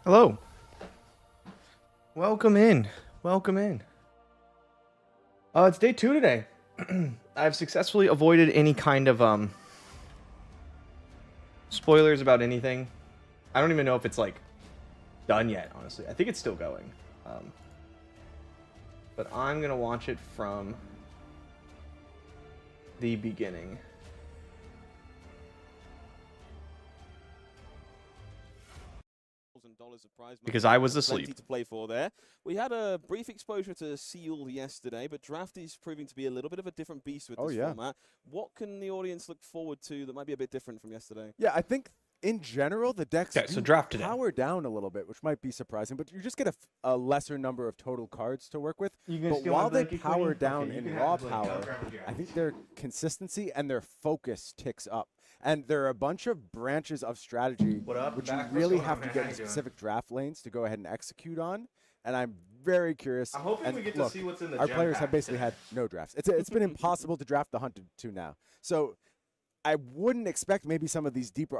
Hello. Welcome in. Welcome in. It's day 2 today. I've successfully avoided any kind of spoilers about anything. I don't even know if it's like done yet, honestly. I think it's still going. But I'm gonna watch it from the beginning. Because I was asleep. Plenty to play for there. We had a brief exposure to Seal yesterday, but Draft is proving to be a little bit of a different beast with this format. What can the audience look forward to that might be a bit different from yesterday? Yeah, I think in general the decks power down a little bit, which might be surprising, but you just get a lesser number of total cards to work with. But while they power down in raw power, I think their consistency and their focus ticks up. And there are a bunch of branches of strategy which you really have to get in specific draft lanes to go ahead and execute on. And I'm very curious. I'm hoping we get to see what's in the our players have basically had no drafts. It's been impossible to draft the hunted to now. So I wouldn't expect maybe some of these deeper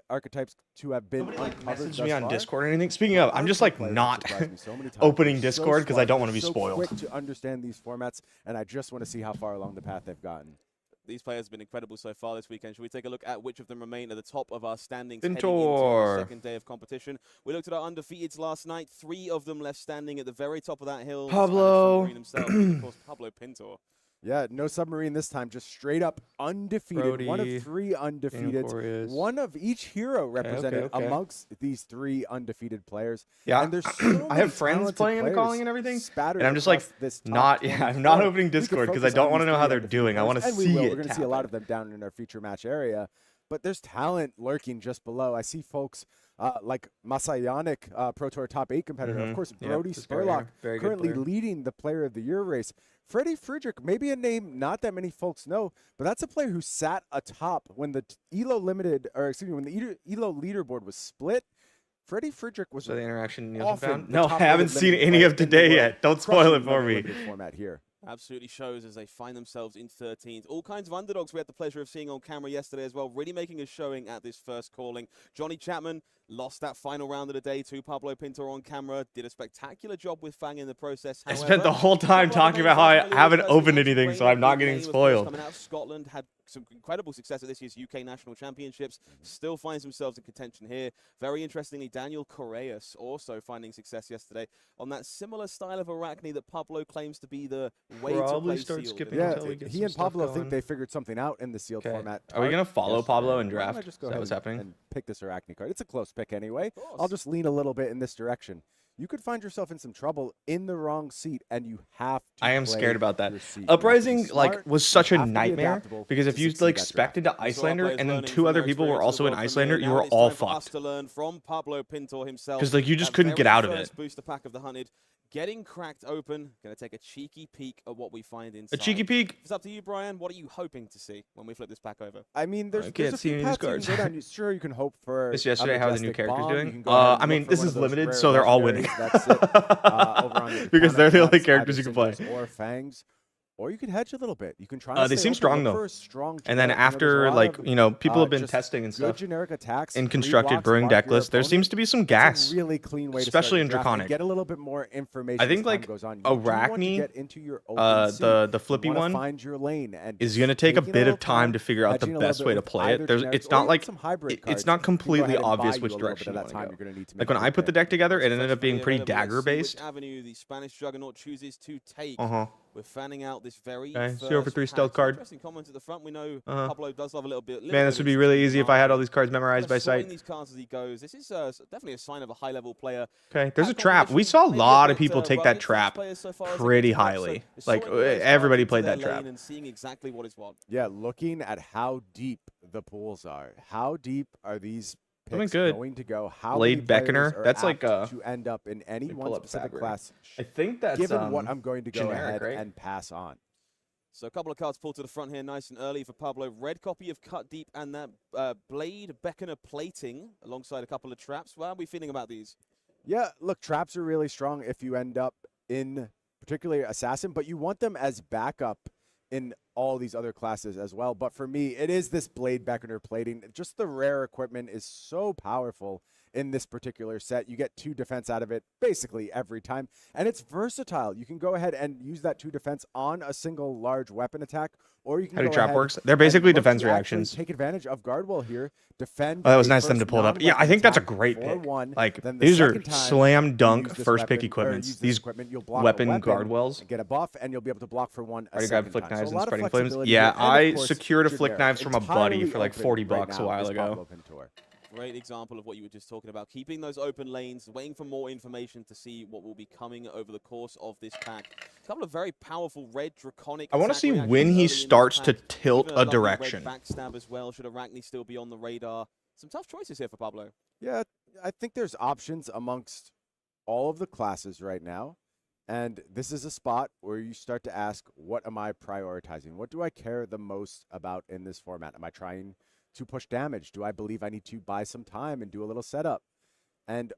archetypes to have been messaged me on Discord or anything. Speaking of, I'm just like not opening Discord because I don't want to be spoiled. Quick to understand these formats, and I just want to see how far along the path they've gotten. These players have been incredible so far this weekend. Should we take a look at which of them remain at the top of our standings heading into the second day of competition? We looked at our undefeateds last night. 3 of them left standing at the very top of that hill. Pablo. Himself, of course, Pablo Pintor. Yeah, no submarine this time. Just straight up undefeated. Brody, 1 of 3 undefeated. One of each hero represented amongst these 3 undefeated players. Yeah, and there's so I have friends playing and calling and everything, and I'm just like I'm not opening Discord because I don't want to know how they're doing. I want to see it. We're going to see a lot of them down in our feature match area, but there's talent lurking just below. I see folks like Majiinbae, Pro Tour top 8 competitor. Of course, Brody Spurlock currently leading the Player of the Year race. Freddie Friedrich, maybe a name not that many folks know, but that's a player who sat atop when the when the ELO leaderboard was split. Freddie Friedrich was the interaction Nielsen found. No, I haven't seen any of today yet. Don't spoil it for me. Format here. Absolutely shows as they find themselves in 13th. All kinds of underdogs we had the pleasure of seeing on camera yesterday as well, really making a showing at this first calling. Johnny Chapman lost that final round of the day to Pablo Pintor on camera, did a spectacular job with Fang in the process. However, I spent the whole time talking about how I haven't opened anything, so I'm not getting spoiled. Coming out of Scotland, had some incredible success at this year's UK National Championships, still finds themselves in contention here. Very interestingly, Daniel Correas also finding success yesterday on that similar style of Arachne that Pablo claims to be the way to play Sealed. He and Pablo think they figured something out in the Sealed format. Are we going to follow Pablo and draft? Is that what's happening? And pick this Arachne card. It's a close pick anyway. I'll just lean a little bit in this direction. You could find yourself in some trouble in the wrong seat, and you have to. I am scared about that. Uprising was such a nightmare because if you spec'd into Icelander and then 2 other people were also in Icelander, you were all fucked. To learn from Pablo Pintor himself, because you just couldn't get out of it. Booster pack of the hunted. Getting cracked open. Going to take a cheeky peek at what we find inside. A cheeky peek. It's up to you, Brian. What are you hoping to see when we flip this pack over? I mean, there's a few paths you can go down. Sure, you can hope for. This yesterday, how are the new characters doing? I mean, this is limited, so they're all winning. That's it. Over on because they're the only characters you can play. Or Fangs. Or you could hedge a little bit. You can try. They seem strong though. And then after, people have been testing and stuff. Generic attacks in constructed brewing deck list, there seems to be some gas. Really clean way, especially in Draconic. Get a little bit more information. I think Arachne, the flippy one, find your lane and is going to take a bit of time to figure out the best way to play it. It's not like it's not completely obvious which direction you want to go. Like when I put the deck together, it ended up being pretty dagger based. Avenue the Spanish Juggernaut chooses to take. We're fanning out this very first 0-for-3 stealth card. Interesting comment at the front. We know Pablo does love a little bit. Man, this would be really easy if I had all these cards memorized by sight. These cards as he goes. This is definitely a sign of a high-level player. Okay, there's a trap. We saw a lot of people take that trap pretty highly. Like everybody played that trap. And seeing exactly what is what. Yeah, looking at how deep the pools are. How deep are these picks good. Going to go? How Blade Beckoner. That's like to end up in any one specific class. I think that's given what I'm going to go generic, ahead and pass on. So a couple of cards pulled to the front here, nice and early for Pablo. Red copy of Cut Deep and that Blade Beckoner plating alongside a couple of traps. How are we feeling about these? Yeah, look, traps are really strong if you end up in particularly Assassin, but you want them as backup in all these other classes as well. But for me, it is this Blade Beckoner plating. Just the rare equipment is so powerful in this particular set. You get 2 defense out of it basically every time, and it's versatile. You can go ahead and use that 2 defense on a single large weapon attack, or you can How do go trap ahead works? They're basically and look defense to actually reactions. take advantage of guard wall here. Defend. Oh, that was nice of them to pull it up. Yeah, I think that's a great pick. Like, these are slam dunk first pick equipments. These weapon guard wells. Get a buff, and you'll be able to block for one. Already grabbed flick knives and spreading flames. Yeah, I secured a flick knives from a buddy for like 40 bucks a while ago. Great example of what you were just talking about. Keeping those open lanes, waiting for more information to see what will be coming over the course of this pack. A couple of very powerful red draconic. I want to see when he starts to tilt a direction. Backstab as well. Should Arachne still be on the radar? Some tough choices here for Pablo. Yeah, I think there's options amongst all of the classes right now. And this is a spot where you start to ask, what am I prioritizing? What do I care the most about in this format? Am I trying to push damage? Do I believe I need to buy some time and do a little setup? And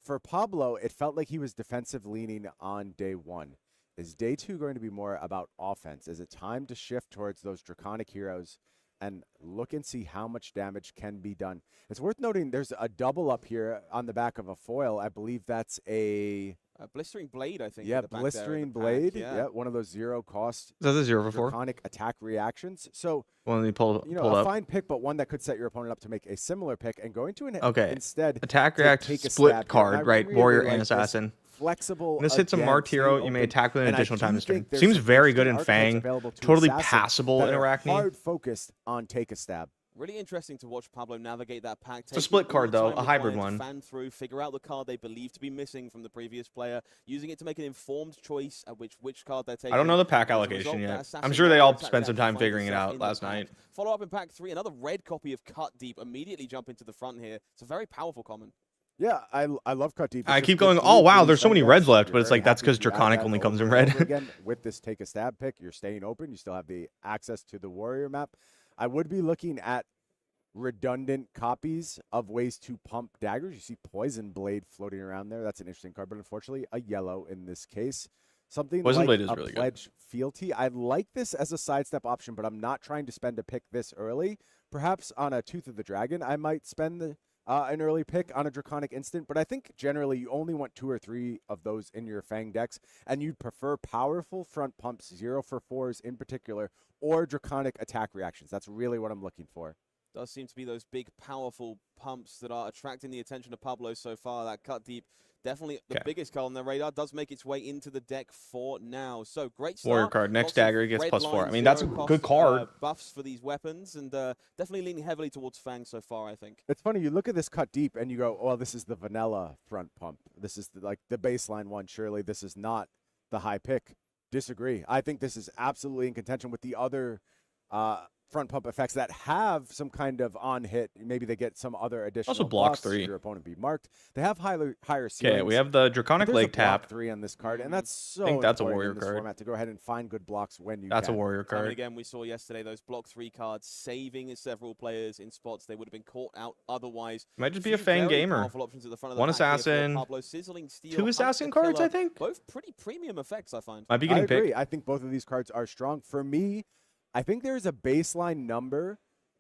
for Pablo, it felt like he was defensive leaning on day 1. Is day 2 going to be more about offense? Is it time to shift towards those draconic heroes and look and see how much damage can be done? It's worth noting there's a double up here on the back of a foil. I believe that's a blistering blade, I think. Yeah, blistering blade. Yeah, one of those 0 cost. Is that the 0 for 4? Draconic attack reactions. So, well, pull a up. fine pick, but one that could set your opponent up to make a similar pick, and going to instead attack react split card, right? Really Warrior and assassin. Flexible. This hits a Marked hero. You may attack with an additional time this turn. Seems very good in Fang. Totally passable in Arachne. Hard focused on take a stab. Really interesting to watch Pablo navigate that pack. It's a split card, though, a hybrid one. Fan through, figure out the card they believe to be missing from the previous player, using it to make an informed choice at which card they're taking. I don't know the pack allocation yet. I'm sure they all spent some time figuring it out last night. Follow up in pack 3, another red copy of Cut Deep. Immediately jump into the front here. It's a very powerful common. Yeah, I love Cut Deep. I keep going, oh, wow, there's so many reds left, but it's like that's because Draconic only comes in red. Again, with this take a stab pick, you're staying open. You still have the access to the warrior map. I would be looking at redundant copies of ways to pump daggers. You see Poison Blade floating around there. That's an interesting card, but unfortunately a yellow in this case. Something Poison like Blade is a really Pledge Fealty. I like this as a sidestep option, but I'm not trying to spend a pick this early. Perhaps on a Tooth of the Dragon, I might spend an early pick on a Draconic Instant, but I think generally you only want 2 or 3 of those in your Fang decks, and you'd prefer powerful front pumps, 0 for 4s in particular, or Draconic attack reactions. That's really what I'm looking for. Does seem to be those big, powerful pumps that are attracting the attention of Pablo so far. That Cut Deep, definitely the biggest card on their radar, does make its way into the deck for now. So great start. Warrior card. Next dagger gets +4. I mean, that's a good card. Buffs for these weapons, and definitely leaning heavily towards Fang so far, I think. It's funny, you look at this Cut Deep and you go, oh, this is the vanilla front pump. This is like the baseline one. Surely this is not the high pick. Disagree. I think this is absolutely in contention with the other front pump effects that have some kind of on hit. Maybe they get some other additional. Also blocks 3. Your opponent be marked. They have higher ceilings. Okay, we have the Draconic Leg Tap. 3 on this card, and that's so I think that's a important warrior in this card. format to go ahead and find good blocks when you That's can. a warrior card. And again, we saw yesterday those block 3 cards saving several players in spots they would have been caught out otherwise. Might just be a Fang gamer. One assassin, Pablo, Sizzling Steel, 2 assassin cards, I think. Both pretty premium effects, I find. Might be getting picked. I agree. I think both of these cards are strong. For me, I think there's a baseline number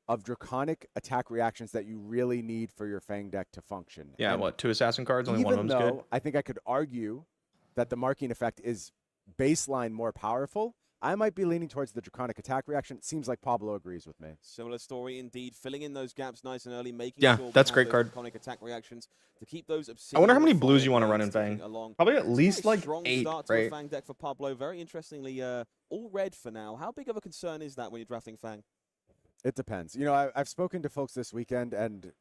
of Draconic attack reactions that you really need for your Fang deck to function. Yeah, and what, 2 assassin cards? Only one of them's good? I think I could argue that the marking effect is baseline more powerful. I might be leaning towards the Draconic attack reaction. It seems like Pablo agrees with me. Similar story indeed, filling in those gaps nice and early, making sure that's great card. Draconic attack reactions to keep those. I wonder how many blues you want to run in Fang. Probably at least like 8, start right? To a Fang deck for Pablo. Very interestingly, all red for now. How big of a concern is that when you're drafting Fang? It depends. You know, I've spoken to folks this weekend, and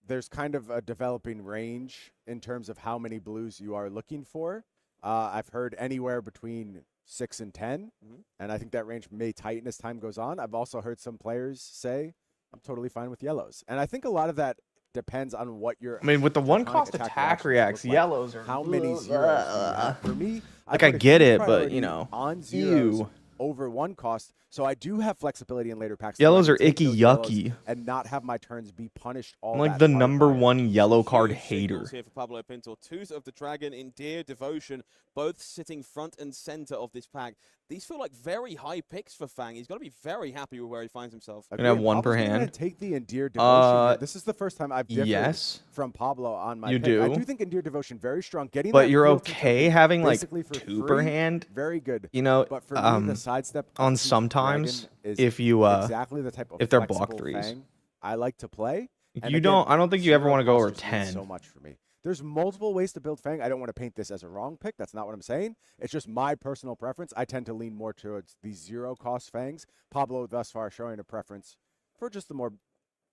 there's kind of a developing range in terms of how many blues you are looking for. I've heard anywhere between 6 and 10, and I think that range may tighten as time goes on. I've also heard some players say, I'm totally fine with yellows. And I think a lot of that depends on what you're... I mean, with the 1-cost attack reacts, yellows are... How many zeros? For me, like, I get it, but, you know... On zeros over 1 cost, so I do have flexibility in later packs. Yellows are icky yucky. And not have my turns be punished all I'm like the #1 yellow card hater. Here for Pablo Pinto. Tooth of the Dragon, Endear, Devotion, both sitting front and center of this pack. these feel like very high picks for Fang. He's got to be very happy with where he finds himself. Gonna have one per hand. Take the Endeared Devotion. This is the first time I've differed from Pablo on my pick. do. I do think Endeared Devotion very strong. Getting but that you're okay having like two per free, hand. Very good. You know, but for me, the sidestep on sometimes if you exactly the type of if they're block threes, Fang I like to play. I don't think you ever want to go over 10. So much for me. There's multiple ways to build Fang. I don't want to paint this as a wrong pick. That's not what I'm saying. It's just my personal preference. I tend to lean more towards these zero-cost Fangs. Pablo, thus far, showing a preference for just the more...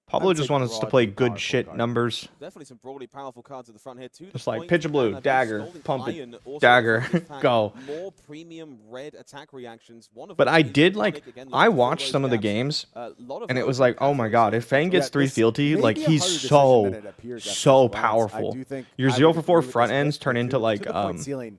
Pablo just wants us to play good shit numbers. Definitely some broadly powerful cards at the front here too. Just like pitch a blue, dagger, pump it, dagger, go. More premium red attack reactions. But I did like, I watched some of the games, and it was like, oh my god, if Fang gets 3 fealty, like he's so powerful. Your 0 for 4 front ends turn into like zero,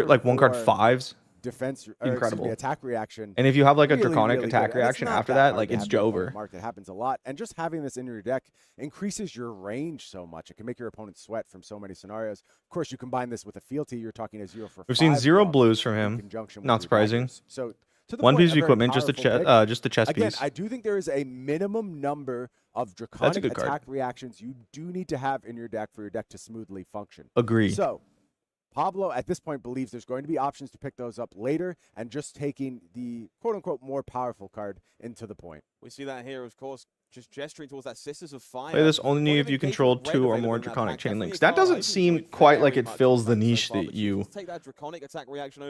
like 1 card 5s. Defense, incredible attack reaction, and if you have like a draconic attack reaction after that, like it's over. It happens a lot, and just having this in your deck increases your range so much. It can make your opponent sweat from so many scenarios. Of course, you combine this with a fealty. You're talking a 0 for 5. We've seen 0 blues from him. Not surprising. So to the one point, piece of equipment, just the chest again, piece. I do think there is a minimum number of draconic attack reactions you do need to have in your deck for your deck to smoothly function. Agree. So Pablo, at this point, believes there's going to be options to pick those up later and just taking the quote-unquote more powerful card into the point. We see that here, of course, just gesturing towards that Sisters of Fire. Play this only if you control 2 or more draconic chain links. That doesn't seem quite like it fills the niche that you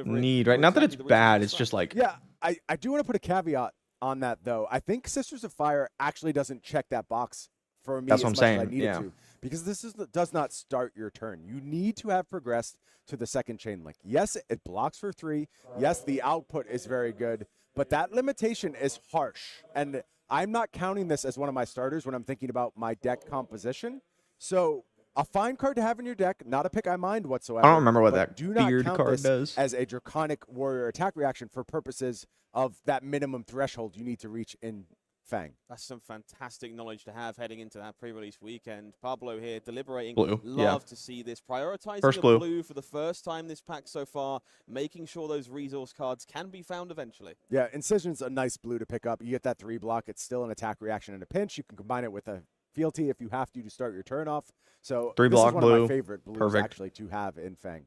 need, right? Not that it's bad, it's just like... Yeah, I do want to put a caveat on that, though. I think Sisters of Fire actually doesn't check that box for me. That's what I'm saying, as I needed to. Because this does not start your turn. You need to have progressed to the second chain link. Yes, it blocks for 3. Yes, the output is very good, but that limitation is harsh. And I'm not counting this as one of my starters when I'm thinking about my deck composition. So a fine card to have in your deck, not a pick I mind whatsoever. I don't remember what that beard card does. As a draconic warrior attack reaction for purposes of that minimum threshold you need to reach in Fang. That's some fantastic knowledge to have heading into that pre-release weekend. Pablo here deliberating. Blue. Love to see this. Prioritizing first the blue for the first time this pack so far, making sure those resource cards can be found eventually. Yeah, Incision's a nice blue to pick up. You get that 3 block. It's still an attack reaction in a pinch. You can combine it with a fealty if you have to start your turn off. So 3 block this is one blue. of my favorite blues actually to have in Fang.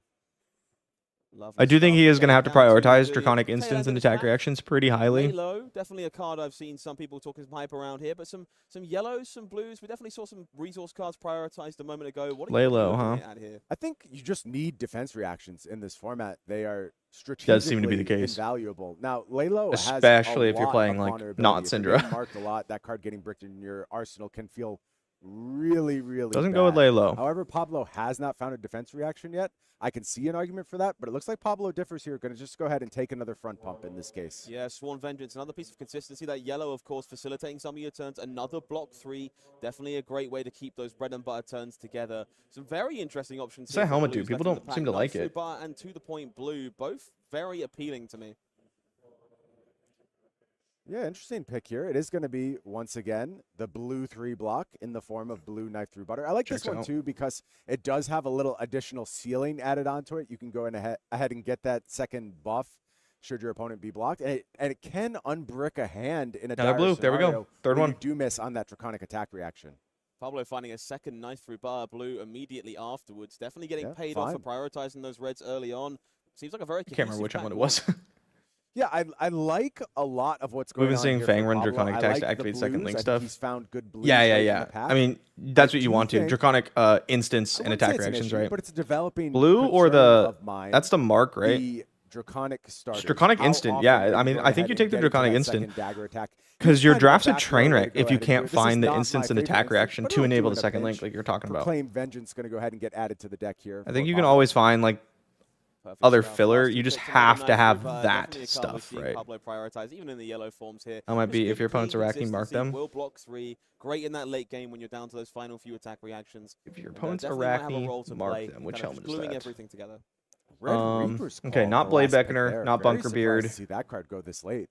I do think he is going to have to prioritize Draconic Instants and attack reactions pretty highly. Yellow, definitely a card I've seen some people talk as hype around here, but some yellows, some blues. We definitely saw some resource cards prioritized a moment ago. What are you low, huh? I think you just need defense reactions in this format. They are strategically does seem to be the case. Invaluable. Now, Laylo especially if you're playing like not Syndra. Marked a lot. That card getting bricked in your arsenal can feel really doesn't bad. Go with Laylo. However, Pablo has not found a defense reaction yet. I can see an argument for that, but it looks like Pablo differs here. Going to just go ahead and take another front pump in this case. Yeah, Sworn Vengeance, another piece of consistency. That yellow, of course, facilitating some of your turns. Another block 3, definitely a great way to keep those bread and butter turns together. Some very interesting options. What's that helmet do? People don't seem to like it. And To The Point blue, both very appealing to me. Yeah, interesting pick here. It is going to be, once again, the blue 3 block in the form of blue knife through butter. I like this one, too, because it does have a little additional ceiling added onto it. You can go ahead and get that second buff should your opponent be blocked. And it can unbrick a hand in a dire blue. There we go. Third one. You do miss on that draconic attack reaction. Pablo finding a second knife through bar blue immediately afterwards. Definitely getting paid off for prioritizing those reds early on. Seems like a very I can't remember which one it was. Yeah, I like a lot of what's going on. We've been seeing here Fang run Draconic attacks to activate second link stuff. He's found good blues. Yeah. I mean, that's what you want to. Draconic instants and attack reactions, right? But it's a developing blue or the that's the mark, right? The Draconic starter. Draconic instant, yeah. I mean, I think you take the Draconic instant because your draft's a train wreck if you can't find the instants and attack reaction to enable the second link like you're talking about. Proclaim Vengeance going to go ahead and get added to the deck here. I think you can always find like other filler. You just have to have that stuff, right? Prioritize, even in the yellow forms here. That might be if your opponent's Arachne, mark them. Will block 3. Great in that late game when you're down to those final few attack reactions. If your opponent's Arachne, mark them. Which helmet is that? Everything together. Okay, not Blade Beckoner, not Bunker Beard. See that card go this late.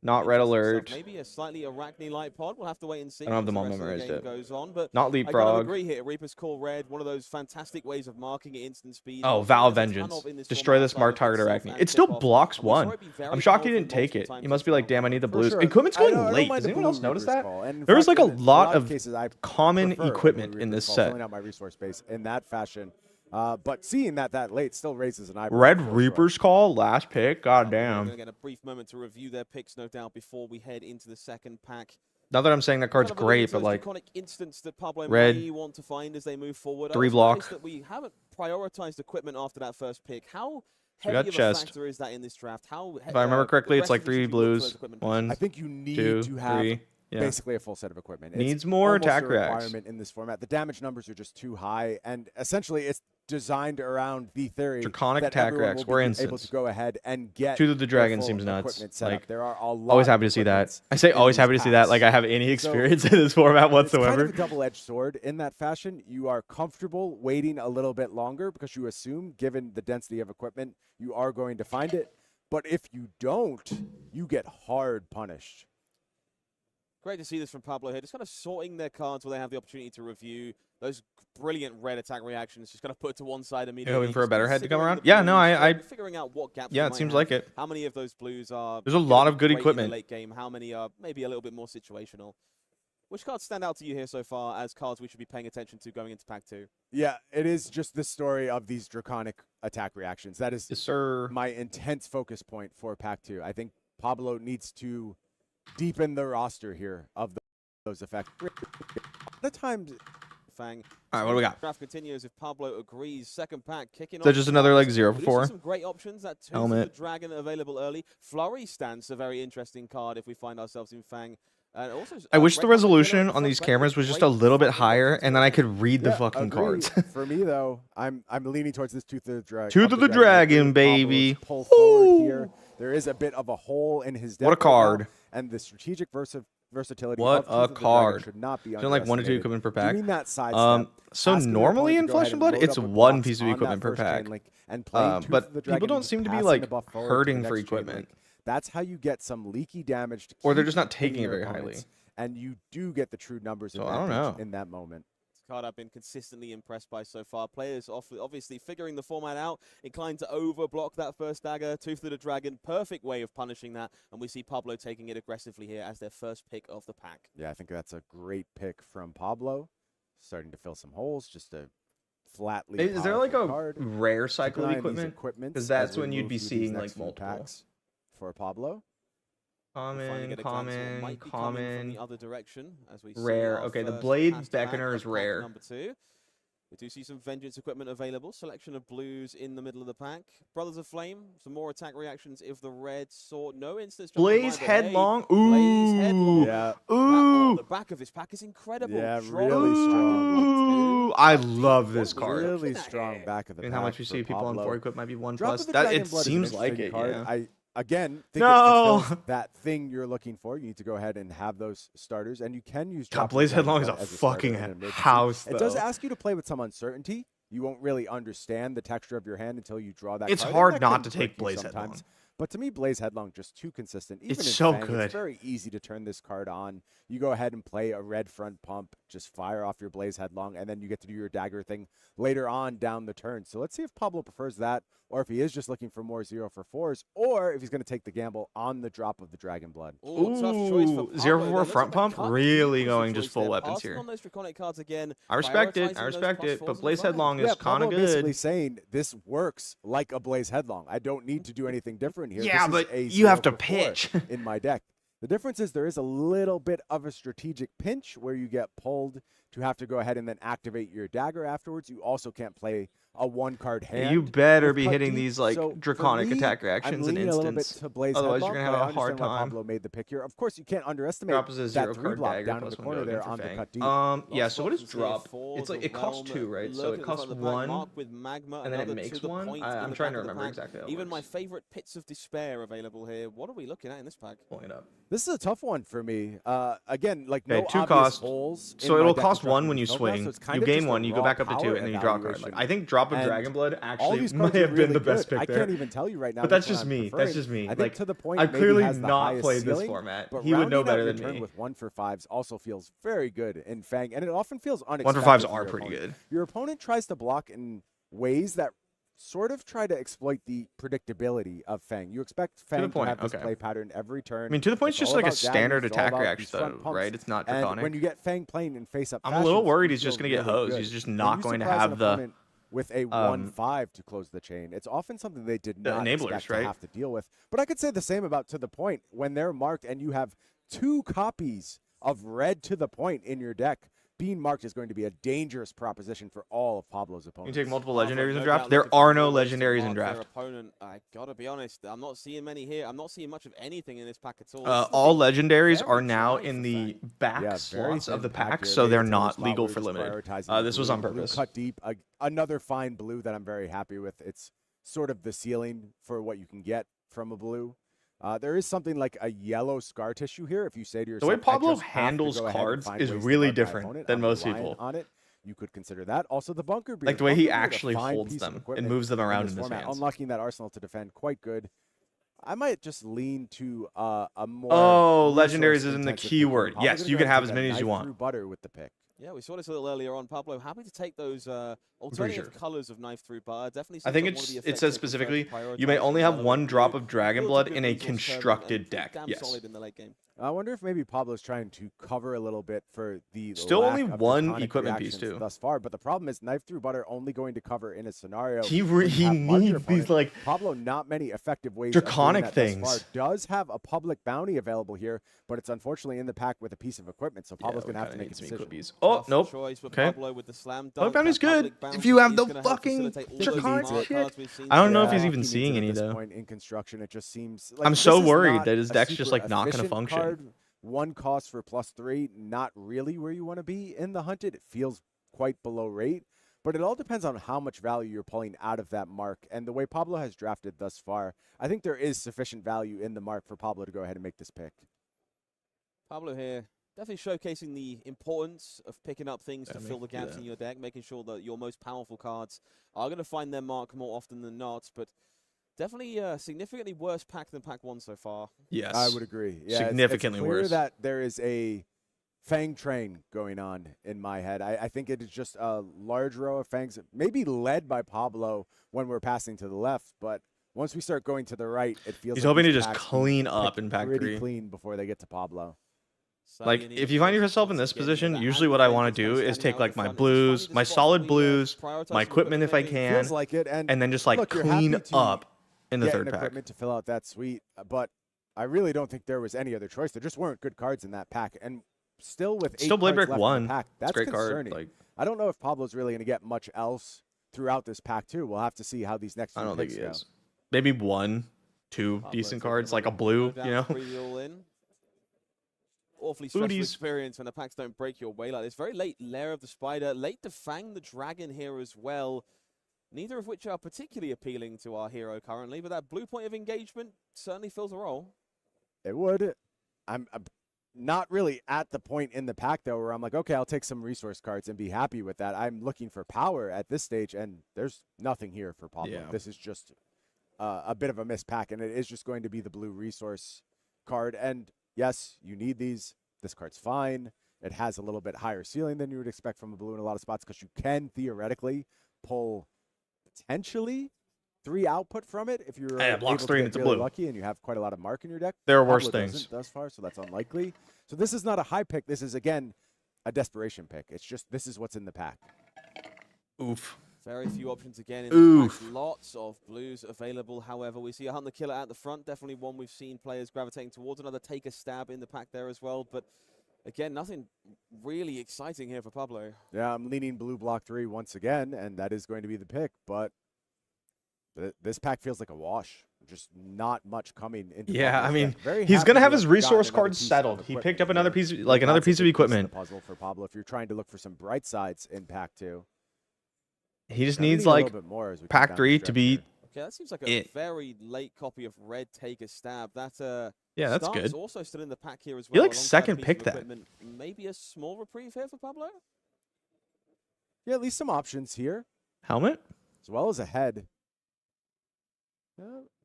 Not red alert. Maybe a slightly Arachne-like pod. We'll have to wait and see. I don't have as them the all rest of the memorized game yet. goes on, but Not I gotta leapfrog. agree here. Reaper's Call Red, one of those fantastic ways of marking at instant speed. Oh, Not Vow something there's a ton Vengeance. of in this Destroy format this mark outside of target itself Arachne. and It still tip-off. blocks And we saw one. it be very I'm shocked he powerful didn't take multiple it. He times must as be like, well. damn, I need the For blues. sure. Equipment's I going don't late. mind Does the anyone blue else notice Reaper's that? Call. And in There was fact, like a in lot of cases, I common prefer a equipment blue in Reaper's this Call, set. filling out my resource base in that fashion. But seeing that late still raises an eyebrow. Red for Reaper's sure. Call, last pick. God We're damn. going to get a brief moment to review their picks, no doubt, before we head into the second pack. Not that I'm saying that card's Kind of alluded great, to but those like draconic instants that Pablo red, may want to find as they move forward. 3 I was block. surprised that we haven't prioritized equipment after that first pick. How we heavy got of a chest. factor is that in this draft? How If I remember correctly, it's like aggressively 3 should you look for those blues. equipment 1, I think you need 2, to have 3. Yeah. basically a full set of equipment. Needs It's more almost attack a reacts. requirement in this format. The damage numbers are just too high, and essentially it's designed around the theory Draconic that attack everyone reacts. will We're be able instants. to go ahead and get Tooth of the their Dragon full seems nuts. equipment set up. Like, There are a lot always of happy to see that. equipments I say in always these happy to see that. packs. Like I have any experience in this format It's whatsoever. kind of a double-edged sword in that fashion. You are comfortable waiting a little bit longer because you assume, given the density of equipment, you are going to find it. But if you don't, you get hard punished. Great to see this from Pablo here. Just kind of sorting their cards where they have the opportunity to review those brilliant red attack reactions. Just kind of put it to one side immediately. Hoping for a Just better head to come considering around. the Yeah, no, blues, I figuring out what gaps yeah, they it might seems have. like it. How many of those blues are? There's a gonna lot be of good great in the equipment. late game. How many are maybe a little bit more situational? Which cards stand out to you here so far as cards we should be paying attention to going into Pack 2? Yeah, it is just the story of these draconic attack reactions. That is Yes, sir. my intense focus point for Pack 2. I think Pablo needs to deepen the roster here of those effects. The times, Fang. All right, what do we got? Draft continues if Pablo agrees. Second pack kicking off. So just another like 0 for We do see 4. some great options. That Tooth of Helmet. the Dragon available early. Flurry Stance, a very interesting card if we find ourselves in Fang. And also, I wish the Red Hunter resolution Killer on these front rank cameras is was just great a little bit fucking higher, options and then I for could read the yeah, fucking agree. cards. For me though, I'm leaning towards this Tooth of the Dragon. Tooth of the Dragon, baby. Pull forward here. There is a bit of a hole in his deck. What a card. Right now, and the strategic versatility What of Tooth a of the Dragon card. should not be Like 1 to 2 underestimated. equipment per pack. Doing that sidestep, So asking your normally opponent in to go Flesh ahead and Blood, load it's up with 1 blocks piece of on that equipment per first chain pack. link and playing Tooth of the But Dragon people don't and seem to be passing like the buff forward to the hurting for next chain equipment. link. That's how you get some leaky damage. To Or they're keep just not hitting taking it your very highly. opponents, and you do get the true numbers So I don't advantage know. in that moment. card I've been consistently impressed by so far. Players obviously figuring the format out, inclined to overblock that first dagger. Tooth of the Dragon, perfect way of punishing that. And we see Pablo taking it aggressively here as their first pick of the pack. Yeah, I think that's a great pick from Pablo. Starting to fill some holes, just a flatly. Is there like a powerful card. rare cycle of Keep an eye on these equipment? equipments Because as that's we when you'd move be through these seeing next like few multiple. packs for Pablo. Finding at a glance what might be coming from the other direction as we see Rare. our Okay, the first Blade past pack Beckoner of is pack rare. Number 2. We do see some Vengeance equipment available. Selection of blues in the middle of the pack. Brothers of Flame. Some more attack reactions if the red sword. No instance. Blaze Headlong. Blaze Headlong. Ooh. Yeah. Oh, Ooh. the back of this pack is incredible. Yeah, Drop really the strong. Ooh. I love this What are we card. looking Really at strong here? back of the I mean, pack how much we for see people on Pablo. 4 equip might be 1 Drop plus. of the That Dragon it Blood is an seems like interesting it. card. Yeah. I again think No. it fulfills that thing you're looking for. You need to go ahead and have those starters, and you can use. God, Drop of the Blaze Dragon Headlong is a Blood as starter fucking in an emergency. house, It does though. ask you to play with some uncertainty. You won't really understand the texture of your hand until you draw that It's card, and hard that not can to break take you Blaze sometimes. Headlong. But to me, Blaze Headlong just too consistent. Even It's in so Fang, good. It's very easy to turn this card on. You go ahead and play a red front pump, just fire off your Blaze Headlong, and then you get to do your dagger thing later on down the turn. So let's see if Pablo prefers that, or if he is just looking for more 0 for 4s, or if he's going to take the gamble on the drop of the Dragon Blood. Ooh, tough choice for Ooh, 0 for Pablo 4 there. front Looks like pump. the cut Really deep going choice just full there. weapons Passing here. on those draconic cards again. I respect it. Prioritizing I those respect plus it. fours But and Blaze fives. Headlong Yeah, is kind of Pablo basically good. saying this works like a Blaze Headlong. I don't need to do anything different here. Yeah, This but is a you have 0 to for 4 pitch. in my deck. The difference is there is a little bit of a strategic pinch where you get pulled to have to go ahead and then activate your dagger afterwards. You also can't play a 1-card hand. You better with be cut hitting deep. these like So for draconic me, attack I'm reactions and leaning a little bit instants. to Blaze Otherwise, Headlong, you're gonna but have I a hard understand why time. Pablo made the pick here. Of course, you can't underestimate Drop is a that 0 3 card block dagger down in plus the 1 corner go there again on for the Fang. cut deep. Yeah. Lots So of what does options here drop? for It's like the it costs realm. 2, right? So Lurking it in costs front of the pack, 1, Mark with Magma, and then it another makes to the 1. point in I'm the trying back to of the remember pack. exactly how it Even my works. favorite Pits of Despair available here. What are we looking at in this pack? Pulling it up. This is a tough one for me. Again, like Okay, no 2 obvious cost. holes. So in my it'll deck cost construction 1 when you to be filled now, swing. so it's kind You of gain just a 1, you go raw back up to 2, power and then you draw a card. Like evaluation I think drop drop of Dragon Blood actually might have been the best pick there. I can't even tell you right now. But that's just me. That's just me. I think to the point I've clearly has the not played ceiling, this format. But he would know better your than turn me. with 1-for-5s also feels very good in Fang, and it often feels unexpected. 1-for-5s are pretty good. Your opponent tries to block in ways that sort of try to exploit the predictability of Fang. You expect Fang to have this play pattern every turn. I mean, to the point, it's just like a standard attack reaction, though, right? It's not draconic. And when you get Fang playing in face-up I'm a little worried he's just going to get hosed. He's just not going to have the... with a 1-5 to close the chain. It's often something they did not expect to have to deal with. But I could say the same about To The Point. When they're marked and you have 2 copies of red To The Point in your deck, being marked is going to be a dangerous proposition for all of Pablo's opponents. You take multiple legendaries in draft? There are no legendaries in draft. Opponent, I gotta be honest, I'm not seeing many here. I'm not seeing much of anything in this pack at all. All legendaries are now in the back slots of the pack, so they're not legal for limited. This was on purpose. Cut deep, another fine blue that I'm very happy with. It's sort of the ceiling for what you can get from a blue. There is something like a yellow scar tissue here. If you say to yourself, the way Pablo handles cards is really different than most people. On it, you could consider that. Also, the bunker beard. Like the way he actually holds them and moves them around in his hands. Unlocking that arsenal to defend, quite good. I might just lean to a more. Oh, legendaries isn't the keyword. Yes, you can have as many as you want. Butter with the pick. Yeah, we saw this a little earlier on. Pablo, happy to take those alternative colors of knife through bar. Definitely. I think it says specifically you may only have 1 drop of Dragon Blood in a constructed deck. Yes. Solid in the late game. I wonder if maybe Pablo's trying to cover a little bit for the still lack only of 1 equipment piece too thus far. But the problem is knife through butter only going to cover in a scenario. He needs these like Pablo. Not many effective ways. Draconic of doing that things. thus far. Does have a public bounty available here, but it's unfortunately in the pack with a piece of equipment. So Pablo's going to have to make a decision. Oh nope. Okay. Public bounty's good if you have the fucking draconic shit. I don't know if he's even seeing any though. In construction, it just seems. Like I'm so worried that his deck's just like not going to function. Card. 1 cost for +3, not really where you want to be in the hunted. It feels quite below rate, but it all depends on how much value you're pulling out of that mark. And the way Pablo has drafted thus far, I think there is sufficient value in the mark for Pablo to go ahead and make this pick. Pablo here definitely showcasing the importance of picking up things to fill the gaps in your deck, making sure that your most powerful cards are going to find their mark more often than not, but definitely a significantly worse pack than pack 1 so far. Yes. I would agree. Yeah, significantly it's clear worse. That there is a Fang train going on in my head. I think it is just a large row of Fangs, maybe led by Pablo when we're passing to the left, but once we start going to the right, it feels he's like hoping to just clean up in pack 3. Pretty clean before they get to Pablo. Like, if you find yourself in this position, usually what I want to do is take, like, my blues, my solid blues, my equipment if I can, and then just, like, clean up in the third pack. Equipment to fill out that suite, but I really don't think there was any other choice. There just weren't good cards in that pack, and still with 8 Blade Break left 1. in the pack, that's great concerning. card. Like, I don't know if Pablo's really going to get much else throughout this pack too. We'll have to see how these next. I don't think he is. Maybe 1, 2 decent cards, like a blue, you know. Awfully stressful experience when the packs don't break your way like this. Very late Lair of the Spider, late to Fang the Dragon here as well. Neither of which are particularly appealing to our hero currently, but that blue point of engagement certainly fills a role. It would. I'm not really at the point in the pack, though, where I'm like, okay, I'll take some resource cards and be happy with that. I'm looking for power at this stage, and there's nothing here for Pablo. Yeah. This is just a bit of a missed pack, and it is just going to be the blue resource card. And yes, you need these. This card's fine. It has a little bit higher ceiling than you would expect from a blue in a lot of spots because you can theoretically pull potentially 3 output from it if you're blocks 3 and it's a blue. Lucky and you have quite a lot of mark in your deck. There are worse things thus far, so that's unlikely. So this is not a high pick. This is again a desperation pick. It's just this is what's in the pack. Oof. Very few options again in this pack. Lots of blues available. However, we see a Hunt the Killer at the front. Definitely one we've seen players gravitating towards. Another Take a Stab in the pack there as well. But again, nothing really exciting here for Pablo. Yeah, I'm leaning blue block 3 once again, and that is going to be the pick. But this pack feels like a wash. Just not much coming into. Yeah, I mean, he's gonna have his resource cards settled. He picked up another piece, like another piece of equipment. Puzzle for Pablo if you're trying to look for some bright sides in pack 2. He just needs like pack 3 to be. Okay, that seems like a very late copy of Red Take a Stab. That yeah, that's good. Also still in the pack here as well. You like second pick that. Maybe a small reprieve here for Pablo. Yeah, at least some options here. Helmet. as well as ahead.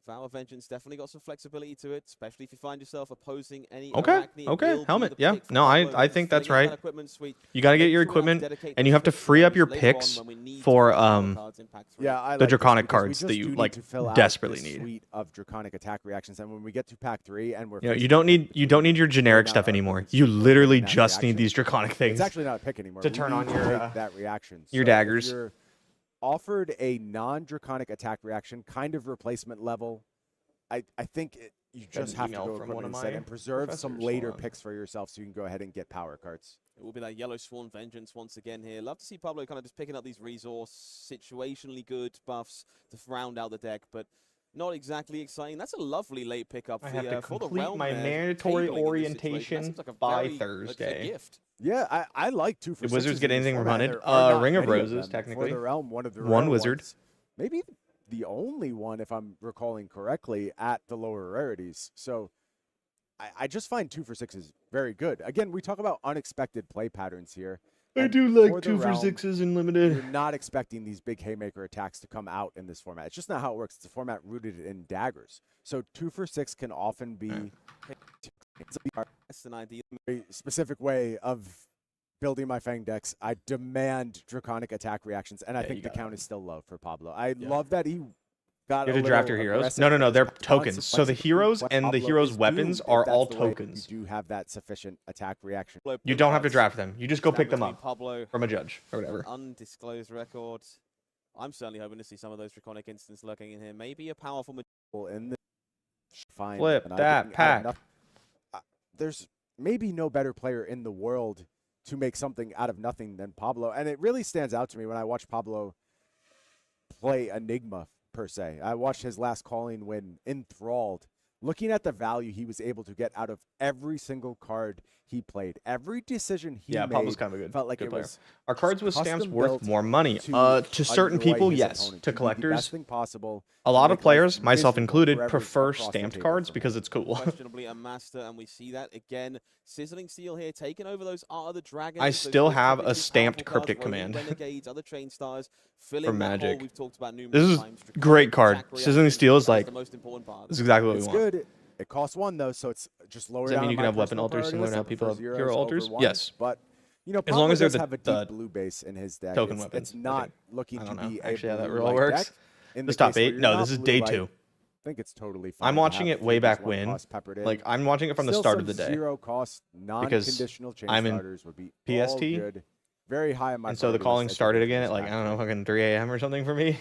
Vow of Vengeance definitely got some flexibility to it, especially if you find yourself opposing any Okay, Arachne. It okay, will be helmet. the Yeah, pick for no, Pablo. I He's think that's filling out right. that equipment suite. You got to get Make your sure enough equipment, dedicate and you those have to fixed free up areas your later on picks when we need to for fill out cards in pack 3. Yeah, I the like draconic this because cards we that just you do like need to fill out desperately this need. suite of draconic attack reactions, and when we get to pack 3 and we're You know, facing you don't between need your generic right now stuff our anymore. opponents You who are literally getting that just need reaction, these draconic it's things actually not a pick anymore. to We turn need on to your take that reaction. your So daggers. If you're offered a non-draconic attack reaction, kind of replacement level, I think you just have to go equipment instead and preserve some later picks for yourself so you can go ahead and get power cards. It will be that Yellow Sworn Vengeance once again here. Love to see Pablo kind of just picking up these resource, situationally good buffs to round out the deck, but not exactly exciting. That's a lovely late pickup I for, have to for the complete realm my there. mandatory Cabling in this orientation situation. That seems like a by very, Thursday. a gift. Yeah, I like 2 for Did Wizards 6s get in this anything format. hunted? There are not Ring of many Roses, them. technically. For the realm, one of the One rare wizard. ones. Maybe the only one, if I'm recalling correctly, at the lower rarities. So I just find 2 for 6 is very good. Again, we talk about unexpected play patterns here. I do like 2 for 6s in limited. You're not expecting these big haymaker attacks to come out in this format. It's just not how it works. It's a format rooted in daggers. So 2 for 6 can often be That's an idea. a specific way of building my Fang decks. I demand draconic attack reactions, and I think the count is still low for Pablo. I love that he got You have to draft your heroes? No, they're tokens. So the heroes and the heroes' weapons are all tokens. You do have that sufficient attack reaction. You don't have to draft them. You just go pick them up Pablo from a judge or whatever. Undisclosed record. I'm certainly hoping to see some of those draconic instants lurking in here. Maybe a powerful in the fine. Flip that pack. There's maybe no better player in the world to make something out of nothing than Pablo, and it really stands out to me when I watch Pablo play Enigma. Per se, I watched his last calling win enthralled, looking at the value he was able to get out of every single card he played. Every decision he made Pablo's kind of a good, felt like good it player. was Are cards with stamps worth custom-built more money? To certain annoy people, his yes. opponent, To do the collectors, best thing possible, a lot to of make players, life myself miserable included, for prefer everyone across the stamped table cards for him. because it's cool. questionably a master, and we see that again. Sizzling Steel here, taking over those Art of the Dragon. I still have a stamped cryptic command Renegades, other Chain Stars, filling from that hole Magic. we've talked about numerous This is times. great card. Attack Sizzling reaction, Steel is that's like the most important part. this is exactly what we It's want. good. It costs 1 though, so it's just lower Does that down mean you on can my have weapon personal alters priority similar to list. how I people prefer have hero zeros alters? over 1, Yes. but you know, As long Pablo as they're does the- have a the deep blue base in his deck. token It's weapons, I not think. looking I to don't know be actually how that blue rule white works. deck. In This the top case where 8? you're No, not this is blue day white, 2. I think it's totally fine. I'm to watching have it way back 1 when. cost peppered in. Like I'm watching it from the Still start of some the day. Zero cost non-conditional chain I'm in starters would be PST, all good. Very high on my and so the priority calling list. I started think again it's at like back I don't know, there. fucking 3 a.m. or something for me.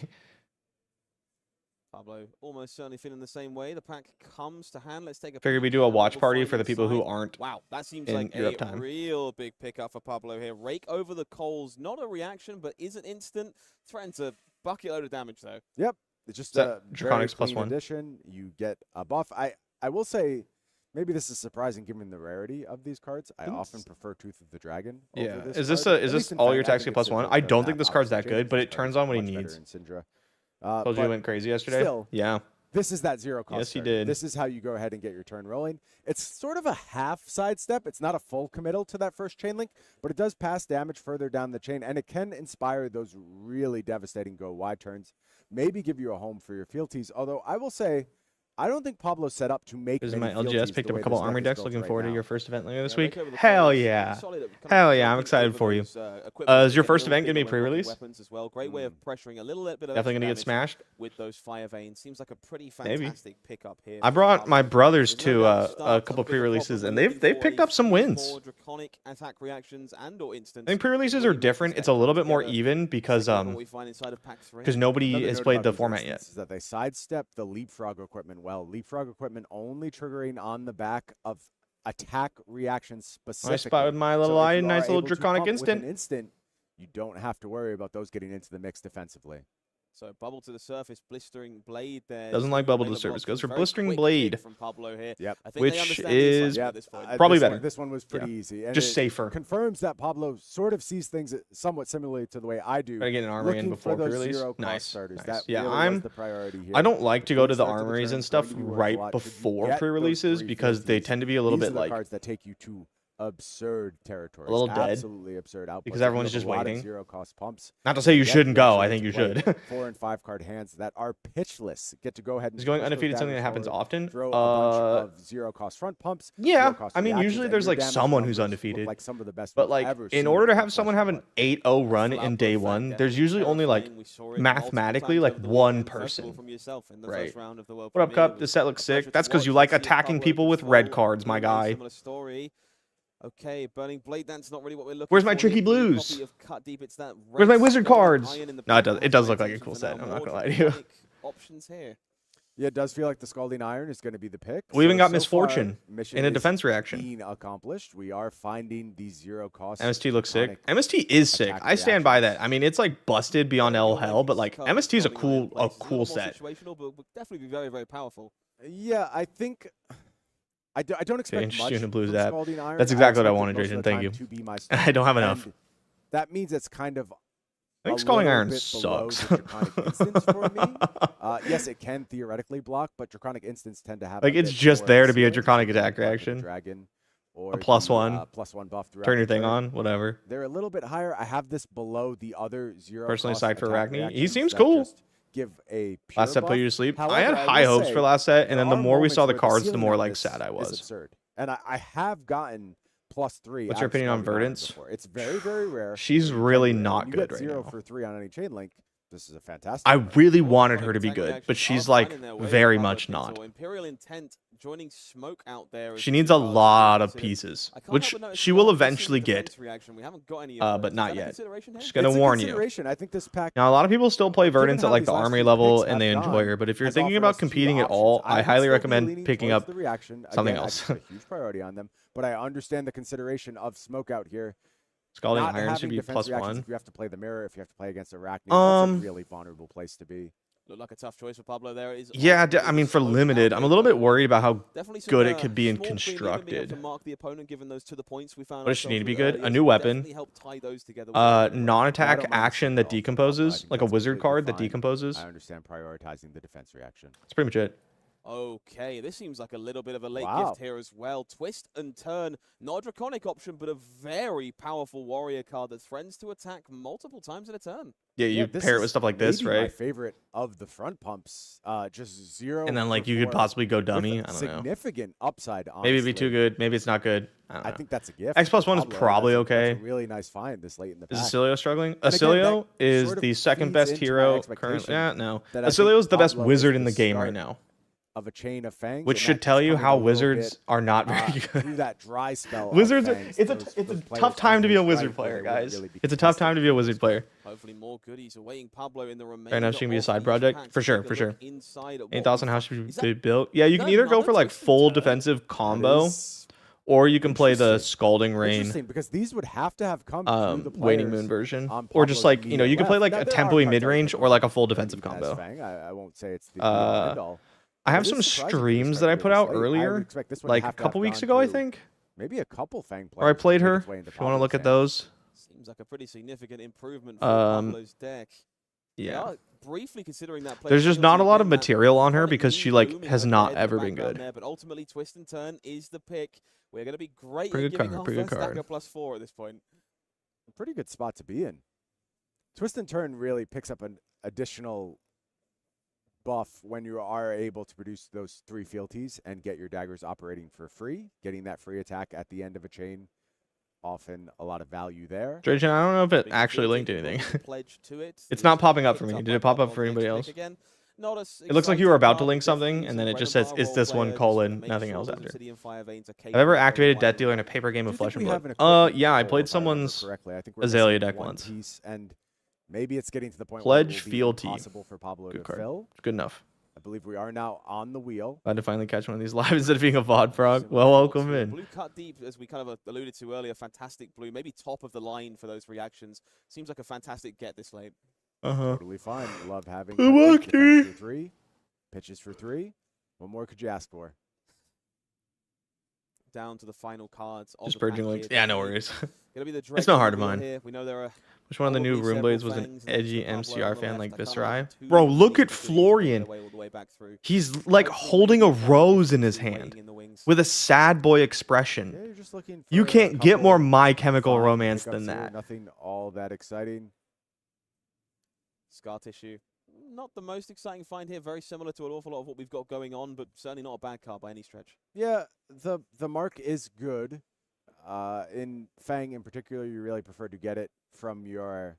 Pablo almost certainly feeling the same way. The pack comes to hand. Let's take a Figured we peek do a at what watch we'll party find for the people who inside. aren't Wow, that seems in like Europe a time. real big pickup for Pablo here. Rake over the coals, not a reaction, but is an instant. Threatens a bucket load of damage though. Yep, it's just that a very Draconics plus clean 1? addition. You get a buff. I will say, maybe this is surprising given the rarity of these cards. I often prefer Tooth of the Dragon. Yeah. Over this Is this card. is At this least in all Fang, your I attacks think get it's +1? Syndra I for don't that. think this card's that Obviously, good, but James' it turns card on when he is much needs. better in Syndra. Told you he But went crazy yesterday. still, Yeah. this is that zero cost. Yes, he card. did. This is how you go ahead and get your turn rolling. It's sort of a half sidestep. It's not a full committal to that first chain link, but it does pass damage further down the chain, and it can inspire those really devastating go wide turns. Maybe give you a home for your fealties. Although I will say, I don't think Pablo's set up to make. This is many my LGS. fealties Picked the up a way couple this deck armory is decks. built Looking right forward to now. your first event later this Yeah, week. Rake over the Hell coals, yeah. solid at kind of Hell yeah, I'm jumping excited over for you. those, equipment Is to your get a first little event gonna be bigger when rocking pre-release? weapons as well. Great way of pressuring a little bit of Definitely gonna get extra smashed. damage with those fire veins. Seems like a pretty Maybe. fantastic pickup here. I for brought Pablo. my brothers There's no to doubt a starts couple a bigger pre-releases, problem. and We're they've looking picked for up some few wins. more draconic attack reactions and or instants. I think pre-releases Really are makes different. this It's a deck little come bit more together. even because Take a look at what we find inside of pack 3. nobody Another has note played about the these format yet. instances is that they sidestep the leapfrog equipment well. Leapfrog equipment only triggering on the back of attack reactions specifically. I spotted my little So if eye, you nice are little able to draconic pump with an instant. instant, you don't have to worry about those getting into the mix defensively. So bubble to the surface, blistering blade there. Doesn't like bubble to the surface. Goes for blistering blade. From Pablo here. Yep. I think Which they understand the is assignment at this point. Probably this better. This one was pretty easy. And Just it safer. confirms that Pablo sort of sees things somewhat similarly to the way I do. Gotta get an armory in looking before for those pre-release. zero cost Nice. starters. Nice. That Yeah, really was the priority here. I don't like to go to the Start armories turn and is stuff going to be worth a right lot. Should you before get those pre-releases 3 because they fealties, tend to be a little these bit are the like cards that take you to absurd territories. A little dead. Absolutely absurd outputs. Because everyone's just waiting. Zero cost pumps. Not to say you shouldn't go. I think you should. 4 and 5 card hands that are pitchless get to go ahead and is going undefeated something that happens often? Throw a bunch of zero cost front pumps. Yeah, I mean usually there's like someone who's undefeated. Like some of the best. But like in order to have someone have an 8-0 run in day one, there's usually only like mathematically like one person. Right. What up, Cup? This set looks sick. That's because you like attacking people with red cards, my guy. Okay, Burning Blade Dance, not really what we're looking Where's my for. tricky blues? Where's my wizard cards? No, it does look like a cool set. I'm not gonna lie to you. Options here. Yeah, it does feel like the Scalding Iron is going to be the pick. We even got Misfortune in a defense reaction. Being accomplished. We are finding these zero cost. MST looks sick. MST is sick. I stand by that. I mean, it's like busted beyond all hell, but like MST is a cool set. Situational, but would definitely be very, very powerful. Yeah, I think. I don't expect much from Scalding Iron. That's exactly what I wanted, Jason. Thank you. I don't have enough. That means it's kind of. I think Scalding Iron sucks. For me. Yes, it can theoretically block, but Draconic Instants tend to have like it's just there to be a Draconic attack reaction. Dragon, or a +1 buff. Turn your thing on, whatever. They're a little bit higher. I have this below the other zero. Personally, psyched for Arachne. He seems cool. Give a last set put you to sleep. However, I had high hopes for last set, and then the more we saw the cards, the more like sad I was. Absurd. And I have gotten +3. What's your opinion on Verdance? It's very, very rare. She's really not good right now. 0 for 3 on any chain link. This is a fantastic. I really wanted her to be good, but she's like very much not. Imperial Intent joining Smoke out there. She needs a lot of pieces, which she will eventually get, but not yet. Just gonna warn you. I think this pack. Now a lot of people still play Verdance at like the Armory level and they enjoy her, but if you're thinking about competing at all, I highly recommend picking up something else. A huge priority on them, but I understand the consideration of Smoke out here. Scalding Iron should be +1. If you have to play the mirror, if you have to play against Arachne, that's a really vulnerable place to be. Looked like a tough choice for Pablo there. Yeah, I mean, for limited, I'm a little bit worried about how good it could be in constructed. What does she need to be good? A new weapon, non-attack action that decomposes, like a wizard card that decomposes. I understand prioritizing the defense reaction. That's pretty much it. Okay, this seems like a little bit of a late gift here as well. Twist and Turn, not a Draconic option, but a very powerful warrior card that threatens to attack multiple times in a turn. Yeah, you pair it with stuff like this, right? My favorite of the front pumps, just 0. And then like you could possibly go dummy. I don't know. Significant upside. Honestly. Maybe it'd be too good. Maybe it's not good. I think that's a gift. X+1 is probably okay. That's a really nice find this late in the pack. Is Acilio struggling? Acilio is the second best hero currently. Yeah, no. Acilio is the best wizard in the game right now. Of a chain of fangs, which should tell you how wizards are not very good. Through that dry spell. Wizards, it's a tough time to be a wizard player, guys. It's a tough time to be a wizard player. Hopefully more goodies awaiting Pablo in the remainder. Right now, she can be a side project for sure, for sure. Any thoughts on how she should be built? Yeah, you can either go for like full defensive combo, or you can play the Scalding Rain. Because these would have to have come through the Waning Moon version, or just like you can play like a tempo mid range or like a full defensive combo. I won't say it's the end all. I have some streams that I put out earlier, like a couple weeks ago, I think. Maybe a couple Fang players. Or I played her. If you want to look at those. Seems like a pretty significant improvement for Pablo's deck. Yeah. Briefly considering that there's just not a lot of material on her because she like has not ever been good. But ultimately, Twist and Turn is the pick. We're going to be great. Pretty good card. Pretty good card. +4 at this point. A pretty good spot to be in. Twist and Turn really picks up an additional buff when you are able to produce those 3 fealties and get your daggers operating for free. Getting that free attack at the end of a chain, often a lot of value there. Trajan, I don't know if it actually linked anything. It's not popping up for me. Did it pop up for anybody else? It looks like you were about to link something, and then it just says, "Is this one : nothing else after." I've ever activated Death Dealer in a paper game of Flesh and Blood. Yeah, I played someone's Azalea deck once. And maybe it's getting to the point Pledge where it will be fealty. Impossible for Pablo Good to card. fill. Good enough. I believe we are now on the wheel. Glad to finally catch one of these live instead of being a VOD frog. Well, welcome in. Blue cut deep, as we kind of alluded to earlier. Fantastic blue, maybe top of the line for those reactions. Seems like a fantastic get this late. Totally fine. Love having for 3, pitches for 3. What more could you ask for? Down to the final cards. Just purging links. Yeah, no worries. Gonna be the it's not hard to find. We know there are Which one of the new Probably Room Blades several was an fangs, and then edgy Pablo on MCR the fan left. like I can't Viscerai? imagine too Bro, many look people at to do Florian. all the way back through. He's like Hopefully holding a maybe one rose in or his two hand waiting in the wings. with a sad boy expression. Yeah, you're just looking for You a can't get more couple My Chemical fine Romance pickups than here, that. Nothing all that exciting. Scar Tissue. Not the most exciting find here. Very similar to an awful lot of what we've got going on, but certainly not a bad card by any stretch. Yeah, the mark is good. In Fang in particular, you really prefer to get it from your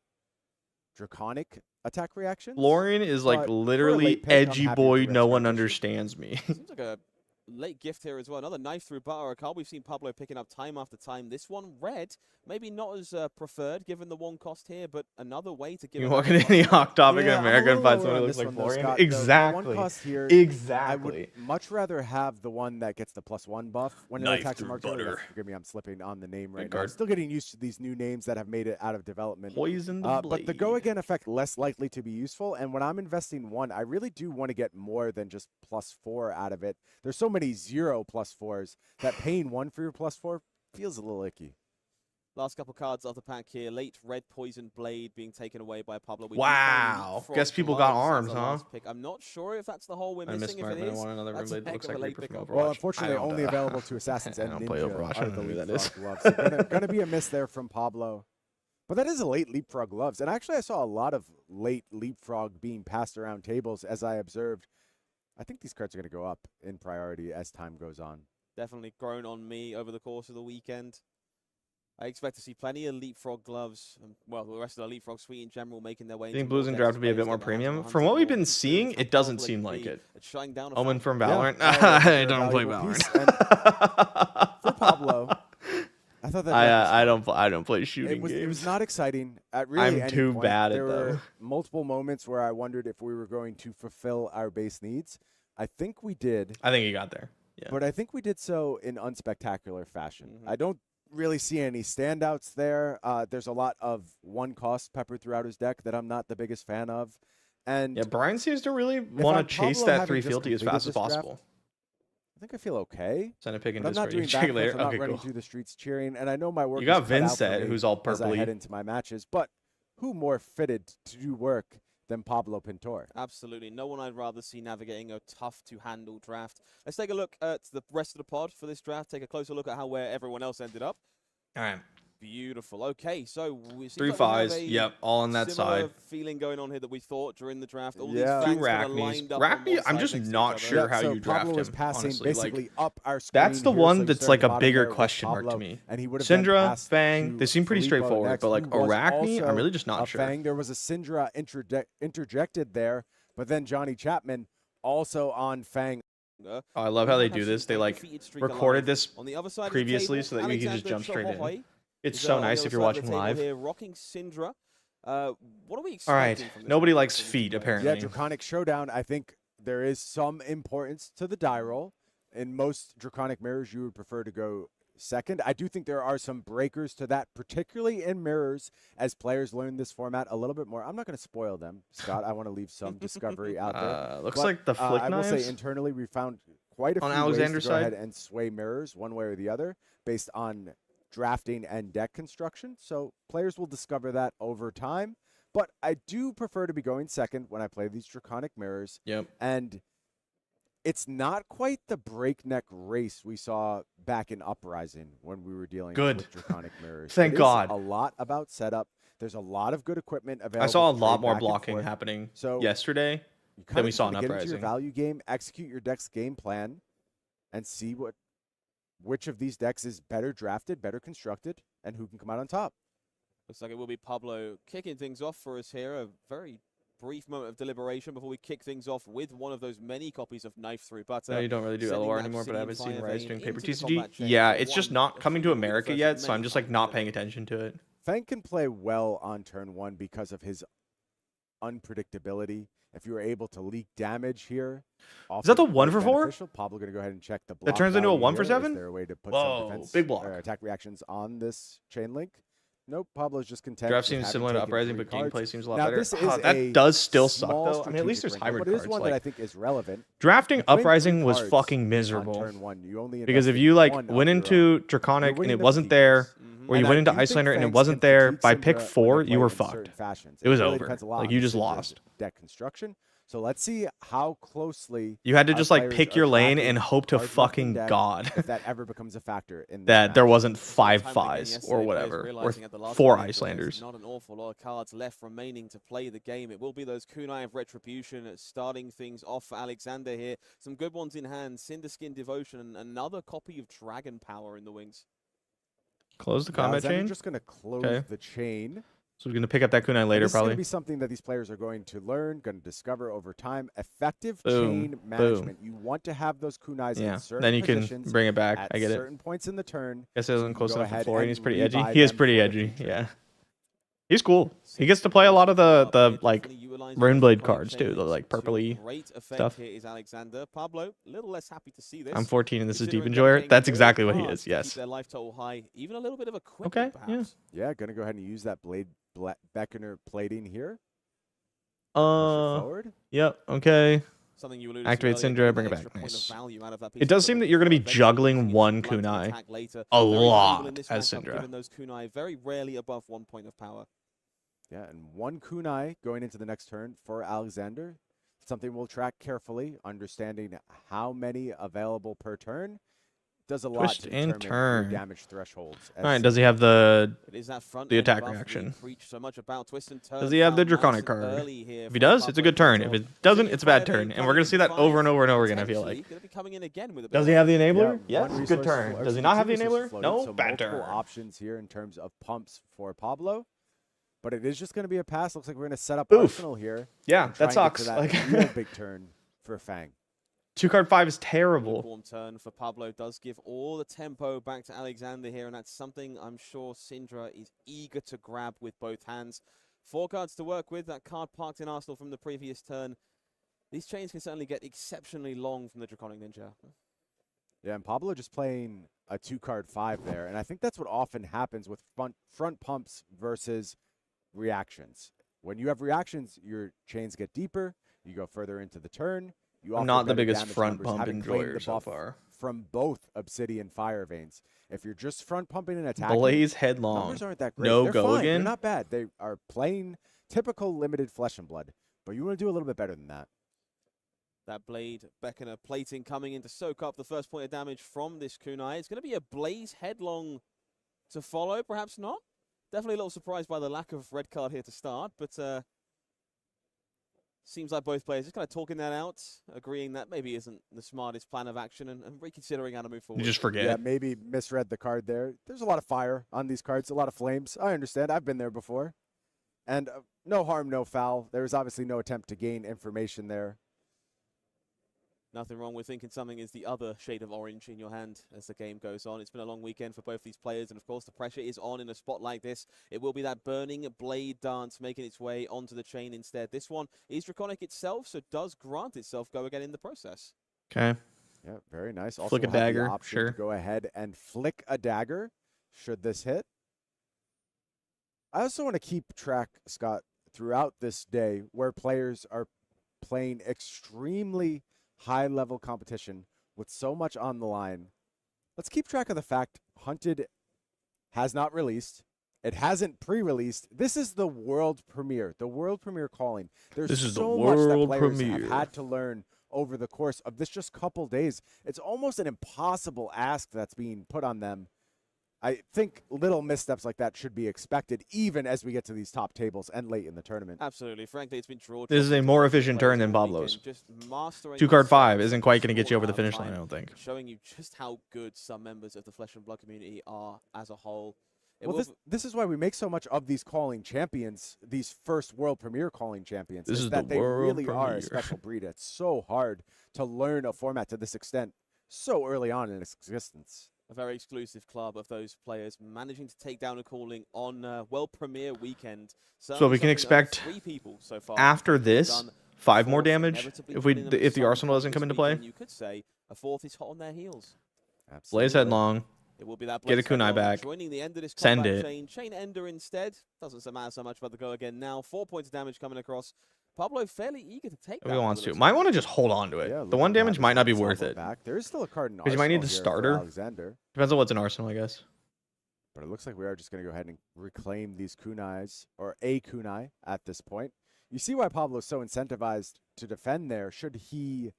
Draconic attack reactions. Florian is like But for a literally late pick, I'm edgy happy boy, with the no red one Scar Tissue. understands me. Seems like a late gift here as well. Another knife through butter, a card we've seen Pablo picking up time after time. This one red, maybe not as preferred given the one cost here, but another way to give You it walk another into any plus Hot Topic Yeah, in I'm America a and little find lower someone who on looks this like one, though, Florian? Scott. Exactly. The one cost here, Exactly. I would much rather have the one that gets the +1 buff when it Knife attacks a through marker. butter. Forgive me, I'm slipping on the name right now. I'm guard. still getting used to these new names that have made it out of development. Poison the blade. But the go again effect less likely to be useful. And when I'm investing one, I really do want to get more than just +4 out of it. There's so many 0 +4s that paying 1 for your +4 feels a little icky. Last couple cards of the pack here. Late red poison blade being taken away by Pablo. We Wow. Guess people got arms, huh? Pick. I'm not sure if that's the hole we're I missed missing. If Mark, it but I is, want another Room that's a Blade that heck looks of a like late Reaper from pickup. Overwatch. Well, unfortunately, I don't, only available to Assassins I and don't play Ninja Overwatch. I are don't the know who that Leapfrog is. gloves. So gonna be a miss there from Pablo. But that is a late Leapfrog gloves. And actually, I saw a lot of late Leapfrog being passed around tables as I observed. I think these cards are going to go up in priority as time goes on. Definitely grown on me over the course of the weekend. I expect to see plenty of Leapfrog gloves, and, well, the rest of the Leapfrog suite in general making their way. I think Blues and Draft would be a bit more premium. From what we've been seeing, it doesn't seem like it. Omen from Valorant. Yeah, I don't play Valorant. For Pablo, I thought that I don't play shooting games. It was not exciting at really I'm any too point. bad at There were them. multiple moments where I wondered if we were going to fulfill our base needs. I think we did. I think he got there. Yeah. But I think we did so in unspectacular fashion. I don't really see any standouts there. There's a lot of one cost peppered throughout his deck that I'm not the biggest fan of. And Yeah, Brian seems to really want to chase Pablo that having 350 as just fast as completed this possible. I think I feel okay. Send a pick in But I'm not Discord. doing You can check it backflips. later. I'm not Okay, running cool. through the streets cheering. And I know my work You got is cut out for Vincent, me who's all as I head purpley. into my matches. But who more fitted to do work than Pablo Pintor? Absolutely. No one I'd rather see navigating a tough-to-handle draft. Let's take a look at the rest of the pod for this draft. Take a closer look at where everyone else ended up. All right. Beautiful. Okay, so we see 3 5s. Yep, all on that side. Feeling going on here that we thought during the draft. All Yeah. these Two fangs kinda Rachnies. lined up on Rachni, one I'm side just next to not each other. sure how so you draft Pablo was him, passing honestly. basically Like, up our screen. that's the here, one so you that's start like a bottom bigger there with question mark to Pablo, me. And he would have then Syndra, passed Fang, to they seem pretty Filippo straightforward, next, but like who was Arachne, I'm also really just not a sure. Fang. There was a Syndra interjected there, but then Johnny Chapman also on Fang. Oh, I love how they do this. They like recorded this on the other side previously of the so that you can just jump straight in. Chohohoi It's is, so on the nice other if you're side of the watching table live. Here, rocking Syndra. What are we All right, expecting from this nobody matchup likes from these feet, players? apparently. Yeah, Draconic Showdown. I think there is some importance to the die roll. In most Draconic Mirrors, you would prefer to go second. I do think there are some breakers to that, particularly in Mirrors, as players learn this format a little bit more. I'm not going to spoil them, Scott. I want to leave some discovery out there. Looks But, like the flick I will knives. say internally we found quite a On few Alexander's ways to go side? ahead and sway Mirrors one way or the other based on drafting and deck construction. So players will discover that over time. But I do prefer to be going second when I play these Draconic Mirrors. Yep. And it's not quite the breakneck race we saw back in Uprising when we were dealing with Draconic Mirrors. Thank It is God. a lot about setup. There's a lot of good equipment available. I saw a to lot trade more back and blocking forth. happening So yesterday you than kind we of saw need in to get into your Uprising. value game, execute your deck's game plan, and see which of these decks is better drafted, better constructed, and who can come out on top. Looks like it will be Pablo kicking things off for us here. A very brief moment of deliberation before we kick things off with one of those many copies of Knife Through Butter. No, you don't really do sending LOR that anymore, but I haven't Obsidian seen Fire Rise Vein doing paper into the TCG. combat chain Yeah, for it's just one not coming to of the America first yet, of so many I'm just like copies not of paying it. attention to it. Fang can play well on turn one because of his unpredictability. If you were able to leak damage here, Is that the often 1 for quite 4? beneficial. Probably going to go ahead and check the block That turns into a value 1 for here. 7? Is there a way to put Whoa, some defense big block. or attack reactions on this chain link? Nope, Pablo's just content. Draft with seems having similar to taken Uprising, 3 but cards. gameplay seems a lot Now, better. this is that a does still suck, small though. I mean, at least there's strategic wrinkle, hybrid but it is cards. one Like, that I think is relevant. drafting Playing 3 Uprising was cards fucking on miserable. turn one, you only Because if invested you like one went of your own. into Draconic and winning it the wasn't fatigues. there, where you went into Icelander and it wasn't there, by pick 4, you were fucked. It was over. Like, you just lost. Deck construction. So let's see how closely you had to just like pick your lane and hope to fucking God if that ever becomes a factor in that there wasn't 5 Fis or whatever, or 4 Icelanders. Not an awful lot of cards left remaining to play the game. It will be those Kunai of Retribution starting things off for Alexander here. Some good ones in hand. Cinderskin Devotion and another copy of Dragon Power in the wings. Close the combat chain. Just going to close the chain. So we're going to pick up that kunai later, this probably. This is going to be something that these players are going to learn, going to discover over time. Effective chain management. You want to have those kunais in certain then you can bring it back. I get it. At certain points in the turn. Guess it wasn't close enough to the floor, and he's pretty edgy. He is pretty edgy, yeah. He's cool. He gets to play a lot of the like Runeblade cards too, the like purpley stuff. Here is Alexander. Pablo, a little less happy to see this. I'm 14 and this is Deep Enjoyer. That's exactly what he is. Yes. Their life total high, even a little bit of a quick. Okay. Yeah, gonna go ahead and use that Beckoner plating here. Forward. Yep. Okay. Activate Syndra, bring it back. Nice. It does seem that you're going to be juggling one kunai a lot as Syndra. Given those kunai very rarely above 1 point of power. Yeah, and one kunai going into the next turn for Alexander. Something we'll track carefully, understanding how many available per turn. Does a lot Twist to and turn damage thresholds. All right, does he have the attack buff reaction? So much about twist and turn. Does he have the Draconic card? If he does, it's a good turn. If it doesn't, it's a bad turn. And we're going to see that over and over and over again, I feel like. Does he have the enabler? Yeah, yes, good turn. Does he not have the enabler? No, so bad turn. Options here in terms of pumps for Pablo. But it is just going to be a pass. Looks like we're going to set up Arsenal here. Yeah, that sucks. Like real big turn for Fang. 2-card 5 is terrible. Turn for Pablo does give all the tempo back to Alexander here, and that's something I'm sure Syndra is eager to grab with both hands. 4 cards to work with. That card parked in Arsenal from the previous turn. These chains can certainly get exceptionally long from the Draconic Ninja. Yeah, and Pablo just playing a 2-card 5 there, and I think that's what often happens with front pumps versus reactions. When you have reactions, your chains get deeper. You go further into the turn. I'm not the biggest front pump enjoyer so far. From both Obsidian Fire Veins. If you're just front pumping and attacking, Blaze Headlong. Numbers aren't that great. No They're go fine. again. They're not bad. They are plain, typical limited flesh and blood. But you want to do a little bit better than that. That Blade Beckoner plating coming in to soak up the first point of damage from this kunai. It's going to be a Blaze Headlong to follow, perhaps not. Definitely a little surprised by the lack of red card here to start, but seems like both players just kind of talking that out, agreeing that maybe isn't the smartest plan of action and reconsidering how to move forward. You just forget. Yeah, maybe misread the card there. There's a lot of fire on these cards, a lot of flames. I understand. I've been there before. And no harm, no foul. There was obviously no attempt to gain information there. Nothing wrong with thinking something is the other shade of orange in your hand as the game goes on. It's been a long weekend for both these players, and of course the pressure is on in a spot like this. It will be that burning blade dance making its way onto the chain instead. This one is Draconic itself, so does grant itself go again in the process. Okay. Yeah, very nice. Also flick a dagger, sure. To go ahead and flick a dagger should this hit. I also want to keep track, Scott, throughout this day where players are playing extremely high-level competition with so much on the line. Let's keep track of the fact Hunted has not released. It hasn't pre-released. This is the world premiere. The world premiere calling. There's so much that players have had to learn over the course of this just couple days. It's almost an impossible ask that's being put on them. I think little missteps like that should be expected, even as we get to these top tables and late in the tournament. Absolutely. Frankly, it's been drawn. This is a more efficient turn than Pablo's. 2-card 5 isn't quite going to get you over the finish line, I don't think. Showing you just how good some members of the Flesh and Blood community are as a whole. Well, this is why we make so much of these calling champions, these first world premiere calling champions. This is that the they world really are a special breed. It's so hard to learn a format to this extent so early on in its existence. A very exclusive club of those players managing to take down a calling on world premiere weekend. So we can expect 3 people so far after this 5 more damage if the Arsenal doesn't come into play. You could say a 4th is hot on their heels. Absolutely. Blaze Headlong. It will be that get a kunai back. Joining the end of this send it. Chain Ender instead. Doesn't matter so much about the go again now. 4 points of damage coming across. Pablo fairly eager to take that. If he wants to. Might want to just hold on to it. Yeah, the 1 damage might not be worth it. There is still a card in because you might need the starter. Alexander. Depends on what's in Arsenal, I guess. But it looks like we are just going to go ahead and reclaim these kunais, or a kunai at this point. You see why Pablo's so incentivized to defend there. Should he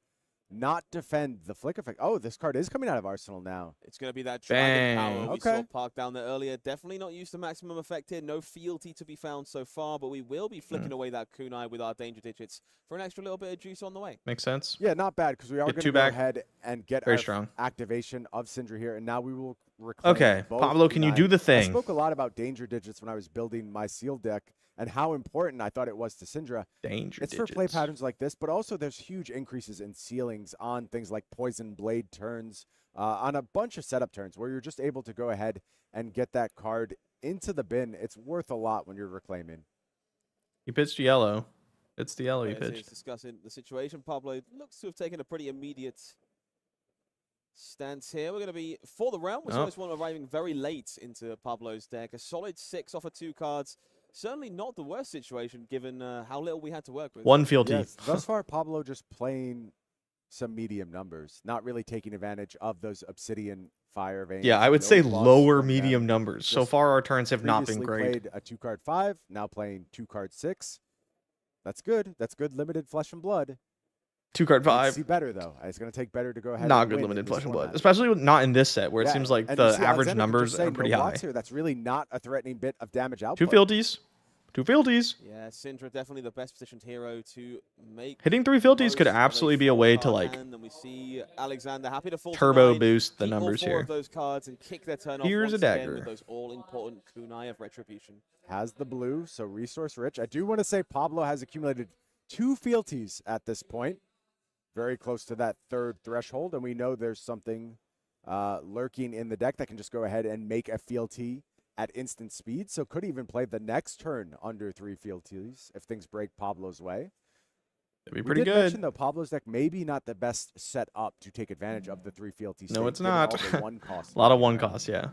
not defend the flick effect? Oh, this card is coming out of Arsenal now. It's going to be that dragon power we okay. saw parked down there earlier. Definitely not used to maximum effect here. No fealty to be found so far, but we will be flicking away that kunai with our danger digits for an extra little bit of juice on the way. Makes sense. Yeah, not bad, because we are going to go ahead and get Very our strong activation of Syndra here, and now we will reclaim both Pablo, can you do the thing? I spoke a lot about danger digits when I was building my seal deck and how important I thought it was to Syndra. Danger digits. For play patterns like this, but also there's huge increases in ceilings on things like Poison Blade turns, on a bunch of setup turns where you're just able to go ahead and get that card into the bin. It's worth a lot when you're reclaiming. He pitched yellow. It's the yellow he He's pitched. discussing the situation. Pablo looks to have taken a pretty immediate stance here. We're going to be, for the round, we saw this one arriving very late into Pablo's deck. A solid 6 off of 2 cards. Certainly not the worst situation, given how little we had to work with. One fealty. Yes, thus far, Pablo just playing some medium numbers, not really taking advantage of those Obsidian Fire Veins. Yeah, I would say lower medium numbers. So far, our turns have not been great. Played a 2-card 5, now playing 2-card 6. That's good. That's good limited flesh and blood. 2-card 5. See better though. It's going to take better to go ahead. Not good limited flesh and blood, especially not in this set where it seems like the average numbers are pretty high. Here, that's really not a threatening bit of damage output. 2 fealties. 2 fealties. Yeah, Syndra definitely the best positioned hero to make. Hitting 3 fealties could absolutely be a way to like and we see Alexander happy to fall turbo boost the numbers all 4 here. of those cards and kick their turn Here's off a once again dagger. with those all important kunai of retribution. Has the blue, so resource rich. I do want to say Pablo has accumulated 2 fealties at this point. Very close to that 3rd threshold, and we know there's something lurking in the deck that can just go ahead and make a fealty at instant speed, so could even play the next turn under 3 fealties if things break Pablo's way. That'd be pretty we did good. mention, though, Pablo's deck maybe not the best set up to take advantage of the 3 fealties. No, it's not. A lot of 1 cost, yeah.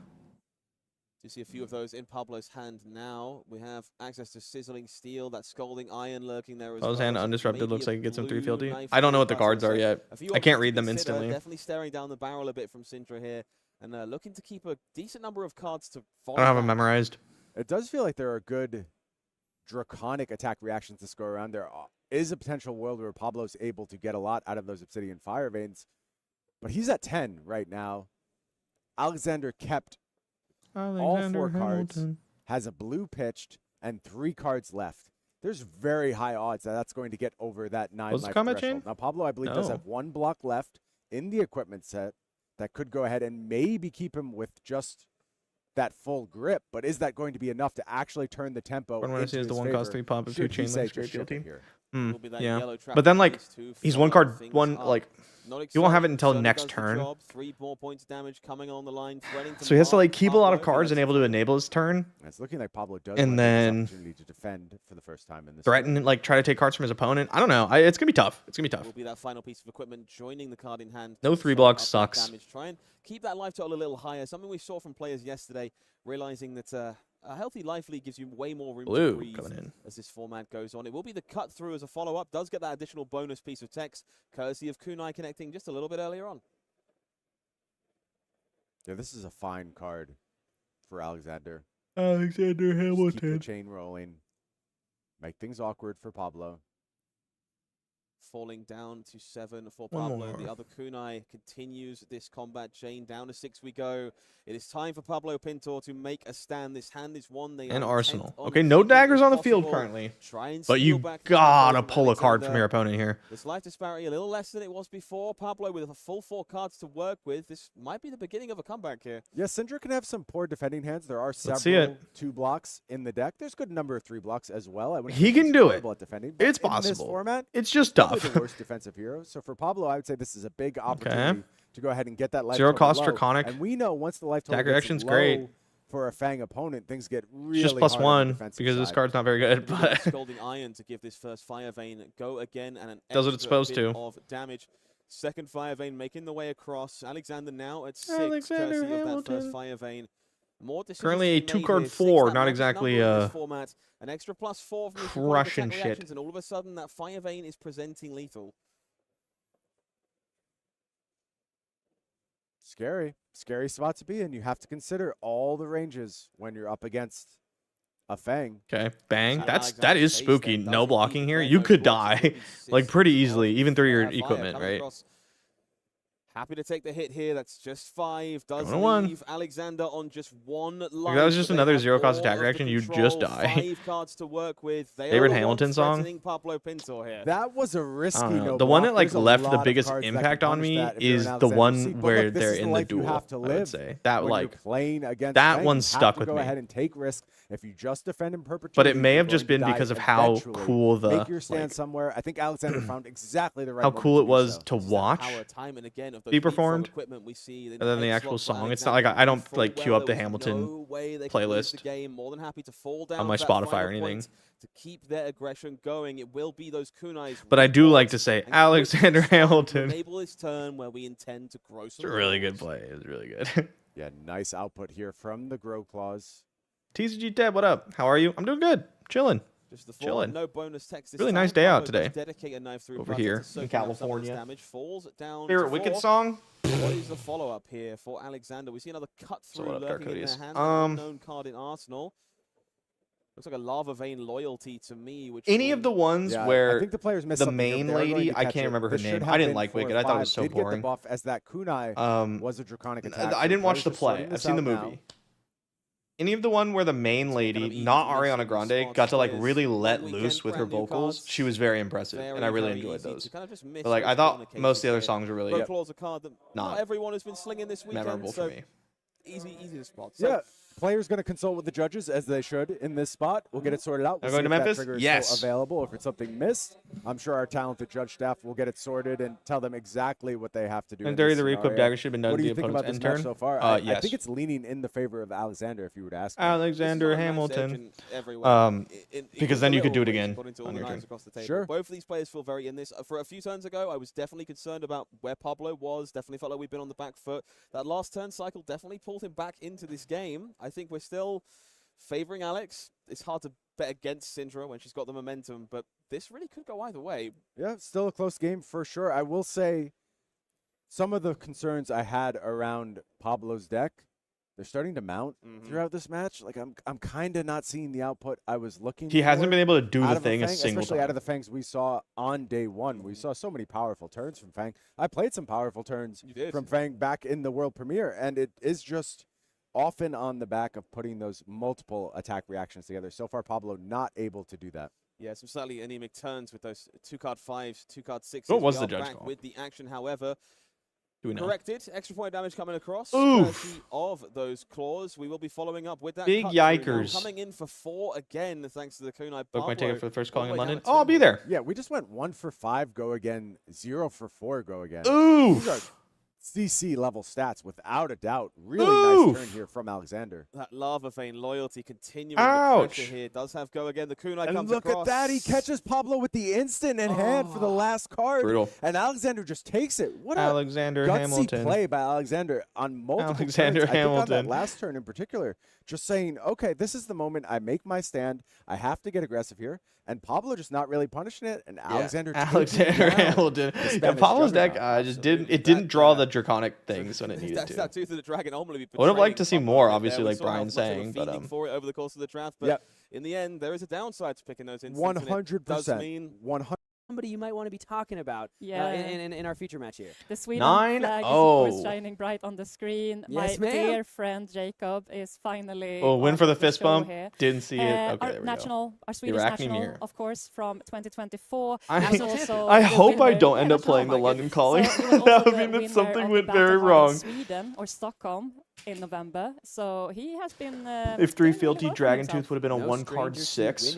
You see a few of those in Pablo's hand now. We have access to Sizzling Steel, that Scalding Iron lurking there as well. Pablo's hand undisrupted looks like it gets him 3 fealty. I don't know what the cards are yet. I can't read them instantly. Definitely staring down the barrel a bit from Syndra here and looking to keep a decent number of cards to follow. I don't have them memorized. It does feel like there are good draconic attack reactions this go around. There is a potential world where Pablo's able to get a lot out of those Obsidian Fire Veins, but he's at 10 right now. Alexander kept all 4 cards, has a blue pitched, and 3 cards left. There's very high odds that that's going to get over that 9 life threshold. Chain? Now, Pablo, I believe, does have 1 block left in the equipment set that could go ahead and maybe keep him with just that full grip. But is that going to be enough to actually turn the tempo into his favor? The 1 cost 3 pump of 2 chain links straight fealty. Yeah, but then like he's 1 card 1 like you won't have it until next turn. 3 more points of damage coming on the line. So he has to like keep a lot of cards and able to enable his turn. It's looking like Pablo does and then opportunity to defend for the first time in this. Threaten like try to take cards from his opponent. I don't know. It's gonna be tough. It's gonna be tough. Will be that final piece of equipment joining the card in hand. No 3 blocks sucks. Damage. Try and keep that life total a little higher. Something we saw from players yesterday, realizing that a healthy life lead gives you way more room to breathe as this format goes on. It will be the cut through as a follow-up. Does get that additional bonus piece of text, courtesy of Kunai connecting just a little bit earlier on. Yeah, this is a fine card for Alexander. Alexander Hamilton. Keep the chain rolling. Make things awkward for Pablo. Falling down to 7 for Pablo. The other Kunai continues this combat chain. Down to 6 we go. It is time for Pablo Pintor to make a stand. This hand is one they and Arsenal. Okay, no daggers on the field currently. But you gotta pull a card from your opponent here. This life disparity a little less than it was before. Pablo with a full 4 cards to work with. This might be the beginning of a comeback here. Yes, Syndra can have some poor defending hands. There are several 2 blocks in the deck. There's a good number of 3 blocks as well. He can do it. At defending, it's in possible. This format, it's just tough. The worst defensive hero. So for Pablo, I would say this is a big opportunity to go ahead and get that life 0 cost low. draconic. And we know once the life total dagger action's great for a Fang opponent, things get really just +1 because this card's not very good. But Scalding Iron to give this first Fire Vein go again and an does what it's supposed to. Of damage. Second Fire Vein making the way across. Alexander now at 6. Alexander courtesy Hamilton. of that first Fire Vein. More currently a 2-card 4, not exactly format. An extra +4 from crushing shit. And all of a sudden that Fire Vein is presenting lethal. Scary. scary spot to be in. You have to consider all the ranges when you're up against a Fang. Okay, bang. That is spooky. No blocking here. You could die like pretty easily, even through your equipment, right? Happy to take the hit here. That's just 5. Does Going leave Alexander on just 1 life. That was just another zero-cost attack reaction. You just die. 5 cards to work with. Favorite Hamilton song? Pablo Pintor here. That was a risky no The one that block. like There's left a the lot of biggest cards that impact can on punish me that if you're is an the Alexander. one See, but where look, this they're is the in the life you duel. have to I would live say that when you're like playing against that Fang. one You stuck have to with go me. ahead and take risk. If you just defend in perpetuity, But it may have you're just going been to because die of how eventually. cool the Make your stand like, somewhere. I think Alexander found exactly the right how moment cool to it do was so. to watch be performed, rather than the actual song. It's not like I don't like queue up the Hamilton playlist on my Spotify or anything. To keep their aggression going, it will be those kunais. But I do like to say Alexander Hamilton. Enable this turn where we intend to grow some. It's a really good play. It's really good. Yeah, nice output here from the Grow Claws. TCG Ted, what up? How are you? I'm doing good. Chilling. Just the Chilling. No bonus text. Really nice day out today. Dedicate a knife through over here in California. Damage falls down. Favorite Wicked song? What is the follow-up here for Alexander? We see another cut through lurking in their hand. Unknown card in Arsenal. Looks like a Lava Vein Loyalty to me. Which any of the ones where I think the players missed the main lady, I can't remember her name. I didn't like Wicked. I thought it was so boring. Get the buff as that kunai was a draconic attack. I didn't watch the play. I've seen the movie. Any of the one where the main lady, not Ariana Grande, got to like really let loose with her vocals, she was very impressive, and I really enjoyed those. But like I thought most of the other songs were really not everyone has been slinging this weekend, memorable for me. Easy to spot. Yeah. Players going to consult with the judges as they should in this spot. We'll get it sorted out. We'll going to Memphis? Yes. Available. If it's something missed, I'm sure our talented judge staff will get it sorted and tell them exactly what they have to do. And Dirty the Re-equipped dagger should have been done to the opponent's end turn. So far? Yes. I think it's leaning in the favor of Alexander, if you would ask me. Alexander Hamilton. Because then you could do it again on your turn. Sure. Both of these players feel very in this. For a few turns ago, I was definitely concerned about where Pablo was. Definitely felt like we've been on the back foot. That last turn cycle definitely pulled him back into this game. I think we're still favoring Alex. It's hard to bet against Syndra when she's got the momentum, but this really could go either way. Yeah, still a close game for sure. I will say some of the concerns I had around Pablo's deck, they're starting to mount throughout this match. Like I'm kind of not seeing the output I was looking for. He hasn't been able to do the thing a single especially time. out of the Fangs we saw on day one. We saw so many powerful turns from Fang. I played some powerful turns from Fang back in the world premiere, and it is just often on the back of putting those multiple attack reactions together. So far, Pablo not able to do that. Yeah, some slightly anemic turns with those 2-card 5s, 2-card 6s. What was the judge call? With the action, however, do we know? Corrected. Extra point damage coming across. Of those claws. We will be following up with that. Big yikers. Coming in for 4 again, thanks to the kunai. Book my ticket for the first calling in London. Oh, I'll be there. Yeah, we just went 1 for 5, go again. 0 for 4, go again. Ooh. These are CC level stats without a doubt. Really nice turn here from Alexander. That Lava Vein Loyalty continuing the pressure here. Does have go again. The kunai comes look across. At that. He catches Pablo with the instant in hand for the last card. Brutal. And Alexander just takes it. What Alexander a gutsy Hamilton. play by Alexander on multiple Alexander turns. Hamilton. I think on that last turn in particular, just saying, okay, this is the moment I make my stand. I have to get aggressive here. And Pablo just not really punishing it. And Alexander Hamilton. Yeah, Pablo's deck just didn't draw the draconic things when it needed to. That Tooth of the Dragon only would have liked to see more, obviously, like Brian's saying, but for it over the course of the draft. But in the end, there is a downside to picking those instances. 100%. 100. Somebody you might want to be talking about in our future match here. The Sweden flag is of course shining bright on the screen. Yes, My dear friend Jacob is finally win for the fist bump. Here. Didn't see it. Okay, our Swedish national, of course, from 2024. I hope I don't end up playing the London Calling. That would mean that something went very wrong. Sweden or Stockholm in November, so he has been. If 3 Fealty Dragon Tooth would have been a 1-card 6.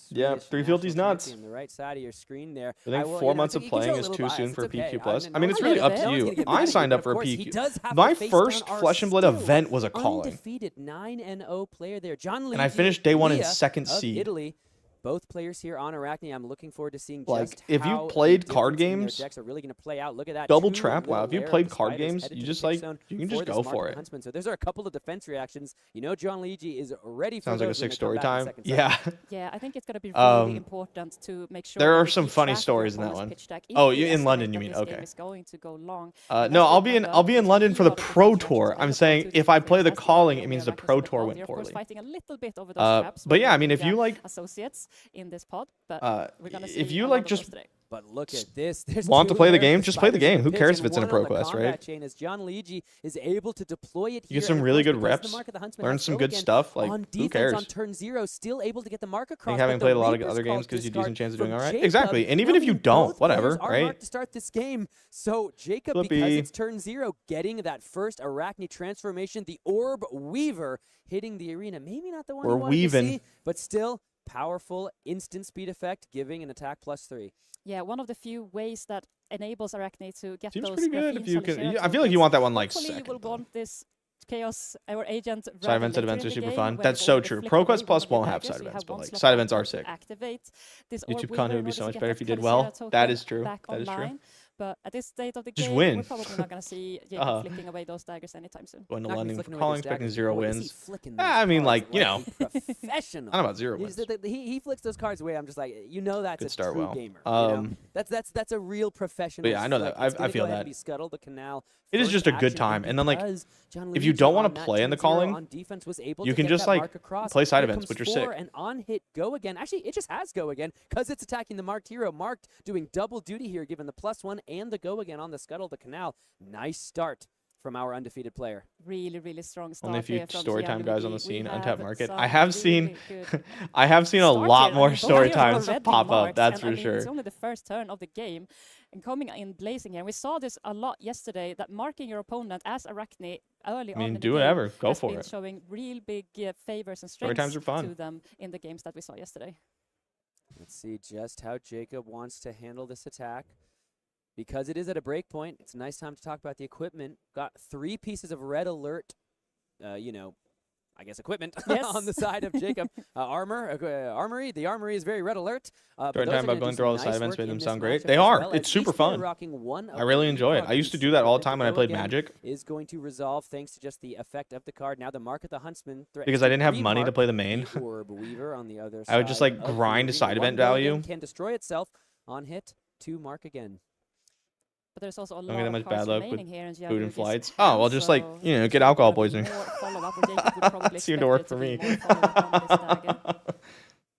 Yeah, 3 Fealty's nuts. On the right side of your screen there. I think 4 months of playing is too soon for PQ Plus. I mean, it's really up to you. I signed up for a PQ. My first Flesh and Blood event was a calling. Undefeated 9-0 player there. John Lee and I finished day 1 in 2nd seed. Italy. both players here on Arachne. I'm looking forward to seeing like just if how you played the card difference in their games, decks are really going to play out. Look at that double two trap. Wow, little if you layer of played the card spiders games, headed you to just the pick like zone you can for just this go Mark for the it. Huntsman. So there's a couple of defense reactions. You know, John Luigi is ready for Sounds like a those when 6 they come story back in time. second set. Yeah. Yeah, I think it's going to be really Um, important to make sure there that are you some keep funny track of your stories in that opponent's one. pitch deck if Oh, you you in London, estimate you that mean? this game Okay. is going to go long. No, Let's I'll remember, be in there's London for the really a lot of Pro defense Tour. reactions I'm when it saying comes to if I different play the phases, as calling, the it means the Arachnes Pro in the Tour pod. went We're of course poorly. fighting a little bit over those traps. But when yeah, we're I mean, if looking you at like, associates in this pod, but we're gonna see if you a like lot of just those today. But look at this. There's want to two play the layers game, of just play the spiders in game. Who pitch cares and if it's in a one pro on the quest, combat right? chain as John Luigi is able to deploy it You here. get some and of really course, good because the reps, mark of the Huntsman learn has some go good again stuff. Like, on who defense cares? on turn 0, still able to get the mark I across. think having but played a the lot of Reaper's other Call games gives you decent discard chance of from doing all right. Jacob. Exactly, and even Now if you both don't, players whatever, are right? marked to start this game. So Jacob, because Flippy. it's turn 0, getting that first Arachne transformation, the Orb Weaver hitting the arena. Maybe not the one We're you wanted weaving. to see, but still powerful instant speed effect, giving an attack +3. Yeah, one of the few ways that enables Arachne to get Seems those pretty good if Graphene you can. Salicera I feel like you tokens. want that one like Hopefully you will second. though. want this Chaos or Agent Side rather events at later events in are the super game fun. when That's you've so already true. flicked Pro away Quest one Plus of your won't have daggers, side you events, have but one like slot side left events are to sick. activate this YouTube Orb content Weaver would be in so order much to get better that if you did Salicera well. token That is true. back That is true. online. But at this state of the Just game, win. we're probably not going to see Jacob Uh-huh. flicking away those daggers anytime soon. Going to Not gonna be London, flicking away calling, those expecting daggers, 0 boy, is he wins. flicking I those mean, cards like, you a know. professional. I don't know about 0 He's wins. he flicks those cards away. I'm just like, you know, that's Good a start true well. gamer. You know? That's a real professional. yeah, I know that. flick. It's I gonna feel go ahead that. and be Scuttle the Canal. It is First just a good action, time. And then, like, because John if you Luigi don't want on to that play in the turn 0 calling, on defense was able you to can get just that like mark across. play side Here events, comes which are sick. 4 and on hit go again. Actually, it just has go again because it's attacking the marked hero. Marked doing double duty here, given the +1 and the go again on the Scuttle the Canal. Nice start from our undefeated player. Really, really strong start. Only a few here from storytime guys on the Gianluigi. We scene, have untapped market. some I have really seen, good I have seen a start lot here. more both story heroes are times already pop up. marked, That's and, for I mean, sure. It's only the first turn of the game, and coming in blazing here. We saw this a lot yesterday. That marking your opponent as Arachne early on in the do game whatever. Go has for been it. showing real big favors and Story times strengths are fun. to them in the games that we saw yesterday. Let's see just how Jacob wants to handle this attack. Because it is at a break point, it's a nice time to talk about the equipment. Got 3 pieces of red alert, you know, I guess equipment Yes. on the side of Jacob. Armory. The armory is very red alert. Story time about going through all the side events made them sound great. They They are. It's super fun. I really enjoy it. I used to do that all the time when I played Magic. Is going to resolve thanks to just the effect of the card. Now the mark of the Huntsman. Because I didn't have money to play the main. The Orb Weaver on the other I would just, side like, of the grind a arena. side One event go again value. can destroy itself on hit to mark again. But there's also a Don't get lot that of much cards bad luck remaining here in Food and Gianluigi's flights. hand, Oh, well, just like, so you know, it's get gonna alcohol be poisoning. more follow-up, and Jacob would probably Seemed expect to work there for to be me. more follow-up on this dagger.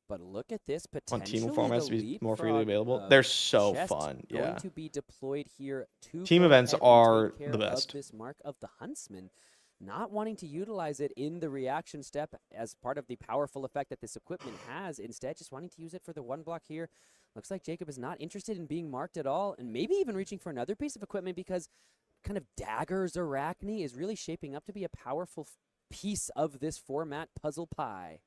But look at this On potentially. team formats to be more freely leapfrog, available. They're so chest fun. Going Yeah. to be deployed here to Team go events ahead and are take care the best. Of this mark of the Huntsman, not wanting to utilize it in the reaction step as part of the powerful effect that this equipment has. Instead, just wanting to use it for the 1 block here. Looks like Jacob is not interested in being marked at all, and maybe even reaching for another piece of equipment because kind of Daggers Arachne is really shaping up to be a powerful piece of this format puzzle pie.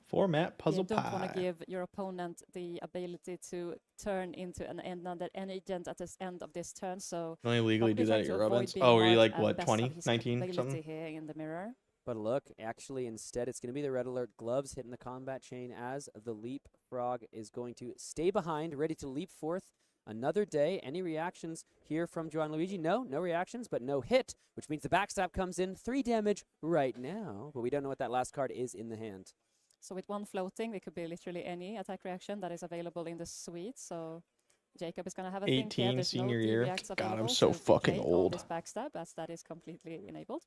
Format puzzle You don't want pie. to give your opponent the ability to turn into another agent at the end of this turn. So You only legally probably do that trying at to your avoid events. being Oh, were you marked like, at what, best 20, of his 19, ability something? here in the mirror. But look, actually, instead, it's going to be the red alert gloves hitting the combat chain as the leapfrog is going to stay behind, ready to leap forth another day. Any reactions here from Gianluigi? No reactions, but no hit, which means the backstab comes in. 3 damage right now, but we don't know what that last card is in the hand. So with 1 floating, it could be literally any attack reaction that is available in the suite. So Jacob is going to have a think here. 18 There's senior no year. DBX God, I'm available so to fucking negate all old. this backstab, as that is completely enabled.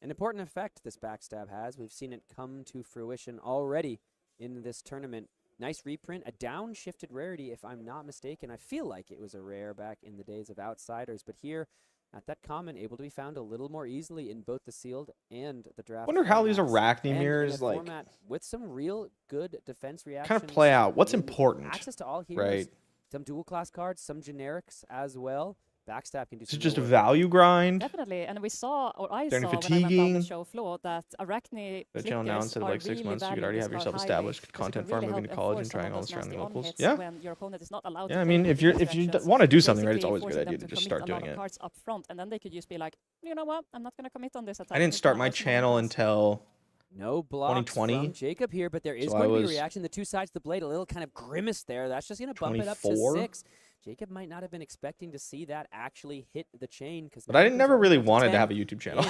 An important effect this backstab has. We've seen it come to fruition already in this tournament. Nice reprint, a downshifted rarity, if I'm not mistaken. I feel like it was a rare back in the days of Outsiders, but here at that common, able to be found a little more easily in both the sealed and the draft. Wonder how these formats. Arachne And in mirrors, a like, format with some real good defense reactions. kind of play out. What's and important, access to all heroes, right? some dual class cards, some generics as well. Backstab can do Is some it just a real work. value grind? Definitely, and we saw, or I They're saw when I went down fatiguing. the show floor, that Arachne The channel now flickers instead of are like 6 really months, you could valued already this have card yourself highly, established because it content can farm, really moving to help college enforce and some trying of all those the surrounding nasty locals. on-hits Yeah. when your opponent is not allowed Yeah, to I play mean, if defense you reactions, want to do something, right, it's typically always a good forcing them idea to just commit start a lot doing of it. cards up front, and then they could just be like, you know what, I'm not going to commit on this attack. I didn't start my channel until No blocks 2020. from Jacob here, but there is So going I to be a was reaction. The two sides of the blade, a little kind of grimace there. That's just going to bump it up to 24. 6. Jacob might not have been expecting to see that actually hit the chain. But I never really wanted to have a YouTube channel.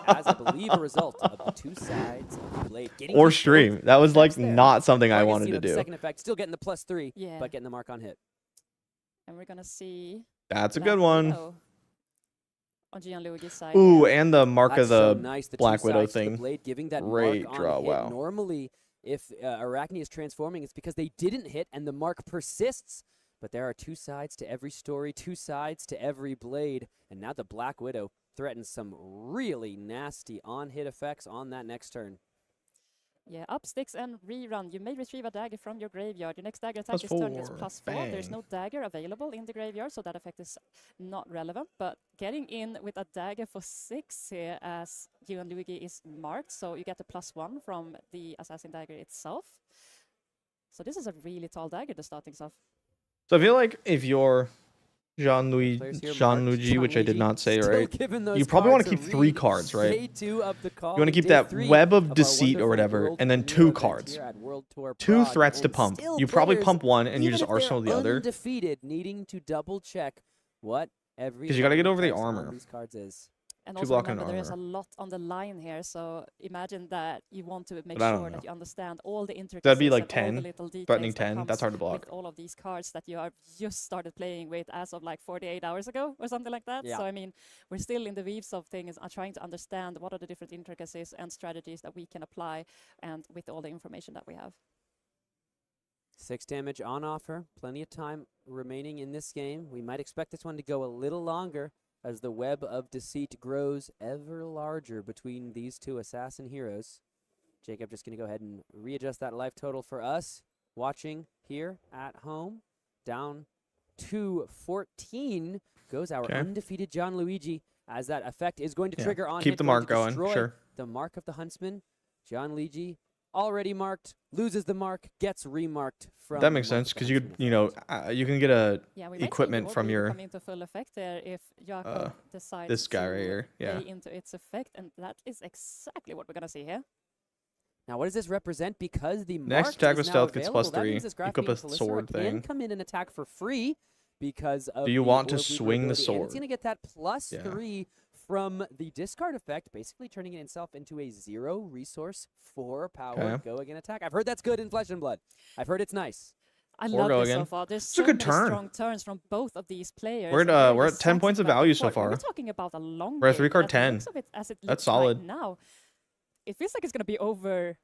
As I believe a result of the two sides of the blade. Or stream. That was like not something I wanted to do. Second effect, still getting the +3, Yeah. but getting the mark on hit. And we're going to see That's a good one. on Gianluigi's side. Ooh, here. and the mark That's of the so nice, the Black two Widow sides to the thing. blade, giving that Great mark draw, on hit. wow. Normally, if Arachne is transforming, it's because they didn't hit and the mark persists. But there are two sides to every story, two sides to every blade. And now the Black Widow threatens some really nasty on-hit effects on that next turn. Yeah, up sticks and rerun. You may retrieve a dagger from your graveyard. Your next dagger attack this turn gets +4. There's Bang. no dagger available in the graveyard, so that effect is not relevant. But getting in with a dagger for 6 here as Gianluigi is marked, so you get the +1 from the assassin dagger itself. So this is a really tall dagger to start things off. So I feel like if you're Gianluigi, which I did not say right, you probably want to keep 3 cards, right? You want to keep that web of deceit or whatever, and then 2 cards. 2 threats to pump. You probably pump one, and you just arsenal the other. Undefeated, needing to double check what every. Because you got to get over the context on armor. these cards is. And 2 also block and remember, there is a armor. lot on the line here, so imagine that you want to make But I don't sure that know. you understand all the intricacies That'd be like and all 10, the little details threatening that 10. comes That's hard to block. with all of these cards that you have just started playing with as of like 48 hours ago or something like that. Yeah. So I mean, we're still in the weaves of things, trying to understand what are the different intricacies and strategies that we can apply, and with all the information that we have. 6 damage on offer. Plenty of time remaining in this game. We might expect this one to go a little longer as the web of deceit grows ever larger between these two assassin heroes. Jacob just going to go ahead and readjust that life total for us watching here at home. Down to 14 goes our undefeated Gianluigi, as that effect is going to trigger on Keep the mark going, sure. The mark of the Huntsman. Gianluigi already marked, loses the mark, gets remarked from. That makes sense, because you know, you can get a Yeah, we might see equipment the from order your come into full effect there if Jakob decides this guy to right here. Yeah. play into its effect, and that is exactly what we're gonna see here. Now, what does this represent? Because the Next mark attack is with now stealth gets available, that +3. means this Equip Graphene a Polycera sword can thing. come in and attack for free because of Do you the want to Orb Weaver swing the ability, and sword? it's going to get that +3 from the discard effect, basically turning it itself into a 0 resource 4 power go again attack. I've heard that's good in Flesh and Blood. I've heard it's nice. I love go this again. so far. There's It's a so good many turn. strong turns from both of these players. We're and at, really we're at 10 sets points of back and value so forth. far. We're talking about a long We're at game, 3-card but 10. looks of it as it That's looks solid. right now. It feels like it's going to be over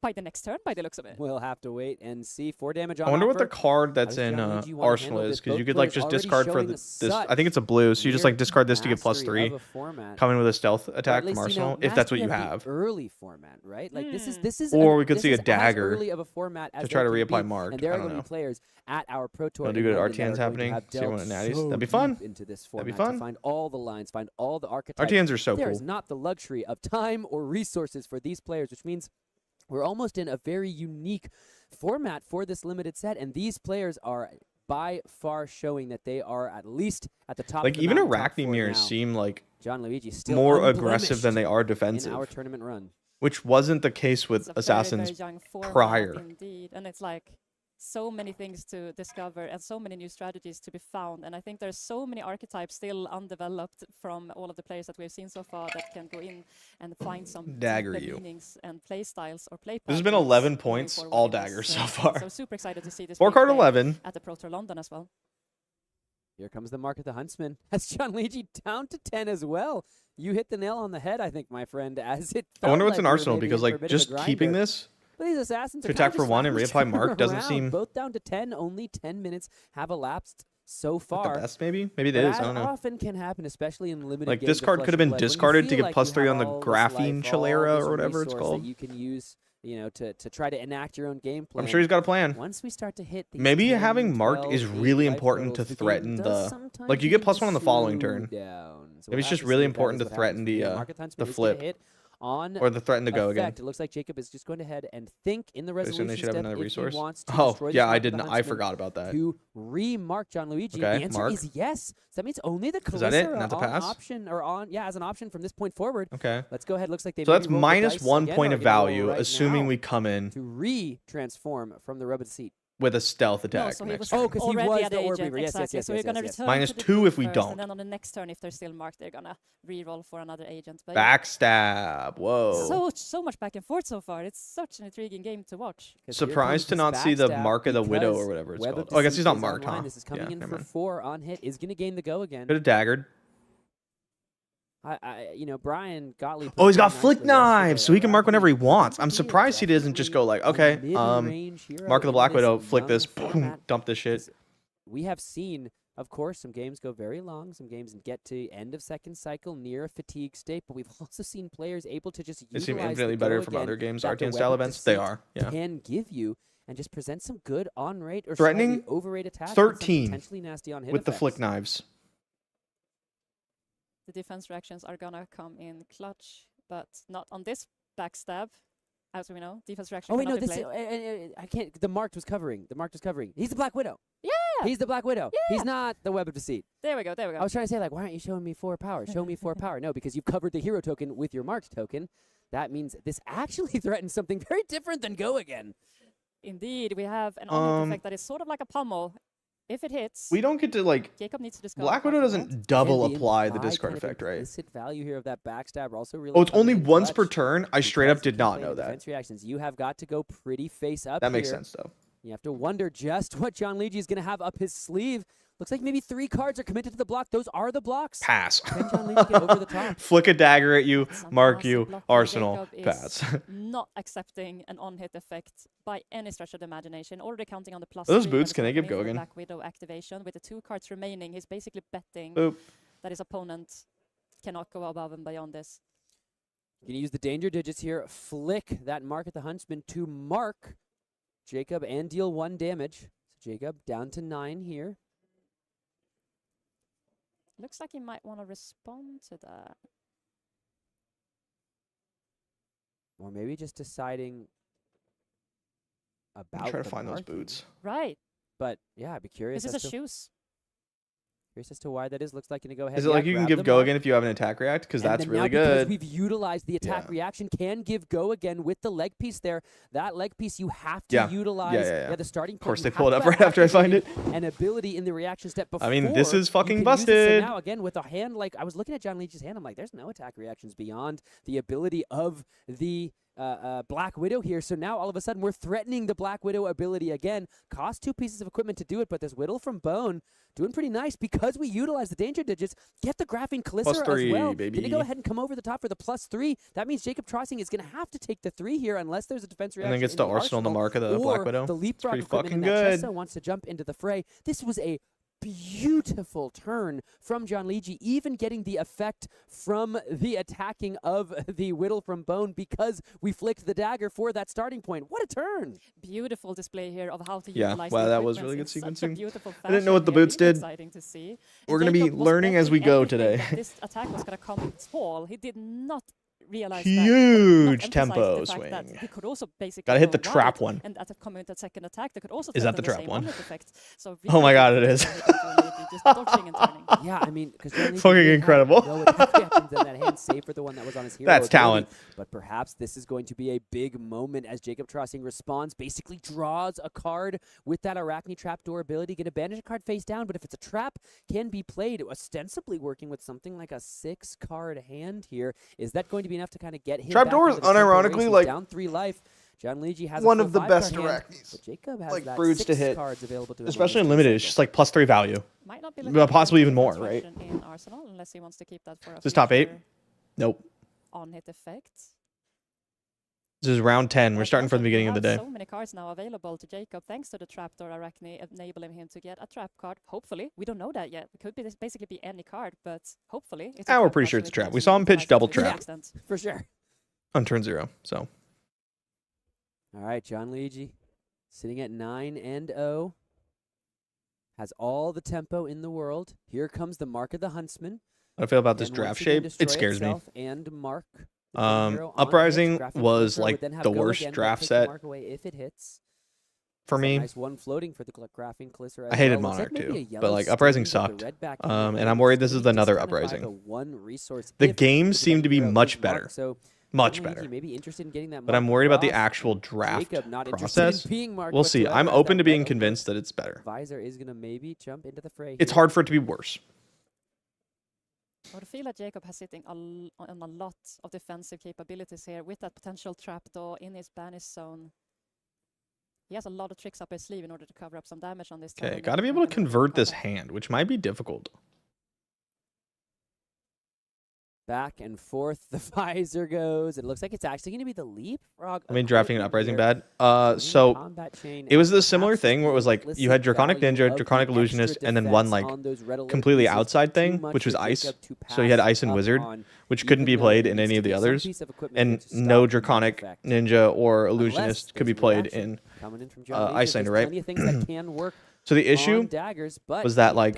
by the next turn, by the looks of it. We'll have to wait and see. 4 damage on I wonder what the offer. card that's How does in Gianluigi wanna Arsenal handle is, this? because you Both could like players just already discard for showing this. such I think it's a blue, so you just like discard this to get mastery of +3. a format. Coming with a stealth Or at attack from least, you know, Arsenal, if that's what mastery you of the have. early format, right? Like this is Or we could this see a is as dagger early of a format as to try there to can reapply be, marked. and there I are don't going to know. be players at our Pro Tour Wanna do in good London that RTNs are going to happening? have See everyone delved at Natty's? so That'd be fun. deep into this That'd be format fun. to find all the lines, find all the archetypes. RTNs are so There cool. is not the luxury of time or resources for these players, which means we're almost in a very unique format for this limited set, and these players are by far showing that they are at least at the top. Like of the even mountain, top Arachne 4 mirrors now. seem like Gianluigi still more unblemished aggressive than they are in defensive, our tournament run. which wasn't the case with It's a very, Assassins very young format prior. indeed, and it's like so many things to discover and so many new strategies to be found, and I think there's so many archetypes still undeveloped from all of the players that we've seen so far that can go in and find some Dagger deeper you. meanings and play styles or play This has been patterns 11 going points, forward all in this, daggers so scene. far. So super excited to see this 4-card being played 11. at the Pro Tour London as well. Here comes the mark of the Huntsman. As Gianluigi down to 10 as well. You hit the nail on the head, I think, my friend, as it I wonder felt what's like in we were Arsenal, maybe because in for a like bit of a just keeping grinder. this But these assassins to are attack kind for of 1 and just reapply mark turning doesn't around. seem Both down to 10. Only 10 minutes have elapsed so far. the best, maybe? Maybe it But is, as I don't know. often can happen, especially in limited Like games this of card Flesh could have and been Blood, when you discarded to feel get like you +3 on have the all this Graphene life, all Chalera this or whatever it's resource called. that you can use, you know, to try to enact your own game plan. I'm sure he's got a plan. Once we start to hit these Maybe 10, having marked 12, is 8 really life important to totals, the game threaten does the sometimes like you get begin +1 on the following slow turn. down. So Maybe it's we'll have just to really see if that important is to what threaten happens. the Market Huntsman the is gonna flip. hit on Or the threaten to go again. It looks like Jacob is just going ahead and think in the I assume resolution they should have step another if resource. he wants to Oh, destroy this yeah, I Mark of the didn't. I Huntsman forgot about that. to re-mark Gianluigi. Okay, The answer mark. is yes. So that means only the Is that it? Kalissa And that's a on pass? option, or on, yeah, as an option from this point forward. Okay. Let's go ahead. Looks like they So that's maybe rolled the dice -1 again, point or of are gonna roll value, right assuming now we come in to re-transform from the robot seat. with a stealth No, attack so he next was turn. Oh, 'cause he already was at the Orb agent, Reaver. Yes, yes, exactly. yes, So we're yes, going to yes, yes. return to the -2 group if we first, don't. and then on the next turn, if they're still marked, they're going to re-roll for another agent. But Backstab. Whoa. so much back and forth so far. It's such an intriguing game to watch. Surprised to not see the mark of the widow or whatever it's called. Oh, I guess he's not marked, huh? This is coming Yeah, in never for mind. 4 on hit. Is going to gain the go again. Could have daggered. You know, Brian Gottlieb. Oh, he's got flick knives, so he can mark whenever he wants. I'm surprised he doesn't just go like, okay, mark of the Black Widow, flick this, boom, dump this shit. We have seen, of course, some games go very long. Some games get to end of second cycle near a fatigue state, but we've also seen players able to just They utilize seem infinitely the better go from again other games, that the RTN style Web of events. They Deceit are, yeah. can give you and just present some good on rate or Threatening slightly over rate attacks. 13 potentially nasty on hit with the effects. flick knives. The defense reactions are going to come in clutch, but not on this backstab. As we know, defense reaction Oh wait, no, cannot be this played. I can't. The marked was covering. The marked was covering. He's the Black Widow. Yeah! He's the Black Widow. Yeah. He's not the Web of Deceit. There we go, there we I go. was trying to say, like, why aren't you showing me 4 power? Show me 4 power. No, because you've covered the hero token with your marked token. That means this actually threatens something very different than go again. Indeed, we have an on-hit effect that is sort of like a pummel. If it hits, We don't get to, like, Jacob needs to discard. Black a card Widow from that. doesn't double And the apply the implied discard kind of effect, right? implicit value here of that backstab are also really Oh, it's only coming in once per clutch turn? I straight up because you did can not play know the that. defense reactions. You have got to go pretty face up That makes here. sense, though. You have to wonder just what Gianluigi is going to have up his sleeve. Looks like maybe 3 cards are committed to the block. Those are the blocks. Pass. Can Gianluigi get over the top? Flick a dagger at you, Some mark nasty you, block here. Arsenal, Jacob pass. is not accepting an on-hit effect by any stretch of the imagination. Already counting on the plus. Those 3 boots, when can they it's give coming in for Gogan? Black Widow activation with the 2 cards remaining. He's basically betting Boop. that his opponent cannot go above and beyond this. You're going to use the danger digits here. Flick that mark at the Huntsman to mark Jacob and deal 1 damage. So Jacob down to 9 here. Looks like he might want to respond to that. Or maybe just deciding about I'm trying to the find those marking. boots. Right. But yeah, I'd be curious This is as a to shoes. curious as to why that is. Looks like going to go ahead. Is it like you can give go again if you have an attack react? Because that's really Because good. we've utilized the attack Yeah. reaction, can give go again with the leg piece there. That leg piece you have to Yeah. utilize. Yeah. The starting point. Of course, you they have pull it to up have right after I find it. activated An ability in the reaction step before. I mean, this is you fucking can use it. So busted. now again with a hand like I was looking at John Leach's hand, I'm like, there's no attack reactions beyond the ability of the Black Widow here. So now all of a sudden we're threatening the Black Widow ability again. Cost 2 pieces of equipment to do it, but this Whittle from Bone doing pretty nice because we utilize the danger digits. Get the Graphene Callister +3, as well. baby. Gonna go ahead and come over the top for the +3. That means Jacob Trossing is gonna have to take the 3 here unless there's a defense reaction. And then gets in the Arsenal on the mark of the Black Widow. The leapfrog pretty equipment fucking in that good. Chesso wants to jump into the fray. This was a beautiful turn from Gianluigi, even getting the effect from the attacking of the Whittle from Bone because we flicked the dagger for that starting point. What a turn! Beautiful display here of how to Yeah, utilize wow, the that was equipment really good in such a sequencing. beautiful I didn't know what the fashion here. boots Really did. Exciting to see. We're And gonna be Jacob was learning as we betting go everything today. that this attack was going to come tall. He did not realize Huge that. tempo the fact that swing. he could also basically Gotta hit the go trap wide, one. and at coming with that second attack, they could also Is that the threaten trap same one? one-hit effect. So Oh my God, it really is. just dodging and turning. Yeah, I mean, because Fucking incredible. No attack reactions in that hand, save for the one that was on his hero. That's ability. talent. But perhaps this is going to be a big moment as Jacob Trossing responds, basically draws a card with that Arachne Trapdoor ability. Get a bandage card face down, but if it's a trap, can be played, ostensibly working with something like a 6-card hand here. Is that going to be enough to kind of get him Trapdoor back is into the tempo race? unironically He's like down 3 life. Gianluigi has one a of the 5-card best hand, Arachnes. but Jacob has Like that brutes to 6 hit. cards available to him. Especially on in this limited, cycle. it's just like +3 value. Might not be Well, looking possibly at even more, defense right? reaction in Arsenal, unless he wants to keep that for a Is this top 8? future Nope. on-hit effect. This is round 10. We're But starting also from the beginning we of the day. have so many cards now available to Jacob thanks to the Trapdoor Arachne, enabling him to get a trap card. Hopefully, we don't know that yet. It could be basically be any card, but hopefully it's a Ah, we're trap pretty card, sure so it's a he trap. can We saw him pitch utilize it double to the trap. extent. For sure. On turn 0, so. All right, Gianluigi sitting at 9-0. Has all the tempo in the world. Here comes the mark of the Huntsman. How do I feel about this And draft once again shape? destroy It scares me. itself and mark Uprising was like the worst draft set if it hits. for me. Nice one floating for the graphing Clisser. I hated Monarch too, but like Uprising sucked. And I'm worried this is another Uprising. The games seem to be much better. Much better. But I'm worried about the actual draft process. We'll see. I'm open to being convinced that it's better. Visor is going to maybe jump into the fray. It's hard for it to be worse. I would feel that Jacob has sitting on a lot of defensive capabilities here with that potential trapdoor in his banish zone. He has a lot of tricks up his sleeve in order to cover up some damage on this. Okay, got to be able to convert this hand, which might be difficult. Back and forth, the visor goes. It looks like it's actually going to be the leapfrog. I mean, drafting an Uprising bad. So it was a similar thing where it was like you had Draconic Ninja, Draconic Illusionist, and then one like completely outside thing, which was Ice. So you had Ice and Wizard, which couldn't be played in any of the others, and no Draconic Ninja or Illusionist could be played in Icelander, right? So the issue was that like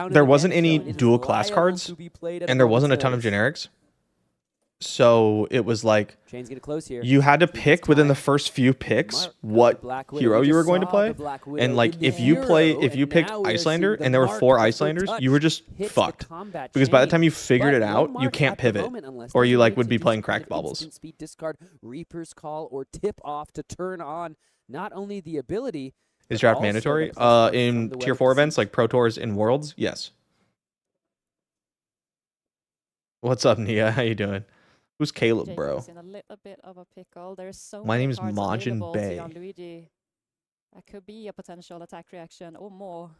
there wasn't any dual class cards, and there wasn't a ton of generics. So it was like you had to pick within the first few picks what hero you were going to play, and like if you picked Icelander and there were 4 Icelanders, you were just fucked because by the time you figured it out, you can't pivot, or you like would be playing cracked bubbles. Discard Reaper's Call or tip off to turn on not only the ability. Is draft mandatory? In tier 4 events like Pro Tours and Worlds? Yes. What's up, Nia? How you doing? Who's Caleb, bro? In a little bit of a pickle. There's so My many name's cards available to Majiinbae. Gianluigi. That could be a potential attack reaction or more.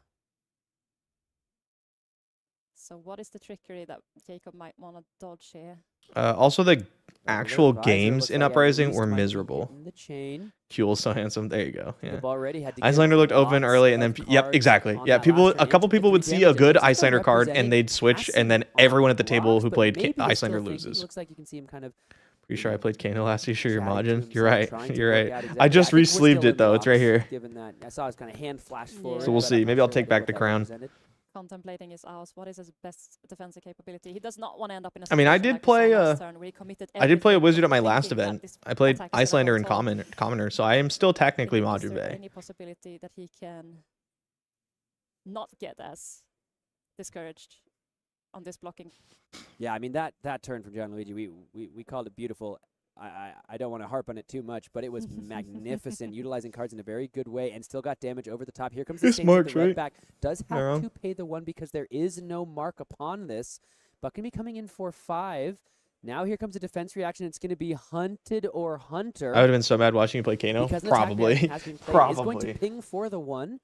So what is the trickery that Jacob might want to dodge here? Also, the actual games in Uprising were miserable. Kuhl's so handsome. There you go. Yeah. Icelander looked open early, and then yep, exactly. Yeah, a couple people would see a good Icelander card, and they'd switch, and then everyone at the table who played Icelander loses. Pretty sure I played Kano last year. Sure, you're Majin. You're right. You're right. I just re-sleeved it though. It's right here. So we'll see. Maybe I'll take back the crown. Contemplating his house. What is his best defensive capability? He does not want to end up in a I mean, I did play I did play a wizard at my last event. I played Icelander and commoner, so I am still technically Majiinbae. Any possibility that he can not get as discouraged on this blocking? Yeah, I mean that turn from Gianluigi, we called it beautiful. I don't want to harp on it too much, but it was magnificent, utilizing cards in a very good way, and still got damage over the top. Here comes the Saints, the red back does have to pay the 1 because there is no mark upon this, but can be coming in for 5. Now here comes a defense reaction. It's going to be Hunted or Hunter. I would have been so mad watching you play Kano. Probably. Probably. Is going to ping for the 1.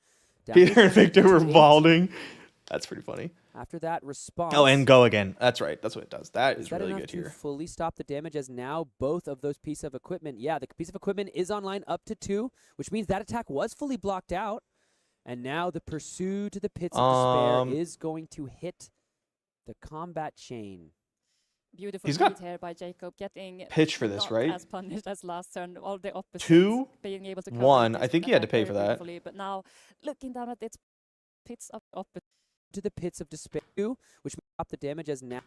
Peter and Victor were balding. That's pretty funny. After that response. Oh, and go again. That's right. That's what it does. That is really good here. To fully stop the damage as now both of those pieces of equipment. Yeah, the piece of equipment is online up to 2, which means that attack was fully blocked out. And now the Pursue to the Pits of Despair is going to hit the combat chain. Beautiful read here by Jacob, getting pitch for this, right? As punished as last turn, all the opposites 2, being able to 1. I think he had to pay for that. But now looking down at its pits up to the Pits of Despair, which will stop the damage as now.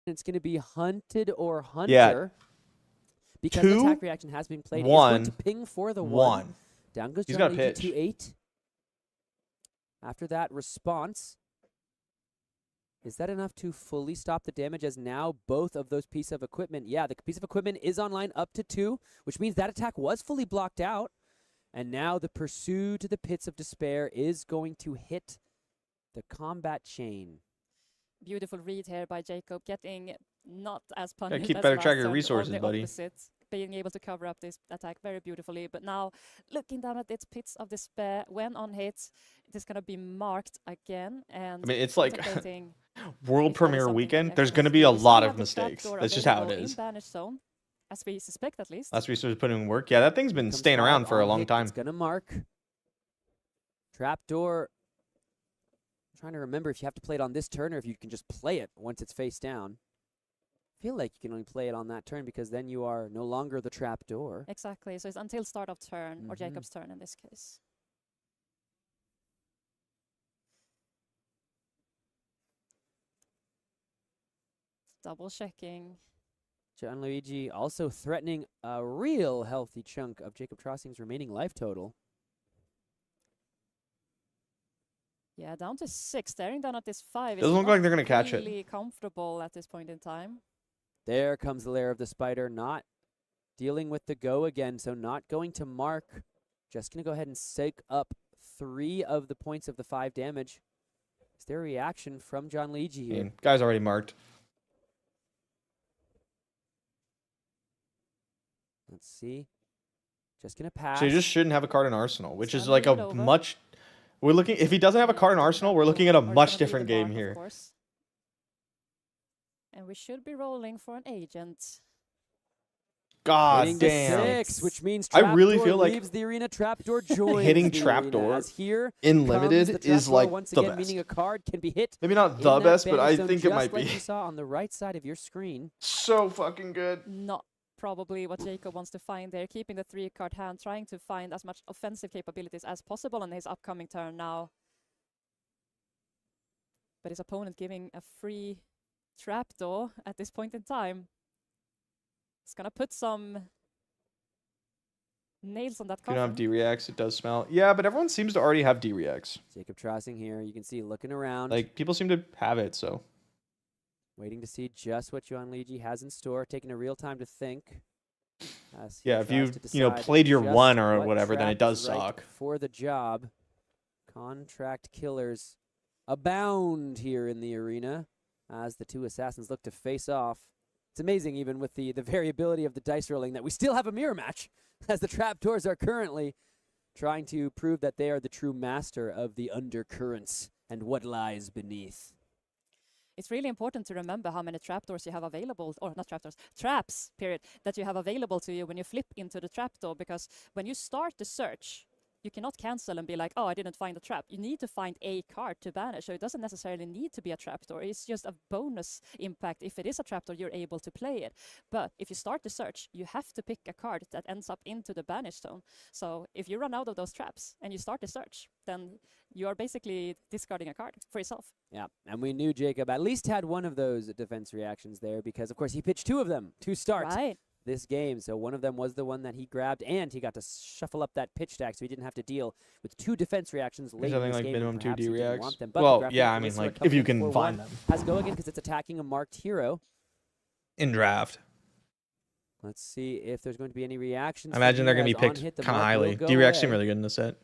It's going to be Hunted or Hunter. Yeah. Because the attack reaction has been played. 1. To ping for the 1. Down goes John to 8. After that response. Is that enough to fully stop the damage as now both of those pieces of equipment? Yeah, the piece of equipment is online up to 2, which means that attack was fully blocked out. And now the Pursue to the Pits of Despair is going to hit the combat chain. Beautiful read here by Jacob, getting not as punished. Keep better track of your resources, buddy. Being able to cover up this attack very beautifully, but now looking down at its Pits of Despair, when on hit, it is going to be marked again. And I mean, it's like world premiere weekend. There's going to be a lot of mistakes. That's just how it is. Zone, as we suspect, at least. As we started putting in work, yeah, that thing's been staying around for a long time. It's going to mark trapdoor. I'm trying to remember if you have to play it on this turn or if you can just play it once it's face down. I feel like you can only play it on that turn because then you are no longer the trapdoor. Exactly. So it's until start of turn or Jacob's turn in this case. Double checking. Gianluigi also threatening a real healthy chunk of Jacob Trossing's remaining life total. Yeah, down to 6. Staring down at this 5. Doesn't look like they're gonna catch it. Really comfortable at this point in time. There comes the lair of the spider, not dealing with the go again, so not going to mark. Just going to go ahead and soak up 3 of the points of the 5 damage. Is there a reaction from Gianluigi here? Guy's already marked. Let's see. Just going to pass. So you just shouldn't have a card in Arsenal, which is Send like it a over. much... We're looking... If he doesn't have a card in Arsenal, we're looking at a Or it's much gonna be different the game mark, of here. course. And we should be rolling for an agent. God Hitting the damn. 6, which means I really Trapdoor feel like leaves the arena. Trapdoor joins hitting the Trapdoor arena, as here in comes limited the is Trapdoor like once the again, best. meaning a card can be hit. Maybe not in the that best, but banner I zone, think it just might like be. you saw on the right side of your screen. So fucking good. Not probably what Jacob wants to find there. Keeping the 3-card hand, trying to find as much offensive capabilities as possible on his upcoming turn now. But his opponent giving a free trapdoor at this point in time. It's gonna put some nails on that If you don't have coffin. D-Reacts, it does smell. Yeah, but everyone seems to already have D-Reacts. Jacob Trossing here, you can see looking around. Like, people seem to have it, so. Waiting to see just what Gianluigi has in store, taking a real time to think. As he Yeah, if you, tries to decide played your just 1 or what whatever, then trap it does is right suck. for the job. Contract killers abound here in the arena as the 2 assassins look to face off. It's amazing, even with the variability of the dice rolling, that we still have a mirror match, as the trapdoors are currently trying to prove that they are the true master of the undercurrents and what lies beneath. It's really important to remember how many trapdoors you have available, or not trapdoors, traps, period, that you have available to you when you flip into the trapdoor, because when you start the search, you cannot cancel and be like, oh, I didn't find a trap. You need to find a card to banish, so it doesn't necessarily need to be a trapdoor. It's just a bonus impact. If it is a trapdoor, you're able to play it. But if you start the search, you have to pick a card that ends up into the banish zone. So if you run out of those traps and you start the search, then you are basically discarding a card for yourself. Yeah, and we knew Jacob at least had one of those defense reactions there, because, of course, he pitched 2 of them to start this game. So one of them was the one that he grabbed, and he got to shuffle up that pitch stack, so he didn't have to deal with 2 defense reactions late in this like game. minimum 2 D-Reacts. Well, yeah, I mean, like, if you can find them. Has go again because it's attacking a marked hero. In draft. Let's see if there's going to be any reactions. I imagine they're going to be picked kind kind of highly. D-Reacts seem really good in the set.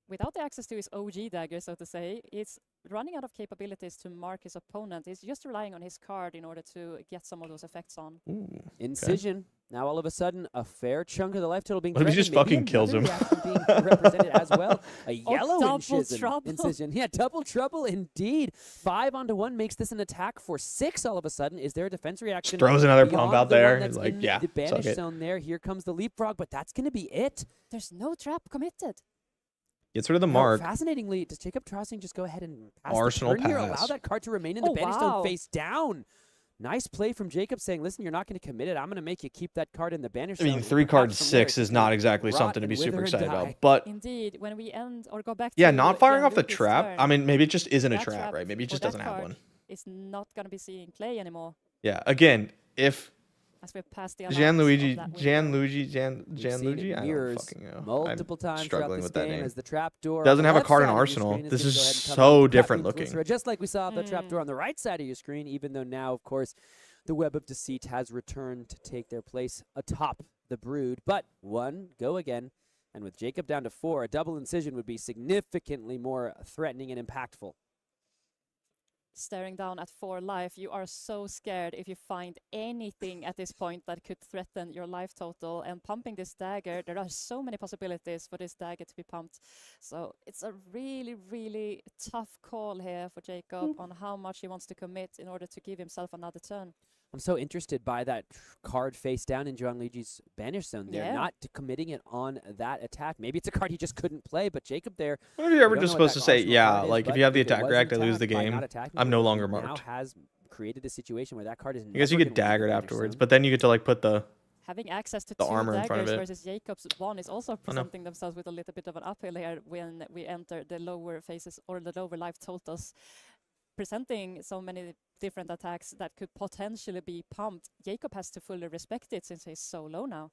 Without the access to his OG dagger, so to say, it's running out of capabilities to mark his opponent. He's just relying on his card in order to get some of those effects on. Ooh, Incision. Okay. Now all of a sudden, a fair chunk of the life total being what if he just fucking kills him? Being represented as well. A yellow double trouble. incision. Yeah, double trouble indeed. 5 onto 1 makes this an attack for 6 all of a sudden. Is there a defense reaction? Just throws another pump out there. Like, like, yeah, the banish zone there. Here comes the leapfrog, but that's going to be it. There's no trap committed. Gets rid of the mark. Fascinatingly, does Jacob Trossing just go ahead and pass Arsenal the turn here? pass. Allow that card to remain in the banish zone face down. Nice play from Jacob saying, listen, you're not going to commit it. I'm going to make you keep that card in the banish zone. I mean, 3 cards 6 is not exactly something to be super excited about. But indeed, when we end or go back yeah, to not firing off the trap. turn, I mean, maybe it just isn't a that trap, right? Maybe it just or doesn't that have card one. It's not going to be seeing play anymore. Yeah, again, if As we've passed the Gianluigi, amount of that Gianluigi, I don't fucking know. Multiple times struggling throughout with this that game name. as the trapdoor Doesn't have a left card in side of your Arsenal. screen This gonna is go ahead and come so in. different Platform looking. Twister, just like we saw the trapdoor on the right side of your screen, even though now, of course, the Web of Deceit has returned to take their place atop the Brood. But 1, go again. And with Jacob down to 4, a double incision would be significantly more threatening and impactful. Staring down at 4 life, you are so scared if you find anything at this point that could threaten your life total. And pumping this dagger, there are so many possibilities for this dagger to be pumped. So it's a really, really tough call here for Jacob on how much he wants to commit in order to give himself another turn. I'm so interested by that card face down in Gianluigi's banish zone there, not committing it on that attack. Maybe it's a card he just couldn't play, but Jacob there. What if you're ever just supposed to say, yeah, like if you have the attack react, I lose the game. I'm no longer marked. Now has created a situation where that card is. I guess you get daggered afterwards, but then you get to like put the having access to the 2 armor in front of daggers it. versus Jacob's 1 is also presenting themselves with a little bit of an uphill here when we enter the lower phases or the lower life totals. presenting so many different attacks that could potentially be pumped, Jacob has to fully respect it since he's so low now.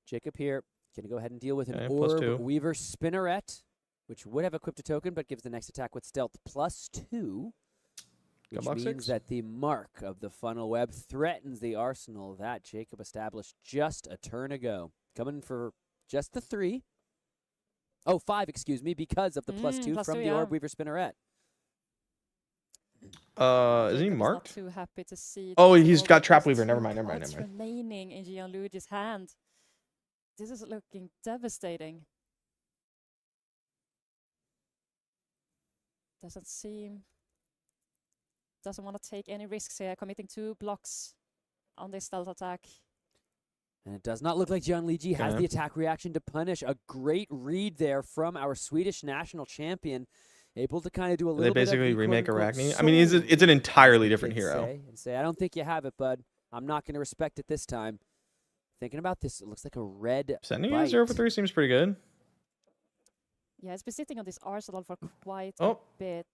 Jacob here going to go ahead and deal with an plus Orb 2. Weaver Spinneret, which would have equipped a token, but gives the next attack with stealth +2, which means 6. that the mark of the funnel web threatens the arsenal that Jacob established just a turn ago. Coming for just the 3. Oh, 5, excuse me, because of the +2 from the Orb Weaver Spinneret. Is he Jacob marked? Not too happy to see. Oh, he's got Trap Weaver. Never mind. Remaining in Gianluigi's hand. This is looking devastating. Doesn't want to take any risks here, committing 2 blocks on this stealth attack. And it does not look like Gianluigi has the attack reaction to punish. A great read there from our Swedish national champion. Able to kind of do a little bit of basically remake Arachne. I mean, it's an entirely different hero. Say, I don't think you have it, bud. I'm not going to respect it this time. Thinking about this, it looks like a red Sending a 0 for 3 seems pretty good. Yeah, it's been sitting on this arsenal for quite a bit.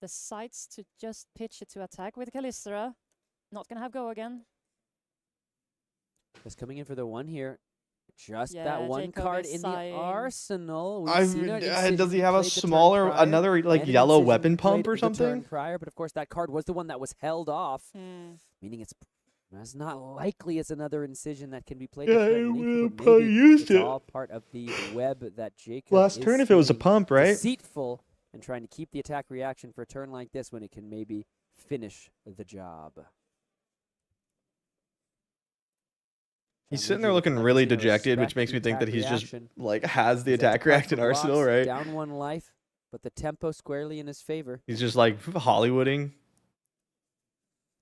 Decides to just pitch it to attack with Kalistera. Not going to have go again. Just coming in for the 1 here. Just that 1 Jacob card in the arsenal. Does he have a smaller, another like yellow weapon pump or something? Prior, but of course that card was the one that was held off, meaning it's not likely it's another incision that can be played. Yeah, he probably used it. All part of the web that Jacob last turn if it was a pump, right? Deceitful and trying to keep the attack reaction for a turn like this when it can maybe finish the job. He's sitting there looking really dejected, which makes me think that he's just like has the attack reaction arsenal, right? Down 1 life, but the tempo squarely in his favor. He's just like Hollywooding.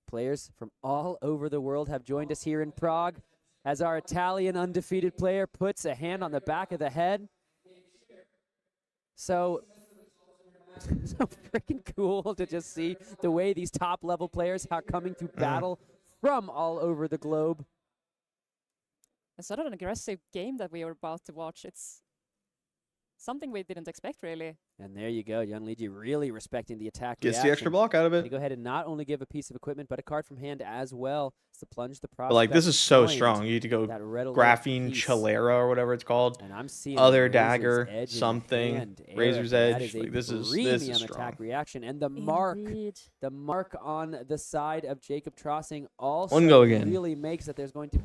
Players from all over the world have joined us here in Prague as our Italian undefeated player puts a hand on the back of the head. So freaking cool to just see the way these top level players are coming to battle from all over the globe. It's sort of an aggressive game that we are about to watch. It's something we didn't expect, really. And there you go. Gianluigi really respecting the attack Gets the extra block out of it. They go ahead and not only give a piece of equipment, but a card from hand as well. It's the plunge the prospect. But like, this is so strong. You need to go Graphene Chalera or whatever it's called. And I'm seeing other dagger, something, Razor's Edge. Like, this is strong. Attack reaction. And the mark on the side of Jacob Trossing also really means that there's going to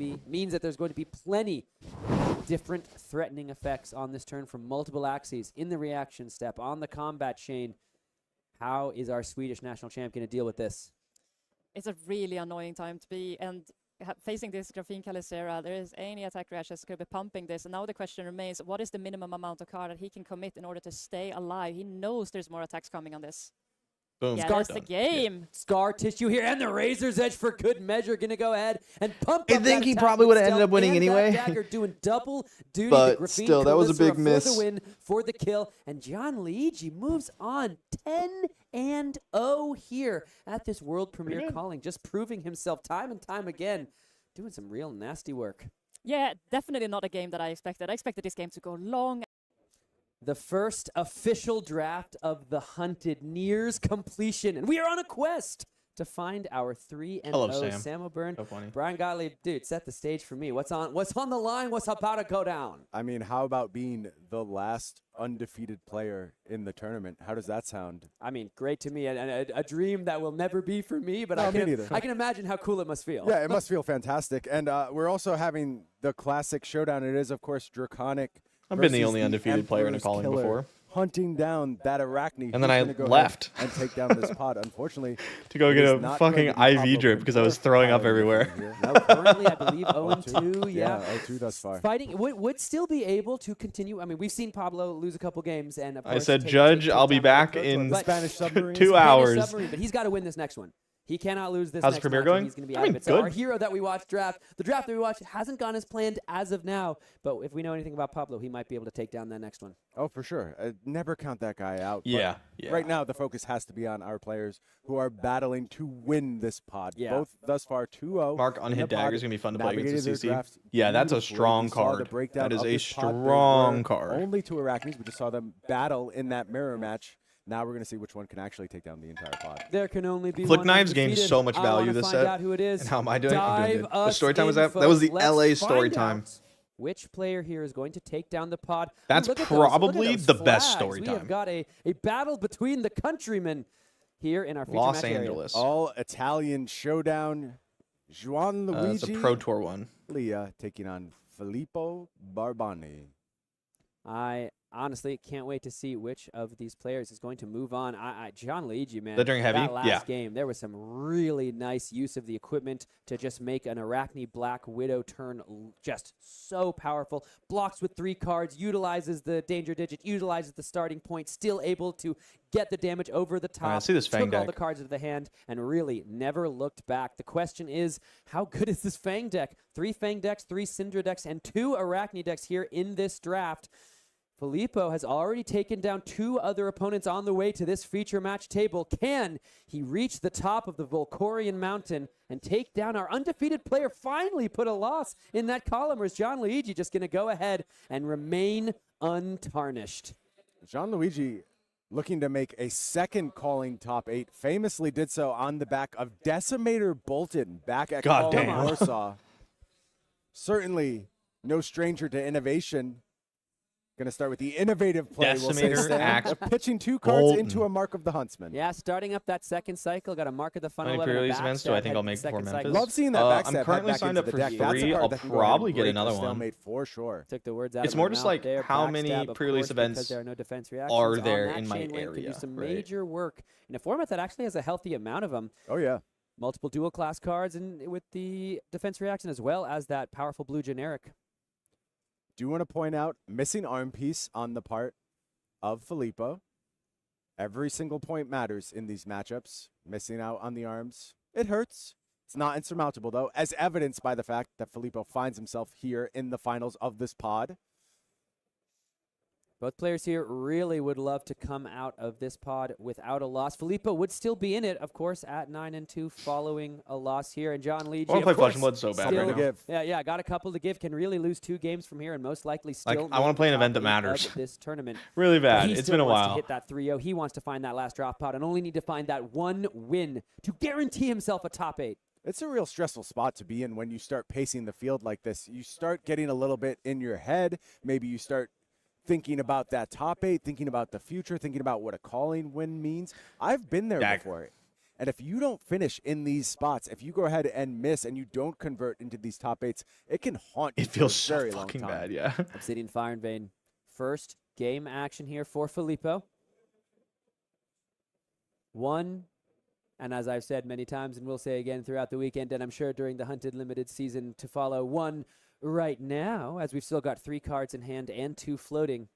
be plenty different threatening effects on this turn from multiple axes in the reaction step, on the combat chain. How is our Swedish national champ going to deal with this? It's a really annoying time to be, and facing this Graphene Kalistera, there is any attack reactions could be pumping this, and now the question remains, what is the minimum amount of card that he can commit in order to stay alive? He knows there's more attacks coming on this. Boom. Yeah, that's the game. Yeah. Scar tissue here, and the Razor's Edge for good measure. Gonna go ahead and pump. I think he probably would have ended up winning anyway. Dagger doing double duty. But still, that was a big miss. For the win, for the kill, and Gianluigi moves on 10-0 here at this world premiere calling, just proving himself time and time again, doing some real nasty work. Yeah, definitely not a game that I expected. I expected this game to go long. The first official draft of The Hunted nears completion, and we are on a quest to find our 3-0 Sam O'Byrne. So funny. Brian Gottlieb, dude, set the stage for me. What's on the line? What's about to go down? I mean, how about being the last undefeated player in the tournament? How does that sound? I mean, great to me, and a dream that will never be for me, but no, I can imagine how cool it must feel. Yeah, it must feel fantastic. And we're also having the classic showdown. It is, of course, Draconic. I've been the only undefeated player in a calling before. Hunting down that Arachne. And then I left. And take down this pod, unfortunately. To go get a fucking IV drip because I was throwing up everywhere. Now currently, I believe 0-2. Yeah, 0-2 thus far. Fighting would still be able to continue. I mean, we've seen Pablo lose a couple games. And of course, I said, Judge, I'll be back in Spanish 2 hours. But he's got to win this next one. He cannot lose this. How's the premiere going? He's going to be out of it. So our hero that we watched the draft that we watched hasn't gone as planned as of now. But if we know anything about Pablo, he might be able to take down that next one. Oh, for sure. Never count that guy out. Yeah. Right now, the focus has to be on our players who are battling to win this pod. Yeah. Both thus far 2-0. Mark Unhit Dagger is going to be fun to play against the CC. Yeah, that's a strong card. That is a strong card. Only 2 Arachnes. We just saw them battle in that mirror match. Now we're going to see which one can actually take down the entire pod. There can only be Flick one Knives gained undefeated. so much I value wanna this find set. out who it is. And how am I doing? I'm doing Dive good. The us story time was in, that? That was the folks. LA Let's story find time. out which player here is going to take down the pod? That's Look at probably those the best flags. story We time. have got a battle between the countrymen here in our feature Los match Angeles. All Italian showdown. Juan It's Luigi a Pro Tour one. Leah taking on Filippo Barbani. I honestly can't wait to see which of these players is going to move on. John Luigi, man. They're doing heavy? That last Yeah. game, there was some really nice use of the equipment to just make an Arachne Black Widow turn just so powerful. Blocks with 3 cards, utilizes the danger digit, utilizes the starting point, still able to get the damage over the top. I see this Fang took all deck. the cards out of the hand and really never looked back. The question is, how good is this Fang deck? 3 Fang decks, 3 Syndra decks, and 2 Arachne decks here in this draft. Filippo has already taken down 2 other opponents on the way to this feature match table. Can he reach the top of the Volcorian Mountain and take down our undefeated player? Finally put a loss in that column, or is John Luigi just going to go ahead and remain untarnished? John Luigi looking to make a second calling top 8. Famously did so on the back of Decimator Bolton back at God Calling damn. Warsaw. Certainly no stranger to innovation. Going to start with the innovative play. We'll say, Decimator Sam, Axe of pitching 2 cards Bolton. into a Mark of the Huntsman. Yeah, starting up that second cycle, got a Mark of the Funnel. Any pre-release events do I think I'll make before Memphis? Love seeing that backstab I'm head currently back signed into up the for deck. That's a 3. card I'll that can go ahead probably and get break another the one. stalemate for sure. Took the words out It's of more my just mouth like there. how many Backstab, of pre-release course, events because there are no defense reactions are on there that in my chain link. Could do area, some right. major work in a format that actually has a healthy amount of them. Oh, yeah. Multiple dual class cards and with the defense reaction as well as that powerful blue generic. Do want to point out missing arm piece on the part of Filippo. Every single point matters in these matchups. Missing out on the arms, it hurts. It's not insurmountable, though, as evidenced by the fact that Filippo finds himself here in the finals of this pod. Both players here really would love to come out of this pod without a loss. Filippo would still be in it, of course, at 9-2 following a loss here. And John Luigi, I want to play of Flesh course, and Blood so bad still- right now. Yeah, got a couple to give. Can really lose 2 games from here and most likely still. I wanna make play an the event top that 8 matters. of this tournament. Really But bad. he It's still been a wants to while. hit that 3-0. He wants to find that last drop pod and only need to find that 1 win to guarantee himself a top 8. It's a real stressful spot to be in when you start pacing the field like this. You start getting a little bit in your head. Maybe you start thinking about that top 8, thinking about the future, thinking about what a calling win means. I've been there before. And if you don't finish in these spots, if you go ahead and miss and you don't convert into these top 8s, it can haunt you It feels for a very so long fucking time. bad, yeah. Obsidian Fire and Vein. First game action here for Filippo. 1, and as I've said many times and will say again throughout the weekend, and I'm sure during the Hunted Limited season to follow, 1 right now, as we've still got 3 cards in hand and 2 floating.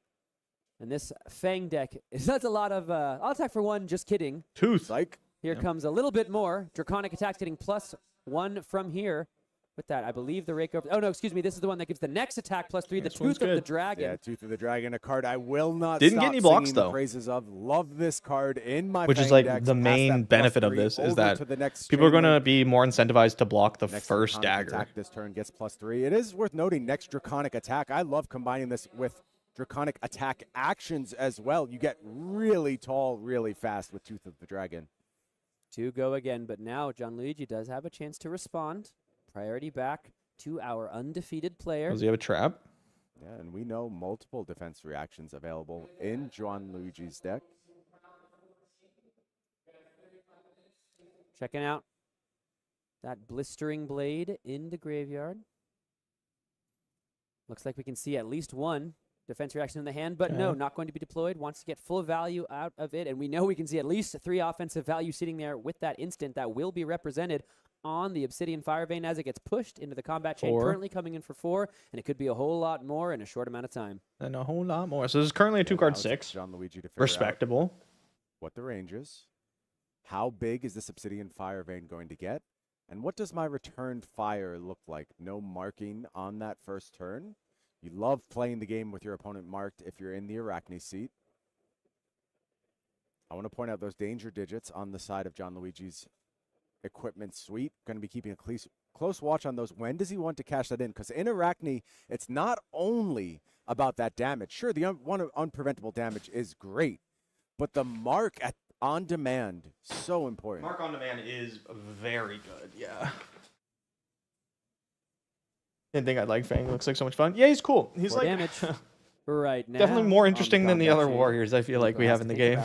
And this Fang deck, that's a lot of, I'll attack for 1, just kidding. Tooth. Like, Here comes a little bit more. Draconic Attack getting +1 from here. With that, I believe the Rake over. Oh, no, excuse me. This is the one that gives the next attack +3, the This one's Tooth of the good. Dragon. yeah, Tooth of the Dragon, a card I will not Didn't get stop any blocks, singing the though. praises of. Love this card in my Which is Fang like decks, the pass main that benefit of +3 this is over that to the next people are chain going to link. be more incentivized to block the Next first Draconic dagger. attack this turn gets +3. It is worth noting, next Draconic Attack, I love combining this with Draconic Attack actions as well. You get really tall really fast with Tooth of the Dragon. 2 go again, but now John Luigi does have a chance to respond. Priority back to our undefeated player. Does he have a trap? Yeah, and we know multiple defense reactions available in Juan Luigi's deck. Checking out that Blistering Blade in the graveyard. Looks like we can see at least 1 defense reaction in the hand, but no, Okay. not going to be deployed. Wants to get full value out of it, and we know we can see at least 3 offensive value sitting there with that instant that will be represented on the Obsidian Fire Vein as it gets pushed into the combat chain. 4. Currently coming in for 4, and it could be a whole lot more in a short amount of time. And a whole lot more. So this is currently a Yeah, 2-card now it's 6. John Luigi to figure out Respectable. what the range is. How big is this Obsidian Fire Vein going to get? And what does my returned fire look like? No marking on that first turn. You love playing the game with your opponent marked if you're in the Arachne seat. I want to point out those danger digits on the side of John Luigi's equipment suite. Going to be keeping a close watch on those. When does he want to cash that in? Because in Arachne, it's not only about that damage. Sure, the unpreventable damage is great, but the mark on demand, so important. Mark on demand is very good, yeah. Didn't think I'd like Fang. Looks like so much fun. Yeah, he's cool. He's 4 like damage right now. definitely more interesting than the other chain, warriors I feel like we have in the game.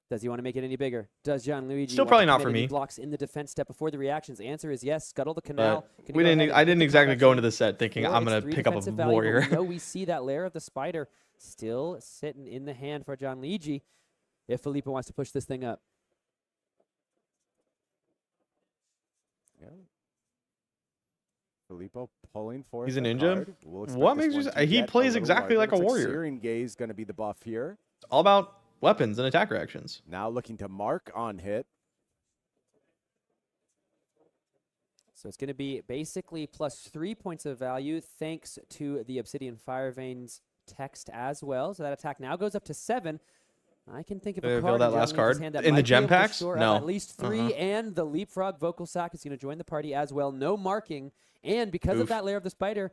Does he want to make it any bigger? Does Gianluigi Still want probably to not commit for any me. blocks in the defense step before the reactions? Answer is yes. Scuttle the canal. But I didn't exactly go into the set thinking I'm going to pick up a warrior. No, we see that lair of the spider still sitting in the hand for Gianluigi if Filippo wants to push this thing up. Yeah. Filippo pulling for He's a ninja. What makes you say he plays exactly like a warrior? Searing Gaze going to be the buff here. It's all about weapons and attack reactions. Now looking to mark on hit. So it's going to be basically +3 points of value thanks to the Obsidian Fire Veins text as well. So that attack now goes up to 7. I can think of a card that last card in the gem packs. No, at least 3, and the Leapfrog Vocal Sack is going to join the party as well. No marking, and because of that layer of the spider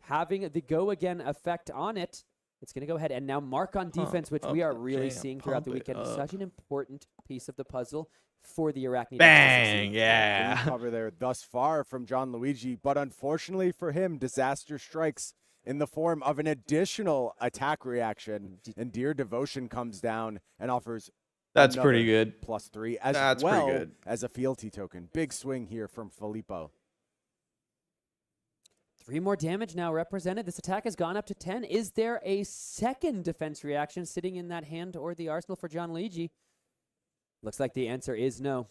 having the go again effect on it, it's going to go ahead and now mark on defense, which we are really seeing throughout the weekend. Such an important piece of the puzzle for the Arachnid. Bang! Yeah. Cover there thus far from Gianluigi, but unfortunately for him, disaster strikes in the form of an additional attack reaction. And Dear Devotion comes down and offers That's pretty good. +3 as well as a fealty token. Big swing here from Filippo. 3 more damage now represented. This attack has gone up to 10. Is there a second defense reaction sitting in that hand or the arsenal for Gianluigi? Looks like the answer is no.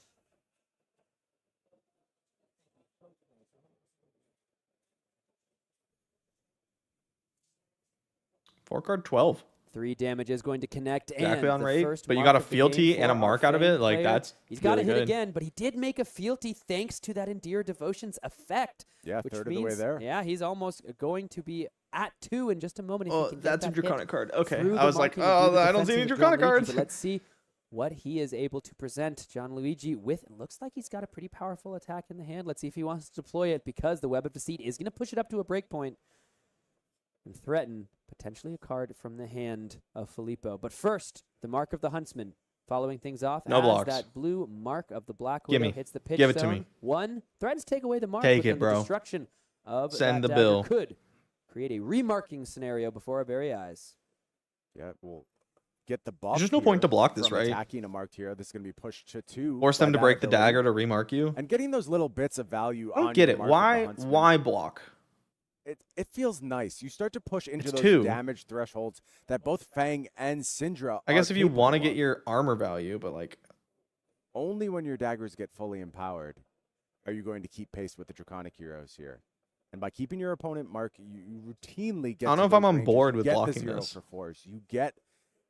Four card 12. 3 damage is going to connect. Exactly and on rate, first but you mark got a of the fealty game and a for mark our out of it. Fang Like player. that's He's got to really hit good. again, but he did make a fealty thanks to that Endear Devotion's effect. Yeah, which third means, of the way there. Yeah, he's almost going to be at 2 in just a moment. Oh, that's a draconic card. Okay, I I was like, oh, I don't see any draconic cards. Let's see what he is able to present Gianluigi with. It looks like he's got a pretty powerful attack in the hand. Let's see if he wants to deploy it, because the Web of Deceit is going to push it up to a breakpoint and threaten potentially a card from the hand of Filippo. But first, the Mark of the Huntsman, following things off. No blocks. That blue Mark of the Black Gimme. Widow hits the pitch Give it to zone. me. 1 threatens to take away the mark. Take but then it, bro. The destruction of Send that the dagger bill. could create a remarking scenario before our very eyes. Yeah, we'll get the buff. There's just no point to block this, from right? Attacking a marked hero. This is going to be pushed to 2. Force them to break the dagger to remark you. And getting those little bits of value I on don't get your it. Mark of the Why? Huntsman. Why block? It feels nice. You start to push into It's those 2. damage thresholds that both Fang and Syndra I guess are if you want to capable get of. your armor value, but like, Only when your daggers get fully empowered are you going to keep pace with the Draconic heroes here. And by keeping your opponent mark, you routinely get. I don't know if I'm on board with blocking this. this. For force. You get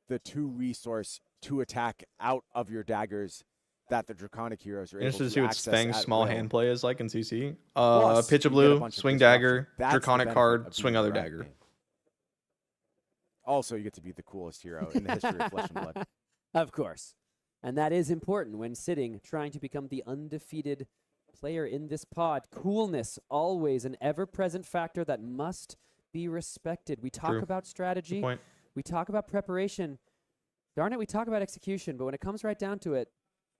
the 2 resource to attack out of your daggers that the Draconic heroes are able interested to to see what access Fang's at small will. hand play is like in CC. Plus, Pitch a you get a blue, bunch of swing disruption. dagger, That's the draconic benefit card, of swing being other Arachne. dagger. Also, you get to be the coolest hero in the history of Flesh and Blood. Of course. And that is important when sitting, trying to become the undefeated player in this pod. Coolness, always an ever-present factor that must be respected. We talk True. about strategy. Good point. We talk about preparation. Darn it, we talk about execution. But when it comes right down to it,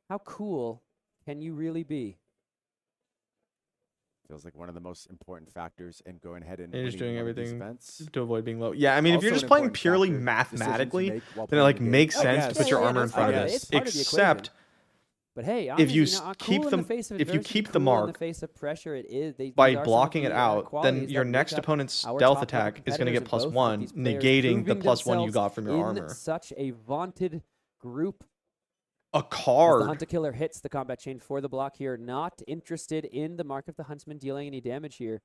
how cool can you really be? Feels like one of the most important factors in going ahead and You're just winning doing one of these everything events. to avoid being low. Yeah, I mean, if Also you're an just playing important purely factor, decision to mathematically, make while then it playing like the game. makes Oh, sense yes. to put your armor in that's front of part it. it's part of the Except But hey, if you honestly, keep cool in them, the face of if you adversity, keep the cool in mark the face of pressure, it is these by are some of blocking it the, out, then qualities your that next make up opponent's our stealth top level attack is going to get competitors, and both +1, of these players negating the proving +1 you themselves got from your in armor. such a vaunted group. A As the card. Hunter Killer hits the combat chain for the block here. Not interested in the Mark of the Huntsman dealing any damage here.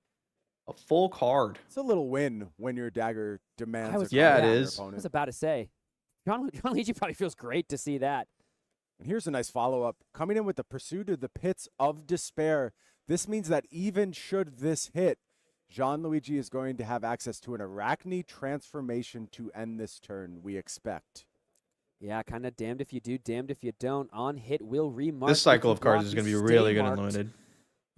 A full card. It's a little win when your dagger demands. was- a Yeah, card it from your is. I opponent. was about to say, John Luigi probably feels great to see that. And here's a nice follow-up. Coming in with the Pursuit of the Pits of Despair. This means that even should this hit, Gianluigi is going to have access to an Arachne transformation to end this turn, we expect. Yeah, kind of damned if you do, damned if you don't. On hit will remark. This If cycle you of cards block, is you going to be stay really good marked. and limited.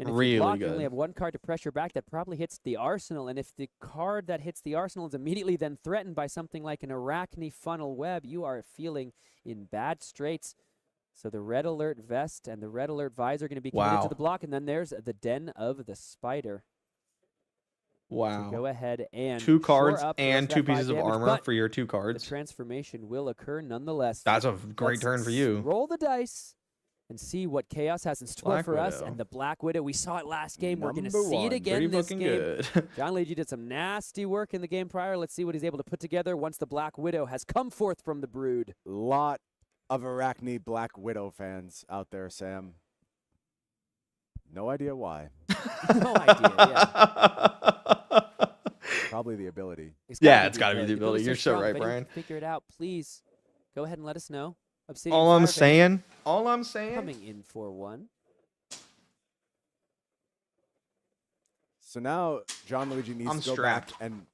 And if Really you block, you good. only have one card to pressure back. That probably hits the arsenal. And if the card that hits the arsenal is immediately then threatened by something like an Arachne Funnel Web, you are feeling in bad straits. So the Red Alert Vest and the Red Alert Visor are going to be committed to the block. And then there's the Den of the Spider. Wow. To go ahead and 2 cards shore up and 2 pieces of armor for your 2 cards. The transformation will occur nonetheless. That's a great Let's turn for you. Roll the dice and see what Chaos has in store for us. And the Black Widow, we saw it last game. We're going to see it again this game. Good. John Leege did some nasty work in the game prior. Let's see what he's able to put together once the Black Widow has come forth from the brood. Lot of Arachne Black Widow fans out there, Sam. No idea why. No idea, yeah. Probably the ability. It's got to be the ability. You're so right, Brian. Figure it out, please. Go ahead and let us know. All I'm saying. Coming in for 1. So now John Luigi needs to go back and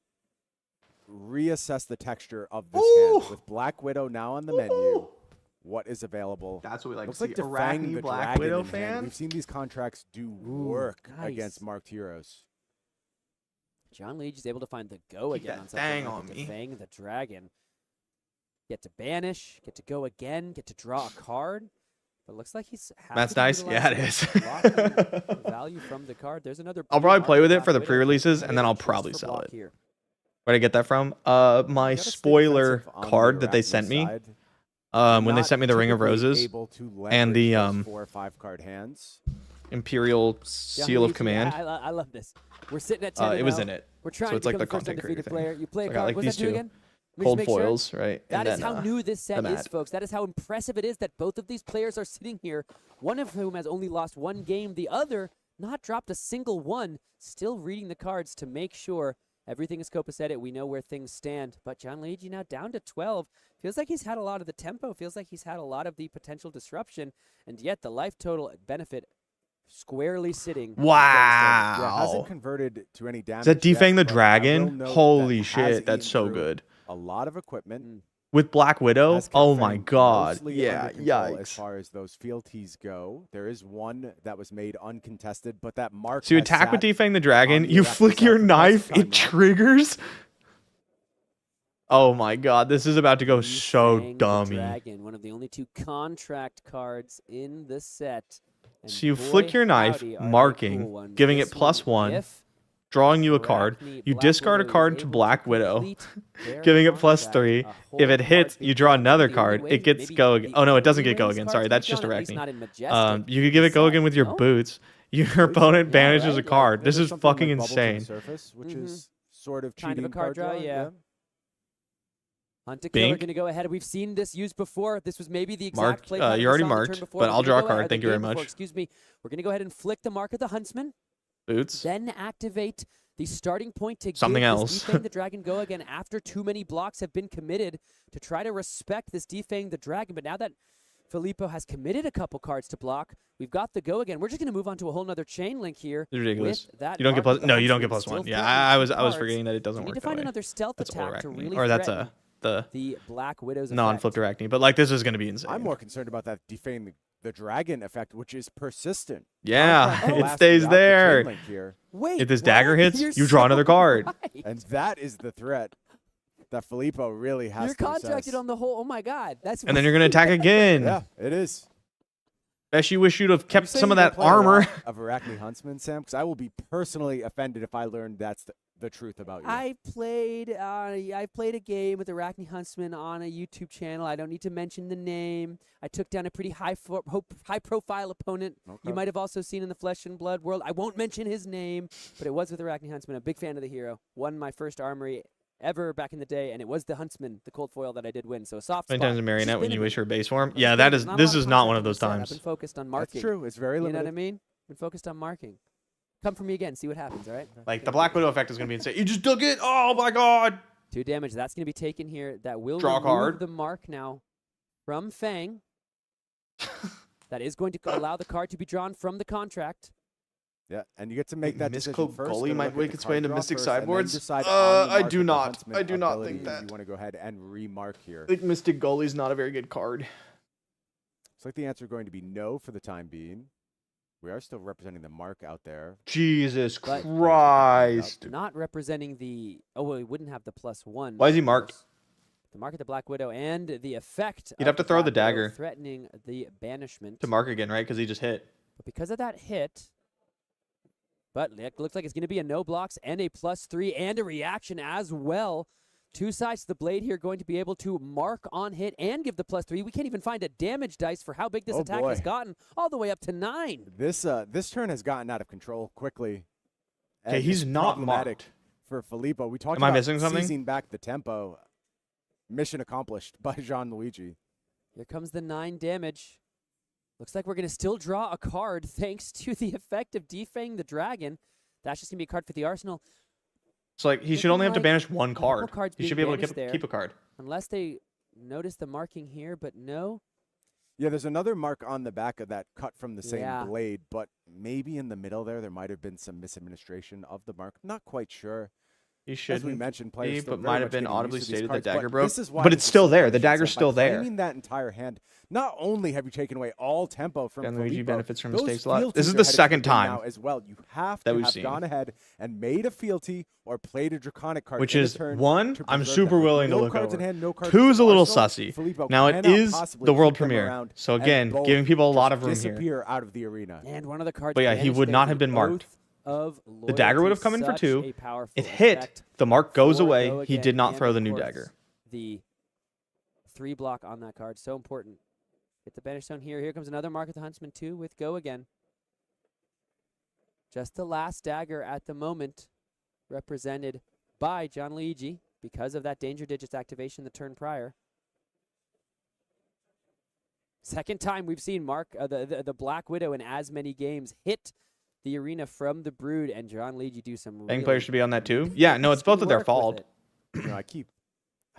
reassess the texture of this hand. With Black Widow now on the menu, what is available? That's what we like Looks to see. like Arachne the Black Widow fan. We've seen these contracts do work against marked heroes. John Leege is able to find the go again on something like the Defang the Dragon. Get to banish, get to go again, get to draw a card. But it looks like he's That's nice. Yeah, it is. Value from the card. There's another. I'll probably play with it for the pre-releases, and then I'll probably sell it. Where'd I get that from? My spoiler card that they sent me. When they sent me the Ring of Roses and the 4 or 5 card hands. Imperial Seal of Command. I love this. We're sitting at 10. It was in it. We're trying so it's to like the become the content first undefeated creator player. You play a so card. like What's these that do 2 again? cold foils, right? That and is then, how new this set is, folks. That is how impressive it is that both of these players are sitting here, one of whom has only lost 1 game, the other not dropped a single one, still reading the cards to make sure everything is copacetic. We know where things stand. But John Leege now down to 12. Feels like he's had a lot of the tempo. Feels like he's had a lot of the potential disruption. And yet the life total benefit squarely sitting. Wow. Yeah, hasn't converted to any damage. Is that Defang the yet, Dragon? Holy shit, that's so good. A lot of equipment. With Black Widow? Oh my god. Yeah, yikes. As yikes. far as those fealties go, there is one that was made uncontested, but that mark. So you attack with Defang the Dragon, you flick your knife, it triggers. Oh my god, this is about to go so dummy. Dragon, one of the only 2 contract cards in the set. And so you flick your knife, marking, giving it +1, drawing you a card. You discard a card to Black Widow, giving it +3. If it hits, you draw another card. It gets go again. Oh no, it doesn't get go again. Sorry, that's just Arachne. You could give it go again with your boots. Your opponent banishes a card. This is fucking insane. Which is sort of kind of a card draw, yeah. Hunt to Bink. Kill are going to go ahead. We've seen this used before. This was maybe the exact play. You already marked, but I'll draw a card. Thank you very much. Excuse me. We're going to go ahead and flick the mark of the Huntsman. Boots. Then activate the starting point to something give else. This Defang the Dragon go again after too many blocks have been committed to try to respect this Defang the Dragon. But now that Filippo has committed a couple cards to block, we've got the go again. We're just going to move on to a whole nother chain link here. It's ridiculous. You don't get plus. No, you don't get +1. Yeah, I was forgetting that it doesn't work. We need to find another stealth attack to really threaten the Black Widow's non-flipped Arachne. But like this is going to be insane. I'm more concerned about that Defang the Dragon effect, which is persistent. Yeah, it stays there. Wait, if this dagger hits, you draw another card. Right. And that is the threat that Filippo really has. You're contracted on the whole. Oh my God, that's. And then you're going to attack again. Yeah, it is. Best you wish you'd have kept some of that armor. Of Arachne Huntsman, Sam, because I will be personally offended if I learned that's the truth about you. I played a game with Arachne Huntsman on a YouTube channel. I don't need to mention the name. I took down a pretty high profile opponent. Okay. You might have also seen in the Flesh and Blood world. I won't mention his name, but it was with Arachne Huntsman. A big fan of the hero. Won my first armory ever back in the day, and it was the Huntsman, the cold foil that I did win. So a soft spot. Sometimes a marionette when you wish her base form. Yeah, that is. This is not one of those times. I've been focused on marking. That's true. It's very limited. You know what I mean? Been focused on marking. Come for me again. See what happens. All right. Like the Black Widow effect is going to be insane. You just took it. Oh my God. 2 damage. That's going to be taken here. That will draw a card. The mark now from Fang. That is going to allow the card to be drawn from the contract. Yeah, and you get to make that decision first. Goalie might make its way into Mystic Sideboards. I do not. I do not think that. You want to go ahead and remark here. I think Mystic Goalie is not a very good card. Looks like the answer is going to be no for the time being. We are still representing the mark out there. Jesus But Christ. not representing the... Oh, well, we wouldn't have the +1. Why is he marked? The mark of the Black Widow and the effect You'd have to throw the dagger. Threatening the banishment. To mark again, right? Because he just hit. But because of that hit... But it looks like it's going to be a no blocks and a +3 and a reaction as well. Two sides to the blade here going to be able to mark on hit and give the +3. We can't even find a damage dice for how big this attack has gotten, all the way up to 9. This turn has gotten out of control quickly. Okay, he's not marked. For Filippo. We talked Am about I missing something? seizing back the tempo. Mission accomplished by Gianluigi. Here comes the 9 damage. Looks like we're going to still draw a card thanks to the effect of defanging the dragon. That's just going to be a card for the Arsenal. So, like, he should only have to banish one card. He should be able to keep a card. Unless they notice the marking here, but no. Yeah, there's another mark on the back of that cut from the same blade, but maybe in the middle there might have been some misadministration of the mark. Not quite sure. He should, as we mentioned, players but might have been audibly stated that dagger broke. But it's still there. The dagger's still there. Claiming that entire hand, not only have you taken away all tempo from Gianluigi benefits from those mistakes a lot. fealties This is are the headed second to him time now as well. You have that to we've have seen. gone ahead and made a fealty or played a draconic card, which in is turn one, to I'm preserve super that. willing to No look cards over. in hand, no cards 2 is a little Arsenal. sussy. Filippo Now it cannot is possibly the world keep them premiere, around so and again, both giving people a lot of room disappear out of the arena. And one of the cards. But yeah, he would not have been marked. The dagger would have come in for 2. It hit. The mark goes away. He did not throw the new dagger. The 3 block on that card, so important. Hit the banish zone here. Here comes another mark at the Huntsman 2 with go again. Just the last dagger at the moment, represented by Gianluigi because of that danger digits activation the turn prior. Second time we've seen the Black Widow in as many games hit the arena from the Brood, and Gianluigi do some. Bang players should be on that too. Yeah, no, it's both of their fault. You know, I keep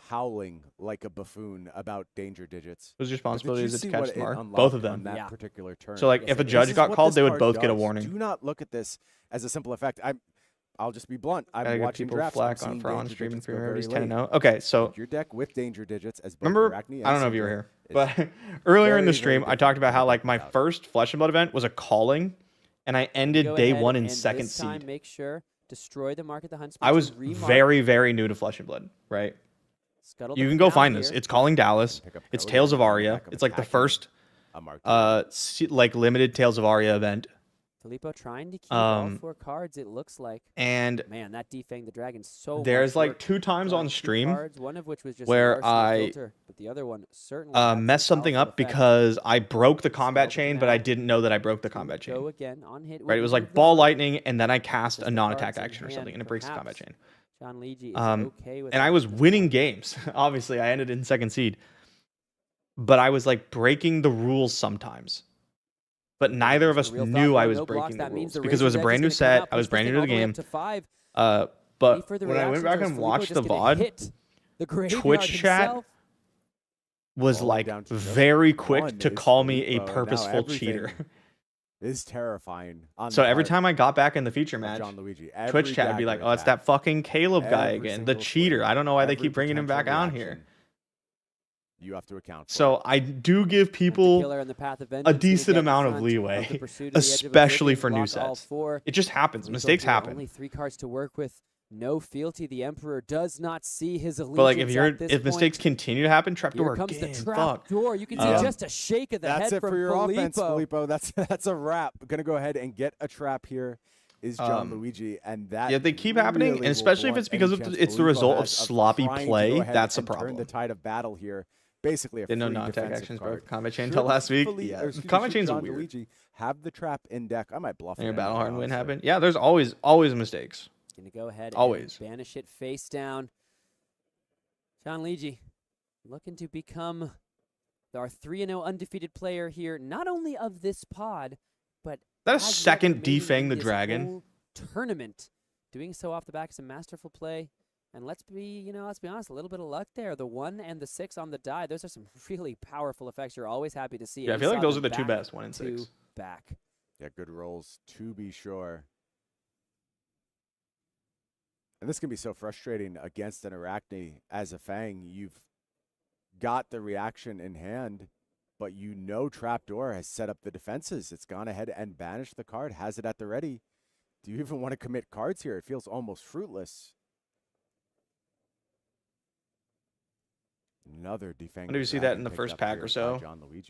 howling like a buffoon about danger digits. Whose responsibility is it to catch the mark? Both Both of them. That particular turn. So, like, if a judge got called, they would both get a warning. Do not look at this as a simple effect. I'll just be blunt. I'm watching people drafts. flack on for on streaming priorities 10-0. Okay, so your deck with danger digits as remember, I don't know if you were here, but earlier in the stream, I talked about how like my first Flesh and Blood event was a calling, and I ended day 1 in 2nd seed. Make sure destroy the mark at the Huntsman. I was very, very new to Flesh and Blood, right? You can go find this. It's Calling Dallas. It's Tales of Aria. It's like the first like limited Tales of Aria event. Filippo trying to keep all 4 cards, it looks like. And man, that defang the dragon so there's much like 2 times on stream cards, one of which was just where I filter, but the other one certainly messed something up because I broke the combat chain, but I didn't know that I broke the combat chain. Go again on hit. Right, it was like ball lightning, and then I cast a non-attack action or something, and it breaks the combat chain. Gianluigi is okay with and I was winning games. Obviously, I ended in 2nd seed, but I was like breaking the rules sometimes. But neither of us knew I was breaking the rules because it was a brand new set. I was brand new to the game. But when I went back and watched the VOD, Twitch chat was like very quick to call me a purposeful cheater. Is terrifying. So every time I got back in the feature match, Twitch chat would be like, "Oh, it's that fucking Caleb guy again, the cheater. I don't know why they keep bringing him back on here." You have to account for. So I do give people a decent amount of leeway, especially for new sets. It just happens. Mistakes happen. Only 3 cards to work with. No fealty. The Emperor does not see his allegiance. But like, if mistakes continue to happen, trapdoor comes again. The trapdoor. You can see just a shake of the head from Filippo. That's it for your offense, Filippo. That's a wrap. Gonna go ahead and get a trap here. Is Gianluigi, and that they keep happening, and especially if it's because it's the result of sloppy play. That's a problem. Turn the tide of battle here. Basically, they know non-attack actions broke combat chain until last week. Combat chains are weird. Have the trap in deck. I might bluff. And your battle hard win happen. Yeah, there's always mistakes. Gonna go ahead always and banish it face down. Gianluigi looking to become our 3-0 undefeated player here, not only of this pod, but that a second defang the dragon tournament. Doing so off the back of some masterful play. And let's be honest, a little bit of luck there. The 1 and the 6 on the die, those are some really powerful effects you're always happy to see. Yeah, I feel like those are the 2 best, 1 and 6. Back. Yeah, good rolls to be sure. And this can be so frustrating against an Arachne as a Fang. You've got the reaction in hand. but you know Trapdoor has set up the defenses. It's gone ahead and banished the card, has it at the ready. Do you even want to commit cards here? It feels almost fruitless. Another defense. Do you see that in the first pack or so?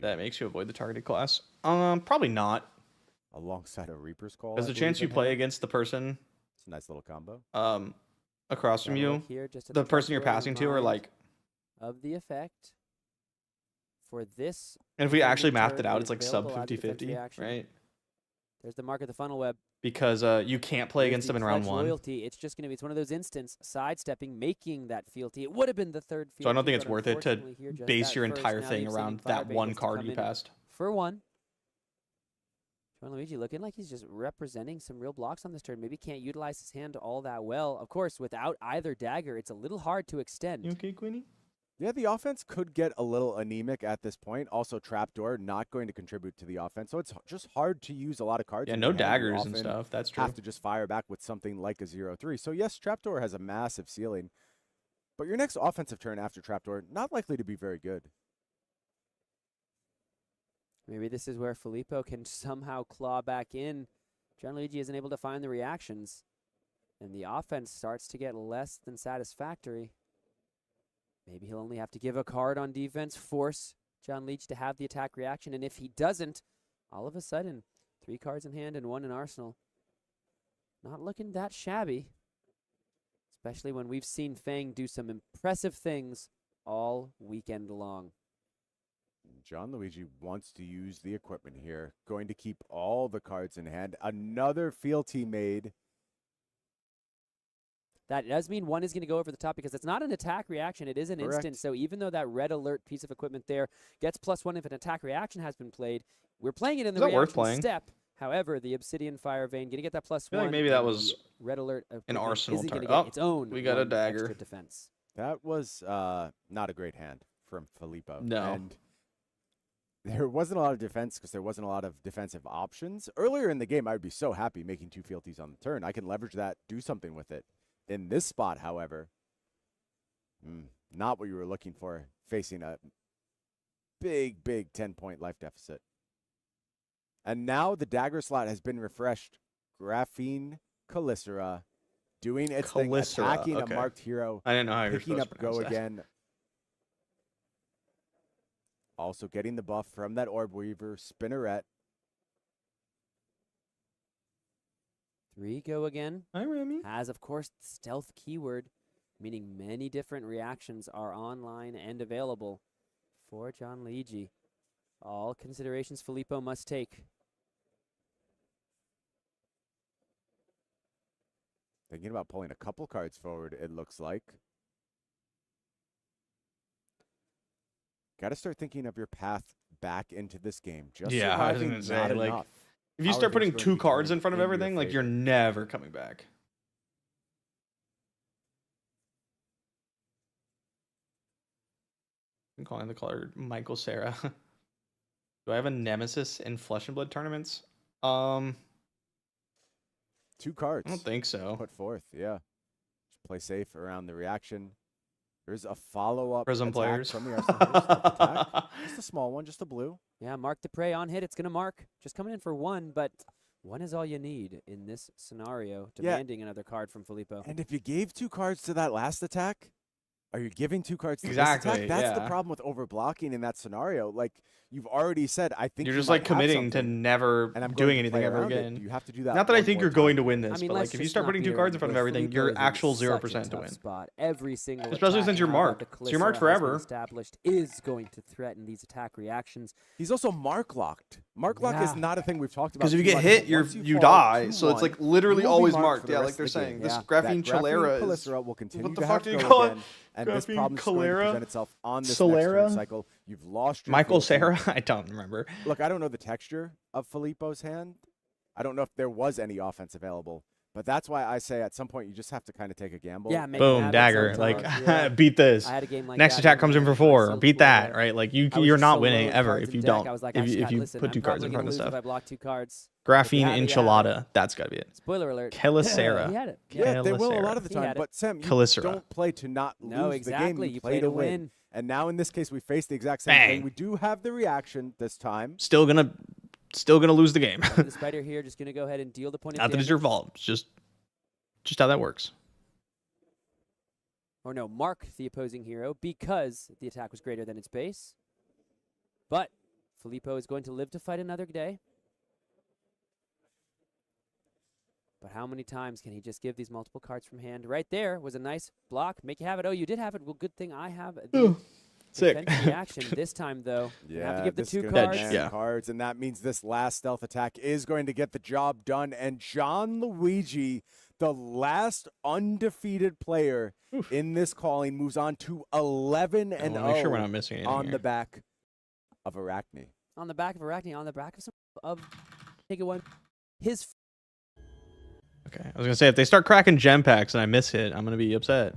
That makes you avoid the targeted class? Probably not. Alongside a Reaper's Call. There's a chance you play against the person. It's a nice little combo. Across from you, the person you're passing to, or like of the effect for this. And if we actually mapped it out, it's like sub 50-50, right? There's the mark of the funnel web. Because you can't play against them in round 1. Loyalty. It's just going to be, it's one of those instants, sidestepping, making that fealty. It would have been the third fealty. So I don't think it's worth it to base your entire thing around that one card you passed. For one. Luigi looking like he's just representing some real blocks on this turn. Maybe can't utilize his hand all that well. Of course, without either dagger, it's a little hard to extend. You okay, Queenie? Yeah, the offense could get a little anemic at this point. Also, Trapdoor not going to contribute to the offense. So it's just hard to use a lot of cards. Yeah, no daggers and stuff. That's true. Have to just fire back with something like a 0-3. So yes, Trapdoor has a massive ceiling. But your next offensive turn after Trapdoor, not likely to be very good. Maybe this is where Filippo can somehow claw back in. Gianluigi isn't able to find the reactions. And the offense starts to get less than satisfactory. Maybe he'll only have to give a card on defense, force Gianluigi to have the attack reaction. And if he doesn't, all of a sudden, 3 cards in hand and 1 in arsenal. Not looking that shabby. Especially when we've seen Fang do some impressive things all weekend long. Gianluigi wants to use the equipment here. Going to keep all the cards in hand. Another fealty made. That does mean 1 is going to go over the top because it's not an attack reaction. It is an instant. So even though that red alert piece of equipment there gets +1 if an attack reaction has been played, we're playing it in the reaction step. However, the Obsidian Fire Vein going to get that +1. I feel like maybe that was red alert an arsenal turn. Its own we got a dagger. Defense. That was not a great hand from Filippo. No. And there wasn't a lot of defense because there wasn't a lot of defensive options. Earlier in the game, I would be so happy making 2 fealties on the turn. I can leverage that, do something with it. In this spot, however, not what you were looking for, facing a big 10-point life deficit. And now the dagger slot has been refreshed. Graphene Calicera doing its thing, attacking a marked hero. I didn't know how you were picking supposed up to pronounce go that. again. Also getting the buff from that Orb Weaver, Spinneret. 3 go again. Hi, Remy. Has, of course, the stealth keyword, meaning many different reactions are online and available for Gianluigi. All considerations Filippo must take. Thinking about pulling a couple cards forward, it looks like. Got to start thinking of your path back into this game. Just surviving is not enough. If you start putting 2 cards in front of everything, like you're never coming back. I'm calling the color Michael Sarah. Do I have a nemesis in Flesh and Blood tournaments? 2 cards. I don't think so. Put forth, yeah. Just play safe around the reaction. There's a follow-up Prism players. From the attack. Just a small one, just a blue. Yeah, mark the prey on hit. It's going to mark. Just coming in for 1, but 1 is all you need in this scenario, demanding another card from Filippo. And if you gave 2 cards to that last attack, are you giving 2 cards to this Exactly, attack? That's the problem with overblocking in that scenario. Like you've already said, I think you're just like committing to never doing anything ever again. You have to do that. Not that I think you're going to win this, I mean, but like if you start putting 2 cards in front of everything, you're actual 0% to win. Spot. Every single especially since you're marked. So you're marked forever. Established is going to threaten these attack reactions. He's also mark locked. Mark lock is not a thing we've talked about. Because if you get hit, you die. So it's like literally always marked. Yeah, like they're saying. This Graphene Calicera is. Will continue What the to fuck have do you go call again, it? and this problem is going to present itself on this next turn cycle. You've lost your Michael fealty. Sarah? I don't remember. Look, I don't know the texture of Filippo's hand. I don't know if there was any offense available. But that's why I say at some point you just have to kind of take a gamble. Yeah, boom, dagger. Like, beat this. I had a game like Next that attack comes in for 4. Beat that, where right? Like you're not winning ever if you don't. If you put 2 cards in front of stuff. If I block 2 cards. Graphene Enchilada. That's gotta be it. Spoiler alert. Calicera. He had it. Yeah, they will a lot of the time. But Sam, you don't play to not lose the game. You play to win. And now in this case, we face the exact same thing. We do have the reaction this time. Still gonna lose the game. The Spider here just gonna go ahead and deal the point of Not that damage. it's your fault. It's just how that works. Or no, mark the opposing hero because the attack was greater than its base. But Filippo is going to live to fight another day. But how many times can he just give these multiple cards from hand? Right there was a nice block. Make you have it. Oh, you did have it. Well, good thing I have the Sick. defense reaction. This time, though, you have to give the this 2 is gonna cards. demand cards, and that means this last stealth attack is going to get the job done. And John Luigi, the last undefeated player in this calling, moves on to 11 and 0 make sure we're not missing anything on here. the back of Arachne. On the back of Arachne, on the back of take it one. His Okay, I was gonna say if they start cracking gem packs and I miss it, I'm gonna be upset.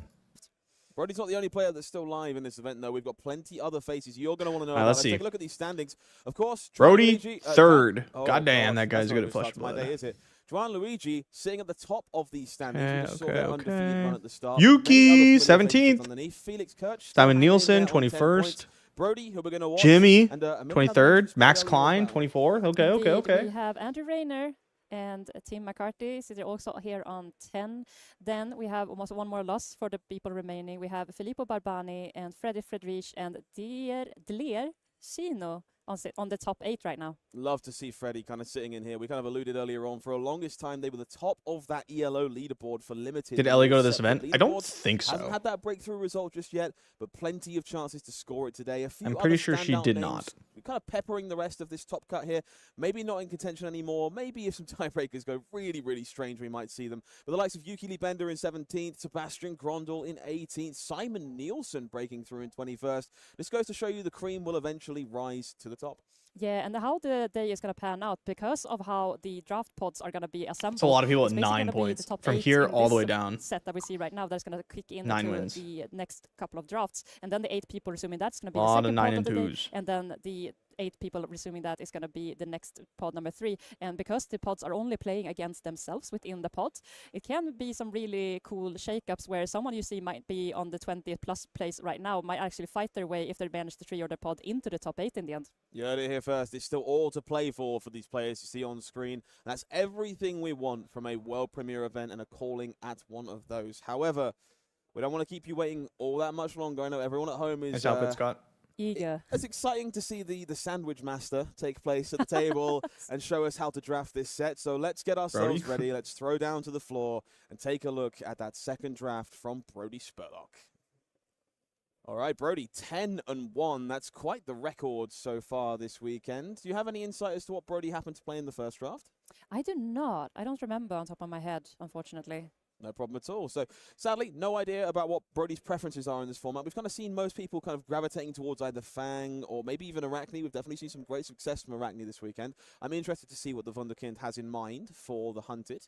Brody's not the only player that's still live in this event, though. We've got plenty other faces you're going to want to know All right, about. let's see. Take a look at these standings. Of course, Brody, Luigi, third. oh, God damn, gosh, that guy's that's not good a at flesh start to my blood. day, is it? Juan Luigi sitting at the top of these standings. We just saw Okay, their undefeated run at the start. Yuki, Many other familiar faces 17th. underneath. Felix Kirch, still Simon hanging in Nielsen, there on 10 21st. points. Brody, who we're going to watch. Jimmy, and, a million other 23rd. mentions Max earlier as Klein, well. 24th. Okay, Indeed, okay. We have Andrew Rayner and Tim McCarthy. So they're also here on 10. Then we have almost one more loss for the people remaining. We have Filippo Barbani and Freddy Friedrich and Delir Chino on the top 8 right now. Love to see Freddie kind of sitting in here. We kind of alluded earlier on, for a longest time, they were the top of that ELO leaderboard for limited. Did Ellie go to this event? I don't think so. Hasn't had that breakthrough result just yet, but plenty of chances to score it today. A few I'm pretty other sure she standout did names. not. We're kind of peppering the rest of this top cut here. Maybe not in contention anymore. Maybe if some tiebreakers go really, really strange, we might see them. But the likes of Yuki Lee Bender in 17th, Sebastian Grondel in 18th, Simon Nielsen breaking through in 21st. This goes to show you the cream will eventually rise to the top. Yeah, and how the day is going to pan out because of how the draft pods are going to be assembled. So a lot of people at it's basically 9 gonna be points. the top From 8 here in all the this way down. set that we see right now, that's going to kick in 9 into wins. the next couple of drafts, and then the 8 people resuming that's going to be A the lot second of 9 pod and of the day, 2s. and then the 8 people resuming that is going to be the next pod number 3. And because the pods are only playing against themselves within the pod, it can be some really cool shakeups where someone you see might be on the 20th plus place right now might actually fight their way, if they manage to trio their pod, into the top 8 in the end. You heard it here first. It's still all to play for these players you see on screen. That's everything we want from a world premiere event and a calling at one of those. However, we don't want to keep you waiting all that much longer. I know everyone at home is... Nice outfit, Scott. Eager. It's exciting to see the sandwich master take place at the table and show us how to draft this set. So let's get ourselves ready. Let's throw down to the floor and take a look at that second draft from Brody Spurlock. All right, Brody, 10-1. That's quite the record so far this weekend. Do you have any insight as to what Brody happened to play in the first draft? I do not. I don't remember on top of my head, unfortunately. No problem at all. So, sadly, no idea about what Brody's preferences are in this format. We've kind of seen most people kind of gravitating towards either Fang or maybe even Arachne. We've definitely seen some great success from Arachne this weekend. I'm interested to see what the Wunderkind has in mind for the Hunted.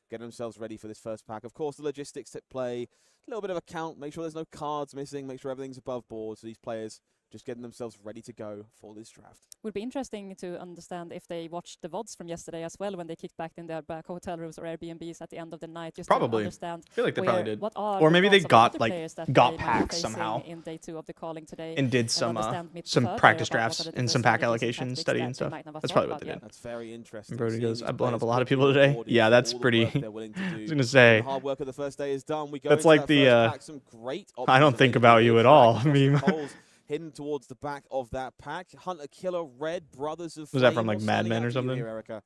Getting themselves ready for this first pack. Of course, the logistics at play, a little bit of a count, make sure there's no cards missing, make sure everything's above board, so these players just getting themselves ready to go for this draft. Would be interesting to understand if they watched the VODs from yesterday as well when they kicked back in their back hotel rooms or Airbnbs at the end of the night, just Probably. to understand. I feel like they probably did. What are Or the maybe they thoughts of the got other players that got they might be packs facing somehow in day 2 of the calling today, and did some practice drafts and some pack allocation study and stuff. That's probably what they did. That's very interesting. Brody goes, I've blown up a lot of people today. Yeah, that's pretty. I was gonna say. Hard work of the first day is done. We go That's into like that first pack, some great I don't think about you at all. I mean, hidden towards the back of that pack. Hunter Killer Red, Brothers of Was that from like Mad Men or something? Here, Erica?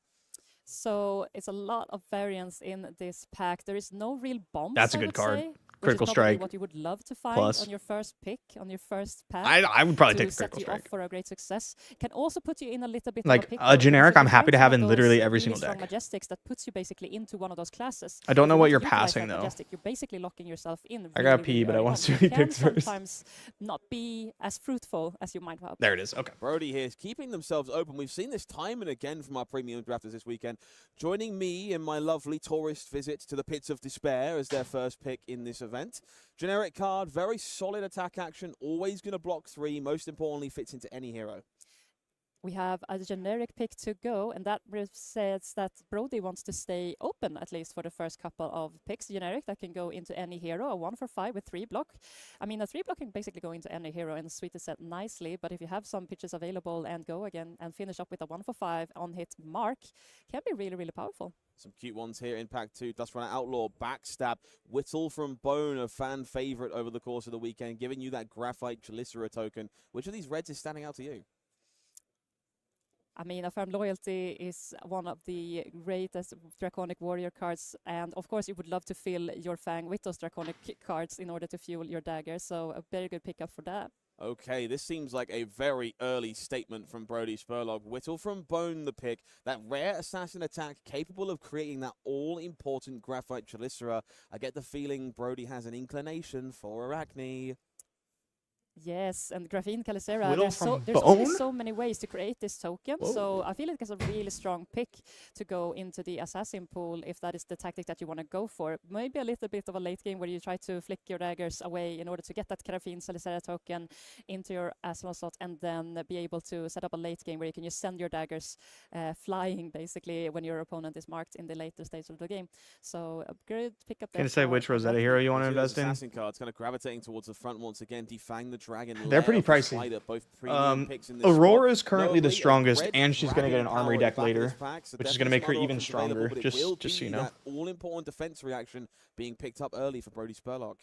So it's a lot of variance in this pack. There is no real bombs. That's a I good would card. say, Critical which is probably Strike what you would love to find plus. on your first pick, on your first pack. I would probably to take the set Critical you Strike. off for a great success. Can also put you in a little bit Like of a a generic, I'm happy to have in literally every single strong deck. Majestics that puts you basically into one of those classes. I don't know If you what want you're to utilize passing, that though. Majestic, you're basically locking yourself in. I got pee, but I early want on. to see It what he can picks first. sometimes not be as fruitful as you might have. There it is. Okay. Brody here is keeping themselves open. We've seen this time and again from our premium drafters this weekend. Joining me in my lovely tourist visit to the Pits of Despair as their first pick in this event. Generic card, very solid attack action, always going to block 3, most importantly fits into any hero. We have a generic pick to go, and that says that Brody wants to stay open at least for the first couple of picks. Generic that can go into any hero, a 1 for 5 with 3 block. I mean, a 3 block can basically go into any hero, and Sweet is set nicely, but if you have some pitches available and go again and finish up with a 1 for 5 on hit mark, can be really, really powerful. Some cute ones here in Pack 2. Dust Runner Outlaw, Backstab, Whittle from Bone, a fan favorite over the course of the weekend, giving you that Graphite Chelicera token. Which of these reds is standing out to you? I mean, Affirmed Loyalty is one of the greatest Draconic Warrior cards, and of course you would love to fill your Fang with those Draconic cards in order to fuel your dagger, so a very good pickup for that. Okay, this seems like a very early statement from Brody Spurlock. Whittle from Bone the pick, that rare assassin attack capable of creating that all-important Graphite Chelicera. I get the feeling Brody has an inclination for Arachne. Yes, and Graphene Chelicera, there's only so many ways to create this token, so I feel like it's a really strong pick to go into the assassin pool if that is the tactic that you want to go for. Maybe a little bit of a late game where you try to flick your daggers away in order to get that Graphene Chelicera token into your arsenal slot, and then be able to set up a late game where you can just send your daggers flying basically when your opponent is marked in the later stage of the game. So a good pickup there. Can you say which Rosetta hero you want to invest in? Assassin cards kind of gravitating towards the front once again. Defang the Dragon. They're pretty pricey. Aurora is currently the strongest, and she's going to get an armory deck later, which is going to make her even stronger, just so you know. All-important defense reaction being picked up early for Brody Spurlock.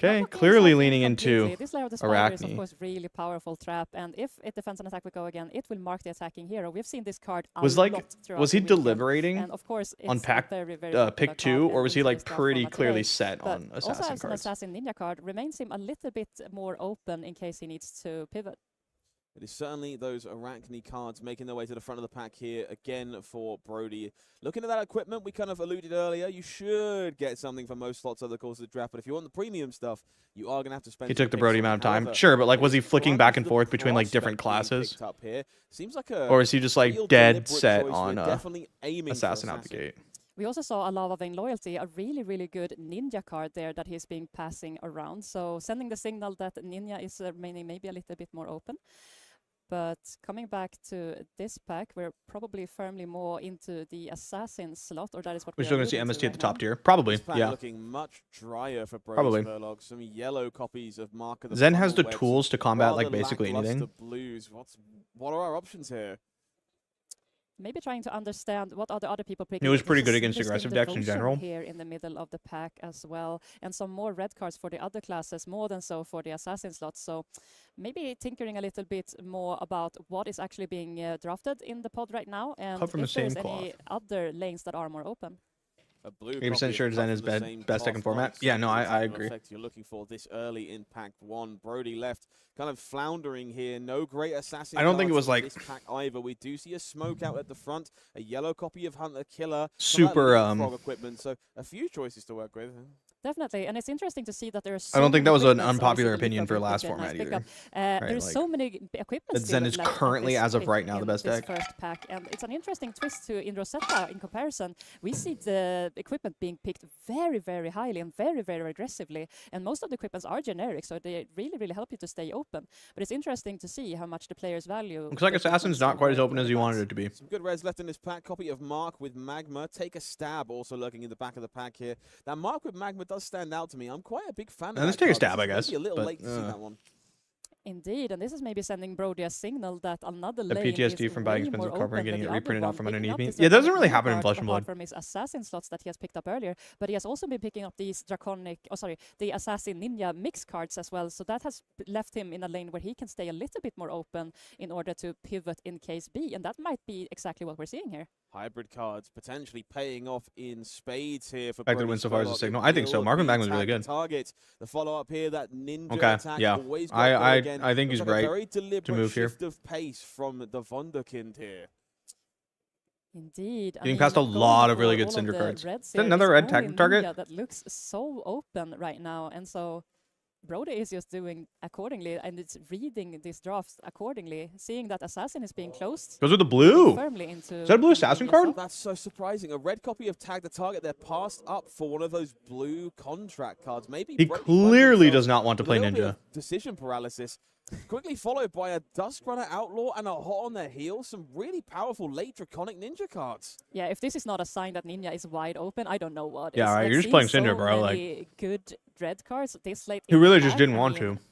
Okay, clearly leaning into this layer of the spider is of Arachne. course really powerful trap, and if it defends an attack will go again, it will mark the attacking hero. We've seen this card a Was lot like, throughout was he the weekend, deliberating and of course on it's pack very, very popular pick card 2, or and was he into like this draft pretty format clearly today. set But on also assassin as an cards? assassin ninja card remains him a little bit more open in case he needs to pivot. It is certainly those Arachne cards making their way to the front of the pack here again for Brody. Looking at that equipment, we kind of alluded earlier, you should get something for most slots over the course of the draft, but if you want the premium stuff, you are going to have to spend. He took the Brody amount of time. Sure, but like, was he flicking back and forth between like different classes? Seems like a or is he just like dead set choice. on definitely aiming assassin out the gate? We also saw a Lava Vein Loyalty, a really, really good ninja card there that he's been passing around. So sending the signal that ninja is remaining maybe a little bit more open. But coming back to this pack, we're probably firmly more into the assassin slot, or that is what we're still going to see MST at the top tier. Probably, this pack yeah. looking much drier for Probably. Spurlock. Some yellow copies of Mark of the Zen has the Funnel tools to combat like rather basically anything. lackluster blues. What are our options here? Maybe trying to understand what are the other people picking. It was pretty There's good a against interesting aggressive decks in devotion general. Here in the middle of the pack as well, and some more red cards for the other classes, more than so for the assassin slots. So maybe tinkering a little bit more about what is actually being drafted in the pod right now, and if there's any other lanes that are more open. A blue 80% sure Zen is best deck in format. Yeah, no, I agree. You're looking for this early in pack 1. Brody left kind of floundering here. No great assassin. I don't think it cards was in like this pack either. We do see a smoke out at the front, a yellow copy of Hunter Killer, super frog equipment. So a few choices to work with. Definitely, and it's interesting to see that there are so I don't think that was an equipments, unpopular obviously, opinion for Lethal last Pick, format nice either. There's like, so many equipment that Zen is left of currently, this as of pick right now, the in best this deck. first pack, and it's an interesting twist to in Rosetta in comparison. We see the equipment being picked very, very highly and very, very aggressively, and most of the equipments are generic, so they really, really help you to stay open. But it's interesting to see how much the players value. Looks like Assassin's not quite as open as you wanted it to be. Some good reds left in this pack. Copy of Mark with Magma. Take a Stab also lurking in the back of the pack here. That Mark with Magma does stand out to me. I'm quite a big fan of that. Let's take a card. stab, I Maybe guess. a little but, late to see that one. Indeed, and this is maybe sending Brody a signal that another the lane PTSD is from buying way expensive more cover and open getting than it the other reprinted one. out from Picking underneath up me. this Yeah, it doesn't really Draconic happen in card Flesh and apart Blood. from his assassin slots that he has picked up earlier, but he has also been picking up these the assassin ninja mix cards as well. So that has left him in a lane where he can stay a little bit more open in order to pivot in case B, and that might be exactly what we're seeing here. Hybrid cards potentially paying off in spades here for I could win so far as a signal. I think so. Mark Magma was really good. Target. The follow-up here, that ninja attack. Yeah. Always I think he's like right a very deliberate to move here. shift of pace from the Wunderkind here. Indeed. Getting past a lot of really good Cinder cards. Is that another red target? That looks so open right now, and so Brody is just doing accordingly, and it's reading these drafts accordingly, seeing that Assassin is being closed. Goes with the blue. Firmly into Is that a blue Assassin card? That's so surprising. A red copy of Tag the Target. They're passed up for one of those blue contract cards. Maybe he clearly does not want to play Ninja. Decision paralysis. Quickly followed by a Dusk Runner Outlaw and a Hot on their heels. Some really powerful late Draconic Ninja cards. Yeah, if this is not a sign that Ninja is wide open, I don't know what Yeah, is. right. Like, You're just playing seeing Syndra, so bro. Like, many good Dread cards this late he in the really just pack, didn't I want mean, to.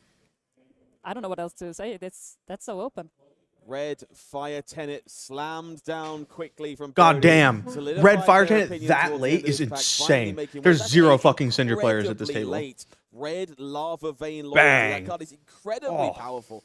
I don't know what else to say. That's so open. Red Fire Tenet slammed down quickly from God Brody, damn. solidified Red Fire their Tenet opinion that towards the late end of is this pack, finally insane. making There's that's zero a fucking Syndra players at this incredibly table. Late. Red Lava Vein Loyalty. Bang. That card is incredibly powerful.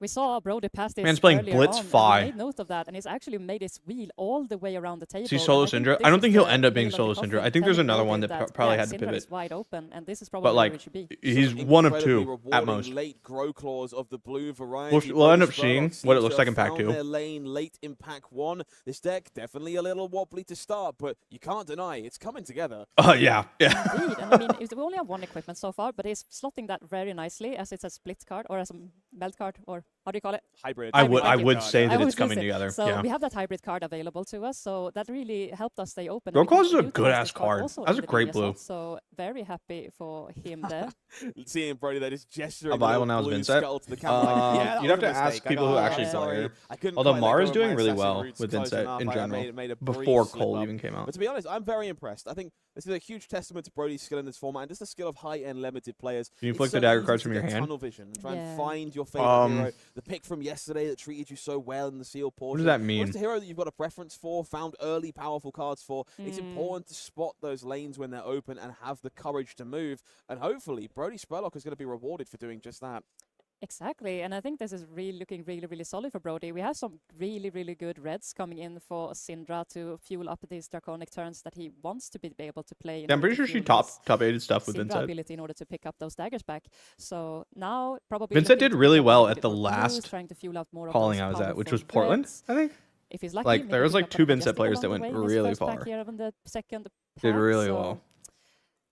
We saw Brody pass this Man's playing earlier Blitz on, and Fi. we made note of that, and he's actually made his wheel all the way around the table. Is he solo and Syndra? this I don't is think he'll the end up being nail on the solo Syndra. coffin, I think there's telling another Brody one that probably yeah, had to Syndra pivot. is wide open, and this is probably But where like, we should be. he's Some one of incredibly two at rewarding most. Late grow claws of the blue variety. We'll end up Brody seeing Spurlock what it seems looks to like have in pack found 2. their lane late in pack 1. This deck definitely a little wobbly to start, but you can't deny it's coming together. Yeah. Indeed, and I mean, we only have one equipment so far, but he's slotting that very nicely as it's a split card or as a melt card, or how do you call it? Hybrid. I Hybrid, would say I that would it's coming say. together. So Yeah. we have that hybrid card available to us, so that really helped us stay open. Grow and we can Claws is a utilize good-ass this card card. also That's in a the great Ninja blue. slot, so very happy for him there. Seeing Brody that is gesturing A vial the now has blue been set. skull to the camera. Like, yeah, that You'd have was a to ask mistake. people who I'm actually sorry. play it. I couldn't Although quite let Mara's go of doing my really assassin well roots with close Inset enough. in I general. made a brief Before slip Cole up. even came out. But to be honest, I'm very impressed. I think this is a huge testament to Brody's skill in this format and just the skill of high-end limited players. Can you It's flick so the dagger easy cards to from your get hand? tunnel vision and try Yeah. and find your favorite Um, hero. The pick from yesterday that treated you so well in the seal portion. What does that Or mean? it's a hero that you've got a preference for, found early powerful cards for. It's important to spot those lanes when they're open and have the courage to move. And hopefully, Brody Spurlock is going to be rewarded for doing just that. Exactly, and I think this is really looking really solid for Brody. We have some really good reds coming in for Syndra to fuel up these draconic turns that he wants to be able to play. Yeah, I'm pretty sure she top 8'd stuff with Syndra Inset. ability in order to pick up those daggers back. So now probably Vincent looking did to really go a well little at bit the more blues, last trying to fuel up more of calling those I was at, which was powerful Portland, reds. I think. If he's lucky, Like, maybe there was pick like up 2 a Vincent Majestic players that along went the way in his really first pack far. here in the second Did pack, really so well.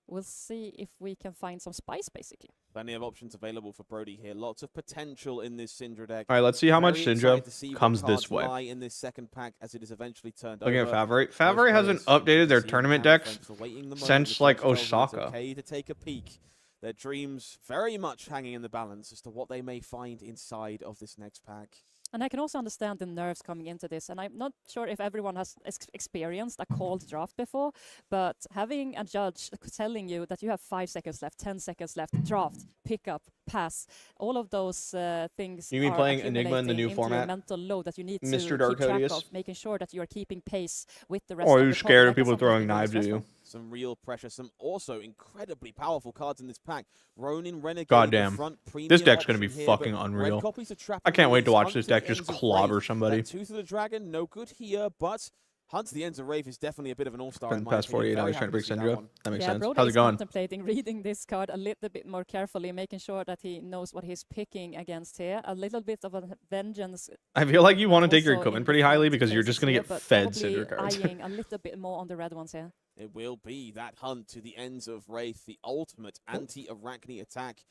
We'll see if we can find some spice, basically. Plenty of options available for Brody here. Lots of potential in this Syndra deck. All right, let's see how much Very excited to see Syndra what comes cards this way. lie in this second pack as it is eventually turned Looking at over. Favorite. Those Favorite hasn't players updated their see tournament camera decks frames awaiting the moment since the like coach tells them it's Osaka. okay to take a peek. Their dreams very much hanging in the balance as to what they may find inside of this next pack. And I can also understand the nerves coming into this. And I'm not sure if everyone has experienced a called draft before, but having a judge telling you that you have 5 seconds left, 10 seconds left, draft, pick up, pass, all of those things. You mean are playing Enigma in the accumulating new into format? your mental load that you need to Mr. keep Dark track Odious? of, making sure that you are keeping pace with the rest Or of are the you pod. scared That of can people sometimes throwing be really knives at stressful. you? Some real pressure, some also incredibly powerful cards in this pack. Ronin Renegade, Goddamn. the front premium This deck's gonna be option here, fucking but unreal. red copies of Trap I can't wait to Abilities, watch Hunt this to the deck just Ends of clobber Wraith. somebody. That Tooth of the Dragon, no good here, but Hunt to the Ends of Wraith is definitely a bit of an all-star in Spent the my past opinion. 48 Very hours happy trying to break see that Syndra. one. That makes Yeah, sense. Brody How's it is going? contemplating reading this card a little bit more carefully, making sure that he knows what he's picking against here. A little bit of a vengeance. I feel like you want to take your also in equipment the pretty highly front because you're faces just going to here, get but fed probably Syndra cards. eyeing a little bit more on the red ones here. It will be that Hunt to the Ends of Wraith, the ultimate anti-Arachne attack.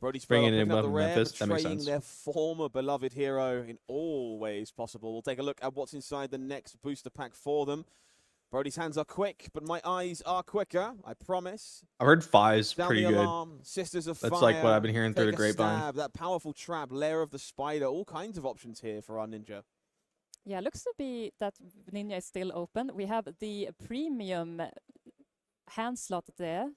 Brody Bringing Spurlock in picking up the above rare, Memphis, that makes betraying sense. their former beloved hero in all ways possible. We'll take a look at what's inside the next booster pack for them. Brody's hands are quick, but my eyes are quicker, I promise. I've heard Fi's Down pretty the good. alarm, Sisters of That's Fire, like what I've been hearing through take the a grapevine. stab, that powerful trap, Lair of the Spider, all kinds of options here for our ninja. Yeah, looks to be that Ninja is still open. We have the premium hand slot there.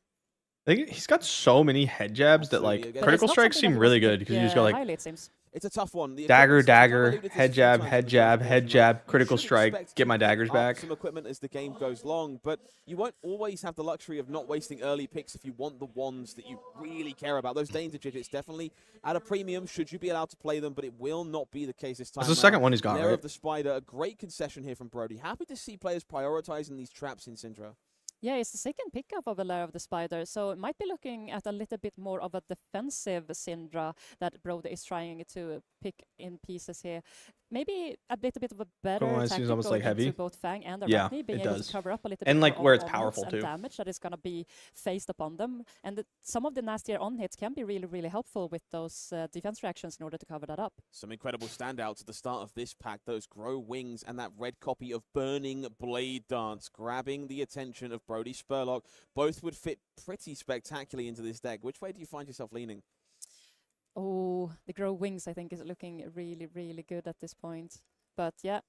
I think he's got so many head jabs that Absolutely, like again. But critical it's not strikes something that seem he really wants to good pick, because you just go like highly, it seems. It's a tough one. The dagger, equipment, I've dagger, alluded to this head a few jab, times head in the jab, presentation, head like, jab, you critical should strike, expect get my to pick daggers up back. some equipment as the game goes long, but you won't always have the luxury of not wasting early picks if you want the ones that you really care about. Those danger digits definitely at a premium should you be allowed to play them, but it will not be the case this time. That's the second one he's got, Lair right? of the Spider, a great concession here from Brody. Happy to see players prioritizing these traps in Syndra. Yeah, it's the second pickup of a Lair of the Spider, so it might be looking at a little bit more of a defensive Syndra that Brody is trying to pick in pieces here. Maybe a little bit of a better Otherwise, tactic seems almost going like heavy. into both Fang and Yeah, Arachne, being it able does. to cover up a little And bit like more where it's on powerful hits and too. damage that is going to be faced upon them. And some of the nastier on hits can be really helpful with those defense reactions in order to cover that up. Some incredible standouts at the start of this pack. Those Grow Wings and that red copy of Burning Blade Dance grabbing the attention of Brody Spurlock. Both would fit pretty spectacularly into this deck. Which way do you find yourself leaning? Oh, the grow wings, I think, is looking really, really good at this point. But yeah.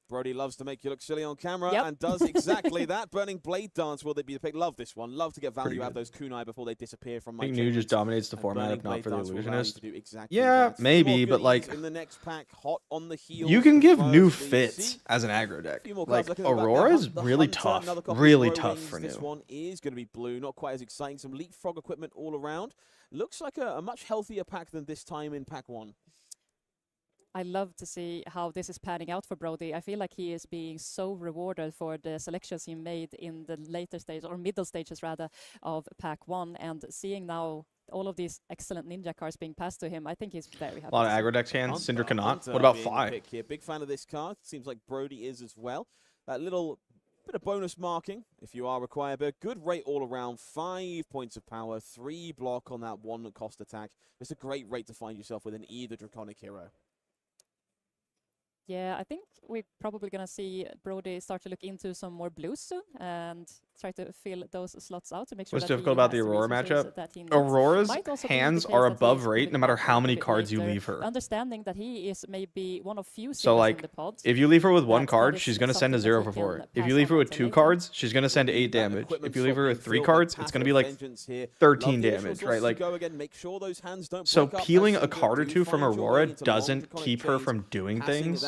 Brody loves to make you look silly on camera and does exactly that. Burning Blade Dance will be the pick. Love this one. Love to get value out of those kunai before they disappear from my I think New just dominates the format, if not for the Illusionist. Exactly yeah, maybe, but like in the next pack, hot on the heels. You can give New fits as an aggro deck. Like Aurora is really tough for New. This one is going to be blue, not quite as exciting. Some leapfrog equipment all around. Looks like a much healthier pack than this time in pack 1. I love to see how this is panning out for Brody. I feel like he is being so rewarded for the selections he made in the later stage, or middle stages rather, of pack 1, and seeing now all of these excellent ninja cards being passed to him. I think he's very happy. A lot of aggro decks hands. Cinder cannot. What about Fi? Big fan of this card. Seems like Brody is as well. That little bit of bonus marking if you are required, but good rate all around. 5 points of power, 3 block on that 1 cost attack. It's a great rate to find yourself within either Draconic Hero. Yeah, I think we're probably going to see Brody start to look into some more blues soon and try to fill those slots out to make sure. What's difficult about the Aurora matchup? Aurora's hands are above rate no matter how many cards you leave her. Understanding that he is maybe one of few. So like, if you leave her with 1 card, she's going to send a 0 for 4. If you leave her with 2 cards, she's going to send 8 damage. If you leave her with 3 cards, it's going to be like 13 damage, right? Like, so peeling a card or 2 from Aurora doesn't keep her from doing things.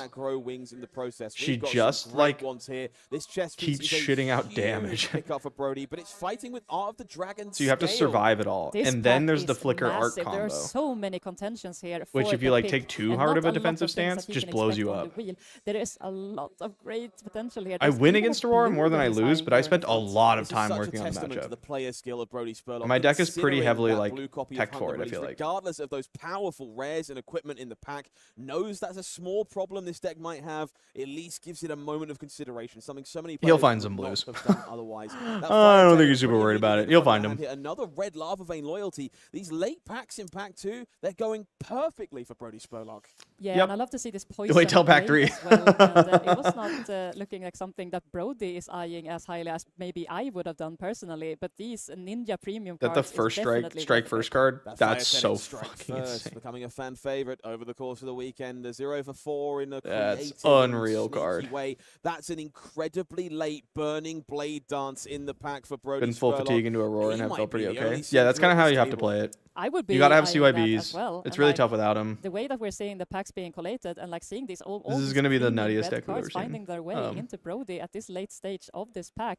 She just like keeps shitting out damage. But it's fighting with Art of the Dragon. So you have to survive it all. And then there's the Flicker Art combo. There are so many contentions here. Which if you like take too hard of a defensive stance, just blows you up. There is a lot of great potential here. I win against Aurora more than I lose, but I spent a lot of time working on the matchup. And my deck is pretty heavily like tech for it, I feel like. Regardless of those powerful rares and equipment in the pack, knows that's a small problem this deck might have, at least gives it a moment of consideration. Something so many players he'll find some blues. Otherwise, I don't think he's super worried about it. He'll find them. Another red Lava Vein loyalty. These late packs in pack 2, they're going perfectly for Brody Spurlock. Yeah, and I love to see this poison. Wait till pack 3. Well. And, it was not looking like something that Brody is eyeing as highly as maybe I would have done personally. But these ninja premium cards. That the first strike first card. That's so fucking insane. Becoming a fan favorite over the course of the weekend. A 0 for 4 in a that's unreal card. Way. That's an incredibly late burning blade dance in the pack for Brody. Been full fatigue into Aurora and have felt pretty okay. Yeah, that's kind of how you have to play it. I would be. You gotta have CYBs. Well. It's really tough without them. The way that we're seeing the packs being collated and like seeing these all this is gonna be the nuttiest deck we've ever seen. Finding their way into Brody at this late stage of this pack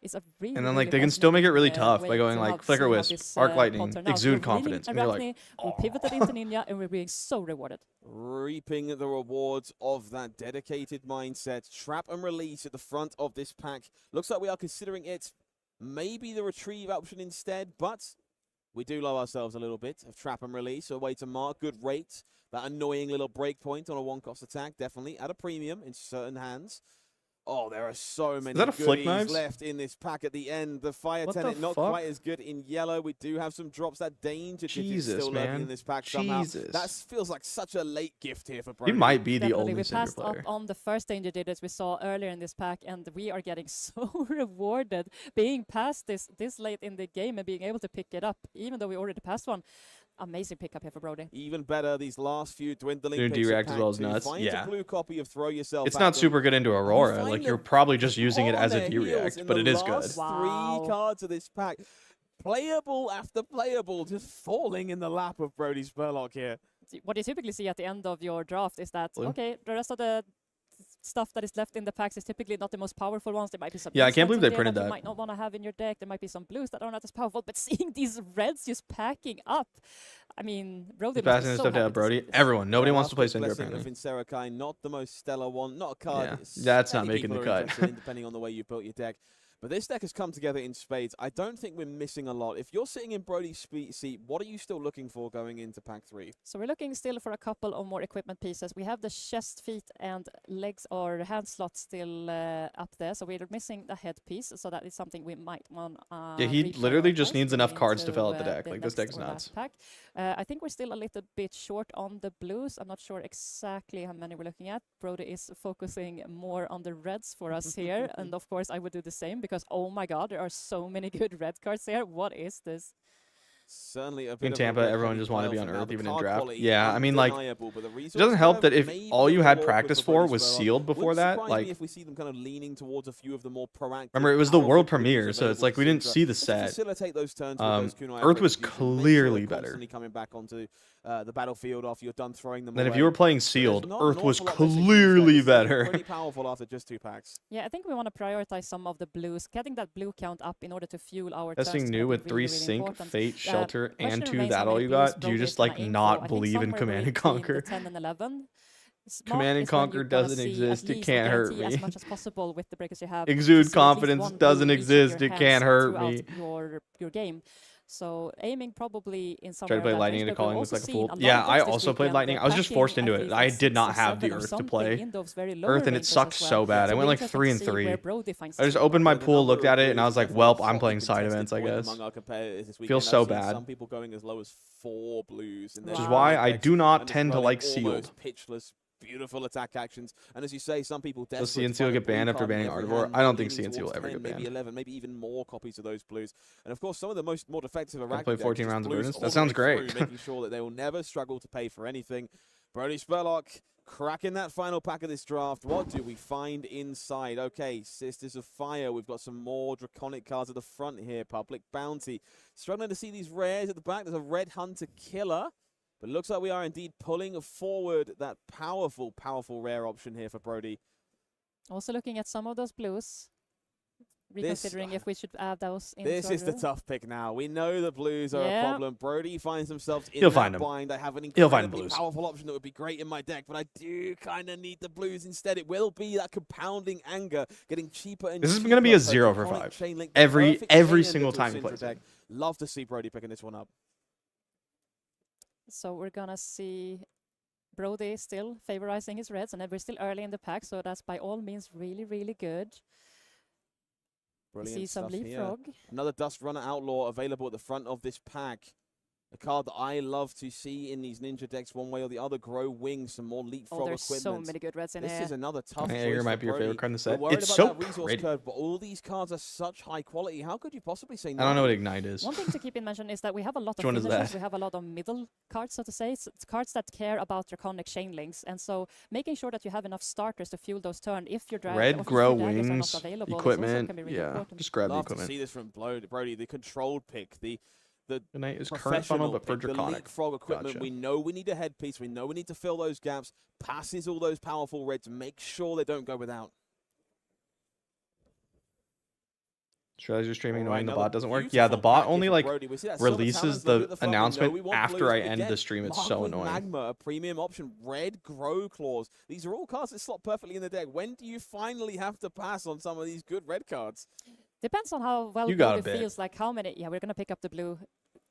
is a really. And then like they can still make it really tough by going like Flicker Wisp, Arc Lightning, Exude Confidence, and you're like, we pivoted into Ninja and we're being so rewarded. Reaping the rewards of that dedicated mindset. Trap and release at the front of this pack. Looks like we are considering it maybe the retrieve option instead, but we do love ourselves a little bit of trap and release. A way to mark good rate. That annoying little breakpoint on a 1-cost attack, definitely at a premium in certain hands. Oh, there are so many goodies left in this pack at the end. The Fire Tenant not quite as good in yellow. We do have some drops. That Danger Jesus, still lurking in this pack somehow. That feels like such a late gift here for Brody. He might be the Definitely. only Cinder player. We passed up on the first Danger Digits we saw earlier in this pack, and we are getting so rewarded being past this late in the game and being able to pick it up, even though we already passed one. Amazing pickup here for Brody. Even better, these last few dwindling picks. D-React as well as nuts. Yeah. A blue copy of Throw Yourself it's not super good into Aurora. Like, you're probably just using it as a D-React, but it is good. Wow. 3 cards of this pack. Playable after playable, just falling in the lap of Brody Spurlock here. What you typically see at the end of your draft is that, okay, the rest of the stuff that is left in the packs is typically not the most powerful ones. There might be some. Yeah, I can't believe they printed that. You might not want to have in your deck. There might be some blues that are not as powerful. But seeing these reds just packing up, I mean, Brody. Passing this stuff to Brody. Everyone, nobody wants to play Cinder apparently. Not the most stellar one. Not a card. Yeah, that's not making the cut. Depending on the way you built your deck. But this deck has come together in spades. I don't think we're missing a lot. If you're sitting in Brody's seat, what are you still looking for going into pack 3? So we're looking still for a couple of more equipment pieces. We have the chest, feet, and legs or hand slots still up there. So we're missing the headpiece. So that is something we might want. Yeah, he literally just needs enough cards to fill out the deck. Like, this deck's nuts. I think we're still a little bit short on the blues. I'm not sure exactly how many we're looking at. Brody is focusing more on the reds for us here. And of course, I would do the same because, oh my god, there are so many good red cards here. What is this? Certainly a bit In of Tampa, a everyone just wanted to be on now. Earth, The even in card draft. quality Yeah, I mean, like, undeniable, but the it resource doesn't help curve that if may all be you a had little awkward practice Brody for was Spurlock. sealed before Wouldn't that, surprise like, me if we see them kind of leaning towards a few of the more proactive. remember, it was the powerful world blues premiere, so it's available like to we didn't Sintra, see the just to set. facilitate those turns with those kunai Earth was executions, make sure clearly they're better. constantly coming back onto the battlefield after you're done throwing them Then away. if you were playing But there's sealed, not an Earth was awful lot missing from this deck. clearly It's still better. pretty powerful after just 2 packs. Yeah, I think we want to prioritize some of the blues, getting that blue count up in order to fuel our turns. Testing is new gonna with be 3 really, really sync, important. Fate, Shelter, Question and 2 remains how that all many you blues got? Do you Brody is just gonna like aim for. I not think believe in somewhere Command and between Conquer? the 10 and 11. Command and Conquer doesn't exist. It can't hurt me. As much as possible with the breakers you have. Exude confidence doesn't exist. It can't hurt me. Your game. So aiming probably in some Tried to play Lightning into calling looks like a fool. Yeah, I also played Lightning. I was just forced into it. I did not have the Earth to play Earth, and it sucks so bad. I went like 3 and 3. I just opened my pool, looked at it, and I was like, "Welp, I'm playing side events, I guess." Feels so bad. Some people going as low as 4 blues, which is why I do not tend to like sealed. Pitchless, beautiful attack actions, and as you say, some people Does desperate CNC will get banned after banning Artivore? I don't think CNC will ever get banned. Maybe 11, maybe even more copies of those blues, and of course, some of the more defective Arachne play 14 decks, rounds of blues Verdance? all That the sounds way great. through, making sure that they will never struggle to pay for anything. Brody Spurlock cracking that final pack of this draft. What do we find inside? Okay, Sisters of Fire. We've got some more Draconic cards at the front here. Public Bounty. Struggling to see these rares at the back. There's a Red Hunter Killer. But it looks like we are indeed pulling forward that powerful, powerful rare option here for Brody. Also looking at some of those blues. Reconsidering if we should add those in. This is the tough pick now. We know the blues are a problem. Brody finds himself in He'll that find them. bind. I have an He'll find incredibly blues. powerful option that would be great in my deck, but I do kind of need the blues instead. It will be that compounding anger, getting cheaper and This is cheaper. going to be a per 0 for Draconic 5. chain link, the Every perfect chain single ender time to he a plays Syndra it. deck. Love to see Brody picking this one up. So we're gonna see Brody still favorizing his reds, and we're still early in the pack, so that's by all means really, really good. Brilliant See some stuff Leapfrog. here. Another Dust Runner Outlaw available at the front of this pack. A card that I love to see in these Ninja decks one way or the other. Grow Wings, some more Leapfrog There's equipment. so many good reds in This here. is another tough choice Jaeger might for be your Brody. favorite card in the We're set. worried It's about so that resource pretty. curve, but all these cards are such high quality. How could you possibly say no? I don't know what Ignite is. One thing to keep in mention is that we have a lot Which of one is finishers. that? We have a lot of middle cards, so to say. It's cards that care about Draconic chain links, and so making sure that you have enough starters to fuel those turns. If your Red, if Grow your daggers are not Wings, available, this also equipment. can be really Yeah, important. just grab the Love to equipment. see this from Brody. The controlled pick, the Ignite is current professional funnel, but for pick, the Draconic. Leapfrog equipment. Gotcha. We know we need a headpiece. We know we need to fill those gaps. Passes all those powerful reds. Make sure they don't go without. Strategy streaming All right, knowing the another bot doesn't work. Yeah, the beautiful bot pack only here for like Brody. We see that Silver releases Talons logo at the front. We know we announcement want after blues. I end Again, the stream. It's Mark so with annoying. Magma, a premium option. Red Grow Claws. These are all cards that slot perfectly in the deck. When do you finally have to pass on some of these good red cards? Depends on how well You got a Brody bit. feels. Like how many. Yeah, we're gonna pick up the blue.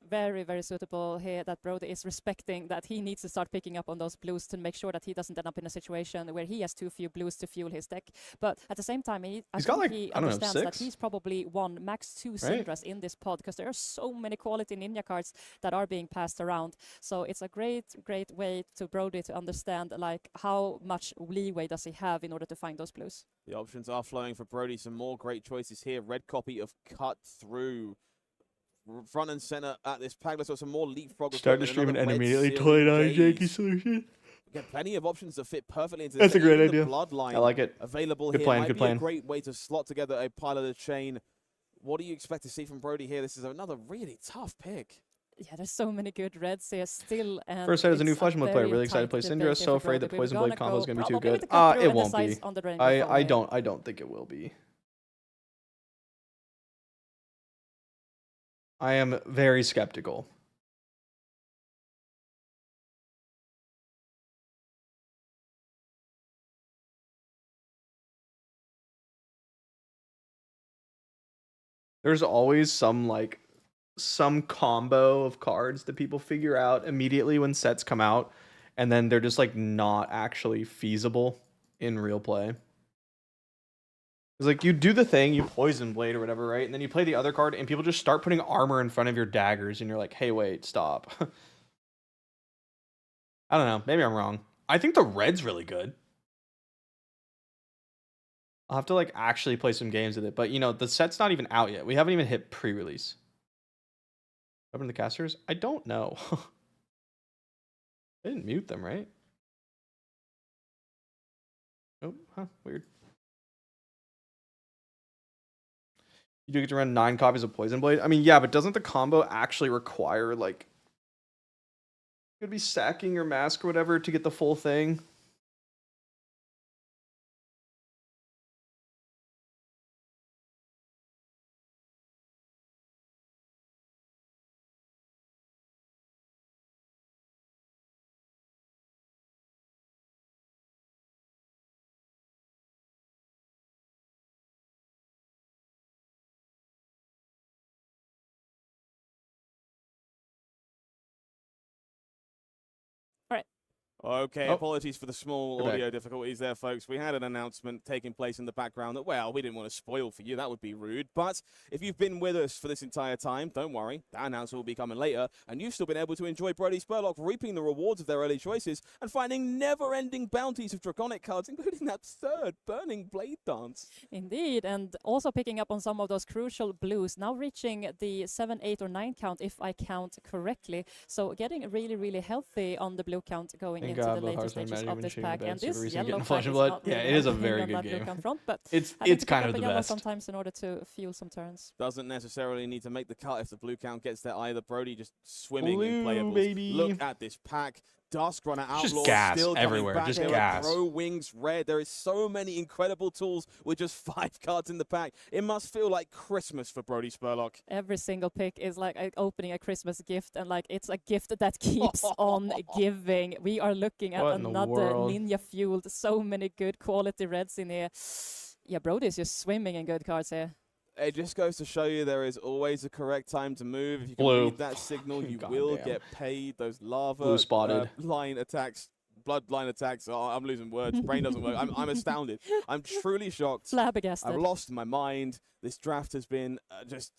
Very, very suitable here that Brody is respecting that he needs to start picking up on those blues to make sure that he doesn't end up in a situation where he has too few blues to fuel his deck. But at the same time, I He's think got like, he I don't know, understands that 6? he's probably won max 2 Right. Syndras in this pod because there are so many quality Ninja cards that are being passed around. So it's a great, great way to Brody to understand like how much leeway does he have in order to find those blues. The options are flowing for Brody. Some more great choices here. Red copy of Cut Through. Front and center at this pack. Let's got some more Leapfrog. Start to equipment, stream and another red immediately sealed 29 Janky gaze. solution. Get plenty of options that fit perfectly into That's this. a great Even the idea. Bloodline I like it. available Good here plan, might good be plan. a great way to slot together a pile of the chain. What do you expect to see from Brody here? This is another really tough pick. Yeah, there's so many good reds here still. And First set as a new it's Flash Mode player. very Really excited to play tight Syndra. debate So here for afraid that Brody. Poison We're Blade gonna combo is go going to be too probably good. with the cut through It and won't be. decide on the drain before I here. don't think it will be. I am very skeptical. There's always some combo of cards that people figure out immediately when sets come out, and then they're just like not actually feasible in real play. It's like you do the thing, you Poison Blade or whatever, right? And then you play the other card, and people just start putting armor in front of your daggers, and you're like, hey, wait, stop. I don't know. Maybe I'm wrong. I think the red's really good. I'll have to like actually play some games with it, but you know, the set's not even out yet. We haven't even hit pre-release. Open the casters? I don't know. I didn't mute them, right? Oh, huh, weird. You do get to run 9 copies of Poison Blade. I mean, yeah, but doesn't the combo actually require, like, you could be sacking your mask or whatever to get the full thing? Okay, Oh. apologies for the small You're audio back. difficulties there, folks. We had an announcement taking place in the background that, well, we didn't want to spoil for you. That would be rude. But if you've been with us for this entire time, don't worry. That announcement will be coming later. And you've still been able to enjoy Brody Spurlock reaping the rewards of their early choices and finding never-ending bounties of Draconic cards, including that third Burning Blade Dance. Indeed, and also picking up on some of those crucial blues, now reaching the 7, 8, or 9 count, if I count correctly. So getting really, really healthy on the blue count going into the later stages of this pack. And this yellow pack is not yeah, really it is a helping very on good that blue game. count front, but It's having to kind pick of up the a yellow best. sometimes in order to fuel some turns. Doesn't necessarily need to make the cut if the blue count gets there either. Brody just swimming in Blue, playables. baby. Look at this pack. Duskrunner Just Outlaw gas still everywhere, coming back. just There gas. are Pro Wings Red. There is so many incredible tools with just 5 cards in the pack. It must feel like Christmas for Brody Spurlock. Every single pick is like opening a Christmas gift, and like it's a gift that keeps on giving. We are looking at another ninja-fueled, so many good quality reds in here. Yeah, Brody's just swimming in good cards here. It just goes to show you there is always a correct time to move. If you can read that signal, you will get paid. Those lava line attacks, bloodline attacks. Oh, I'm losing words. Brain doesn't work. I'm astounded. I'm truly shocked. Flabbergasted. I've lost my mind. This draft has been just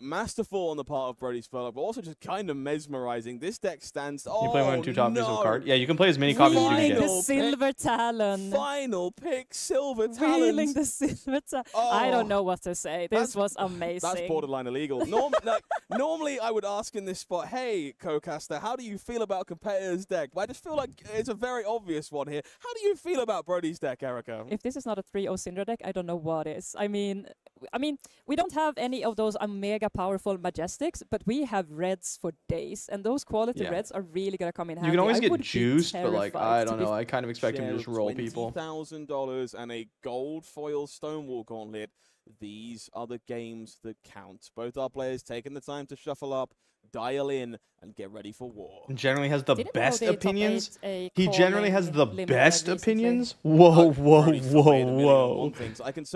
masterful on the part of Brody Spurlock, but also just kind of mesmerizing. This deck stands. You play 1 or 2 copies of a card. Yeah, you can play as many copies as you can get. The Silver Talon. Final pick, Silver Talon. Wheeling the Silver Talon. Oh, I don't know what to say. This was amazing. That's borderline illegal. Normally, I would ask in this spot, hey, co-caster, how do you feel about competitor's deck? But I just feel like it's a very obvious one here. How do you feel about Brody's deck, Erica? If this is not a 3-0 Syndra deck, I don't know what is. I mean, we don't have any of those mega powerful Majestics, but we have reds for days, and those quality reds are really gonna come in handy. You can always get juiced, but like I don't know. I kind of expect him to just roll people. $20,000 and a gold foil Stonewall Gauntlet. These are the games that count. Both our players taking the time to shuffle up, dial in, and get ready for war. Generally has the best opinions. He generally has the best opinions. Whoa, whoa, whoa, whoa.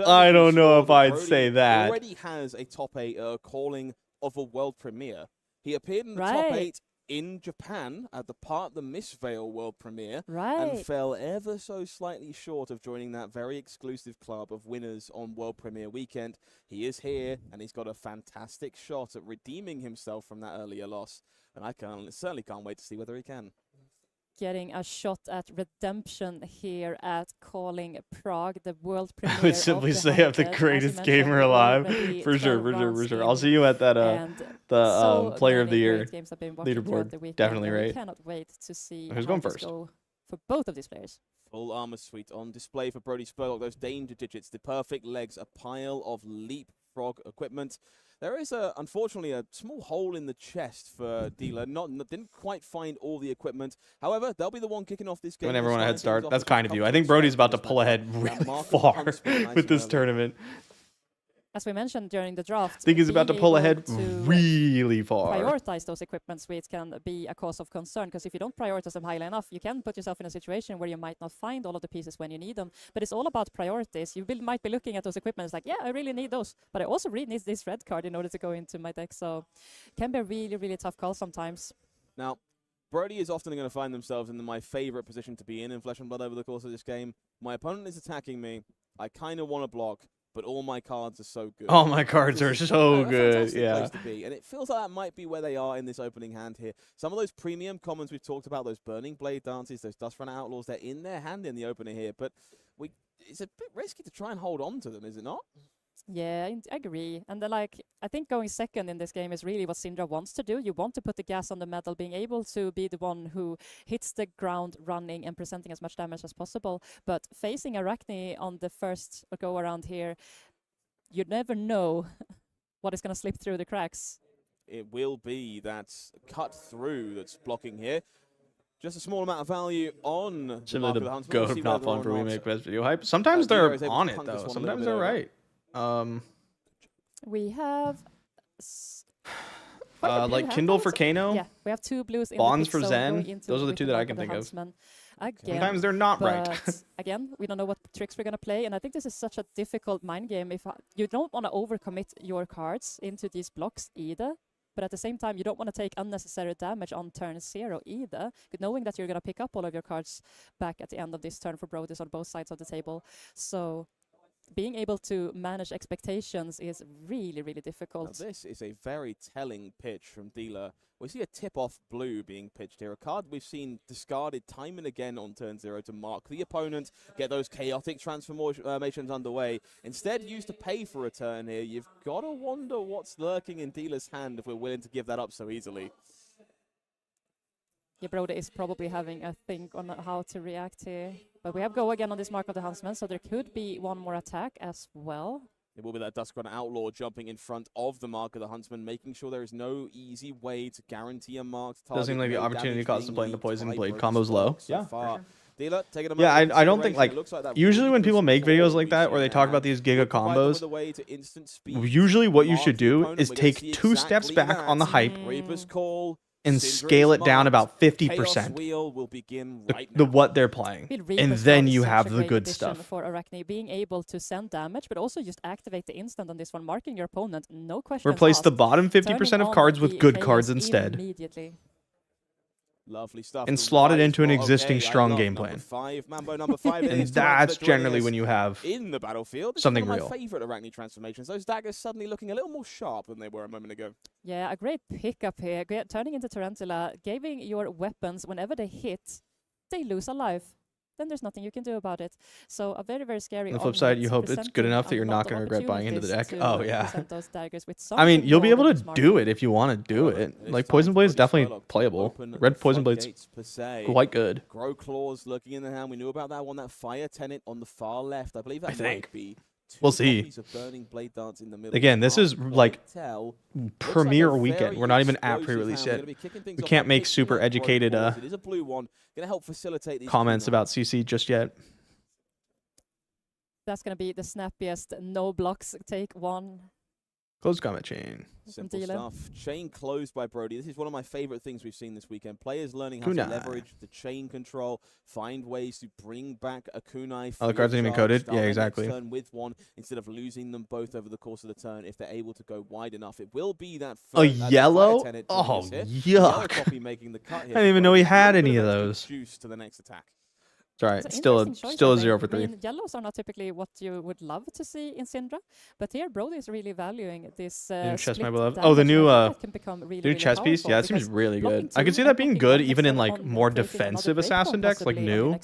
I don't know if I'd say that. Already has a top 8 calling of a world premiere. He appeared in the top 8 in Japan at the Mistveil World Premiere and fell ever so slightly short of joining that very exclusive club of winners on World Premiere weekend. He is here, and he's got a fantastic shot at redeeming himself from that earlier loss, and I certainly can't wait to see whether he can. Getting a shot at redemption here at Calling Prague, the world premiere. I would simply say I'm the greatest gamer alive. For sure. I'll see you at that Player of the Year leaderboard. Definitely right. We cannot wait to see who's going first go for both of these players. Full armor suite on display for Brody Spurlock. Those danger digits, the perfect legs, a pile of leapfrog equipment. There is, unfortunately, a small hole in the chest for Dealer. Didn't quite find all the equipment. However, they'll be the one kicking off this game. When everyone head start, that's kind of you. I think Brody's about to pull ahead really far with this tournament. As we mentioned during the draft, I think he's about to pull ahead really far. Prioritize those equipment suites can be a cause of concern, because if you don't prioritize them highly enough, you can put yourself in a situation where you might not find all of the pieces when you need them. But it's all about priorities. You might be looking at those equipment, it's like, yeah, I really need those, but I also really need this red card in order to go into my deck. So it can be a really, really tough call sometimes. Now, Brody is often going to find themselves in my favorite position to be in Flesh and Blood over the course of this game. My opponent is attacking me. I kind of want to block, but all my cards are so good. All my cards are so good, yeah. Place to be. And it feels like that might be where they are in this opening hand here. Some of those premium commons we've talked about, those Burning Blade Dances, those Duskrunner Outlaws, they're in their hand in the opener here. But it's a bit risky to try and hold on to them, is it not? Yeah, I agree. And then, like, I think going second in this game is really what Syndra wants to do. You want to put the gas on the metal, being able to be the one who hits the ground running and presenting as much damage as possible. But facing Arachne on the first go around here, you never know what is going to slip through the cracks. It will be that cut through that's blocking here. Just a small amount of value on the Mark of the Huntsman. Go not fun for remake best video hype. Sometimes they're on it though. Sometimes they're right. We have like Kindle for Kano. Yeah, we have 2 blues in Bonds the for pit Zen. Those are the 2 that I can think of. Again, Sometimes they're not right. Again, we don't know what tricks we're going to play, and I think this is such a difficult mind game. If you don't want to overcommit your cards into these blocks either, but at the same time, you don't want to take unnecessary damage on turn 0 either, knowing that you're going to pick up all of your cards back at the end of this turn for Brody's on both sides of the table. So being able to manage expectations is really, really difficult. Now, this is a very telling pitch from Dealer. We see a tip-off blue being pitched here, a card we've seen discarded time and again on turn 0 to mark the opponent, get those chaotic transformations underway. Instead, used to pay for a turn here. You've got to wonder what's lurking in Dealer's hand if we're willing to give that up so easily. Yeah, Brody is probably having a think on how to react here. But we have go again on this Mark of the Huntsman, so there could be one more attack as well. It will be that Duskground Outlaw jumping in front of the Mark of the Huntsman, making sure there is no easy way to guarantee a marked target. Does seem like the opportunity cost of playing the Poison Blade combo's low. Yeah. Dealer, take it yeah, I don't think, like usually when people make videos like that where they talk about these giga combos, usually what you should do is take 2 steps back on the hype and scale it down about 50%. The what they're playing, and then you have the good stuff. For Arachne, being able to send damage, but also just activate the instant on this one, marking your opponent, no question. Replace the bottom 50% of cards with good cards instead. Immediately. Lovely stuff. And slot it into an existing strong game plan. Number 5 and that's generally when you have in the battlefield. Something one of real. my favorite Arachne transformations. Those daggers suddenly looking a little more sharp than they were a moment ago. Yeah, a great pickup here. Turning into Tarantula, giving your weapons, whenever they hit, they lose a life. Then there's nothing you can do about it. So a very, very scary. On the flip side, you hope it's good enough that you're not going to regret buying into the deck. Oh, yeah. I mean, you'll be able to do it if you want to do it. Like, Poison Blade is definitely playable. Red Poison Blade's quite good. Grow Claws looking in the hand. We knew about that one, that Fire Tenant on the far left. I believe that might be. We'll see. Again, this is like premiere weekend. We're not even at pre-release yet. We can't make super educated comments about CC just yet. That's going to be the snappiest no blocks take 1. Closed combat chain. Simple stuff. Chain closed by Brody. This is one of my favorite things we've seen this weekend. Players learning how to leverage the chain control, find ways to bring back a kunai. Oh, the cards aren't even coded? Yeah, exactly. Turn with one instead of losing them both over the course of the turn if they're able to go wide enough. It will be that yellow? Oh, yuck. Copy making the cut here. I didn't even know he had any of those. To the next attack. It's all right. Still a 0 for 3. I mean, yellows are not typically what you would love to see in Syndra, but here Brody is really valuing this chest my beloved. Oh, the new chess piece. Yeah, that seems really good. I could see that being good even in like more defensive assassin decks, like new.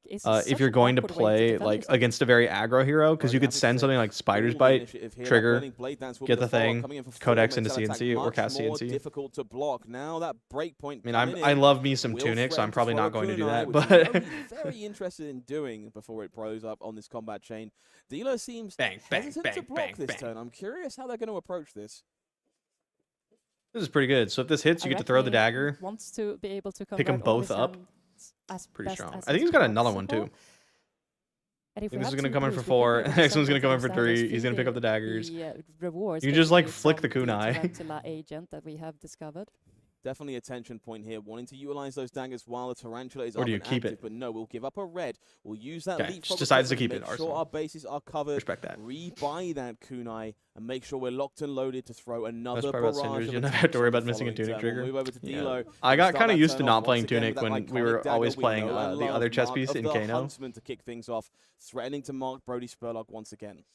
If you're going to play like against a very aggro hero, because you could send something like Spider's Bite, trigger, get the thing, codex into CNC or cast CNC. Difficult to block. Now that breakpoint. I mean, I love me some Tunic, so I'm probably not going to do that, but. Very interested in doing before it blows up on this combat chain. Dealer seems hesitant to block this turn. I'm curious how they're going to approach this. This is pretty good. So if this hits, you get to throw the dagger. Wants to be able to pick them both up. Pretty strong. I think he's got another one too. I think this is going to come in for 4. Next one's going to come in for 3. He's going to pick up the daggers. You can just like flick the kunai. Agent that we have discovered. Definitely a tension point here, wanting to utilize those daggers while the Tarantula is up and keep active, but no, we'll give up a red. We'll use that leap. Just decides to keep it. Make sure our bases are covered. Respect that. Rebuy that kunai and make sure we're locked and loaded to throw another barrage. You don't have to worry about missing a Tunic trigger. We'll move over to Dilo. I got kind of used to not playing Tunic when we were always playing the other chess piece in Kano. To kick things off, threatening to mark Brody Spurlock once again.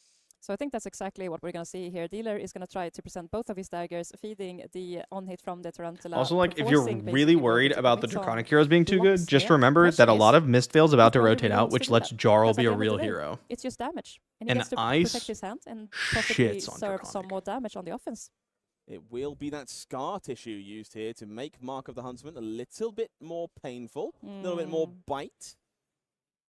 So I think that's exactly what we're going to see here. Dealer is going to try to present both of his daggers, feeding the on-hit from the Tarantula. Also, like, if you're really worried about the Draconic heroes being too good, just here. remember that a lot of Mistveil's about to Brody rotate really out, wants which to do lets that. Jarl Because be at a the end of real the day, hero. It's just damage. And he And gets to Ice protect his hand and possibly shits on serve some Draconic. more damage on the offense. It will be that scar tissue used here to make Mark of the Huntsman a little bit more painful, a little bit more bite.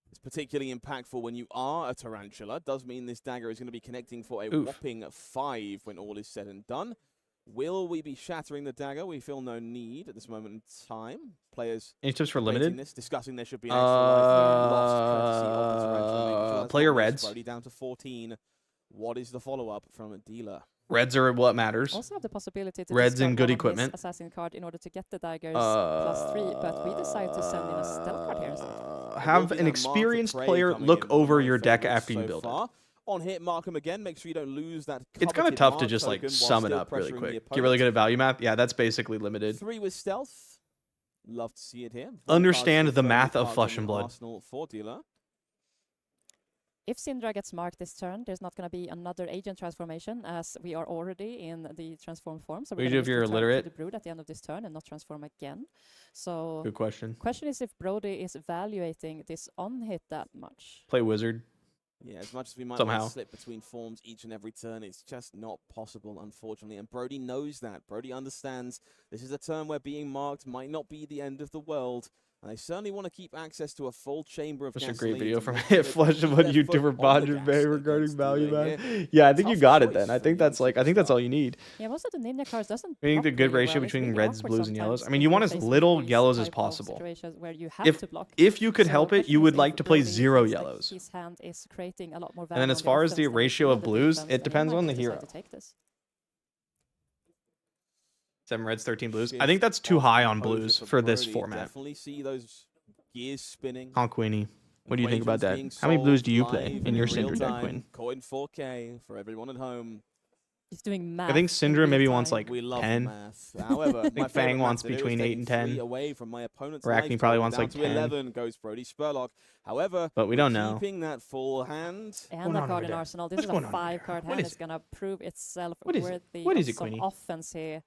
It's particularly impactful when you are a Tarantula. Does mean this dagger is going to be connecting for a whopping 5 when all is said and done. Will we be shattering the dagger? We feel no need at this moment in time. Players Any tips for limited? Discussing there should be an extra life lost courtesy of the Tarantula. Sure player Reds. Brody down to 14. What is the follow-up from a dealer? Reds are what matters. Also have the possibility to Reds and good discard equipment. assassin card in order to get the daggers +3, but we decide to send in a stealth card here instead. Have an experienced player look over your deck after you build it. On hit, mark him again. Make sure you don't lose that. It's kind of tough to just like sum it up really quick. Get really good at value math. Yeah, that's basically limited. 3 with stealth. Love to see it here. Understand the math of Flesh and Blood. Arsenal for dealer. If Syndra gets marked this turn, there's not going to be another agent transformation, as we are already in the transform form. So what do you do if you're illiterate? The Brood at the end of this turn and not transform again. So good question. Question is if Brody is evaluating this on hit that much. Play wizard. Yeah, as much as we might want to slip between forms each and every turn, it's just not possible, unfortunately. And Brody knows that. Brody understands this is a turn where being marked might not be the end of the world. And they certainly want to keep access to a full chamber of gasoline. That's a great video from Flesh and Blood YouTuber Majiinbae regarding value, man. Yeah, I think you got it then. I think that's all you need. Yeah, most of the Ninja cards doesn't. I think the good ratio between reds, blues, and yellows. I mean, you want as little yellows as possible. If you could help it, you would like to play 0 yellows. His hand is creating a lot more value. And then as far as the ratio of blues, it depends on the hero. 7 reds, 13 blues. I think that's too high on blues for this format. Definitely see those gears spinning. Con Queenie. What do you think about that? How many blues do you play in your Syndra deck, Queen? Coin 4K for everyone at home. He's doing math. I think Syndra maybe wants like we love 10. Math. However, I think Fang wants between 8 and 10. Away from my opponent's Arachne probably wants like 10. 11 goes Brody Spurlock. However, but we don't know. Keeping that full hand. And a card in Arsenal. This is a 5-card hand. It's going to prove itself worthy of some offense here.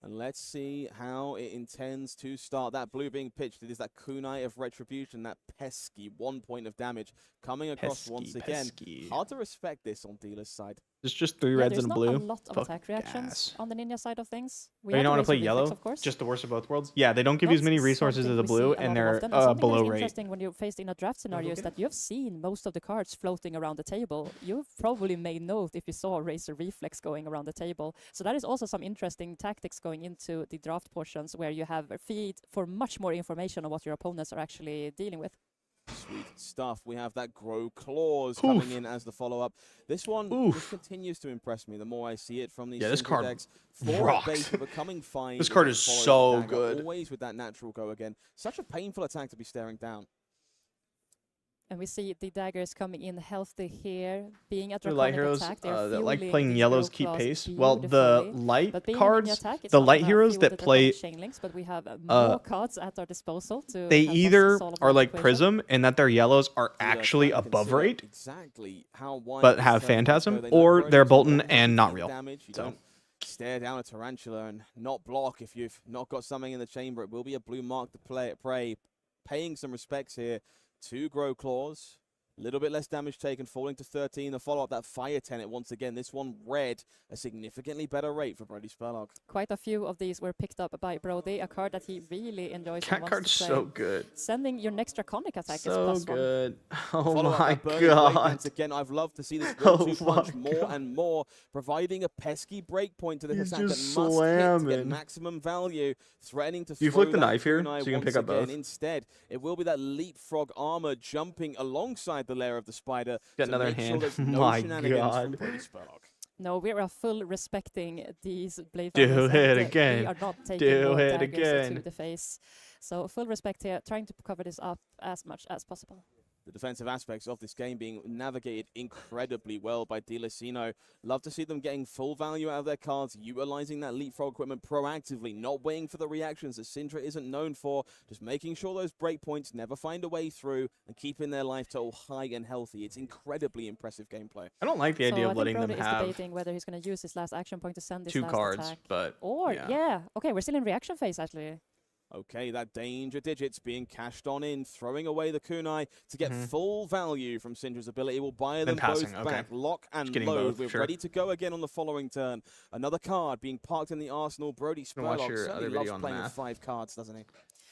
And let's see how it intends to start. That blue being pitched, it is that kunai of retribution, that pesky 1 point of damage coming across once again. Hard to respect this on dealer's side. There's just 3 reds and a blue. There's not a lot of attack reactions on the Ninja side of things. You don't want to play yellow? Just the worst of both worlds? Yeah, they don't give you as many resources as the blue, and they're below rate. Interesting when you're faced in a draft scenario is that you've seen most of the cards floating around the table. You've probably made note if you saw a Razor Reflex going around the table. So that is also some interesting tactics going into the draft portions where you have a feed for much more information on what your opponents are actually dealing with. Sweet stuff. We have that Grow Claws coming in as the follow-up. This one just continues to impress me the more I see it from these this card decks. rocks. Becoming fine. This card is so good. Always with that natural go again. Such a painful attack to be staring down. And we see the daggers coming in healthy here, being a draconic light heroes attack. that like playing yellows keep pace. Well, the light cards, the light heroes that play, links, but we have more cards at our disposal to they either are like Prism in that their yellows are actually above rate, but have Phantasm, or they're Bolton and not real. So. Stare down a Tarantula and not block if you've not got something in the chamber. It will be a blue mark to prey. Paying some respects here. 2 Grow Claws, a little bit less damage taken, falling to 13. The follow-up, that Fire Tenet once again. This one red, a significantly better rate for Brody Spurlock. Quite a few of these were picked up by Brody, a card that he really enjoys. That card's so good. Sending your next draconic attack is +1. Good. Oh my god. Once again, I've loved to see this 1-2 punch more and more, providing a pesky breakpoint to this attack that must hit to get maximum value, threatening to. You flick the knife here, so you can pick up both. Instead, it will be that leapfrog armor jumping alongside the lair of the spider. Got another in hand. My god. No, we are full respecting these blade. Do it again. We are not taking daggers to the face. So full respect here, trying to cover this up as much as possible. The defensive aspects of this game being navigated incredibly well by Dilasino. Love to see them getting full value out of their cards, utilizing that leapfrog equipment proactively, not waiting for the reactions that Syndra isn't known for, just making sure those breakpoints never find a way through and keeping their life total high and healthy. It's incredibly impressive gameplay. I don't like the idea of letting them Brody have is debating whether he's going to use his last action point to send this 2 last cards, attack. but Or, yeah. Okay, we're still in reaction phase, actually. Okay, that danger digits being cashed on in, throwing away the kunai to get full value from Syndra's ability. Will buy them both back. Lock and load. We're ready to go again on the following turn. Another card being parked in the arsenal. Brody Spurlock certainly loves playing with 5 cards, doesn't he?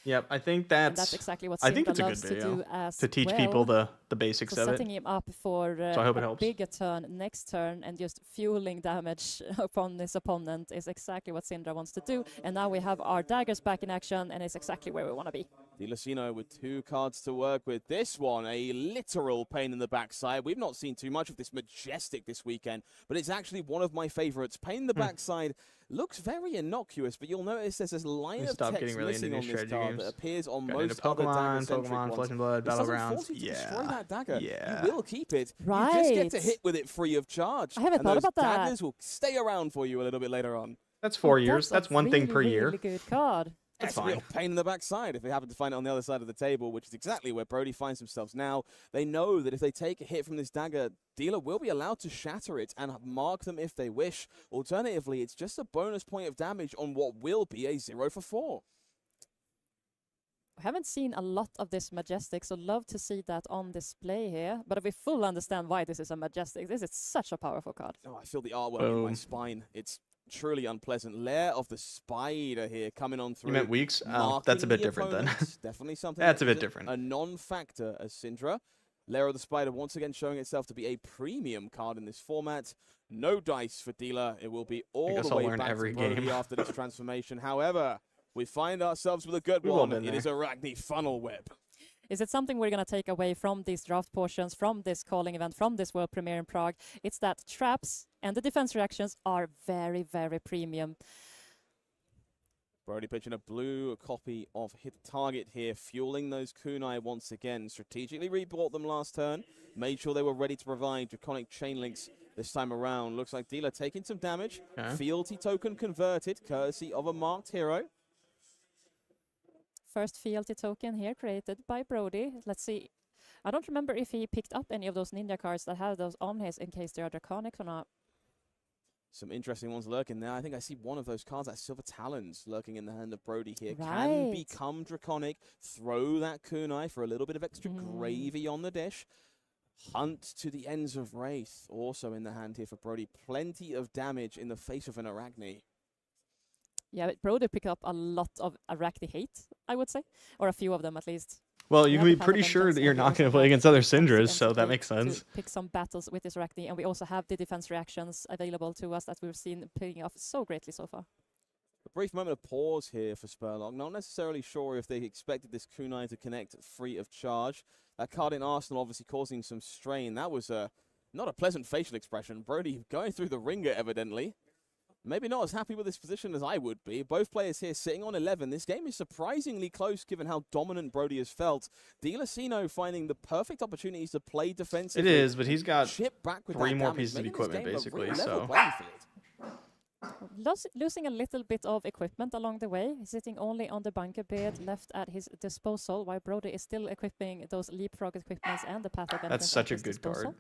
Yep, I think that's exactly what I think Syndra it's a good loves to video do as to teach well. people the basics So of it. setting him up for So I hope it a helps. bigger turn next turn and just fueling damage upon his opponent is exactly what Syndra wants to do. And now we have our daggers back in action, and it's exactly where we want to be. Dilasino with 2 cards to work with. This one, a literal pain in the backside. We've not seen too much of this Majestic this weekend, but it's actually one of my favorites. Pain in the backside looks very innocuous, but you'll notice there's this line of text missing on this card that appears on most other dagger-centric ones. Flesh and Blood, Battlegrounds. Force you to destroy that dagger. Yeah. You will keep it. Right. You just get to hit with it free of charge. I haven't thought about that. Daggers will stay around for you a little bit later on. That's 4 years. That's one really, thing per year. Really good card. That's a real pain in the backside if they happen to find it on the other side of the table, which is exactly where Brody finds themselves now. They know that if they take a hit from this dagger, dealer will be allowed to shatter it and mark them if they wish. Alternatively, it's just a bonus point of damage on what will be a 0 for 4. I haven't seen a lot of this Majestic, so love to see that on display here. But we fully understand why this is a Majestic. This is such a powerful card. Oh, I feel the artwork in my spine. It's truly unpleasant. Lair of the Spider here coming on through. You meant Weeks? Oh, that's a bit different then. Definitely something that's a bit different. A non-factor as Syndra. Lair of the Spider once again showing itself to be a premium card in this format. No dice for dealer. It will be all the way back to Brody after this transformation. However, we find ourselves with a good one. It is Arachne Funnel Web. Is it something we're going to take away from these draft portions, from this calling event, from this world premiere in Prague? It's that traps and the defense reactions are very, very premium. Brody pitching a blue copy of Hit Target here, fueling those kunai once again. Strategically rebought them last turn, made sure they were ready to provide Draconic Chain Links this time around. Looks like dealer taking some damage. Fealty token converted, courtesy of a marked hero. First fealty token here created by Brody. Let's see. I don't remember if he picked up any of those ninja cards that have those on his in case they are draconic or not. Some interesting ones lurking there. I think I see one of those cards, that Silver Talons, lurking in the hand of Brody here. Right. Can become draconic. Throw that kunai for a little bit of extra gravy on the dish. Hunt to the Ends of Wraith, also in the hand here for Brody. Plenty of damage in the face of an Arachne. Yeah, but Brody picked up a lot of Arachne hate, I would say. Or a few of them at least. Well, you can be pretty sure that you're not going to play against other Syndras, so that makes sense. Pick some battles with this Arachne, and we also have the defense reactions available to us that we've seen paying off so greatly so far. A brief moment of pause here for Spurlock. Not necessarily sure if they expected this kunai to connect free of charge. That card in Arsenal obviously causing some strain. That was not a pleasant facial expression. Brody going through the ringer, evidently. Maybe not as happy with this position as I would be. Both players here sitting on 11. This game is surprisingly close given how dominant Brody has felt. Dilasino finding the perfect opportunities to play defensively. It is, but he's got back with 3 more pieces of equipment, basically. So losing a little bit of equipment along the way, sitting only on the bunker bed left at his disposal, while Brody is still equipping those leapfrog equipments and the path of That's such a good card.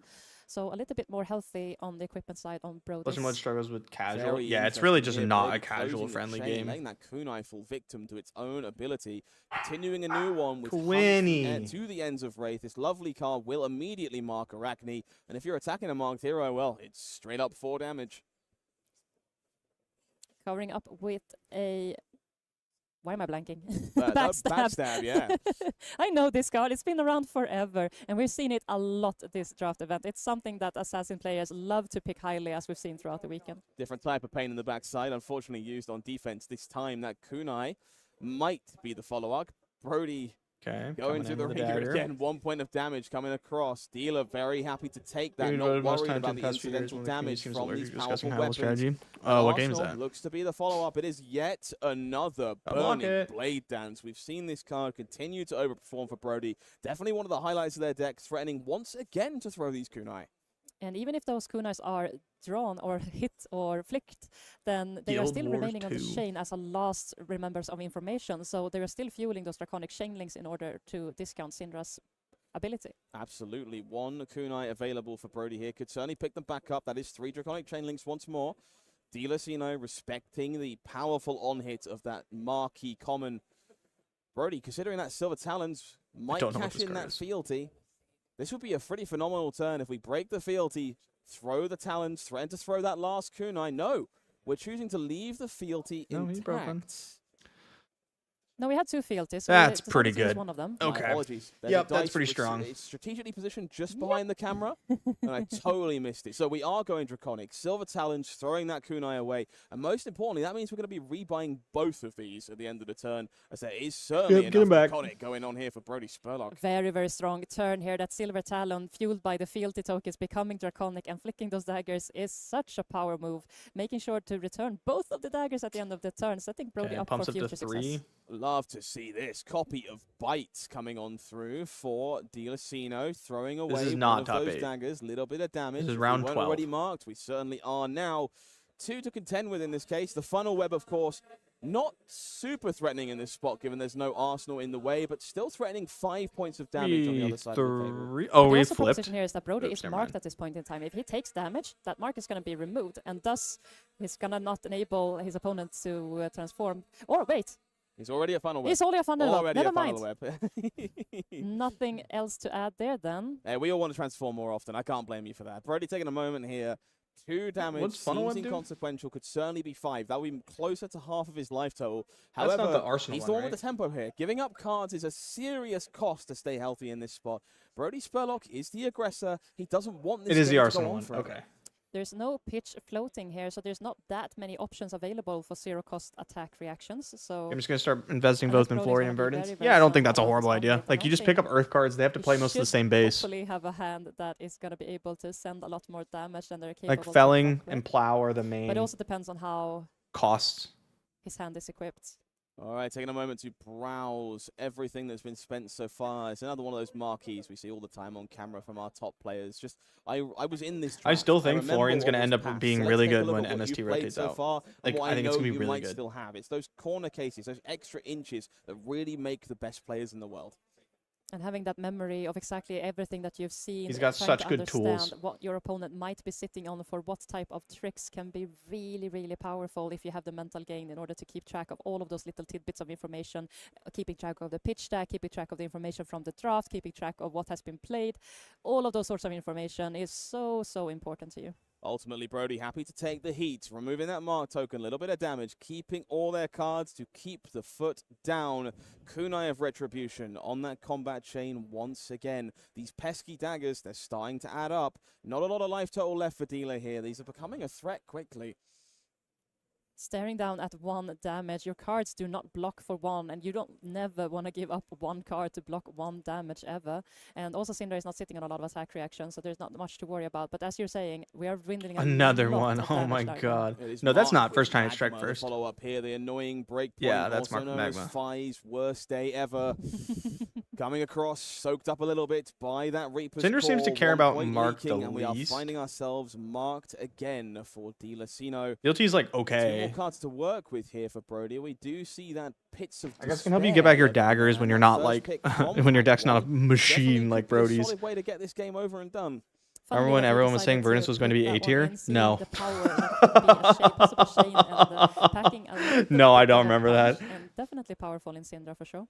So a little bit more healthy on the equipment side on Brody. Flesh and Blood struggles with casual. Yeah, it's really just not a casual friendly game. Letting that kunai fall victim to its own ability. Continuing a new one with Hunt to the Ends of Wraith. This lovely card will immediately mark Arachne. And if you're attacking a marked hero, well, it's straight up 4 damage. Covering up with a... Why am I blanking? Backstab, yeah. I know this card. It's been around forever, and we've seen it a lot this draft event. It's something that Assassin players love to pick highly, as we've seen throughout the weekend. Different type of pain in the backside, unfortunately used on defense this time. That kunai might be the follow-up. Brody Okay. Going through the ringer again. 1 point of damage coming across. Dealer very happy to take that. Not worried about the incidental damage from these powerful weapons. Strategy. What game is that? Looks to be the follow-up. It is yet another burning blade dance. We've seen this card continue to overperform for Brody. Definitely one of the highlights of their deck, threatening once again to throw these kunai. And even if those kunais are drawn or hit or flicked, then they are still remaining on the chain as a last remembers of information. So they are still fueling those draconic chain links in order to discount Syndra's ability. Absolutely. 1 kunai available for Brody here. Could certainly pick them back up. That is 3 draconic chain links once more. Dilasino respecting the powerful on-hit of that marquee common. Brody, considering that Silver Talons might cash in that fealty, this would be a pretty phenomenal turn if we break the fealty, throw the talons, threaten to throw that last kunai. No, we're choosing to leave the fealty intact. No, we had 2 fealties. So that's pretty good. One of them. Okay. My apologies. Yep, that's pretty strong. It's strategically positioned just behind the camera, and I totally missed it. So we are going Draconic. Silver Talons, throwing that kunai away. And most importantly, that means we're going to be rebuying both of these at the end of the turn, as there is certainly enough Draconic going on here for Brody Spurlock. Very, very strong turn here. That Silver Talon, fueled by the fealty tokens, becoming Draconic and flicking those daggers is such a power move. Making sure to return both of the daggers at the end of the turn, setting Brody up for future success. Love to see this copy of Bites coming on through for Dilasino, throwing away this is one not of top those 8. daggers. Little bit of damage. This is round 12. Already marked. We certainly are now. 2 to contend with in this case. The funnel web, of course, not super threatening in this spot, given there's no Arsenal in the way, but still threatening 5 points of damage on the other side of the table. Oh, we also flipped. Proposition here is that Brody is marked at this point in time. If he takes damage, that mark is going to be removed, and thus he's going to not enable his opponent to transform. Or wait. He's already a funnel web. He's already a funnel web. Never mind. Web. Nothing else to add there then. We all want to transform more often. I can't blame you for that. Brody taking a moment here. 2 damage seems inconsequential. Could certainly be 5. That would be closer to half of his life total. However, he's the one with the tempo here. Giving up cards is a serious cost to stay healthy in this spot. Brody Spurlock is the aggressor. He doesn't want this. It is the Arsenal one. Okay. There's no pitch floating here, so there's not that many options available for zero-cost attack reactions. So I'm just going to start investing both in Florian and Verdant. Yeah, I don't think that's a horrible idea. Like, you just pick up Earth cards. They have to play most of the same base. Hopefully have a hand that is going to be able to send a lot more damage than they're capable of. Like, Felling and Plow are the main But it also depends on how costs his hand is equipped. All right, taking a moment to browse everything that's been spent so far. It's another one of those marquees we see all the time on camera from our top players. Just, I was in this draft. I still think Florian's going to end up being really good when MST rotates out. Like, I think it's going to be really good. Still have. It's those corner cases, those extra inches that really make the best players in the world. And having that memory of exactly everything that you've seen. He's got such good tools. What your opponent might be sitting on for what type of tricks can be really, really powerful if you have the mental gain in order to keep track of all of those little tidbits of information, keeping track of the pitch stack, keeping track of the information from the draft, keeping track of what has been played. All of those sorts of information is so, so important to you. Ultimately, Brody happy to take the heat, removing that mark token, a little bit of damage, keeping all their cards to keep the foot down. Kunai of Retribution on that combat chain once again. These pesky daggers, they're starting to add up. Not a lot of life total left for Dealer here. These are becoming a threat quickly. Staring down at 1 damage, your cards do not block for 1, and you don't never want to give up 1 card to block 1 damage ever. And also Syndra is not sitting on a lot of attack reactions, so there's not much to worry about. But as you're saying, we are dwindling another one. Oh my god. No, that's not first time to strike first. Follow up here, the annoying break point. Yeah, that's also Magma. Fi's worst day ever. Coming across, soaked up a little bit by that Reaper's Syndra seems to care about Mark the least. And we are finding ourselves marked again for Dilasino. Fealty's like okay. 2 more cards to work with here for Brody. We do see that Pits of I guess can help you get back your daggers when you're not like when your deck's not a machine like Brody's. Solid way to get this game over and done. Everyone was saying Verdance was going to be A tier. No. No, I don't remember that. And definitely powerful in Syndra for sure.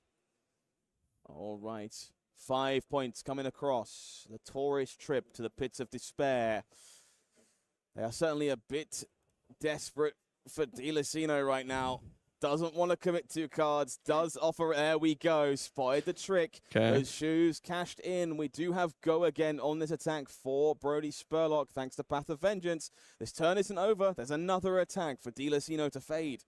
All right. 5 points coming across. The tourist trip to the Pits of Despair. They are certainly a bit desperate for Dilasino right now. Doesn't want to commit 2 cards. Does offer. There we go. Spotted the trick. Okay. Those shoes cashed in. We do have go again on this attack for Brody Spurlock, thanks to Path of Vengeance. This turn isn't over. There's another attack for Dilasino to fade.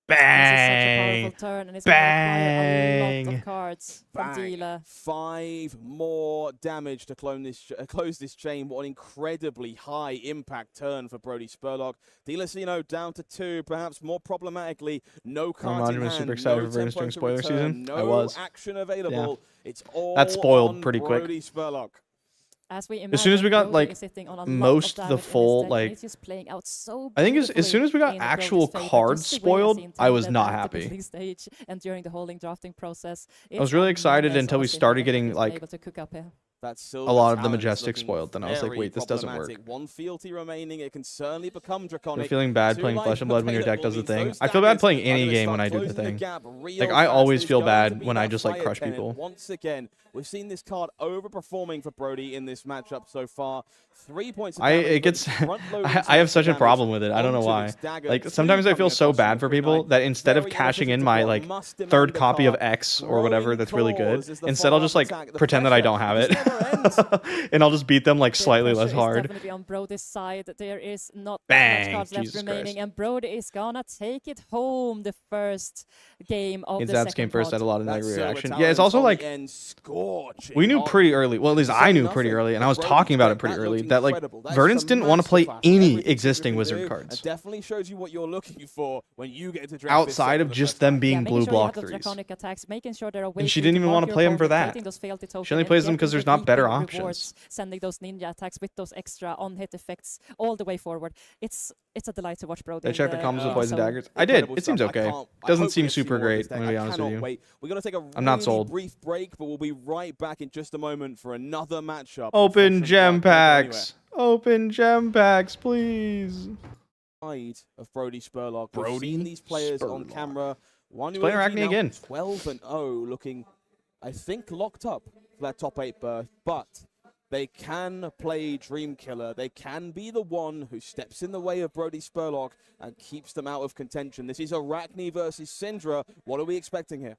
Bang! This is such a powerful turn, and it's going to require a lot of cards from Bang. Dila. 5 more damage to close this chain. What an incredibly high impact turn for Brody Spurlock. Dila down to 2, perhaps more problematically, no card in hand, super excited no for Verdance tempo during to spoiler return, season. no I was. action available. It's all That spoiled on pretty quick. Brody Spurlock. As we As soon as we got, Brody like, is sitting on a lot most of the damage in full, this deck, and like, it's just playing out so I think as soon as we got in actual Brody's favor, cards just the way as spoiled, he I was intended not at the happy. building stage and during the holding drafting process. I was really excited It's until we awesome started that getting, he's like, able to cook up here. That a lot of the Silver Majestic Talon's spoiled. Then I was like, very wait, this doesn't work. problematic. 1 fealty remaining. It can certainly become You're draconic. feeling bad 2 playing life Flesh and Blood when your deck does the available thing. means I feel bad those playing daggers are any gonna game start when I do the closing thing. gap real Like, I fast, always and feel it's going to bad be when I that just, like, fire crush tenant. people. Once again, we've seen this card overperforming for Brody in this matchup so far. 3 points of damage, It but gets. it's front-loading I have types such of a problem damage with it. I don't know onto why. its dagger. Like 2 sometimes I feel coming so across bad on for the people Green that Knight. instead of Very cashing in inefficient my to like block, must demand 3rd the copy of card. X or whatever that's really good, Claws as the instead I'll just like follow-up attack. The pretend that I pressure don't have it, just never ends. and I'll just beat them like The slightly pressure less is hard. definitely on Brody's side. There is not that Bang! much cards left Jesus remaining, Christ. and Brody is gonna take it home the first game of the Insats second game first pod. had a lot of That negative Silver reaction. Talons Yeah, it's also on the like end, scorching we knew hot. pretty early. Well, at least I Saying knew pretty nothing, early, and but I was Brody's talking about deck, it pretty that early. looked That like incredible. That is Verdance some didn't want to massive play class. any Everything existing Sigrid wizard can do, cards It definitely shows you what you're looking for when you get to draft this outside set of for the just first them time. being making blue sure you block have those threes. draconic attacks, making sure there are And ways she to didn't even mark want to your play him for opponent, that. creating those fealty tokens, She only and plays them because getting there's the not better creeping options. rewards, sending those ninja attacks with those extra on-hit effects all the way forward. It's a delight to watch Brody. They checked the combos with in poison zone. daggers. I did. Incredible It seems stuff. I okay. can't- I Doesn't hope we seem get to see super more of this great. deck. I'm gonna be I honest with cannot you. wait. We're going to take a I'm not really sold. brief break, but we'll be right back in just a moment for another matchup. Open gem Anywhere. packs. Open gem packs, please. Side of Brody Spurlock. We've Brody seen these players on Spurlock. camera. He's playing Arachne now again. 12-0, looking, I think, locked up for that top 8 berth, but they can play Dream Killer. They can be the one who steps in the way of Brody Spurlock and keeps them out of contention. This is Arachne versus Syndra. What are we expecting here?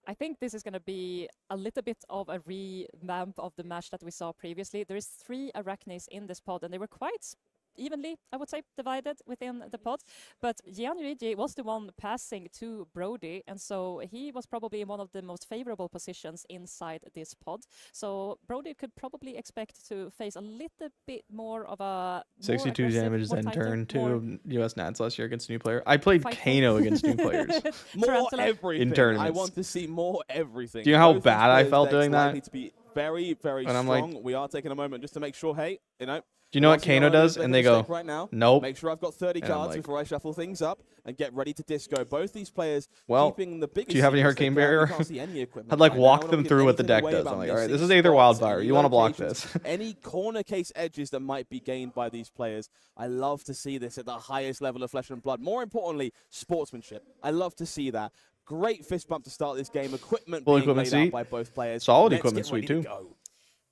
I think this is going to be a little bit of a revamp of the match that we saw previously. There is 3 Arachnes in this pod, and they were quite evenly, I would say, divided within the pod. But Majiinbae was the one passing to Brody, and so he was probably in one of the most favorable positions inside this pod. So Brody could probably expect to face a little bit more of a 62 damage more in tighter, turn more 2 US Nats last year against new player. I played fightful. Kano against new players. More Tarantula. everything. In tournaments. I want to see more everything. Do you know how Both these bad I players' felt decks doing that? likely to be very, very And I'm like- strong. We are taking a moment just to make sure, hey, Do you know what Watching Kano our does? make And a they go, mistake right now. nope. Make sure I've got 30 And I'm cards like- before I shuffle things up and get ready to disco. Both these players Well, keeping the biggest do you have any secrets they Hurricane can. You Barrier? can't see any equipment I'd like right now. walk We're not them giving through what the anything deck away does. about I'm like, all right, missing this is Aether spots, Wildfire. any You want to block locations, this. any corner case edges that might be gained by these players. I love to see this at the highest level of Flesh and Blood. More importantly, sportsmanship. I love to see that. Great fist bump to start this game. Equipment Full being equipment laid out suite. by both players. Solid Let's equipment get ready suite, to too. go.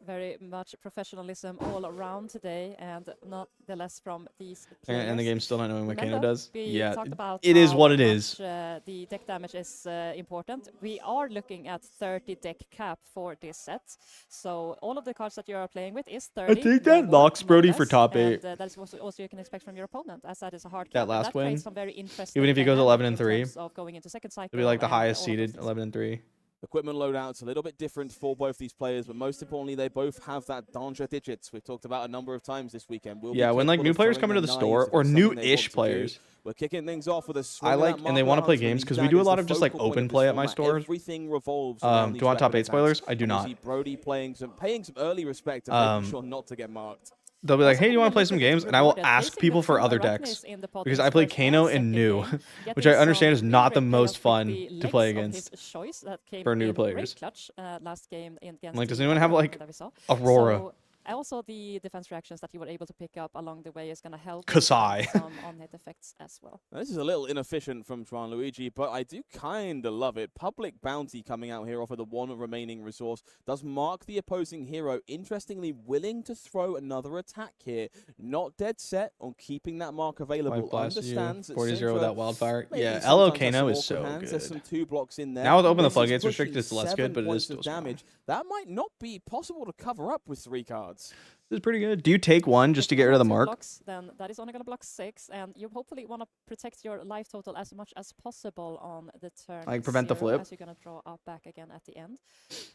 Very much professionalism all around today, and not the less from these players. And the game's still not knowing what Kano Remember, does. we Yeah, talked about it is how what it much, is. The deck damage is important. We are looking at 30 deck cap for this set. So all of the cards that you are playing with is 30. think no that more, locks no Brody less, for top 8. And that is also you can expect from your opponent, as that is a hard That cap. last That win, creates some very interesting even if he goes dynamic 11 in and 3, terms of going into second cycle. it'll be like the and all highest of those seeded, things. 11 and 3. Equipment loadouts a little bit different for both these players, but most importantly, they both have that danger digits we've talked about a number of times this weekend. We'll be Yeah, when like capable new of players throwing come into their the knives store, if or it's something they want new-ish to do. players. We're kicking things off with a swing I of like, that and they Marble want to play Hunter with games these because we do a daggers, lot the of just like focal point open of this play at my format. stores. Everything revolves Do around you want these top 8 weapon spoilers? attacks. I do And we not. see Brody paying some early respect and making sure not to get marked. They'll be like, Also hey, do you want to having a play some little bit games? And I will rewarded. ask Facing people the for two other Arachnes decks. in the pot Because in I played first Kano second and New, game, which I getting understand some is not really the great most payoff fun with the to play legs of against his choice that came for new in players. great clutch last game against Like, does the anyone have, Atlanta like, that we saw. Aurora? So, also, the defense reactions that you were able to pick up along the way is going to help Kasai. with some on-hit effects as well. Now, this is a little inefficient from Luigi, but I do kind of love it. Public Bounty coming out here off of the one remaining resource does mark the opposing hero, interestingly willing to throw another attack here. Not dead set on keeping that mark available. Might blast you. Understands that 40-0 Syndra without Wildfire. maybe Yeah, sometimes LO has Kano some is awkward so hands. There's some good. 2 blocks in there. Now with Open the This is Floodgates pushing restricted, it's less 7 good, but it is points still of strong. damage. That might not be possible to cover up with 3 cards. cards. This is pretty good. Do you take one just to get rid of the mark? Blocks, then that is only going to block 6, and you hopefully want to protect your life total as much as possible on the turn. Like prevent the flip. As you're going to draw up back again at the end.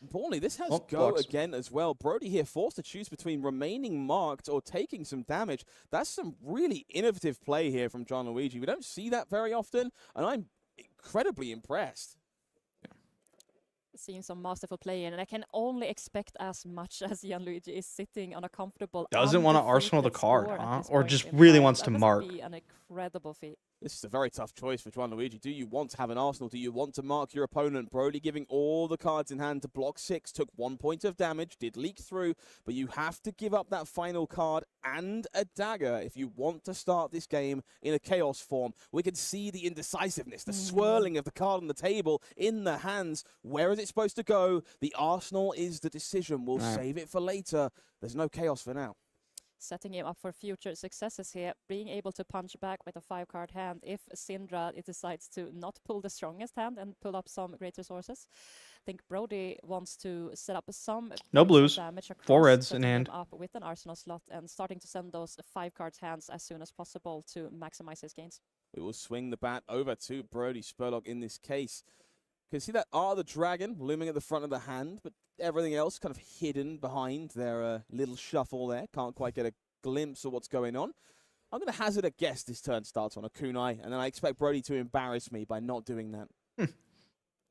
Importantly, this has go blocks. again as well. Brody here forced to choose between remaining marked or taking some damage. That's some really innovative play here from Gianluigi. We don't see that very often, and I'm incredibly impressed. Seeing some masterful play in, and I can only expect as much as Gianluigi is sitting on a comfortable. Doesn't want to arsenal the card, huh? Or just really wants to mark. Be an incredible feat. This is a very tough choice for Gianluigi. Do you want to have an arsenal? Do you want to mark your opponent? Brody giving all the cards in hand to block 6, took 1 point of damage, did leak through, but you have to give up that final card and a dagger if you want to start this game in a chaos form. We can see the indecisiveness, the swirling of the card on the table in the hands. Where is it supposed to go? The arsenal is the decision. We'll save it for later. There's no chaos for now. Setting him up for future successes here, being able to punch back with a 5-card hand if Syndra decides to not pull the strongest hand and pull up some great resources. I think Brody wants to set up some no blues, damage across, 4 reds in hand, up with an arsenal slot and starting to send those 5-card hands as soon as possible to maximize his gains. We will swing the bat over to Brody Spurlock in this case. You can see that Art of the Dragon looming at the front of the hand, but everything else kind of hidden behind their little shuffle there. Can't quite get a glimpse of what's going on. I'm going to hazard a guess this turn starts on a kunai, and then I expect Brody to embarrass me by not doing that.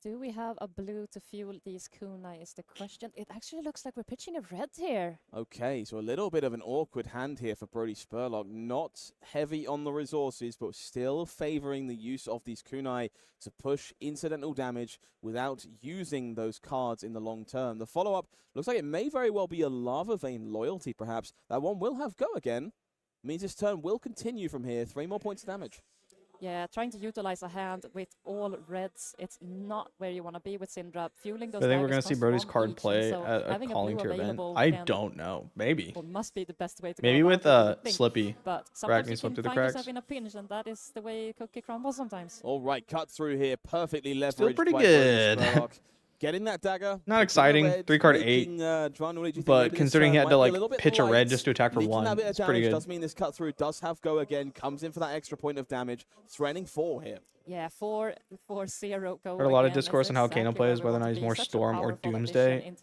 Do we have a blue to fuel these kunai is the question. It actually looks like we're pitching a red here. Okay, so a little bit of an awkward hand here for Brody Spurlock. Not heavy on the resources, but still favoring the use of these kunai to push incidental damage without using those cards in the long term. The follow-up looks like it may very well be a Lava Vein loyalty, perhaps. That one will have go again. Means this turn will continue from here. 3 more points of damage. Yeah, trying to utilize a hand with all reds, it's not where you want to be with Syndra. Fueling those I think we're going to see Brody's card play at a calling tier event. I don't know. Maybe. Well, must be the best way to maybe go with Slippy. But sometimes you slip can through the find cracks. yourself in a pinch, and that is the way cookie crumbles sometimes. All right, cut through here. Perfectly leveraged. Still pretty by good. Getting that dagger. Not exciting. 3-card 8. But considering he had to like pitch a red just to attack for 1, it's pretty good. Does mean this cut through does have go again. Comes in for that extra point of damage. Threatening 4 here. Yeah, 4-0 go. Heard a lot of discourse on how Kano plays, whether or not he's more Storm or Doomsday.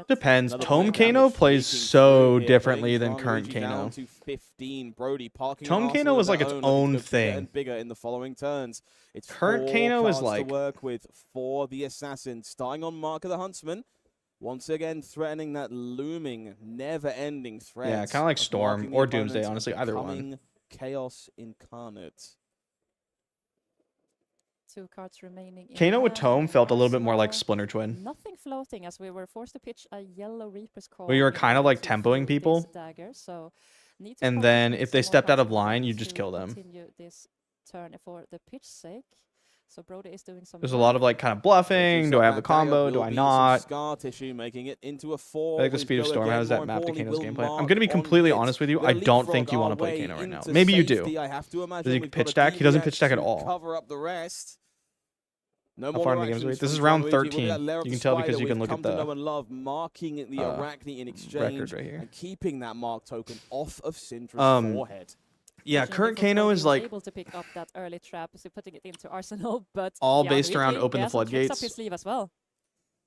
Depends. Tome Kano plays so differently than current Kano. Tome Kano is like its own thing. Bigger in the following turns. It's current Kano is like to work with for the assassin, starting on Mark of the Huntsman. Once again, threatening that looming, never-ending threat. Yeah, kind of like Storm or Doomsday, honestly, either one. Chaos incarnate. 2 cards remaining. Kano with Tome felt a little bit more like Splinter Twin. Nothing floating as we were forced to pitch a yellow Reaper's Call. Where you were kind of like tempoing people. Dagger, so and then if they stepped out of line, you just kill them. Continue this turn for the pitch sake. So Brody is doing some. There's a lot of like kind of bluffing. Do I have the combo? Do I not? Scar tissue, making it into a 4. I think the speed of Storm. How does that map to Kano's gameplay? I'm going to be completely honest with you. I don't think you want to play Kano right now. Maybe you do. Does he pitch stack? He doesn't pitch stack at all. Cover up the rest. No How far in the game's wait? This is round 13. You can tell because you can look at the marking the Arachne in exchange right here. and keeping that mark token off of Syndra's forehead. Yeah, current Kano is like able to pick up that early trap, so putting it into Arsenal, but all based around open the floodgates. Up his sleeve as well.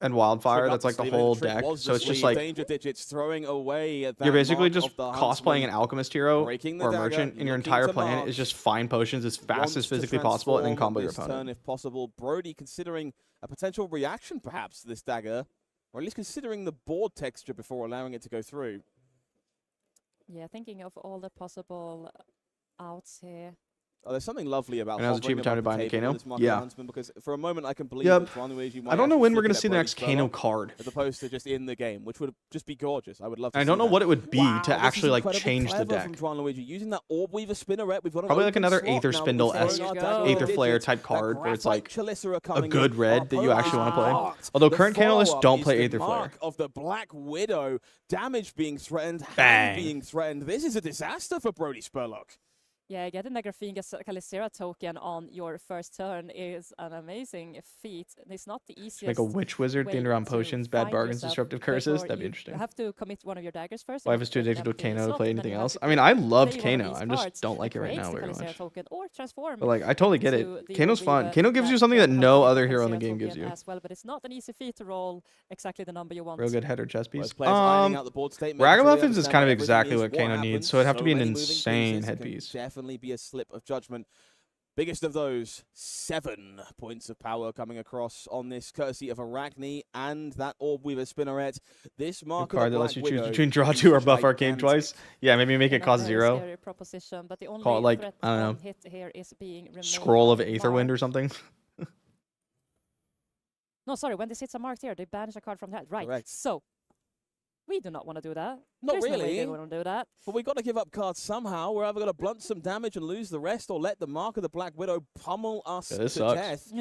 And Wildfire, that's like the whole deck. So it's just like danger digits throwing away at that you're basically mark just of the cosplaying an alchemist hero or a merchant, and your entire plan mark. is just find potions as fast as physically possible and then combo your opponent. Turn, if possible. Brody considering a potential reaction perhaps to this dagger, or at least considering the board texture before allowing it to go through. Yeah, thinking of all the possible outs here. Oh, there's something lovely about and that was a cheaper time to buy a Kano. Yeah. Because for a moment I can believe that Gianluigi might I don't know when we're going to see see the next Kano card. As opposed to just in the game, which would just be gorgeous. I would love to I don't know that. what it would be to actually like incredibly change the clever deck. From Gianluigi, using that Orb Weaver Spinneret, we've got Probably like another slot Aether now Spindle-esque with throwing Aether Flare digits. type card where it's like a in. good red that you actually want to play. Marked. Although The current Kano lists follow-up don't is play the Aether Flare. mark of the Black Widow, damage being threatened, Bang. hand being threatened. This is a disaster for Brody Spurlock. Yeah, getting the Graphinga Calicera token on your first turn is an amazing feat. It's not the easiest. Make a witch wizard themed around potions, bad bargains, disruptive curses. That'd be interesting. You have to commit one of your daggers first. Life is too addicted to Kano to play anything else. I mean, I loved Kano. I just don't like it right now very much. But like, I totally get it. Kano's fun. Kano gives you something that no other hero in the game gives you. As well, but it's not an easy feat to roll exactly the number you want. Real good header chess piece. Ragamuffins is kind of exactly what Kano needs, so it'd have to be an insane headpiece. Definitely be a slip of judgment. Biggest of those, 7 points of power coming across on this, courtesy of Arachne and that Orb Weaver Spinneret. This mark card that lets you choose between draw 2 or buff Arcane twice. Yeah, maybe make it cost 0. But the only call it like, I don't know, hit here is being Scroll of Aetherwind or something. No, sorry, when this hits a mark here, they banish a card from that. Right, correct. So we do not want to do that. Not There's really. No way they want to do that. But we've got to give up cards somehow. We're either going to blunt some damage and lose the rest, or let the mark of the Black Widow pummel us to death.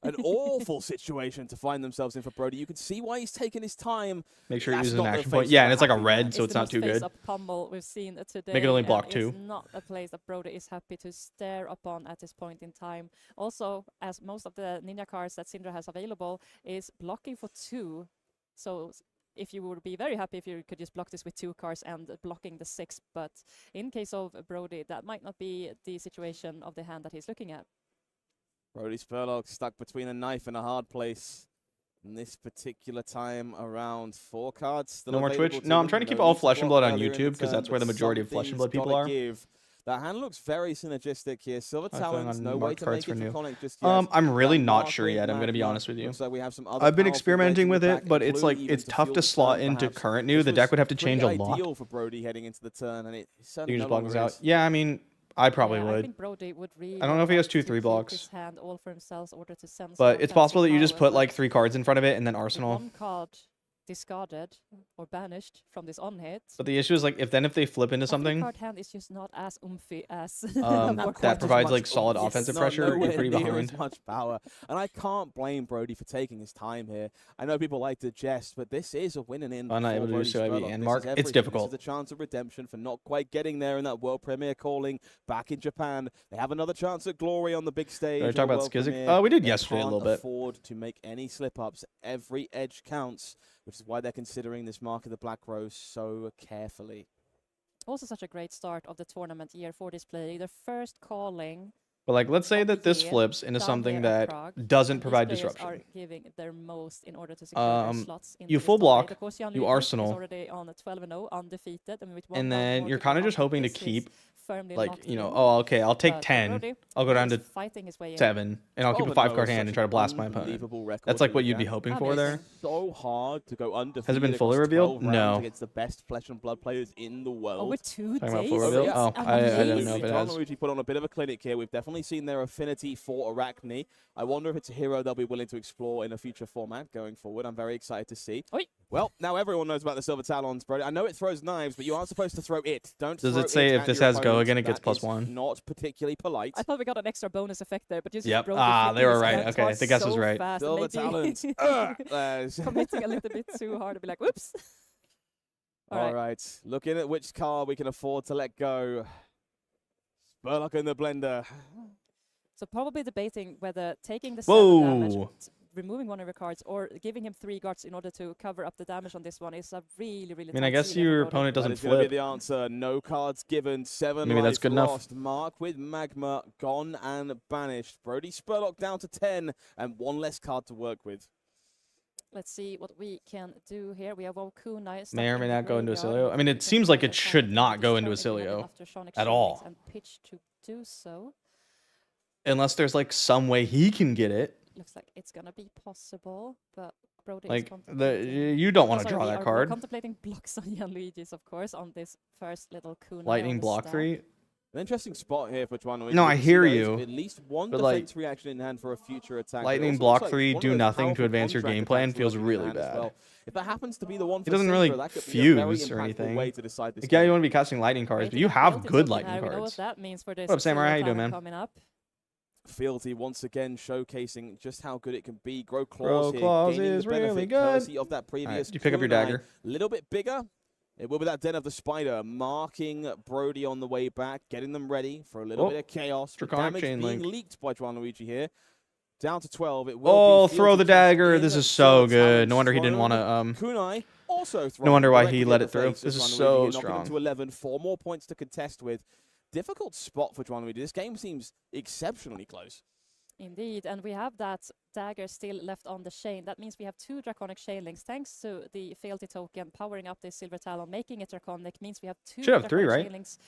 An awful situation to find themselves in for Brody. You can see why he's taking his time. Make sure you use an action point. Yeah, and it's like a red, so it's not too good. Pummel we've seen today. Make it only block 2. It's not a place that Brody is happy to stare upon at this point in time. Also, as most of the Ninja cards that Syndra has available is blocking for 2. So if you would be very happy if you could just block this with 2 cards and blocking the 6, but in case of Brody, that might not be the situation of the hand that he's looking at. Brody Spurlock stuck between a knife and a hard place. In this particular time around 4 cards. Still no more Twitch? No, I'm trying to keep all Flesh and Blood on YouTube because that's where the majority of Flesh and Blood people are. That hand looks very synergistic here. Silver Talons, no way to make it draconic just yet. I'm really not sure yet, I'm going to be honest with you. So we have some other I've been experimenting with it, but it's like, it's tough to slot into current new. The deck would have to change a lot. Ideal for Brody heading into the turn, and it certainly you can just block this out. Yeah, I mean, I probably would. I think Brody would really I don't know if he has 2-3 blocks. His hand all for himself in order to send but it's possible that you just put like 3 cards in front of it and then Arsenal. 1 card discarded or banished from this on hit. But the issue is like if they flip into something, card hand is just not as oomphy as that provides like solid offensive pressure. You're pretty behind. Much power, and I can't blame Brody for taking his time here. I know people like to jest, but this is a winning in. I'm not able to do so heavy and mark. It's difficult. This is a chance of redemption for not quite getting there in that world premiere calling back in Japan. They have another chance at glory on the big stage. Did I talk about Skizik? We did yesterday a little bit. Afford to make any slip ups. Every edge counts, which is why they're considering this mark of the Black Rose so carefully. Also such a great start of the tournament year for this play. Their first calling. But like, let's say that this flips into something that doesn't provide disruption. Are giving their most in order to secure their slots you full block, you Arsenal, already on 12-0, undefeated, and then you're kind of just hoping to keep, like, you know, oh, okay, I'll take 10, I'll go down to 7, and I'll keep a 5-card hand and try to blast my opponent. That's like what you'd be hoping for there. So hard to go undefeated. Has it been fully revealed? No. Against the best Flesh and Blood players in the world. Oh, with 2 days. Oh, I don't know if it has. Put on a bit of a clinic here. We've definitely seen their affinity for Arachne. I wonder if it's a hero they'll be willing to explore in a future format going forward. I'm very excited to see. Oi. Well, now everyone knows about the Silver Talons, bro. I know it throws knives, but you aren't supposed to throw it. Don't. Does it say if this has go again, it gets +1? Not particularly polite. I thought we got an extra bonus effect there, but just yep. They were right. Okay, the guess was right. Silver Talons. Committing a little bit too hard to be like, whoops. All right. Looking at which card we can afford to let go. Spurlock in the blender. So probably debating whether taking the 7 damage, removing one of your cards, or giving him 3 guards in order to cover up the damage on this one is a really, really. I mean, I guess your opponent doesn't flip. That is be the answer. No cards given. 7 Maybe that's good lost. enough. Mark with Magma gone and banished. Brody Spurlock down to 10 and 1 less card to work with. Let's see what we can do here. We have Okuna. May or may not go into Acilio. I mean, it seems like it should not go into Acilio at all. And pitch to do so. Unless there's like some way he can get it. Looks like it's gonna be possible, but Brody like you don't want to draw that card. We're contemplating blocks on Gianluigi's, of course, on this first little Kuna. Lightning block 3. An interesting spot here for Chuan. No, I hear you. At least one defense reaction in hand for a future attack. Lightning block 3, do nothing to advance your game plan feels really bad. Well. If that happens to be the one, it doesn't really fuse or anything. Like, yeah, you want to be casting lightning cards, but you have good lightning cards. Know what that means for this. What up, Samurai? How you doing, man? Coming up. Fealty once again showcasing just how good it can be. Grow Claws here, Claws gaining is the benefit really good. Of that previous you pick up your dagger. A little bit bigger. It will be that Den of the Spider, marking Brody on the way back, getting them ready for a little bit of chaos. Draconic Damage chain being link. leaked by Luigi here. Down to 12. It will be throw the Fields dagger. in This is for so the good. talent No wonder he didn't thrown. want to Kunai also no wonder why he directly let in it the through. face of This is Gianluigi so here, knocking strong. him to 11. 4 more points to contest with. Difficult spot for Gianluigi. This game seems exceptionally close. Indeed, and we have that dagger still left on the chain. That means we have 2 draconic chain links. Thanks to the fealty token powering up this silver talon, making it draconic, means we have 2 Should have draconic 3, right? chain links.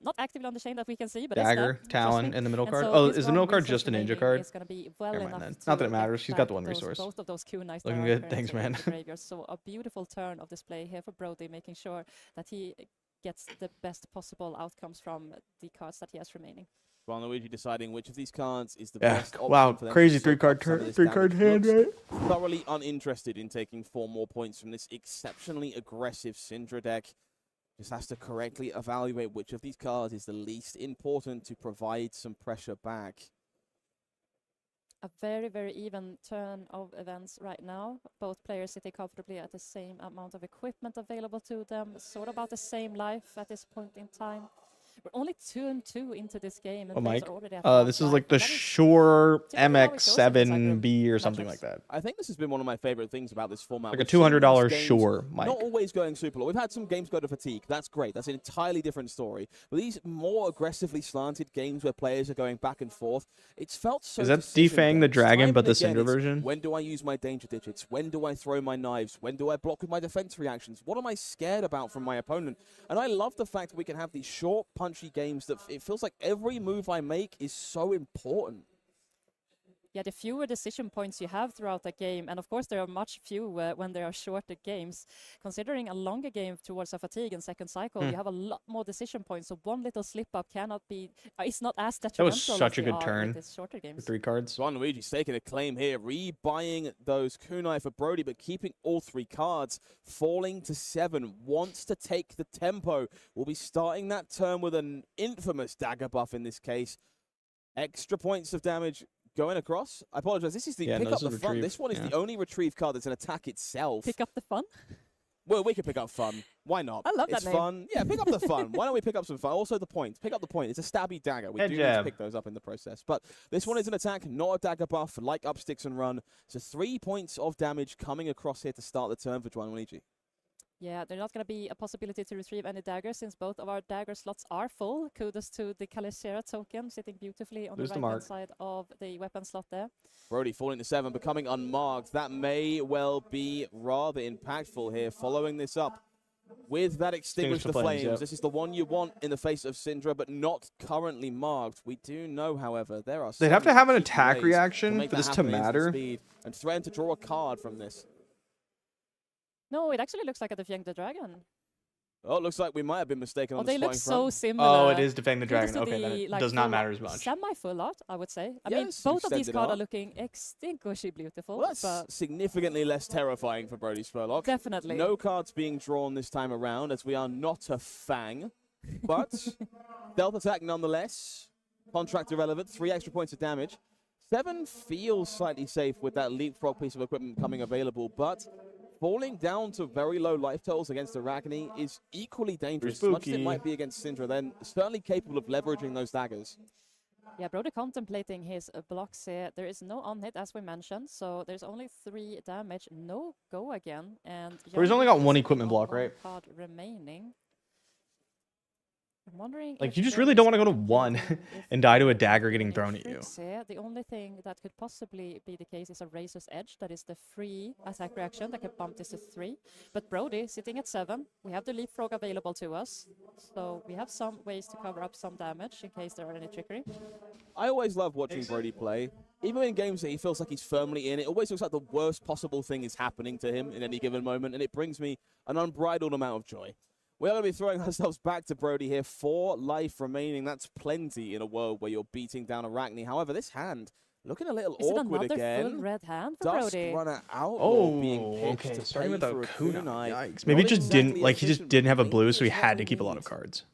Not actively on the chain that we can see, but Dagger, it's there, Talon, trust me. and the middle And card. so Oh, this is the one middle card resource just a ninja remaining card? is going to be well Never mind enough then. to Not that it get matters. She's got back the one those- resource. both of those kunais that Looking are good. Thanks, currently in man. the graveyard. So a beautiful turn of display here for Brody, making sure that he gets the best possible outcomes from the cards that he has remaining. Luigi deciding which of these cards is the Yeah. best option Wow. for them Crazy to soak up some of this damage. hand, Looks right? thoroughly uninterested in taking 4 more points from this exceptionally aggressive Syndra deck. Just has to correctly evaluate which of these cards is the least important to provide some pressure back. A very, very even turn of events right now. Both players sitting comfortably at the same amount of equipment available to them. Sort of about the same life at this point in time. We're only 2-2 into this game. And players Mike. are already at half This is life, like the and that is Shure typically how it goes in these type of MX7B or something matchups. like that. I think this has been one of my favorite things about this format. Like a We've seen these $200 games Shure mic. Not always going super low. We've had some games go to fatigue. That's great. That's an entirely different story. But these more aggressively slanted games where players are going back and forth, it's felt so. Is that Defang the Dragon, but the Syndra version? When do I use my danger digits? When do I throw my knives? When do I block with my defense reactions? What am I scared about from my opponent? And I love the fact that we can have these short, punchy games that it feels like every move I make is so important. Yeah, the fewer decision points you have throughout the game, and of course there are much fewer when there are shorter games. Considering a longer game towards a fatigue and second cycle, you have a lot more decision points. So one little slip up cannot be, it's not as detrimental. That was such a as they good are turn. with these shorter games. 3 cards. Luigi's taking a claim here, rebuying those kunai for Brody, but keeping all 3 cards, falling to 7, wants to take the tempo. We'll be starting that turn with an infamous dagger buff in this case. Extra points of damage going across. I apologize. This is the pick up the fun. Retrieve. This one is the only retrieve card that's an attack itself. Pick up the fun. Well, we can pick up fun. Why not? I love that it's name. fun. Yeah, pick up the fun. Why don't we pick up some fun? Also the point. Pick up the point. It's a stabby dagger. We Head do need to jab. pick those up in the process. But this one is an attack, not a dagger buff, like up sticks and run. So 3 points of damage coming across here to start the turn for Luigi. Yeah, there's not going to be a possibility to retrieve any daggers since both of our dagger slots are full. Kudos to the Calicera token sitting beautifully on There's the the right-hand mark. side of the weapon slot there. Brody falling to 7, becoming unmarked. That may well be rather impactful here, following this up with that Extinguish the Flames. Yep. This is the one you want in the face of Syndra, but not currently marked. We do know, however, there are They'd have to some have an cheeky attack ways reaction make for that this to happen at instant matter. speed and threaten to draw a card from this. No, it actually looks like a Defang the Dragon. Oh, it looks like we might have been mistaken Oh, on the they look spotting so front. similar. Oh, it is Defang the Kudos Dragon. to Okay, then the, it like, does not full- matter as much. Semi-full art, I would say. I Yeah, mean, it's both of these extended cards are art. looking extinguishingly beautiful, Well, that's but significantly less terrifying for Brody Spurlock. definitely. No cards being drawn this time around, as we are not a Fang. But stealth attack nonetheless. Contract irrelevant. 3 extra points of damage. 7 feels slightly safe with that leapfrog piece of equipment coming available, but falling down to very low life totals against Arachne is equally dangerous. As much as it spooky. might be against Syndra, then certainly capable of leveraging those daggers. Yeah, Brody contemplating his blocks here. There is no on hit, as we mentioned, so there's only 3 damage. No go again. And Or he's only got Jan one is equipment on block, 1 right? card remaining. I'm wondering Like, if you just Brody really don't is want to go to contemplating 1 if and die to a there dagger are getting any thrown at you. tricks here. The only thing that could possibly be the case is a Razor's Edge. That is the free attack reaction that can bump this to 3. But Brody sitting at 7. We have the leapfrog available to us. So we have some ways to cover up some damage in case there are any trickery. I always love watching Brody play. Even in games that he feels like he's firmly in, it always looks like the worst possible thing is happening to him in any given moment, and it brings me an unbridled amount of joy. We're going to be throwing ourselves back to Brody here. 4 life remaining. That's plenty in a world where you're beating down Arachne. However, this hand looking a little Is it awkward another again. full red hand for Dusk Brody? Runner Outlaw Oh, being pitched okay. to Starting pay with a for kunai. kunai. Yikes. Maybe Not it just didn't exactly like he just efficient, didn't have a but blue, so he is what had to we keep a lot need. of cards.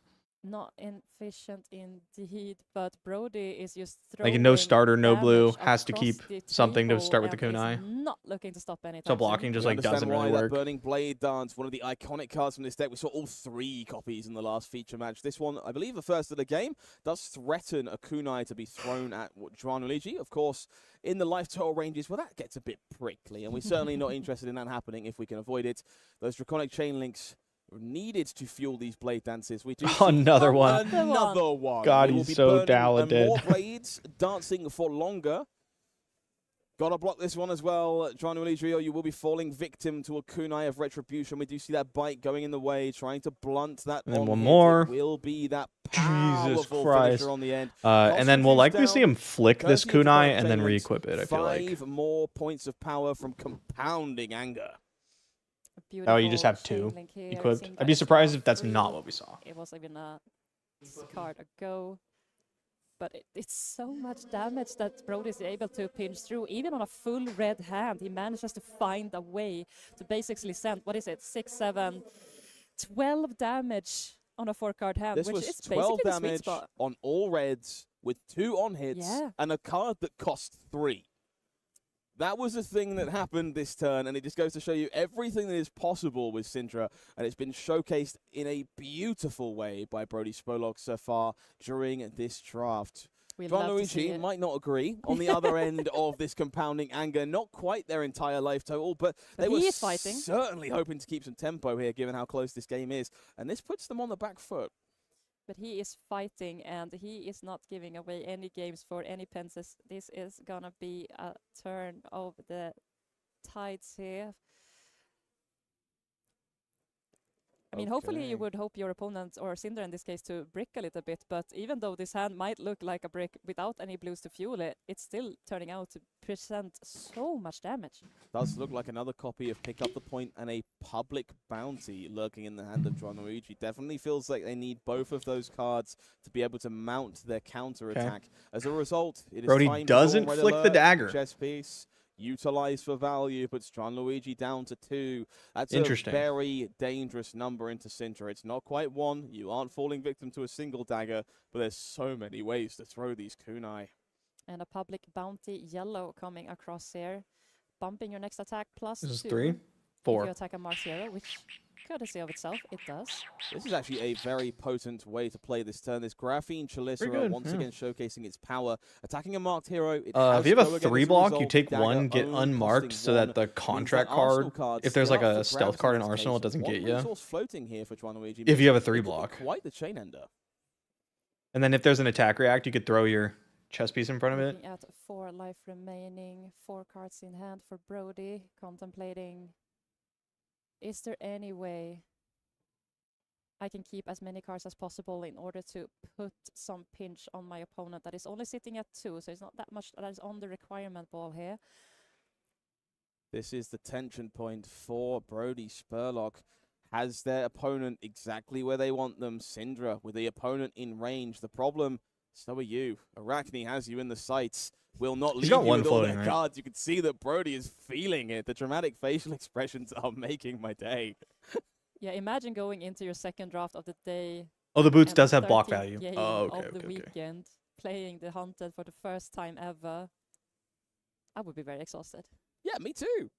Not efficient indeed, but Brody is just throwing Like no starter, no blue, damage has to keep across the something to table start with the and is kunai. not looking to stop anytime So blocking soon. just We like understand doesn't why really that work. Burning Blade Dance, one of the iconic cards from this deck. We saw all 3 copies in the last feature match. This one, I believe the first of the game, does threaten a kunai to be thrown at Juan Luigi. Of course, in the life total ranges, well, that gets a bit prickly, and we're certainly not interested in that happening if we can avoid it. Those Draconic Chain Links needed to fuel these blade dances. We do see Another one. another one. God, We will he's be so burning, talented. more blades dancing for longer. Gotta block this one as well. Juan Luigi, you will be falling victim to a kunai of retribution. We do see that bite going in the way, trying to blunt that. And then on one hit. more. It will be that Jesus powerful Christ. finisher on the end. And then we'll likely see him flick this courtesy of kunai Draconic and then Chain Links, re-equip it, I feel like. 5 more points of power from compounding anger. Oh, you just have 2 equipped? I'd be surprised if that's not what we saw. It was even a card ago. But it's so much damage that Brody is able to pinch through. Even on a full red hand, he manages to find a way to basically send, what is it, 6, 7, 12 damage on a 4-card hand, This which was is 12 basically the sweet damage spot. on all reds with 2 on hits and a card that cost 3. That was the thing that happened this turn, and it just goes to show you everything that is possible with Syndra, and it's been showcased in a beautiful way by Brody Spurlock so far during this draft. Juan Luigi might not agree on the other end of this compounding anger, not quite their entire life total, but they were certainly hoping to keep some tempo here given how close this game is, and this puts them on the back foot. But he is fighting, and he is not giving away any games for any pences. This is gonna be a turn of the tides here. I mean, hopefully you would hope your opponent, or Syndra in this case, to brick a little bit, but even though this hand might look like a brick without any blues to fuel it, it's still turning out to present so much damage. Does look like another copy of Pick Up the Point and a public bounty lurking in the hand of Juan Luigi. Definitely feels like they need both of those cards to be able to mount their counter attack. As a result, it is Brody time doesn't for flick the dagger. Chess piece. Utilized for value, puts Juan Luigi down to 2. That's Interesting. A very dangerous number into Syndra. It's not quite 1. You aren't falling victim to a single dagger, but there's so many ways to throw these kunai. And a public bounty yellow coming across here. Bumping your next attack plus 2. This is 3, 4. If you attack a Mark 0, which courtesy of itself, it does. This is actually a very potent way to play this turn. This Graphene Chalice once again showcasing its power. Attacking a marked hero. If you have a 3 block, you take 1, get unmarked so that the contract card, if there's like a stealth card in Arsenal, it doesn't get you. Floating here for Juan Luigi, if you have a 3 block. Quite the chain ender. And then if there's an attack react, you could throw your chess piece in front of it. Looking at 4 life remaining, 4 cards in hand for Brody, contemplating, is there any way I can keep as many cards as possible in order to put some pinch on my opponent that is only sitting at 2, so it's not that much that is on the requirement ball here. This is the tension point for Brody Spurlock. Has their opponent exactly where they want them. Syndra with the opponent in range. The problem, so are you. Arachne has you in the sights. Will not leave you with all their cards. You can see that Brody is feeling it. The dramatic facial expressions are making my day. Yeah, imagine going into your second draft of the day. Oh, the boots does have block value. Oh, okay, of the weekend, playing the Hunted for the first time ever. I would be very exhausted. Yeah, me too.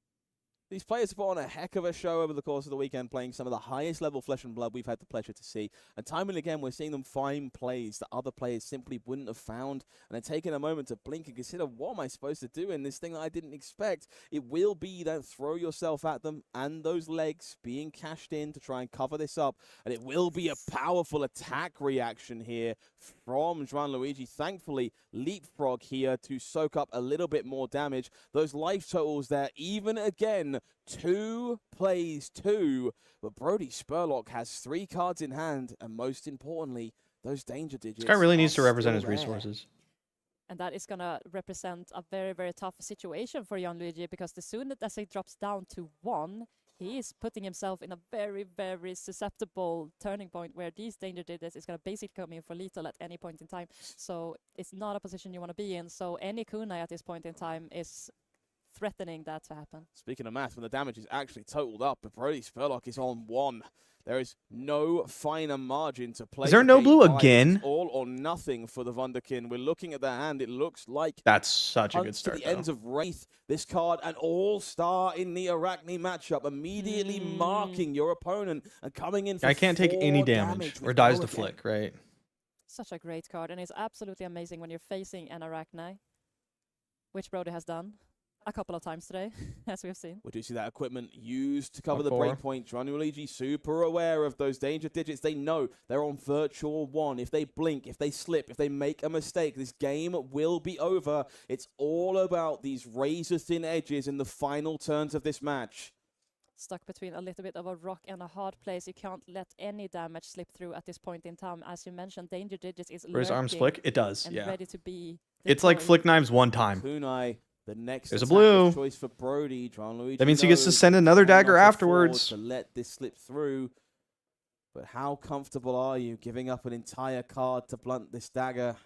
These players have put on a heck of a show over the course of the weekend, playing some of the highest level Flesh and Blood we've had the pleasure to see. And time and again, we're seeing them find plays that other players simply wouldn't have found. And they're taking a moment to blink and consider, what am I supposed to do in this thing that I didn't expect? It will be that throw yourself at them and those legs being cashed in to try and cover this up. And it will be a powerful attack reaction here from Juan Luigi. Thankfully, leapfrog here to soak up a little bit more damage. Those life totals there, even again, 2 plays 2, but Brody Spurlock has 3 cards in hand, and most importantly, those danger digits. This guy really needs to represent his resources. And that is going to represent a very, very tough situation for Juan Luigi, because the sooner that he drops down to 1, he is putting himself in a very, very susceptible turning point where these danger digits is going to basically come in for lethal at any point in time. So it's not a position you want to be in. So any kunai at this point in time is threatening that to happen. Speaking of math, when the damage is actually totaled up, but Brody Spurlock is on 1. There is no finer margin to play. Is there no blue again? All or nothing for the Wunderkind. We're looking at their hand. It looks like that's such a good start. To the ends of Wraith, this card, an all-star in the Arachne matchup, immediately marking your opponent and coming in for I can't take any damage or dies to flick, right? Such a great card, and it's absolutely amazing when you're facing an Arachne, which Brody has done a couple of times today, as we've seen. We do see that equipment used to cover the breakpoint. Luigi super aware of those danger digits. They know they're on virtual 1. If they blink, if they slip, if they make a mistake, this game will be over. It's all about these razor-thin edges in the final turns of this match. Stuck between a little bit of a rock and a hard place. You can't let any damage slip through at this point in time. As you mentioned, danger digits is Where's arms flick? It does, and ready to be deployed. It's like flick knives one time. Kunai, the next there's a blue choice for Brody. That means he gets to send another dagger afterwards. To let this slip through. But how comfortable are you giving up an entire card to blunt this dagger?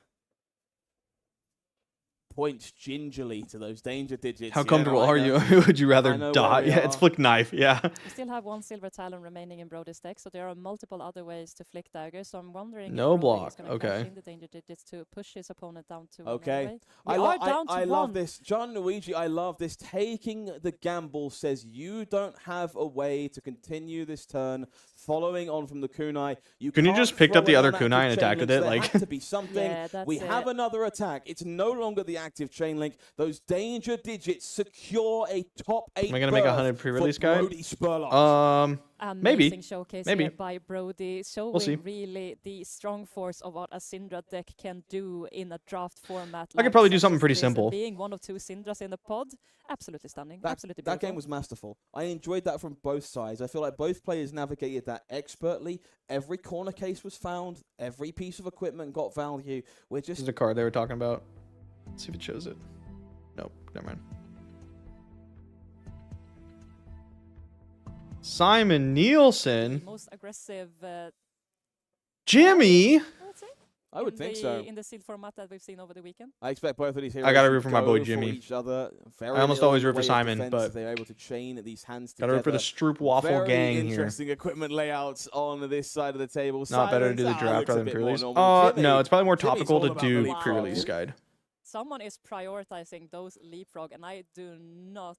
Points gingerly to those danger digits. How comfortable are you? Would you rather die? Yeah, it's flick knife. Yeah. We still have 1 silver talon remaining in Brody's deck, so there are multiple other ways to flick daggers. So I'm wondering. No if block. Okay. In the danger digits to push his opponent down to. Okay. I love this, Luigi. I love this. Taking the gamble says you don't have a way to continue this turn. Following on from the kunai, can you just pick up the other kunai and attack with it? There like has to be something. We have another attack. It's no longer the active chain link. Those danger digits secure a top 8. Am I gonna make a 100 pre-release guy? Amazing showcase here by Brody, showing we'll really the strong force of what a Syndra deck can do in a draft format. I could probably do something pretty simple. Being one of 2 Syndras in the pod, absolutely stunning. Absolutely beautiful. That game was masterful. I enjoyed that from both sides. I feel like both players navigated that expertly. Every corner case was found. Every piece of equipment got value. This is the card they were talking about. Let's see if it shows it. Nope, never mind. Simon Nielsen. Most aggressive. Jimmy. I would think so. In the sealed format that we've seen over the weekend. I expect both of these heroes. I gotta root for my boy Jimmy. I almost always root for Simon, but they're able to chain these hands together. Gotta root for the Stroop Waffle gang here. Interesting equipment layouts on this side of the table. Not better to do the draft rather than pre-release. No, it's probably more topical to do pre-release guide. Someone is prioritizing those leapfrog, and I do not.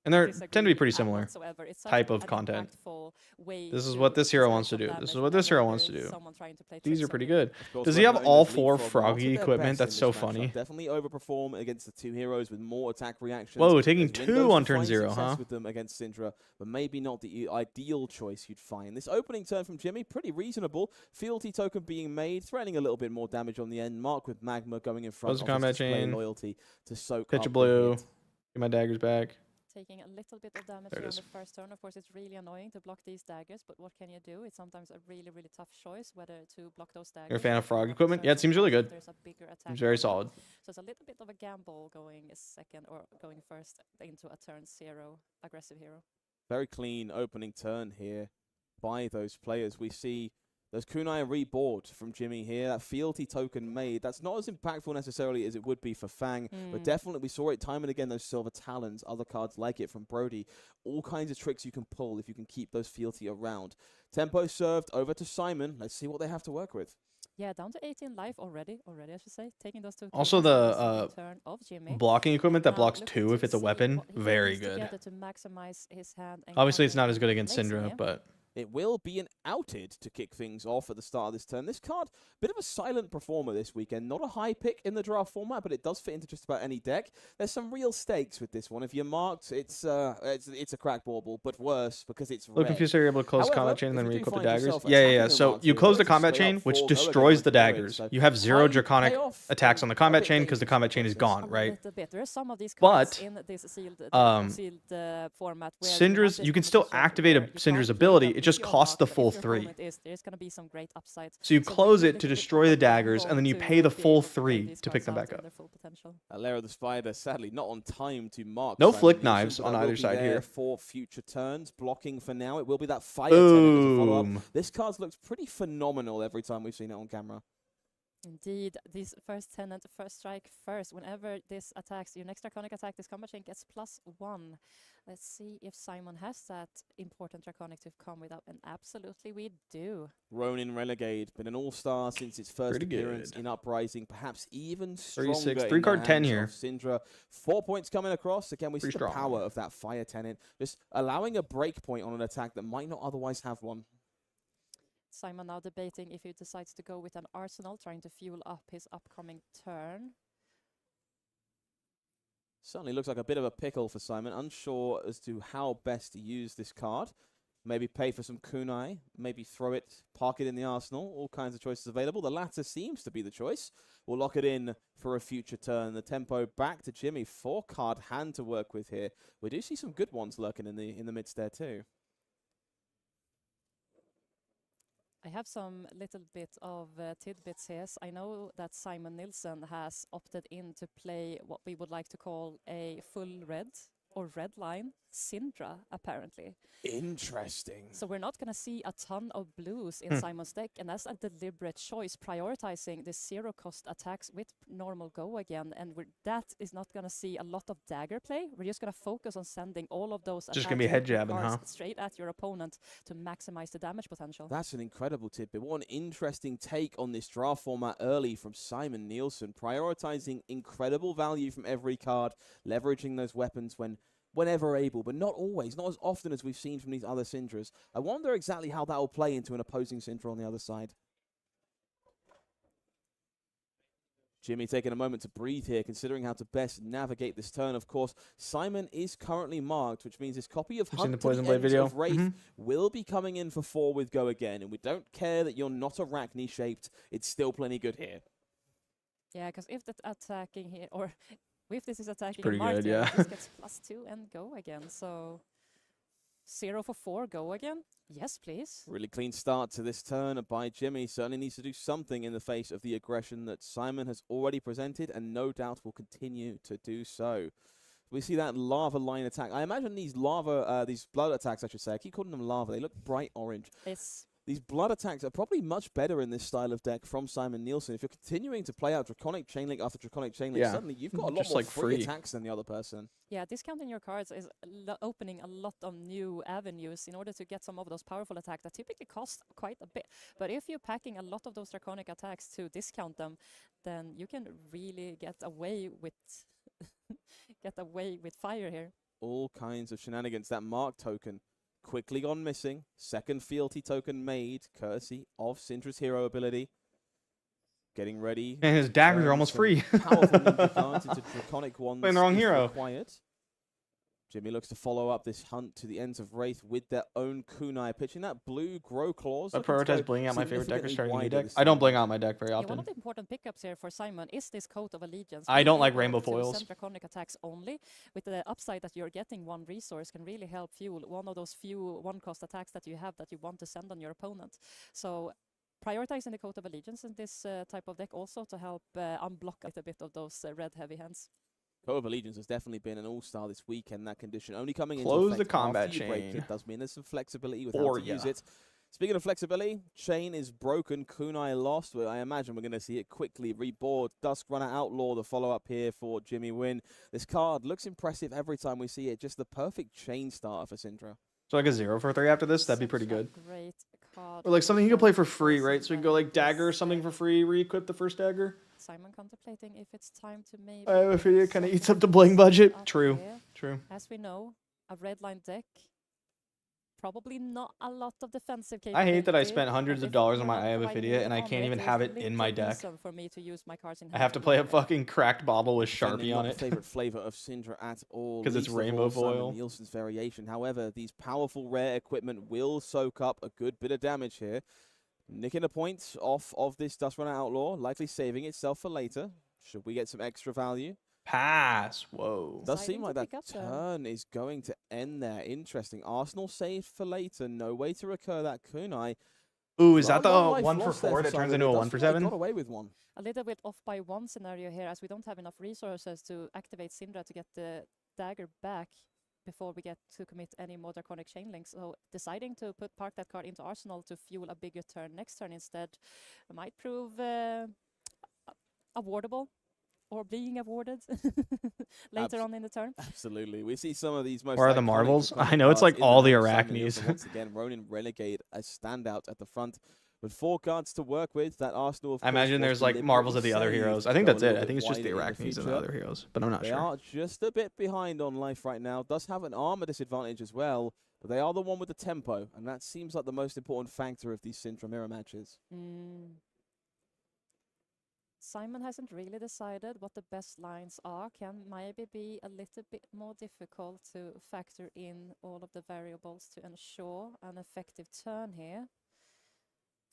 And they tend to be pretty similar type of content. This is what this hero wants to do. This is what this hero wants to do. These are pretty good. Does he have all 4 froggy equipment? That's so funny. Definitely overperform against the 2 heroes with more attack reactions. Whoa, taking 2 on turn 0, huh? With them against Syndra, but maybe not the ideal choice you'd find. This opening turn from Jimmy, pretty reasonable. Fealty token being made, threatening a little bit more damage on the end. Mark with Magma going in front. Close the combat chain. Loyalty to soak pitch a blue. Get my daggers back. Taking a little bit of damage here on the first turn. Of course, it's really annoying to block these daggers, but what can you do? It's sometimes a really, really tough choice whether to block those daggers. You're a fan of frog equipment? Yeah, it seems really good. There's a bigger attack. It's very solid. So it's a little bit of a gamble going second or going first into a turn 0 aggressive hero. Very clean opening turn here by those players. We see those kunai reboard from Jimmy here. That fealty token made. That's not as impactful necessarily as it would be for Fang, but definitely we saw it time and again, those silver talons, other cards like it from Brody. All kinds of tricks you can pull if you can keep those fealty around. Tempo served over to Simon. Let's see what they have to work with. Yeah, down to 18 life already I should say. Taking those 2. Also the blocking equipment that blocks 2 if it's a weapon, very good. To maximize his hand obviously it's not as good against Syndra, but it will be an outed to kick things off at the start of this turn. This card, bit of a silent performer this weekend. Not a high pick in the draft format, but it does fit into just about any deck. There's some real stakes with this one. If you're marked, it's a crack bauble, but worse because it's red. Look confused how you're able to close the combat chain and then re-equip the daggers. Yeah. So you close the combat chain, which destroys the daggers. You have 0 draconic attacks on the combat chain because the combat chain is gone, right? There are some of these but in this sealed format where Syndra's, you can still activate a Syndra's ability. It just costs the full 3. There's going to be some great upsides. So you close it to destroy the daggers, and then you pay the full 3 to pick them back up. Alera the Spider, sadly, not on time to mark. No flick knives on either side here. For future turns, blocking for now. It will be that fire tenant as a follow-up. This card looks pretty phenomenal every time we've seen it on camera. Indeed, this first tenant, first strike first. Whenever this attacks, your next draconic attack, this combat chain gets +1. Let's see if Simon has that important Draconic to come without, and absolutely we do. Ronin Renegade, been an all-star since its first appearance in Uprising, perhaps even stronger 36, in 3-card the 10 hands here. of Syndra. 4 points coming across. Again, we see Pretty the strong. power of that Fire Tenant, just allowing a break point on an attack that might not otherwise have one. Simon now debating if he decides to go with an Arsenal, trying to fuel up his upcoming turn. Certainly looks like a bit of a pickle for Simon, unsure as to how best to use this card. Maybe pay for some kunai, maybe throw it, park it in the arsenal, all kinds of choices available. The latter seems to be the choice. We'll lock it in for a future turn. The tempo back to Jimmy, 4-card hand to work with here. We do see some good ones lurking in the midst there too. I have some little bit of tidbits here. I know that Simon Nilsson has opted in to play what we would like to call a full red or red line Syndra, apparently. Interesting. So we're not going to see a ton of blues in Simon's deck, and that's a deliberate choice, prioritizing the 0-cost attacks with normal go again, and that is not going to see a lot of dagger play. We're just going to focus on sending all of those just going to be head with jabbing, cards huh? straight at your opponent to maximize the damage potential. That's an incredible tidbit. What an interesting take on this draft format early from Simon Nielsen, prioritizing incredible value from every card, leveraging those weapons whenever able, but not always, not as often as we've seen from these other Syndras. I wonder exactly how that will play into an opposing Syndra on the other side. Jimmy taking a moment to breathe here, considering how to best navigate this turn. Of course, Simon is currently marked, which means his copy of Hunt the to Poison the Blade Ends video. of Wraith will be coming in for 4 with Go again, and we don't care that you're not Arachne-shaped, it's still plenty good here. Yeah, because if that's attacking here, or if this is attacking pretty Martin, good, yeah. this gets +2 and go again. So 0 for 4, go again. Yes, please. Really clean start to this turn by Jimmy. Certainly needs to do something in the face of the aggression that Simon has already presented and no doubt will continue to do so. We see that lava line attack. I imagine these blood attacks, I should say. I keep calling them lava. They look bright orange. These blood attacks are probably much better in this style of deck from Simon Nielsen. If you're continuing to play out Draconic Chainlink after Draconic Chainlink, suddenly you've got a lot more free attacks than the other person. Yeah, discounting your cards is opening a lot of new avenues in order to get some of those powerful attacks that typically cost quite a bit. But if you're packing a lot of those Draconic attacks to discount them, then you can really get away with fire here. All kinds of shenanigans. That mark token quickly gone missing. Second fealty token made, courtesy of Syndra's hero ability. Getting ready. And his daggers are almost free. Powerful ninja cards into Draconic ones. Playing the wrong hero. Required. Jimmy looks to follow up this hunt to the ends of Wraith with their own kunai, pitching that blue Grow Claws. I prioritize blinging out my favorite deck or starting a new deck. I don't bling out my deck very often. One of the important pickups here for Simon is this Coat of Allegiance. I don't like rainbow foils. Send Draconic attacks only, with the upside that you're getting one resource can really help fuel one of those few one-cost attacks that you have that you want to send on your opponent. So prioritizing the Coat of Allegiance in this type of deck also to help unblock a little bit of those red heavy hands. Code of Allegiance has definitely been an all-star this weekend. That condition only coming into Close effect the combat after you break chain. it does mean there's some flexibility with how to use it. Speaking of flexibility, chain is broken, kunai lost. Well, I imagine we're going to see it quickly reboard. Duskrunner Outlaw, the follow-up here for Jimmy Wynn. This card looks impressive every time we see it. Just the perfect chain starter for Syndra. So like a 0 for 3 after this, that'd be pretty good. Great card. Or like something you could play for free, right? So we can go like dagger or something for free, re-equip the first dagger. Simon contemplating if it's time to maybe... I have a feeling it kind of eats up the bling budget. True. As we know, a red line deck, probably not a lot of defensive I hate that I spent hundreds of dollars on my Eye of Ophidia and I can't even have it in my deck. For me to use my cards in I have to play a fucking cracked bauble with Sharpie on it. Favorite flavor of Syndra at all. Because it's rainbow foil. Nielsen's variation. However, these powerful rare equipment will soak up a good bit of damage here. Nicking a point off of this Duskrunner Outlaw, likely saving itself for later. Should we get some extra value? Pass. Whoa. Does seem like that turn is going to end there. Interesting. Arsenal saved for later. No way to recur that kunai. Ooh, is that the 1 for 4 that turns into a 1 for 7? Got away with one. A little bit off by 1 scenario here, as we don't have enough resources to activate Syndra to get the dagger back before we get to commit any more Draconic Chain Links. So deciding to park that card into Arsenal to fuel a bigger turn next turn instead might prove awardable. or being awarded later on in the turn. Absolutely. We see some of these most Where are the iconic marvels? Draconic I know it's cards like in all the hand of Simon Arachnes. Nielsen. Once again, Ronin Renegade, a standout at the front. With 4 cards to work with, that Arsenal, of I course, imagine was there's like marvels of the other deliberately heroes. saved I think to go that's a it. little I bit think it's just the wider in Arachnes and the future. other heroes, but I'm not They sure. are just a bit behind on life right now. Does have an armor disadvantage as well, but they are the one with the tempo, and that seems like the most important factor of these Syndra mirror matches. Simon hasn't really decided what the best lines are. Can maybe be a little bit more difficult to factor in all of the variables to ensure an effective turn here.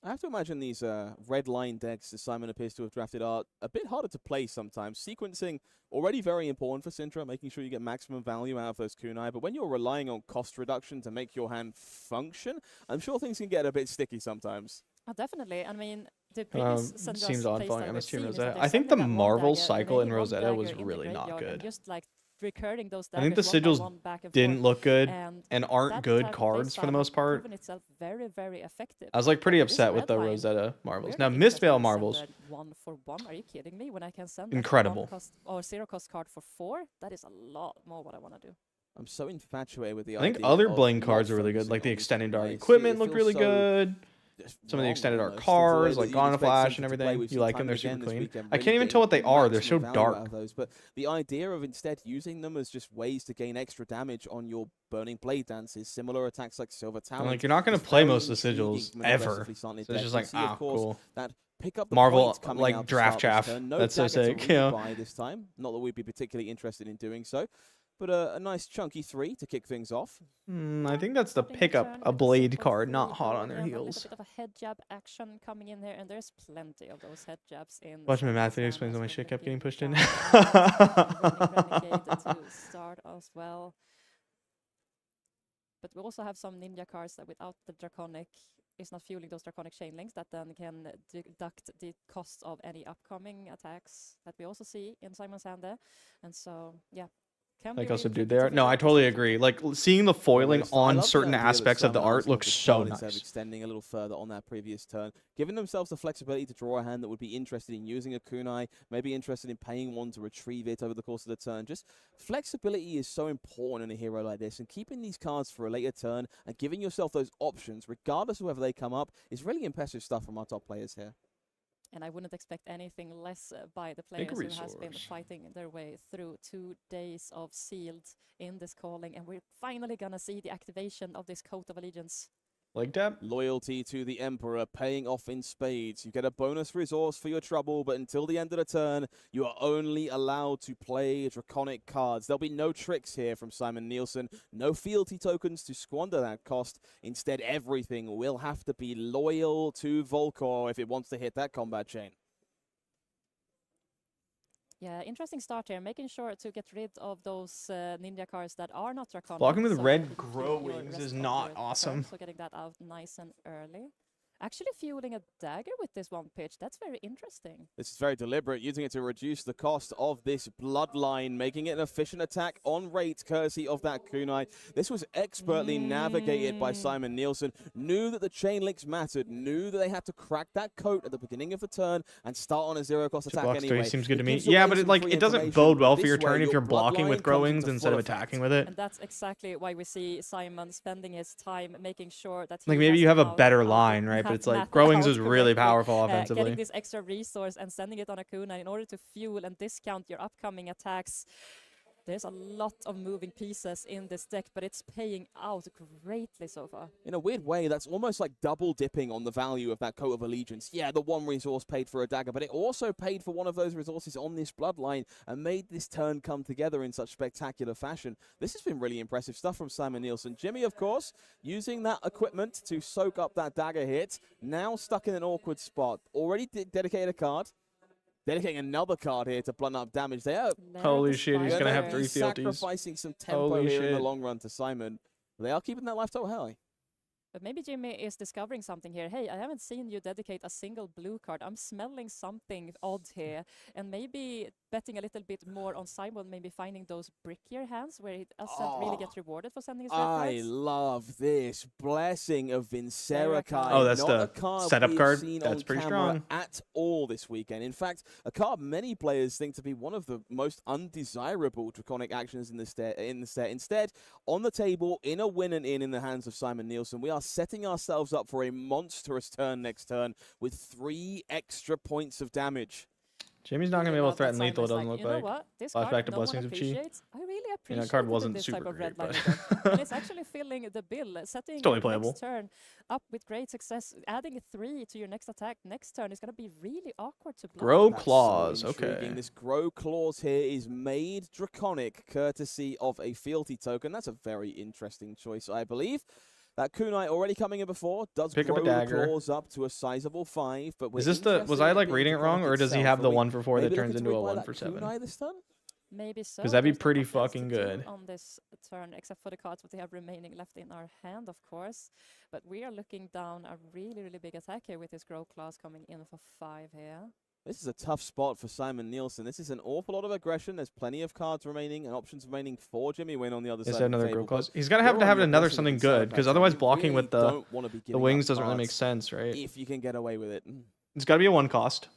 I have to imagine these red line decks that Simon appears to have drafted are a bit harder to play sometimes. Sequencing, already very important for Syndra, making sure you get maximum value out of those kunai. But when you're relying on cost reduction to make your hand function, I'm sure things can get a bit sticky sometimes. Oh, definitely. I mean, the previous seems odd falling on we've this team seen is Rosetta. that I think the they're sending that one Marvel dagger, and cycle they in hit one Rosetta was dagger in the really not graveyard, and good. just like recurring those I think daggers the one by sigils one back and didn't forth. look good And aren't that good type of cards for the playstyle most has part. proven itself very, very effective. I was like pretty But this upset with red the line, Rosetta Marvels. we're Now not Mist interested Veil in Marvels, send a 1-for-1. Are you kidding me? When I can send that incredible. 1 cost or 0 cost card for 4, that is a lot more what I want to do. I'm so infatuated with the I think idea other of Blaine not cards are really good. focusing Like the on these extended art kunai. equipment It looked feels really so good. just Some of the wrong extended art almost. It's the way cars, that like you'd Gone expect Flash Syndra and to play. everything. We've You seen like time them? and They're again super this clean. weekend, I really can't even getting tell what they are. They're so maximum value out dark. of those. But the idea of instead using them as just ways to gain extra damage on your Burning Blade dances, similar attacks like Silver And Talent. like you're not gonna is play very most of the intriguing sigils from an ever. aggressively slanted So it's deck. just We like see, of course, cool. that pick up the Marvel points coming like out to draft start chaff. this turn. No That's so dagger sick. to Yeah. rebuy this time. Not that we'd be particularly interested in doing so. But a nice chunky 3 to kick things off. I think that's the Starting the pickup, turn a with blade simple card, 3 not hot on their Guardian, a little heels. bit of a head jab action coming in there, and there's plenty of those head jabs in. Watch my Simon's math video hand explains as why my we're shit kept getting looking pushed in. down Running Renegade to start as well. But we also have some ninja cards that without the draconic is not fueling those draconic chain links that then can deduct the cost of any upcoming attacks that we also see in Simon's hand there. And so, yeah. Like also dude there. No, I totally agree. Like seeing the foiling on certain aspects of the art looks so nice. Extending a little further on that previous turn, giving themselves the flexibility to draw a hand that would be interested in using a kunai, maybe interested in paying 1 to retrieve it over the course of the turn. Just flexibility is so important in a hero like this, and keeping these cards for a later turn and giving yourself those options, regardless of whether they come up, is really impressive stuff from our top players here. And I wouldn't expect anything less by the players who has been fighting their way through 2 days of sealed in this calling. And we're finally going to see the activation of this Coat of Allegiance. Like that? Loyalty to the Emperor paying off in spades. You get a bonus resource for your trouble, but until the end of the turn, you are only allowed to play draconic cards. There'll be no tricks here from Simon Nielsen. No fealty tokens to squander that cost. Instead, everything will have to be loyal to Volkor if it wants to hit that combat chain. Yeah, interesting start here. Making sure to get rid of those ninja cards that are not draconic. Blocking with so red grow wings is not awesome. So getting that out nice and early. Actually fueling a dagger with this 1 pitch. That's very interesting. This is very deliberate, using it to reduce the cost of this bloodline, making it an efficient attack on rate, courtesy of that kunai. This was expertly navigated by Simon Nielsen. Knew that the chain links mattered, knew that they had to crack that coat at the beginning of the turn and start on a 0 cost attack anyway. Seems good to me. Yeah, but it doesn't bode well for your turn if you're blocking with grow wings instead of attacking with it. And that's exactly why we see Simon spending his time making sure that he like maybe you have a better line, right? But it's like Growings is really powerful offensively. Getting this extra resource and sending it on a kunai in order to fuel and discount your upcoming attacks. There's a lot of moving pieces in this deck, but it's paying out greatly so far. In a weird way, that's almost like double dipping on the value of that Coat of Allegiance. Yeah, the 1 resource paid for a dagger, but it also paid for one of those resources on this bloodline and made this turn come together in such spectacular fashion. This has been really impressive stuff from Simon Nielsen. Jimmy, of course, using that equipment to soak up that dagger hit. Now stuck in an awkward spot. Already dedicated a card. Dedicating another card here to blunt up damage there. Holy shit, he's going to have 3 fealties. Sacrificing some tempo here in the long run to Simon. They are keeping that life total high. But maybe Jimmy is discovering something here. Hey, I haven't seen you dedicate a single blue card. I'm smelling something odd here. And maybe betting a little bit more on Simon, maybe finding those brickier hands where he doesn't really get rewarded for sending his red I cards. love this. Blessing of Vincerakai. Oh, that's Not the a card setup we've card? seen That's on pretty camera strong. at all this weekend. In fact, a card many players think to be one of the most undesirable Draconic actions in the set. Instead, on the table, in a win and in the hands of Simon Nielsen, we are setting ourselves up for a monstrous turn next turn with 3 extra points of damage. Jimmy's not going to be able to threaten lethal, it doesn't like, look you know like. what? This Flashback card to no one Blessings of Chi. appreciates. I really appreciate that card wasn't this super type of great, red line but and it's actually filling the bill, setting totally your playable. next turn up with great success. Adding a 3 to your next attack next turn is going to be really awkward to block. Grow That's Claws, so intriguing. okay. This Grow Claws here is made Draconic, courtesy of a fealty token. That's a very interesting choice, I believe. That Kunai already coming in before does Pick up grow a the dagger. claws up to a sizable 5, but Is this the, was I like reading it wrong, or does he have the 1 for 4 that maybe turns looking to into a rebuy 1 that for 7? Kunai this turn? Maybe so. 'Cause that'd be There's not pretty much else fucking to do good. on this turn, except for the cards what we have remaining left in our hand, of course. But we are looking down a really, really big attack here with this Grow Claws coming in for 5 here. This is a tough spot for Simon Nielsen. This is an awful lot of aggression. There's plenty of cards remaining and options remaining for Jimmy Wynn on the other Is side that of the another table. Grow Claws? But He's going to you're on have your another blessing something and good, because Vincerakai, otherwise you blocking really with the don't wanna be the giving wings up doesn't really make cards sense, right? if you can get away with it. It's got to be a 1 cost.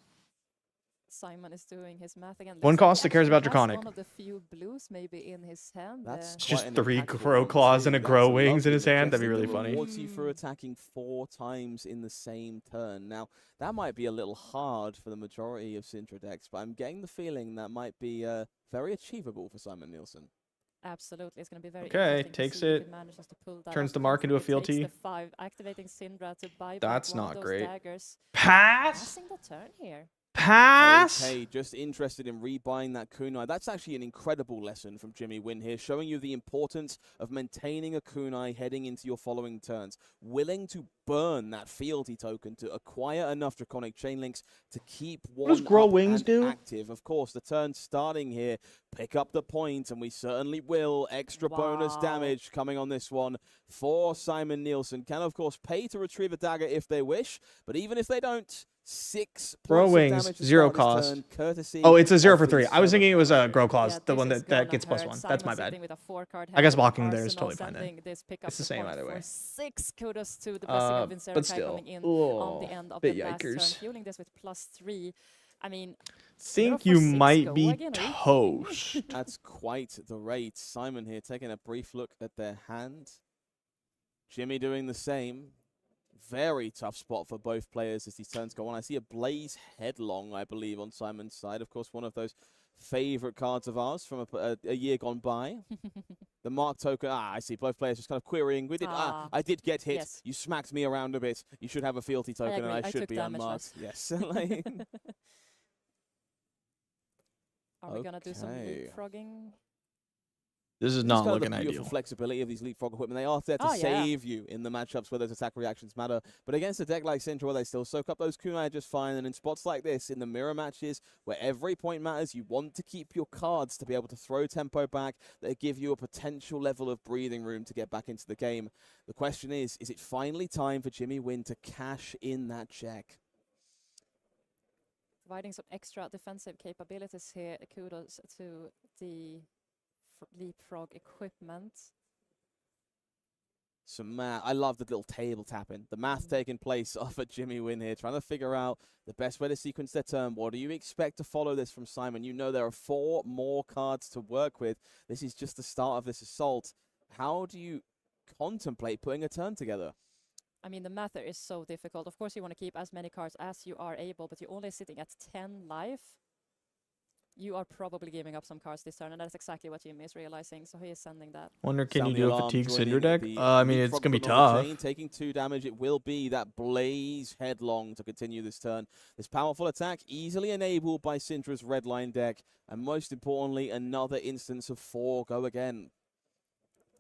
Simon is doing his math again. One Looks like cost he that cares actually about has Draconic. one of the few blues maybe in his hand. That's It's quite just an 3 impactful Grow one Claws too. and a That's Grow Wings in lovely his hand. That'd be majestic. really It funny. rewards you for attacking 4 times in the same turn. Now, that might be a little hard for the majority of Syndra decks, but I'm getting the feeling that might be very achievable for Simon Nielsen. Absolutely, it's going to be very Okay, interesting takes to see if it, he manages to pull that turns off. the mark into a Takes fealty. the 5, activating Syndra to buy That's back one not of those great. daggers. Pass? Passing the turn here. Pass? Okay, just interested in rebuying that kunai. That's actually an incredible lesson from Jimmy Wynn here, showing you the importance of maintaining a kunai heading into your following turns. Willing to burn that fealty token to acquire enough Draconic Chain Links to keep one does Grow up Wings and do? active. Of course, the turn starting here, pick up the point, and we certainly will. Extra bonus Wow. damage coming on this one for Simon Nielsen. Can, of course, pay to retrieve a dagger if they wish, but even if they don't, 6 Grow points of Wings, damage to 0 start this cost. turn, courtesy Oh, it's a 0 of for 3. I was thinking it was a Vincerakai. Grow Claws, Yeah, the this one is that gonna gets +1. hurt. That's my Simon bad. sitting with a 4-card I guess hand. blocking there is Arsenal totally fine then. sending this pick up It's the same point either way. for 6. Kudos to the blessing of But Vincerakai still, coming in on the end of the bit last turn, yikers. fueling this with +3. I mean, 0 Think for you 6 might go be again. Are you kidding me? toast. That's quite the rate. Simon here taking a brief look at their hand. Jimmy doing the same. Very tough spot for both players as these turns go on. I see a Blaze Headlong, I believe, on Simon's side. Of course, one of those favorite cards of ours from a year gone by. The Mark token. I see both players just kind of querying. We did. I did get hit. Yes. You smacked me around a bit. You should have a fealty token, and agree. I I should took be damage unmarked. less. Yes. Like, Are we going to do some Okay. leapfrogging? This is It's not kind of looking the beautiful ideal. flexibility of these leapfrog equipment. They are there to Oh, yeah. save you in the matchups where those attack reactions matter. But against a deck like Syndra, where they still soak up those kunai just fine, and in spots like this, in the mirror matches, where every point matters, you want to keep your cards to be able to throw tempo back, that give you a potential level of breathing room to get back into the game. The question is it finally time for Jimmy Wynn to cash in that check? Providing some extra defensive capabilities here. Kudos to the leapfrog equipment. So math, I love the little table tapping. The math taking place off at Jimmy Wynn here, trying to figure out the best way to sequence their turn. What do you expect to follow this from Simon? You know there are 4 more cards to work with. This is just the start of this assault. How do you contemplate putting a turn together? I mean, the math there is so difficult. Of course, you want to keep as many cards as you are able, but you're only sitting at 10 life. You are probably giving up some cards this turn, and that's exactly what Jimmy is realizing, so he is sending that. Wonder, can Sound you the do a alarm, fatigue joining Syndra deck? the I mean, it's leapfrog going to be equipment on the tough. chain, taking 2 damage. It will be that Blaze Headlong to continue this turn. This powerful attack easily enabled by Syndra's red line deck, and most importantly, another instance of 4 go again.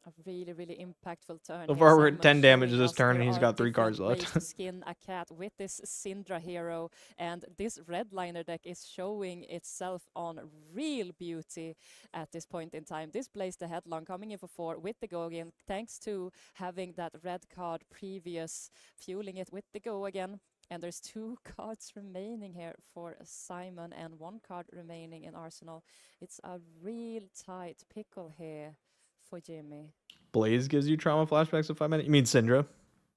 A really, really impactful turn. So here. far we're at Simon 10 damage showing this us turn, there and he's are got 3 different cards ways left. to skin a cat with this Syndra hero, and this redliner deck is showing itself on real beauty at this point in time. This plays the headlong, coming in for 4 with the go again, thanks to having that red card previous, fueling it with the go again. And there's 2 cards remaining here for Simon and 1 card remaining in Arsenal. It's a real tight pickle here for Jimmy. Blaze gives you trauma flashbacks of 5 minutes? You mean Syndra?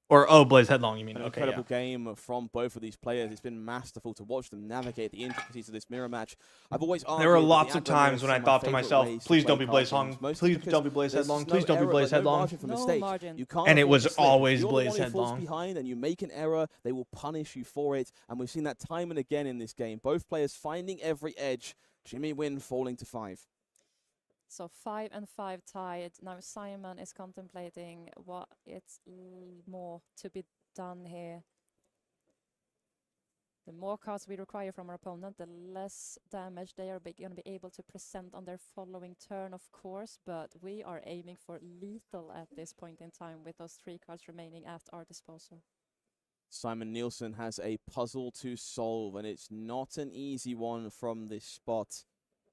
Or, oh, Blaze Headlong, you mean? An Okay, incredible game from both of these players. It's been masterful to watch them navigate the intricacies of this mirror match. I've always argued there were that lots the of Aggro mirror times is when I my thought to favorite myself, ways to please play don't be card Blaze games, Hong, mostly please because don't be Blaze there's Headlong, no please don't be error, Blaze no Headlong. margin for No mistake. margin. You can't And it afford was to slip. always if you're Blaze the one who falls Headlong. behind and you make an error, they will punish you for it. And we've seen that time and again in this game. Both players finding every edge. Jimmy Wynn falling to 5. So 5 and 5 tied. Now Simon is contemplating what it's more to be done here. The more cards we require from our opponent, the less damage they are going to be able to present on their following turn, of course. But we are aiming for lethal at this point in time with those 3 cards remaining at our disposal. Simon Nielsen has a puzzle to solve, and it's not an easy one from this spot.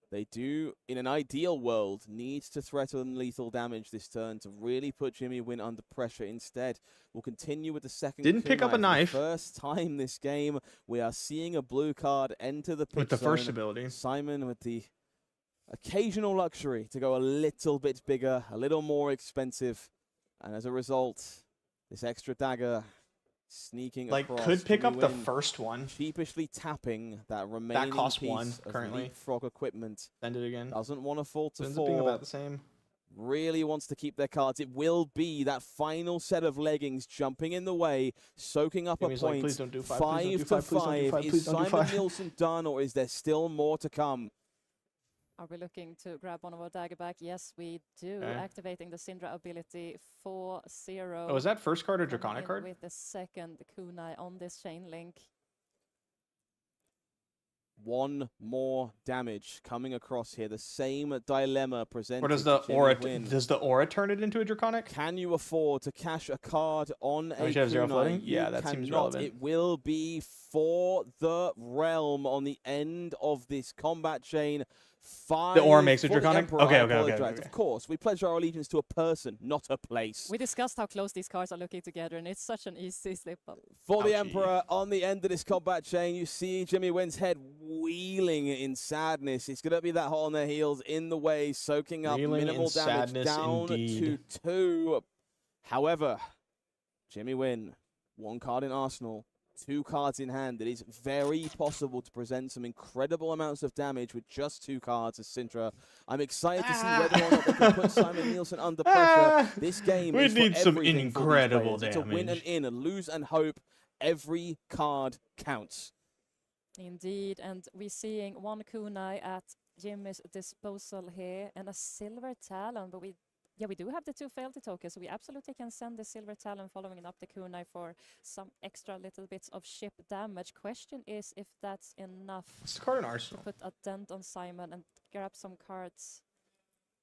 They do, in an ideal world, need to threaten lethal damage this turn to really put Jimmy Wynn under pressure. Instead, we'll continue with the second. Didn't pick up a knife. For the first time this game, we are seeing a blue card enter the pick With the zone. first ability. Simon with the occasional luxury to go a little bit bigger, a little more expensive. And as a result, this extra dagger sneaking across. Could pick Jimmy up the Wynn first one. sheepishly tapping that remaining costs piece 1 of currently. Leapfrog equipment. Send it again. Doesn't want to fall to It ends up being 4. about the same. Really wants to keep their cards. It will be that final set of leggings jumping in the way, soaking up Jimmy's a like, point. please don't do 5, 5 please to don't do 5, please don't do 5. 5, Is please don't do Simon 5. Nielsen done, or is there still more to come? Are we looking to grab one of our dagger back? Yes, we do. Okay. Activating the Syndra ability 4-0. Oh, is that first card or Coming Draconic in card? with the second kunai on this chain link. 1 more damage coming across here. The same dilemma presented. Or does the to Jimmy aura Wynn. does the aura turn it into a Draconic? Can you afford to cash a card on a you have 0 kunai? floating? You Yeah, that seems cannot. relevant. It will be for the realm on the end of this combat chain. 5 The aura makes it for the Draconic? Emperor. Okay, I okay, okay, apologize. okay. Of course, we pledge our allegiance to a person, not a place. We discussed how close these cards are looking together, and it's such an easy slip up. For the Ouchie. Emperor on the end of this combat chain, you see Jimmy Wynn's head wheeling in sadness. It's going to be that hot on their heels in the way, soaking up Reeling minimal in damage sadness down indeed. to 2. However, Jimmy Wynn, 1 card in Arsenal, 2 cards in hand. It is very possible to present some incredible amounts of damage with just 2 cards as Sintra. I'm excited to see whether or not they can put Simon Nielsen under pressure. This game We is for need some everything for these incredible players. It's a win and damage. in, a lose and hope. Every card counts. Indeed, and we're seeing 1 kunai at Jimmy's disposal here, and a silver talon, but we do have the 2 fealty tokens, so we absolutely can send the silver talon following up the kunai for some extra little bits of ship damage. Question is if that's enough What's the card in to Arsenal? put a dent on Simon and grab some cards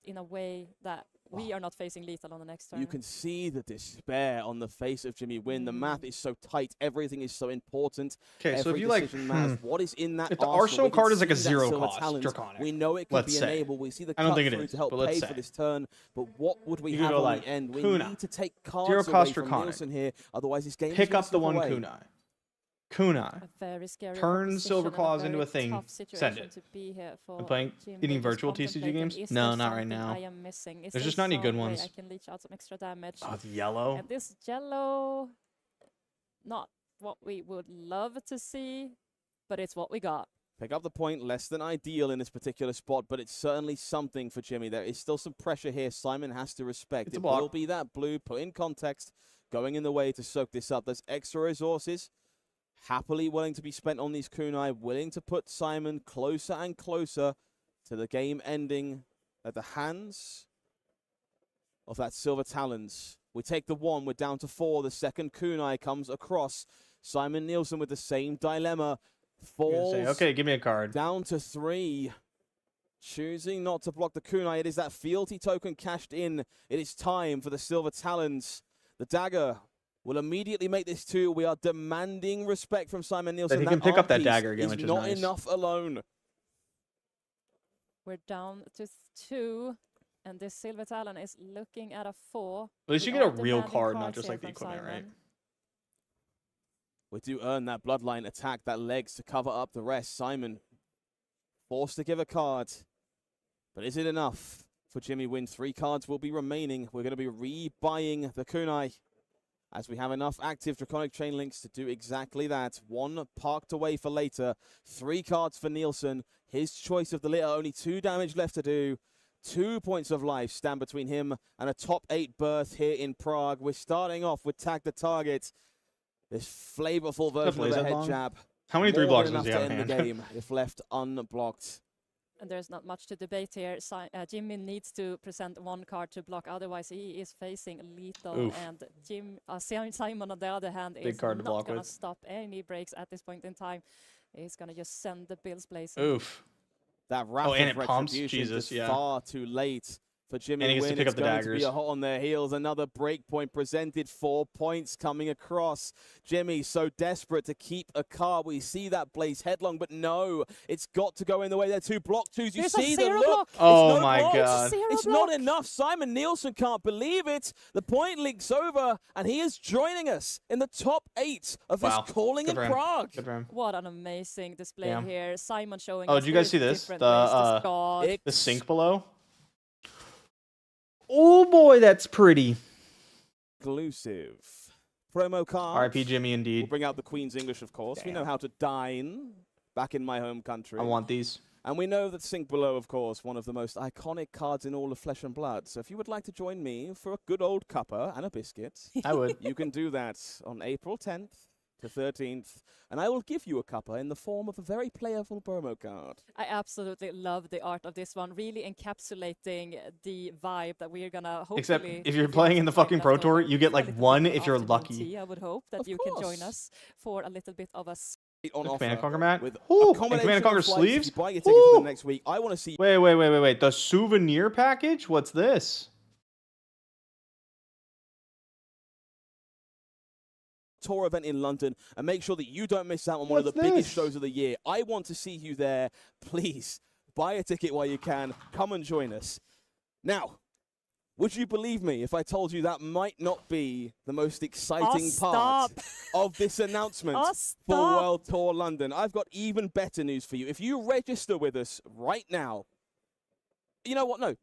in a way that we are not facing lethal on the next turn. You can see the despair on the face of Jimmy Wynn. The math is so tight. Everything is so important. Okay, so if Every you like, decision matters. What is in that if the arsenal? Arsenal We can card is like a see that 0 silver cost, talent. Draconic, We know it could let's be say. enabled. We see the I don't cut think it through is, to help but let's pay say. for this turn. But what would we You could have go on like the end? We Kuna. need to take cards 0 away cost from Draconic. Nielsen here. Otherwise, this game is Pick gonna up the slip 1 away. kunai. Kunai. A very scary Turn proposition Silver and a Claws into very a thing, tough send situation it. to be here for I'm playing Jimmy. any He's virtual TCG contemplating, games? is No, there not right something now. I am missing? Is There's there just not any good some way ones. I can leech out some extra damage. Oh, the yellow. And this yellow, not what we would love to see, but it's what we got. Pick up the point, less than ideal in this particular spot, but it's certainly something for Jimmy. There is still some pressure here Simon has to respect. It's a It block. will be that blue put in context, going in the way to soak this up. There's extra resources, happily willing to be spent on these kunai, willing to put Simon closer and closer to the game ending at the hands of that silver talons. We take the 1, we're down to 4. The second kunai comes across. Simon Nielsen with the same dilemma. You're gonna Falls say, okay, give me a card. down to 3. choosing not to block the kunai. It is that fealty token cashed in. It is time for the Silver Talons. The dagger will immediately make this 2. We are demanding respect from Simon Nielsen. He can pick up that art dagger piece again, which is not nice. enough alone. We're down to 2, and this Silver Talon is looking at a 4. At least you We get a are real demanding card, not cards just here like the from equipment, right? Simon. We do earn that bloodline attack, that legs to cover up the rest. Simon forced to give a card. But is it enough for Jimmy Win? 3 cards will be remaining. We're going to be rebuying the kunai as we have enough active Draconic Chain Links to do exactly that. 1 parked away for later. 3 cards for Nielsen. His choice of the litter. Only 2 damage left to do. 2 points of life stand between him and a top 8 berth here in Prague. We're starting off with Tag the Target. This flavorful version of a head jab. How many 3 blocks does he have in in the hand? game if left unblocked? And there's not much to debate here. Jimmy needs to present 1 card to block, otherwise he is facing lethal. Oof. And Simon, on the other hand, Big is card to not block going to with. stop any breaks at this point in time. He's going to just send the bills blazing. Oof. That wrath and of it pumps? retribution Jesus, just yeah. far too late for Jimmy And he gets to Win. pick It's up the going to daggers. be a hot on their heels. Another break point presented. 4 points coming across. Jimmy so desperate to keep a card. We see that blaze headlong, but no, it's got to go in the way. There are 2 block 2s. You There's see a the 0 look. block. Oh It's no my block. God. It's not enough. Simon Nielsen can't believe it. The point links over, and he is joining us in the top 8 of Wow. this calling Good in for him. Prague. Good for him. What an amazing display Yeah. here. Simon showing Oh, us did you guys see there's this? different ways to score. The sink below? Oh boy, that's pretty. Exclusive promo card. R.I.P. Jimmy, We'll indeed. bring out the Queen's English, of course. We Damn. know how to dine back in my home country. I want these. And we know that Sink Below, of course, one of the most iconic cards in all of Flesh and Blood. So if you would like to join me for a good old cuppa and a biscuit, I would. you can do that on April 10th to 13th. And I will give you a cuppa in the form of a very playable promo card. I absolutely love the art of this one, really encapsulating the vibe that we're gonna hopefully. Except if you're playing in the fucking Pro Tour, you get like 1 if you're lucky. I would hope that Of you can join course. us for a little bit of a. On offer Command Conquer mat? with Ooh, a and combination Command of Conquer flights. sleeves? If you buy your tickets for Ooh. the next week, I want to see Wait. The souvenir package? What's this? tour event in London, and make sure that you don't miss out on one of the What's biggest this? shows of the year. I want to see you there. Please buy a ticket while you can. Come and join us. Now, would you believe me if I told you that might not be the most exciting part of this announcement for World Tour London? I've got even better news for you. If you register with us right now, you know what? No.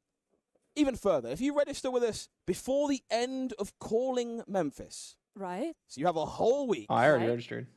Even further, if you register with us before the end of Calling Memphis, Right. so you have a whole week. Oh, I already Right. registered.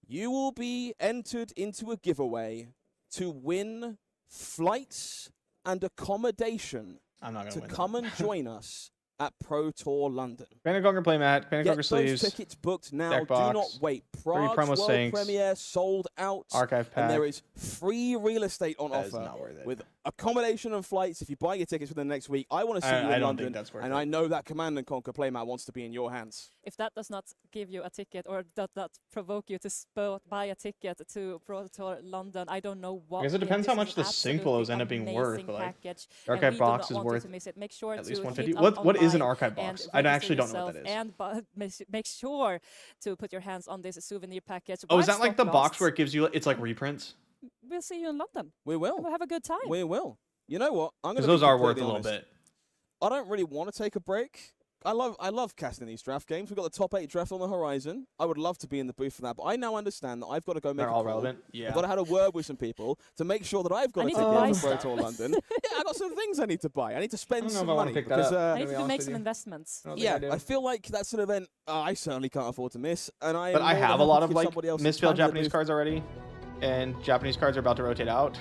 You will be entered into a giveaway to win flights and accommodation I'm not going to win. come and join us at Pro Tour London. Command Conquer playmat, Command Get Conquer those sleeves, tickets booked now. deck Do box, not wait. Prague's promo world sinks, premiere sold out. archive pack. And there is free real estate on That is offer not worth it. with accommodation and flights. If you buy your tickets for the next week, I want to see you I in don't London. think that's worth And it. I know that Command and Conquer playmat wants to be in your hands. If that does not give you a ticket or does not provoke you to buy a ticket to Pro Tour London, I don't know what. I guess it will. depends how This much is the sync belows end up being absolutely worth, amazing but, like, package, the and archive we do box not is want worth you to miss it. Make sure at to least hit 150. up What is an online archive and box? I actually don't know what register that is. yourself, And make sure to put your hands on this souvenir package. Oh, is while that like the stock box lasts. where it gives you, it's like reprints? We'll see you in London. We will. We'll have a good time. We will. You know what? I'm Because going those to are worth a little bit. I don't really want to take a break. I love casting these draft games. We've got the top 8 draft on the horizon. I would love to be in the booth for that, but I now understand that I've got to go make They're a all call. relevant. Yeah. I've got to have a word with some people to make sure that I've got I a need to ticket buy for Pro stuff. Tour London. Yeah, I got some things I need to buy. I need to I spend don't know some if I wanna money pick that because up. I need be to honest make with some you. investments. I don't think yeah, I do. I feel like that's an event I certainly can't afford to miss. And I But I more than have a happy lot to of give like somebody else some misspelled time to Japanese move. cards already, and Japanese cards are about to rotate out.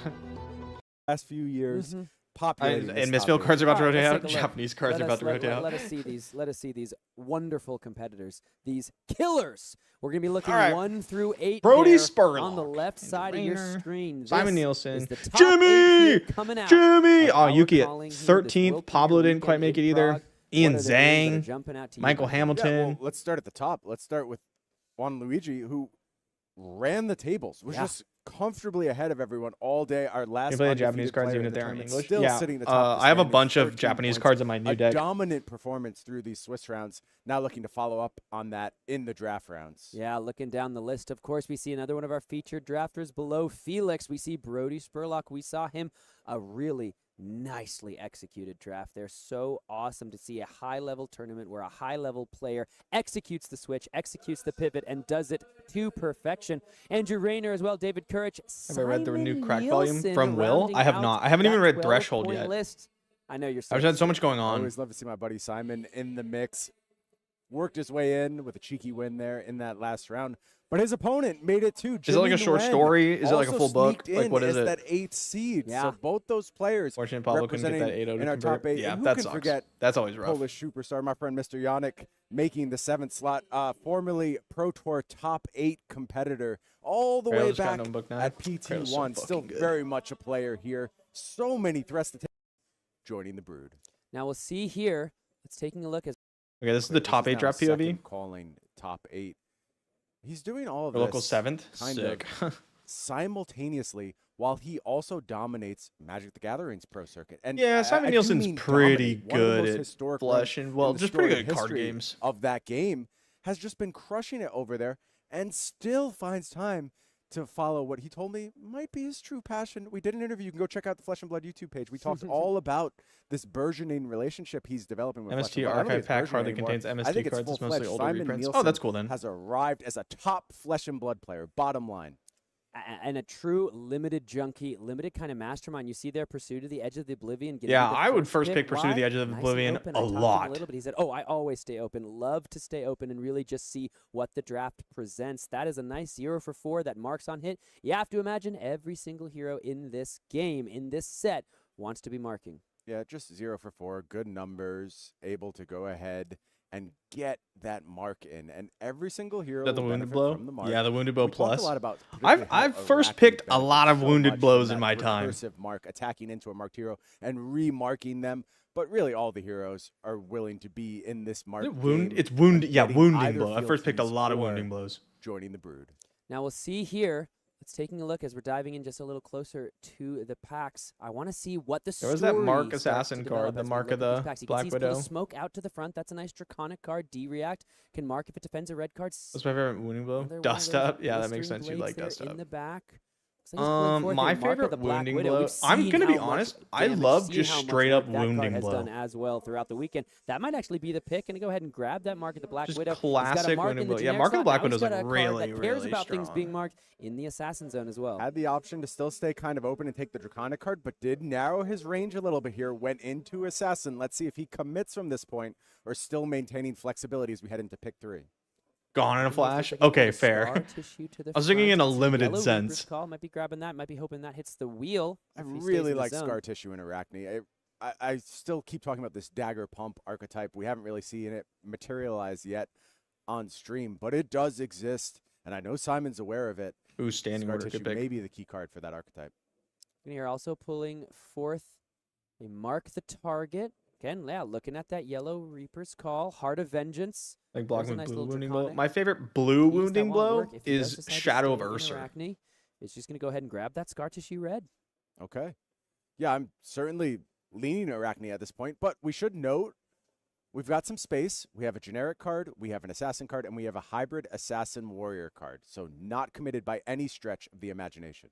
Last few years, Mhm. populating this and misspelled topic. cards are about to Alright, rotate let's out. take a look. Japanese cards are about to rotate out. Let us see these. Let us see these wonderful competitors. These killers. We're gonna be looking Alright. 1 through 8 Brody there Spurlock on the left and side of your Rainer. screen. Simon This Nielsen. is the top Jimmy! 8 here coming out. Jimmy! of Oh, our Yuki at calling here, this 13th. World Pablo Premier didn't quite weekend make it in either. Prague. Ian What are the names that are Zhang. jumping out to you, Michael Michael? Hamilton. Yeah, well, let's start at the top. Let's start with Juan Luigi, who ran the tables, was Yeah. just comfortably ahead of everyone all day. Our last you play the Japanese cards even if they're in English. Still Yeah, sitting atop the I have a standings, bunch of 13 Japanese points. cards in my new deck. Dominant performance through these Swiss rounds. Now looking to follow up on that in the draft rounds. Yeah, looking down the list, of course, we see another one of our featured drafters below Felix. We see Brody Spurlock. We saw him a really nicely executed draft. They're so awesome to see a high-level tournament where a high-level player executes the switch, executes the pivot, and does it to perfection. Andrew Rayner as well, David Courage, Have I read the new crack Nielsen volume from Will? rounding I have out not. I haven't even read that Threshold 12-point yet. list. I know you're so I've had so excited. much going I on. always love to see my buddy Simon in the mix. Worked his way in with a cheeky win there in that last round. But his opponent made it too. Is it like a short story? Is it like a full book? Like what is it? That 8th seed. Yeah. So both those players Fortunate Pablo couldn't get that representing 8-0 in our to top convert. 8. Yeah, and who that can sucks. forget That's always rough. Polish superstar, my friend Mr. Yannick, making the 7th slot, formerly Pro Tour top 8 competitor, all the way back at PT1. Still very much a player here. So many threats to take. Joining the Brood. Now we'll see here. Let's taking a look as Okay, this is the top 8 draft POV. Calling top 8. He's doing all of For this local 7th. kind Sick. of simultaneously while he also dominates Magic the Gathering's pro circuit. And Yeah, Simon Nielsen's pretty good at historic flush and well, just pretty good at card games. Of that game has just been crushing it over there and still finds time to follow what he told me might be his true passion. We did an interview. You can go check out the Flesh and Blood YouTube page. We talked all about this burgeoning relationship he's developing with MST archive pack hardly contains MST cards. It's mostly older reprints. Oh, that's cool then. Has arrived as a top Flesh and Blood player. Bottom line. and a true limited junkie, limited kind of mastermind. You see there, Pursuit of the Edge of the Oblivion. Yeah, I would first pick Pursuit of the Edge of Oblivion a lot. But he said, oh, I always stay open. Love to stay open and really just see what the draft presents. That is a nice 0 for 4 that marks on hit. You have to imagine every single hero in this game, in this set, wants to be marking. Yeah, just 0 for 4. Good numbers, able to go ahead and get that mark in, and every single hero Is that the wounded blow? From the mark. Yeah, the wounded blow plus. A lot about I've first picked a lot of wounded blows in my time. Recursive mark, attacking into a marked hero and remarking them, but really all the heroes are willing to be in this mark. It's wounded. Yeah, wounding blow. I first picked a lot of wounding blows. Joining the Brood. Now we'll see here. Let's taking a look as we're diving in just a little closer to the packs. I want to see what the There was that Mark Assassin card, the Mark of the Black Widow. Smoke out to the front. That's a nice Draconic card. D-React can mark if it defends a red card. What's my favorite wounding blow? Dust Up. Yeah, that makes sense. You like Dust Up. In the back. My favorite wounding blow. I'm gonna be honest. I love just straight up wounding blow. Has done as well throughout the weekend. That might actually be the pick. And go ahead and grab that Mark of the Black Widow. Classic wounding blow. Yeah, Mark of the Black Widow is like really, really cares about strong. things being marked in the Assassin Zone as well. Had the option to still stay kind of open and take the Draconic card, but did narrow his range a little bit here. Went into Assassin. Let's see if he commits from this point or still maintaining flexibility as we head into pick 3. Gone in a flash? Okay, fair. I was thinking in a limited sense. Call. Might be grabbing that. Might be hoping that hits the wheel. I really like Scar Tissue in Arachne. I still keep talking about this Dagger Pump archetype. We haven't really seen it materialize yet on stream, but it does exist, and I know Simon's aware of it. Ooh, standing Scar order. Tissue may be the key card for that archetype. And here also pulling forth a Mark the Target. Again, yeah, looking at that yellow Reaper's Call, Heart of Vengeance. Like blocking with blue wounding blow. My favorite blue wounding blow is Shadow of Ursa. It's just going to go ahead and grab that Scar Tissue red. Okay. Yeah, I'm certainly leaning Arachne at this point, but we should note we've got some space. We have a generic card, we have an assassin card, and we have a hybrid assassin warrior card. So not committed by any stretch of the imagination.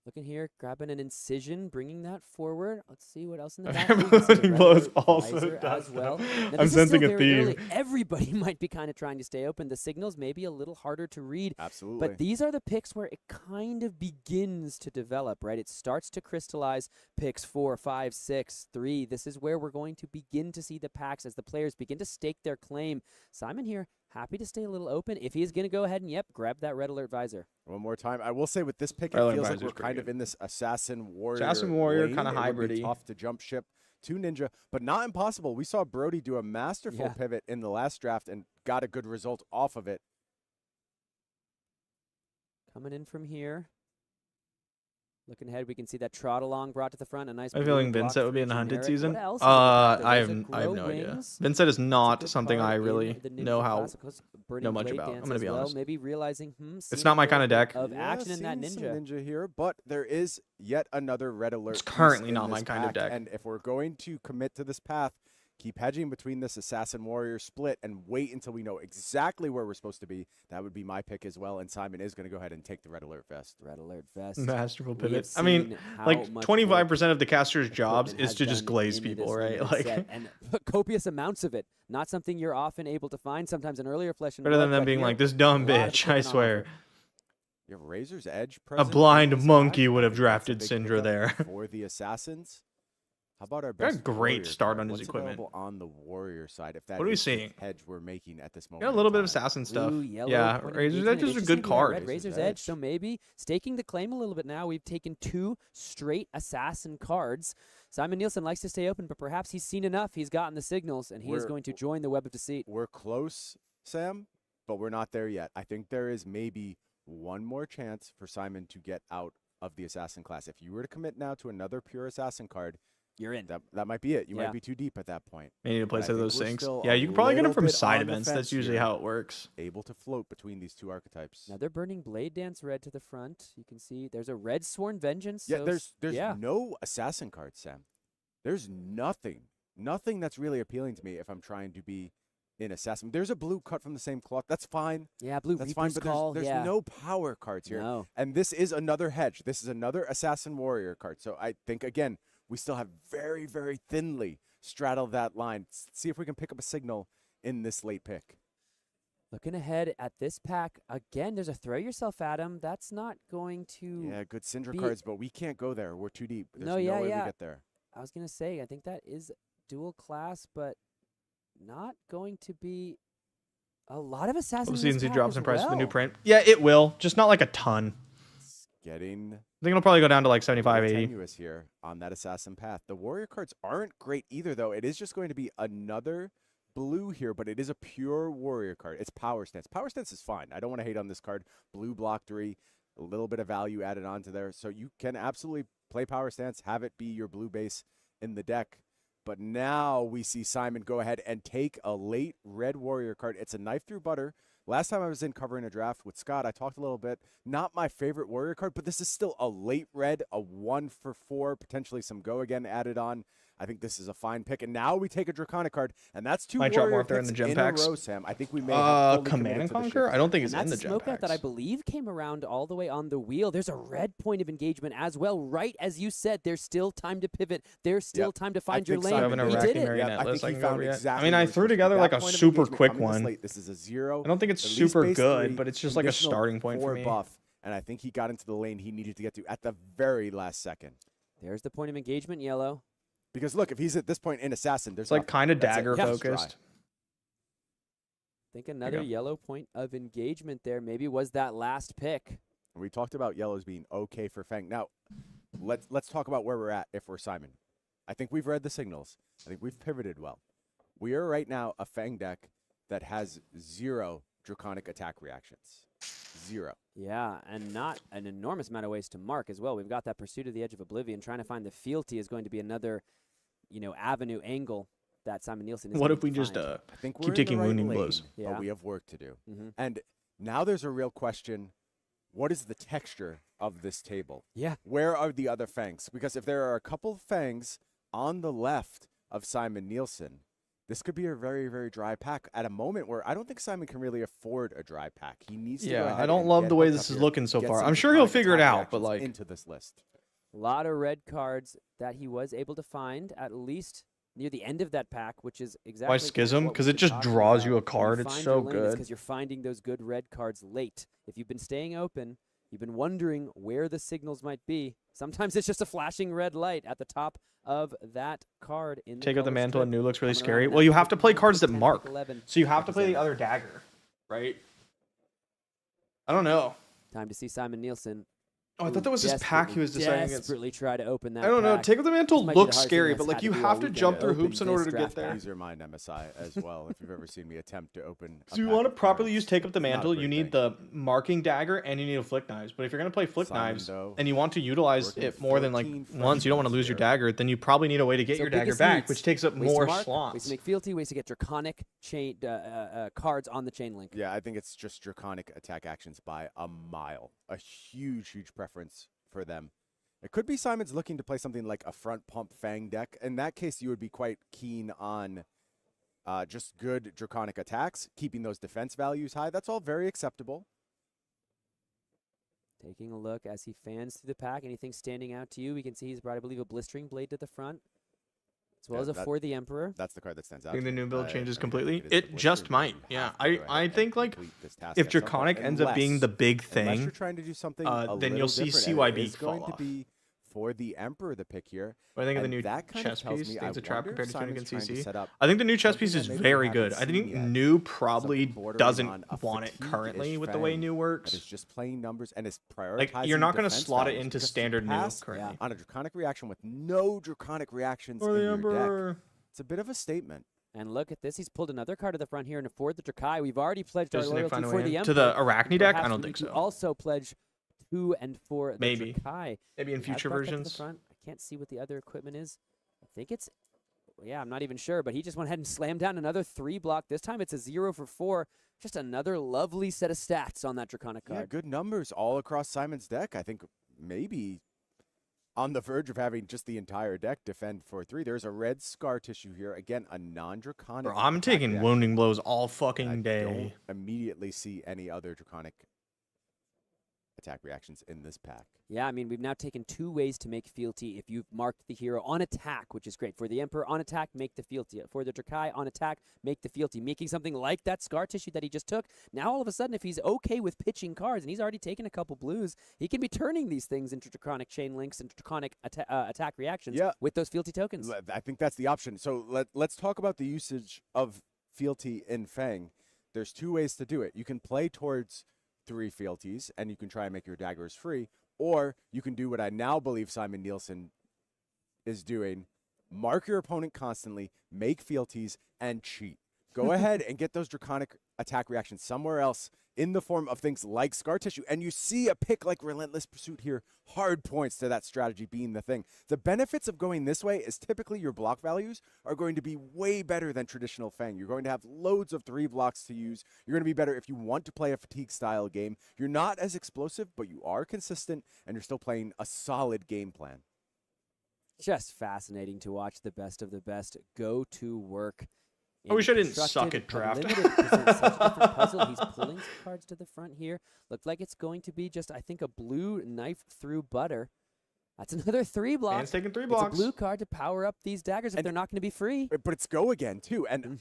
Looking here, grabbing an Incision, bringing that forward. Let's see what else in the back. Wounding blow is also as well. I'm sensing a theme. Early. Everybody might be kind of trying to stay open. The signals may be a little harder to read. Absolutely. But these are the picks where it kind of begins to develop, right? It starts to crystallize picks 4, 5, 6, 3. This is where we're going to begin to see the packs as the players begin to stake their claim. Simon here, happy to stay a little open. If he's going to go ahead and, grab that Red Alert Visor. One more time. I will say with this pick, it feels like we're kind of in this Assassin Warrior kind of hybrid-y. Tough to jump ship to Ninja, but not impossible. We saw Brody do a masterful pivot in the last draft and got a good result off of it. Coming in from here. Looking ahead, we can see that trot along brought to the front. A nice. I'm blue feeling block Vincent would be through in the hunted generic. season. What else is in the pack? I There's have a I have Grow no idea. Wings. Vincent is That's a not good something card I in really the new know how Classicals. Burning know much Blade about. I'm Dance gonna as be well. honest. Maybe realizing It's seeing not my a kind of little deck. bit of action in that seeing some ninja. ninja here, but there is yet another red alert. It's piece currently in not my this kind of pack, deck. And if we're going to commit to this path, keep hedging between this assassin warrior split and wait until we know exactly where we're supposed to be. That would be my pick as well. And Simon is going to go ahead and take the red alert vest. Red alert vest. Masterful We have pivot. I mean, seen how like much 25% of the caster's jobs equipment is has to just done glaze in people, this right? limited Like set, and copious amounts of it. Not something you're often able to find. Sometimes in earlier Flesh and better Blood, than them but being here, like this dumb a lot of bitch. I equipment on swear. offer. You have Razor's Edge A present in blind this monkey pack. would I have think that's a drafted big Syndra pickup there. for the assassins. How about our Got a best great warrior start card? on his What's equipment. available on the warrior side? If that What are we is the seeing? hedge we're making at this moment. Got a in little bit of time. assassin stuff. Blue, yellow, Yeah, point of Razor's engagement. Edge is a Interesting, good we got card. Red Razor's Edge, so maybe staking the claim a little bit now. We've taken 2 straight assassin cards. Simon Nielsen likes to stay open, but perhaps he's seen enough. He's gotten the signals, and he is going to join the web of deceit. We're close, Sam, but we're not there yet. I think there is maybe one more chance for Simon to get out of the assassin class. If you were to commit now to another pure assassin card, You're in. that might be it. You Yeah. might be too deep at that point. They need to play But I some of think those we're things. still Yeah, a you can probably get them little from bit side on the events. fence That's usually here. how it works. Able to float between these two archetypes. Another Burning Blade Dance red to the front. You can see there's a Red Sworn Vengeance. Yeah, so there's yeah. no assassin cards, Sam. There's nothing that's really appealing to me if I'm trying to be in assassin. There's a blue cut from the same cloth. That's fine. Yeah, Blue That's Reaper's fine, but Call. there's yeah. no power cards here. No. And this is another hedge. This is another assassin warrior card. So I think, again, we still have very, very thinly straddled that line. See if we can pick up a signal in this late pick. Looking ahead at this pack, again, there's a Throw Yourself at him. That's not going to... Yeah, good Syndra be- cards, but we can't go there. We're too deep. There's No, no yeah, way yeah. we get there. I was going to say, I think that is dual class, but not going to be a lot of assassins. Hope in this CNC pack drops as in price for the new well. print. Yeah, it will. Just not like a ton. It's getting I think it'll probably go down to like a 75, little 80. tenuous here on that assassin path. The warrior cards aren't great either, though. It is just going to be another blue here, but it is a pure warrior card. It's power stance. Power stance is fine. I don't want to hate on this card. Blue block 3, a little bit of value added onto there. So you can absolutely play power stance, have it be your blue base in the deck. But now we see Simon go ahead and take a late red warrior card. It's a knife through butter. Last time I was in covering a draft with Scott, I talked a little bit. Not my favorite warrior card, but this is still a late red, a 1 for 4, potentially some go again added on. I think this is a fine pick. And now we take a Draconic card, and that's 2 Might drop more warrior if they're in picks the gem in packs. a row, Sam. I think we may have fully Command committed and to the Conquer? shift. I don't think it's And in the that's a gem smoke out that I packs. believe came around all the way on the wheel. There's a red point of engagement as well. Right as you said, there's still time to pivot. There's still time to find your think lane. Simon Having a did He did Racking it. Marionette I list think I he can go found over yet. exactly I mean, I where he's threw supposed to be. together That like a point of super engagement quick coming this one. late. This is a 0. I don't think it's At least super base good, 3, but it's just like a conditional starting point for 4 me. buff, and I think he got into the lane he needed to get to at the very last second. There's the point of engagement, yellow. Because look, if he's at this point in assassin, there's It's like nothing. kind of That's it. dagger He's dry. focused. I think another go. yellow point of engagement there maybe was that last pick. We talked about yellows being okay for Fang. Now, let's talk about where we're at if we're Simon. I think we've read the signals. I think we've pivoted well. We are right now a Fang deck that has 0 draconic attack reactions. 0. Yeah, and not an enormous amount of ways to mark as well. We've got that Pursuit of the Edge of Oblivion. Trying to find the fealty is going to be another, avenue angle that Simon Nielsen is What going if we to just find. I think Keep we're in taking the right wounding lane, blows. Yeah. but we have work to do. Mhm. And now there's a real question. What is the texture of this table? Yeah. Where are the other Fangs? Because if there are a couple Fangs on the left of Simon Nielsen, this could be a very, very dry pack at a moment where I don't think Simon can really afford a dry pack. He needs to go Yeah, ahead I don't and love get the way hooked this up is here, looking so get far. some I'm sure he'll draconic figure it attack out, but reactions like into this list. A lot of red cards that he was able to find at least near the end of that pack, which is exactly why Schism? what Because we've it been just talking draws about. you a When card. It's find so your lane, good. because you're finding those good red cards late. If you've been staying open, you've been wondering where the signals might be. Sometimes it's just a flashing red light at the top of that card in the Take out the color mantle strip. and new looks really Coming around scary. in Well, that you have to pick play 9, cards pick that 10, mark. pick 11. So you have to Pick play the 7. other dagger, right? I don't know. Time to see Simon Nielsen Oh, I thought that was his pack he was deciding against. Desperately try to open that. I don't know. Take of the Mantle might be the looks hardest scary, thing but that's like had you to do have all to weekend. jump through Open hoops in order to this get draft there. pack. These are mine, MSI, as well, if you've ever seen me attempt to open a So you pack want to of properly cards. use Take Up the Not a Mantle, you great need thing. the marking dagger and you need a Flick Knives. But if you're going to play Flick Simon, Knives though, and you want to utilize working it more than like 14 fresh once, you don't want to cards lose your here. dagger, then you probably need a way to get So your dagger biggest back, needs, which takes up ways to more mark, slots. ways to make fealty, ways to get draconic chain cards on the chain link. Yeah, I think it's just draconic attack actions by a mile. A huge preference for them. It could be Simon's looking to play something like a front pump Fang deck. In that case, you would be quite keen on just good draconic attacks, keeping those defense values high. That's all very acceptable. Taking a look as he fans through the pack. Anything standing out to you? We can see he's brought, I believe, a blistering blade to the front, as well as a For the Emperor. That's the card that stands out. I think the new build changes completely. It It just might. Yeah, I think like if Draconic ends up being the big unless you're thing, trying to do something then you'll see CYB is going fall to off. be For the Emperor the pick here. What I think of the And new that kind chess of tells piece, me, I think it's a trap compared to Simon's against trying to CC. set up I think the new chess something piece that is maybe we very haven't good. I seen think yet. new probably Something bordering doesn't on a want it fatigue-ish currently with the way Fang new that works. is just playing numbers and is prioritizing Like you're not going to defense slot it values into because to standard new pass currently. on a draconic reaction with no draconic reactions Or in the your Emperor. deck. It's a bit of a statement. And look at this. He's pulled another card to the front here and afford the Drakai. We've already pledged our Does Nick loyalty find a for way the in? Emperor. To the Arachne deck? I Perhaps don't we think need to so. also pledge to and for the Maybe. Drakai. Maybe in He has future brought that to the versions. front. I can't see what the other equipment is. I think it's, yeah, I'm not even sure, but he just went ahead and slammed down another 3 block. This time it's a 0 for 4. Just another lovely set of stats on that Draconic card. Yeah, good numbers all across Simon's deck. I think maybe on the verge of having just the entire deck defend for 3. There's a red scar tissue here. Again, a non-draconic. Bro, I'm attack taking reaction. wounding blows all I fucking day. don't immediately see any other draconic attack reactions in this pack. Yeah, I mean, we've now taken 2 ways to make fealty. If you've marked the hero on attack, which is great. For the Emperor, on attack, make the fealty. For the Drakai, on attack, make the fealty. Making something like that scar tissue that he just took. Now, all of a sudden, if he's okay with pitching cards, and he's already taken a couple blues, he can be turning these things into draconic chain links and draconic attack reactions with those fealty tokens. I think that's the option. So let's talk about the usage of fealty in Fang. There's 2 ways to do it. You can play towards 3 fealties, and you can try and make your daggers free, or you can do what I now believe Simon Nielsen is doing: mark your opponent constantly, make fealties, and cheat. Go ahead and get those draconic attack reactions somewhere else in the form of things like scar tissue. And you see a pick like Relentless Pursuit here, hard points to that strategy being the thing. The benefits of going this way is typically your block values are going to be way better than traditional Fang. You're going to have loads of 3 blocks to use. You're going to be better if you want to play a fatigue style game. You're not as explosive, but you are consistent, and you're still playing a solid game plan. Just fascinating to watch the best of the best go to work. I wish I didn't Constructed, suck at draft. Unlimited presents such a different puzzle. He's pulling some cards to the front here. Looked like it's going to be just, I think, a blue knife through butter. That's another 3 block. Man's taking 3 It's blocks. a blue card to power up these daggers if they're not going to be free. But it's go again, too. And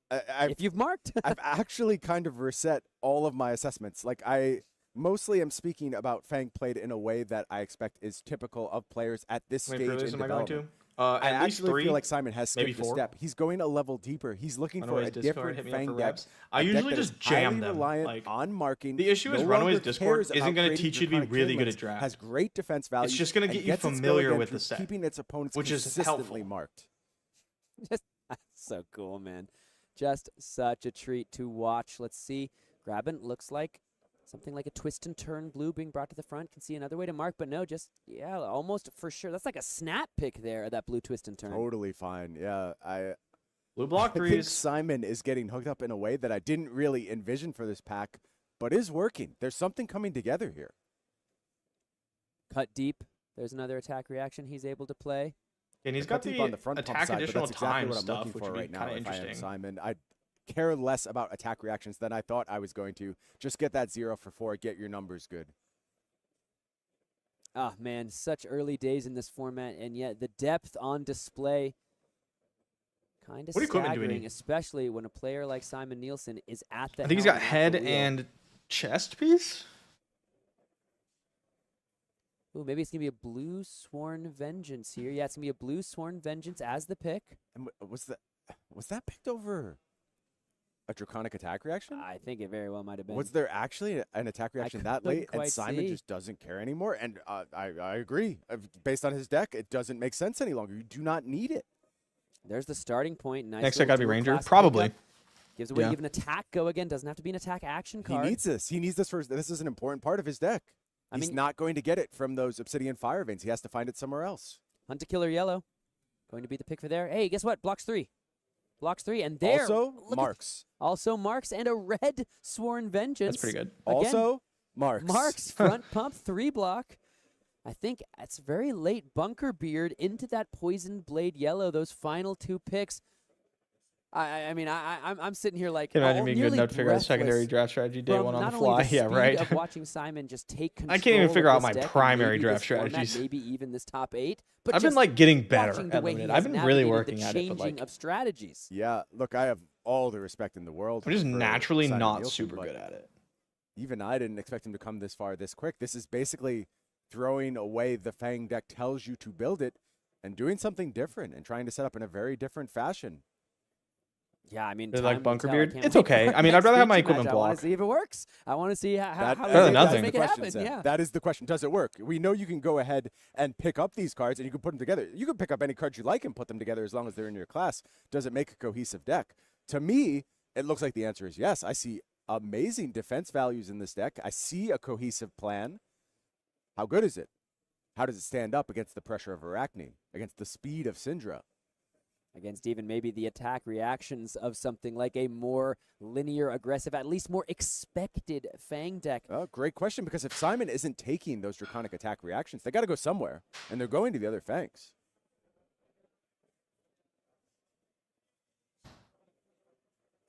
If you've marked. I've actually kind of reset all of my assessments. Like, I mostly am speaking about Fang played in a way that I expect is typical of players at this stage in development. I I actually feel like Simon has maybe skipped a 4. step. He's going a level deeper. He's looking for a Runaway's Discord, different hit me up Fang for deck. reps. I a deck usually that is just jam highly them, reliant like, on marking. the issue is no Runaway's longer Discord cares isn't about gonna creating teach you to be draconic really chain good links, at draft. Has great defense value. It's just gonna and get you gets its go familiar again with through the set, keeping its opponents which is consistently helpful. marked. Just so cool, man. Just such a treat to watch. Let's see. Grabbin looks like something like a twist and turn blue being brought to the front. Can see another way to mark, but no, just, yeah, almost for sure. That's like a snap pick there, that blue twist and turn. Totally fine. Yeah, Blue block I think 3s. Simon is getting hooked up in a way that I didn't really envision for this pack, but is working. There's something coming together here. Cut deep. There's another attack reaction he's able to play. And he's Cut got deep the on the front pump attack side, but additional that's exactly time what I'm stuff, looking which for would be right now. kind of If I am interesting. Simon, I care less about attack reactions than I thought I was going to. Just get that 0 for 4. Get your numbers good. Ah, man, such early days in this format, and yet the depth on display kind of What equipment do we staggering, need? especially when a player like Simon Nielsen is at the I think he's helm got at head the wheel. and chest piece. Ooh, maybe it's going to be a blue Sworn Vengeance here. Yeah, it's going to be a blue Sworn Vengeance as the pick. And was that picked over? A Draconic attack reaction? I think it very well might have been. Was there actually an attack reaction that late, and Simon see. just doesn't care anymore? And I agree. Based on his deck, it doesn't make sense any longer. You do not need it. There's the starting point. Nice. Next, I gotta be dual Ranger. class Probably. pickup. Gives away even attack go again. Doesn't have to be an attack action card. He needs this. He needs this for. This is an important part of his deck. He's not going to get it from those Obsidian Fire Veins. He has to find it somewhere else. Hunt a Killer Yellow. Going to be the pick for there. Hey, guess what? Blocks 3. Blocks 3. And there. Also, Marks. Also Marks and a red Sworn Vengeance. That's pretty good. Again, Also, Marks. Marks front pump 3 block. I think it's very late Bunker Beard into that Poisoned Blade Yellow. Those final 2 picks. I mean, I'm sitting here like, can imagine being good enough to figure out secondary draft strategy day one on the fly. Yeah, right. Of watching Simon just take control. I can't even figure out my deck primary maybe draft format, strategies. maybe even this top 8. But I've been like getting better watching at the way he limited. has I've been really navigated working the at it, but changing like of strategies. Yeah, look, I have all the respect in the world. I'm just for naturally Simon not Nielsen, super but good at it. Even I didn't expect him to come this far this quick. This is basically throwing away the Fang deck tells you to build it and doing something different and trying to set up in a very different fashion. Yeah, I mean, They time like will Bunker tell. I Beard? can't It's wait okay. for I mean, our I'd rather have my next feature equipment match. I want block. to see if it works. I want to see how better than they nothing. make it happen. Yeah. That is the question. Does it work? We know you can go ahead and pick up these cards and you can put them together. You can pick up any cards you like and put them together as long as they're in your class. Does it make a cohesive deck? To me, it looks like the answer is yes. I see amazing defense values in this deck. I see a cohesive plan. How good is it? How does it stand up against the pressure of Arachne, against the speed of Syndra? Against even maybe the attack reactions of something like a more linear, aggressive, at least more expected Fang deck. Oh, great question, because if Simon isn't taking those Draconic attack reactions, they got to go somewhere, and they're going to the other Fangs.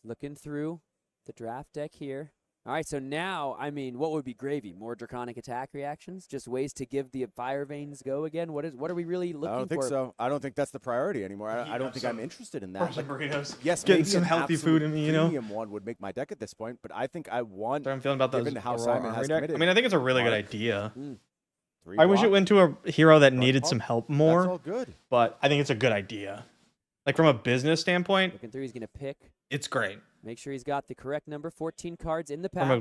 Looking through the draft deck here. All right, so now, I mean, what would be gravy? More Draconic attack reactions? Just ways to give the Fire Veins go again? What are we really looking for? I don't think so. I don't think that's the priority anymore. I don't think I'm interested in that. Like, burritos. Yes, Getting maybe some an healthy food in me, you know? premium one would make my deck at this point, but I think I want. So I'm feeling about those given how Aurora Simon Armory has deck. committed. I mean, I think it's a really good Mark. idea. 3 I wish it block. went to a hero that Front needed pump. some help That's more, all good. but I think it's a good idea. Like from a business standpoint, Looking through, he's going to pick. it's great. Make sure he's got the correct number 14 cards in the pack. From a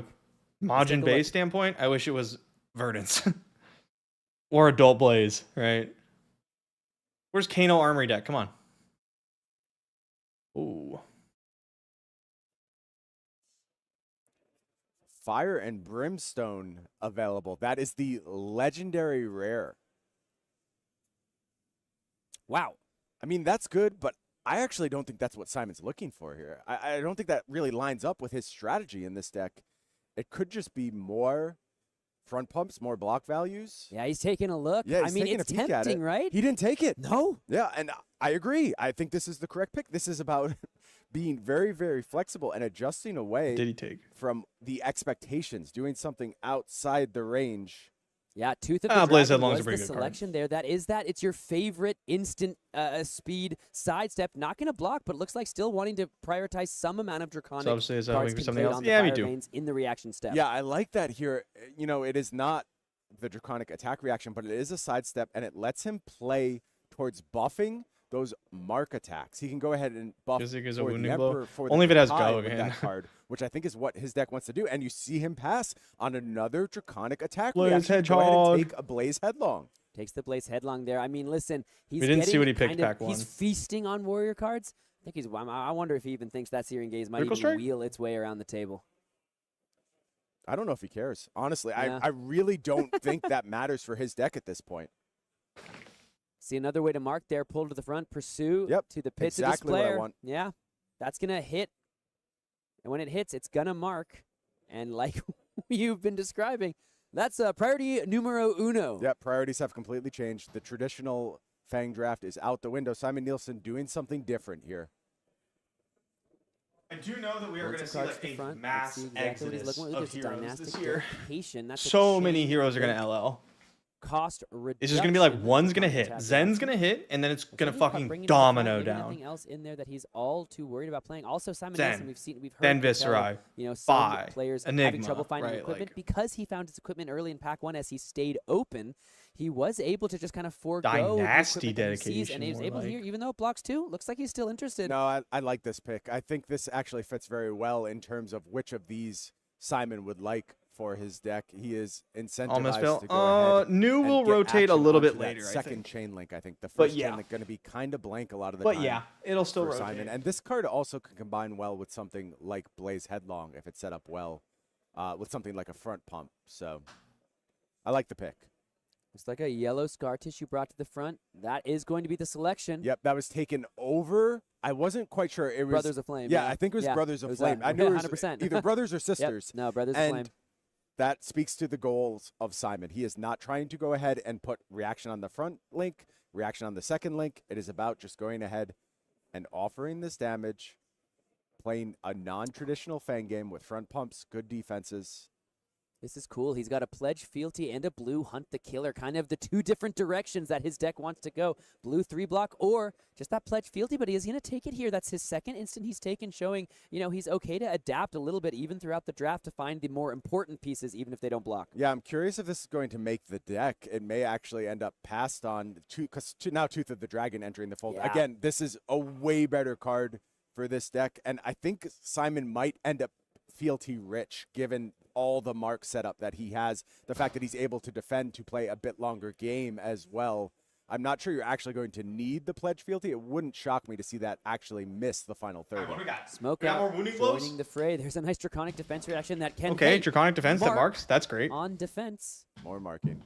Let's take a Majiinbae look. standpoint, I wish it was Verdance or Adult Blaze, right? Where's Kano Armory deck? Come on. Ooh. Fire and Brimstone available. That is the legendary rare. Wow. I mean, that's good, but I actually don't think that's what Simon's looking for here. I don't think that really lines up with his strategy in this deck. It could just be more front pumps, more block values. Yeah, he's taking a look. Yeah, I he's mean, taking it's a peek at tempting, it. right? He didn't take it. No. Yeah, and I agree. I think this is the correct pick. This is about being very, very flexible and adjusting away Did he take? from the expectations, doing something outside the range. Yeah, Tooth of the Blaze Dragon Headlong's a was pretty the good card. selection there. That is that. It's your favorite instant speed sidestep. Not going to block, but looks like still wanting to prioritize some amount of Draconic So obviously, is that cards waiting for conveyed something else? on the Yeah, me Fire too. Veins in the reaction step. Yeah, I like that here. You know, it is not the Draconic attack reaction, but it is a sidestep, and it lets him play towards buffing those mark attacks. He can go ahead and buff Is it a for the wounding blow? Emperor for Only the if it has Kai go with again. that card, which I think is what his deck wants to do. And you see him pass on another Draconic attack Blaze reaction. Go ahead and Hedgehog. take a Blaze Headlong. Takes the Blaze Headlong there. I mean, listen, he's We didn't getting see what he it picked kind of- pack one. He's feasting on Warrior cards. I think he's. I wonder if he even thinks that Searing Gaze might Critical even Strike? wheel its way around the table. I don't know if he cares. Honestly, Yeah. I really don't think that matters for his deck at this point. See another way to mark there. Pull to the front. Pursue Yep, to the pits exactly of what this I player. want. Yeah, that's gonna hit. And when it hits, it's gonna mark. And like you've been describing, that's priority numero uno. Yep, priorities have completely changed. The traditional Fang draft is out the window. Simon Nielsen doing something different here. I do know that we are Points going to of see cards like to the a front. mass Let's see exactly what he's exodus looking at. of There's a heroes dynastic this year. dedication. That's a So many chain heroes are going link. to LL. cost reduction. It's just going to be like one's going to Draconic hit, attack Zen's reaction. going to hit, and then it's going to Bringing it fucking to the domino front, maybe down. Nothing else in there that he's all too worried about playing. Also, Simon Zen, Nielsen, we've heard then Patel, Viscerai, you know, some Phi, players Enigma, having trouble finding right, equipment like- because he found his equipment early in Pack 1 as he stayed open. He was able to just kind of forego Dynasty the equipment that he sees, and he was dedication, able more to hear, like. even though it blocks 2, looks like he's still interested. No, I like this pick. I think this actually fits very well in terms of which of these Simon would like for his deck. He is Almost incentivized fail. to go ahead. New and will get rotate a action little onto bit that later, I second think. chain link, I think. The But first yeah. chain link going to be kind of blank a lot of the But time. yeah, it'll still for rotate. Simon. And this card also can combine well with something like Blaze Headlong if it's set up well, with something like a front pump. So I like the pick. It's like a yellow scar tissue brought to the front. That is going to be the selection. Yep, that was taken over. I wasn't quite sure. It was Brothers of Flame. Yeah, I think it was Brothers of it was Flame. I knew it was 100%. either brothers or Yep. sisters. No, Brothers of And Flame. that speaks to the goals of Simon. He is not trying to go ahead and put reaction on the front link, reaction on the second link. It is about just going ahead and offering this damage, playing a non-traditional Fang game with front pumps, good defenses. This is cool. He's got a Pledge Fealty and a blue Hunt the Killer, kind of the two different directions that his deck wants to go. Blue 3-block or just that Pledge Fealty, but is he going to take it here? That's his second instant he's taken, showing, you know, he's okay to adapt a little bit even throughout the draft to find the more important pieces, even if they don't block. Yeah, I'm curious if this is going to make the deck. It may actually end up passed on, because now Tooth of the Dragon entering the fold. Yeah. Again, this is a way better card for this deck, and I think Simon might end up fealty rich given all the mark setup that he has, the fact that he's able to defend to play a bit longer game as well. I'm not sure you're actually going to need the Pledge Fealty. It wouldn't shock me to see that actually miss the final third. What do we got? Smoke We got out, more wounding blows? joining the fray. There's a nice Draconic Defense reaction that can Okay, hey, Draconic Defense that mark marks. That's great. on defense. More marking.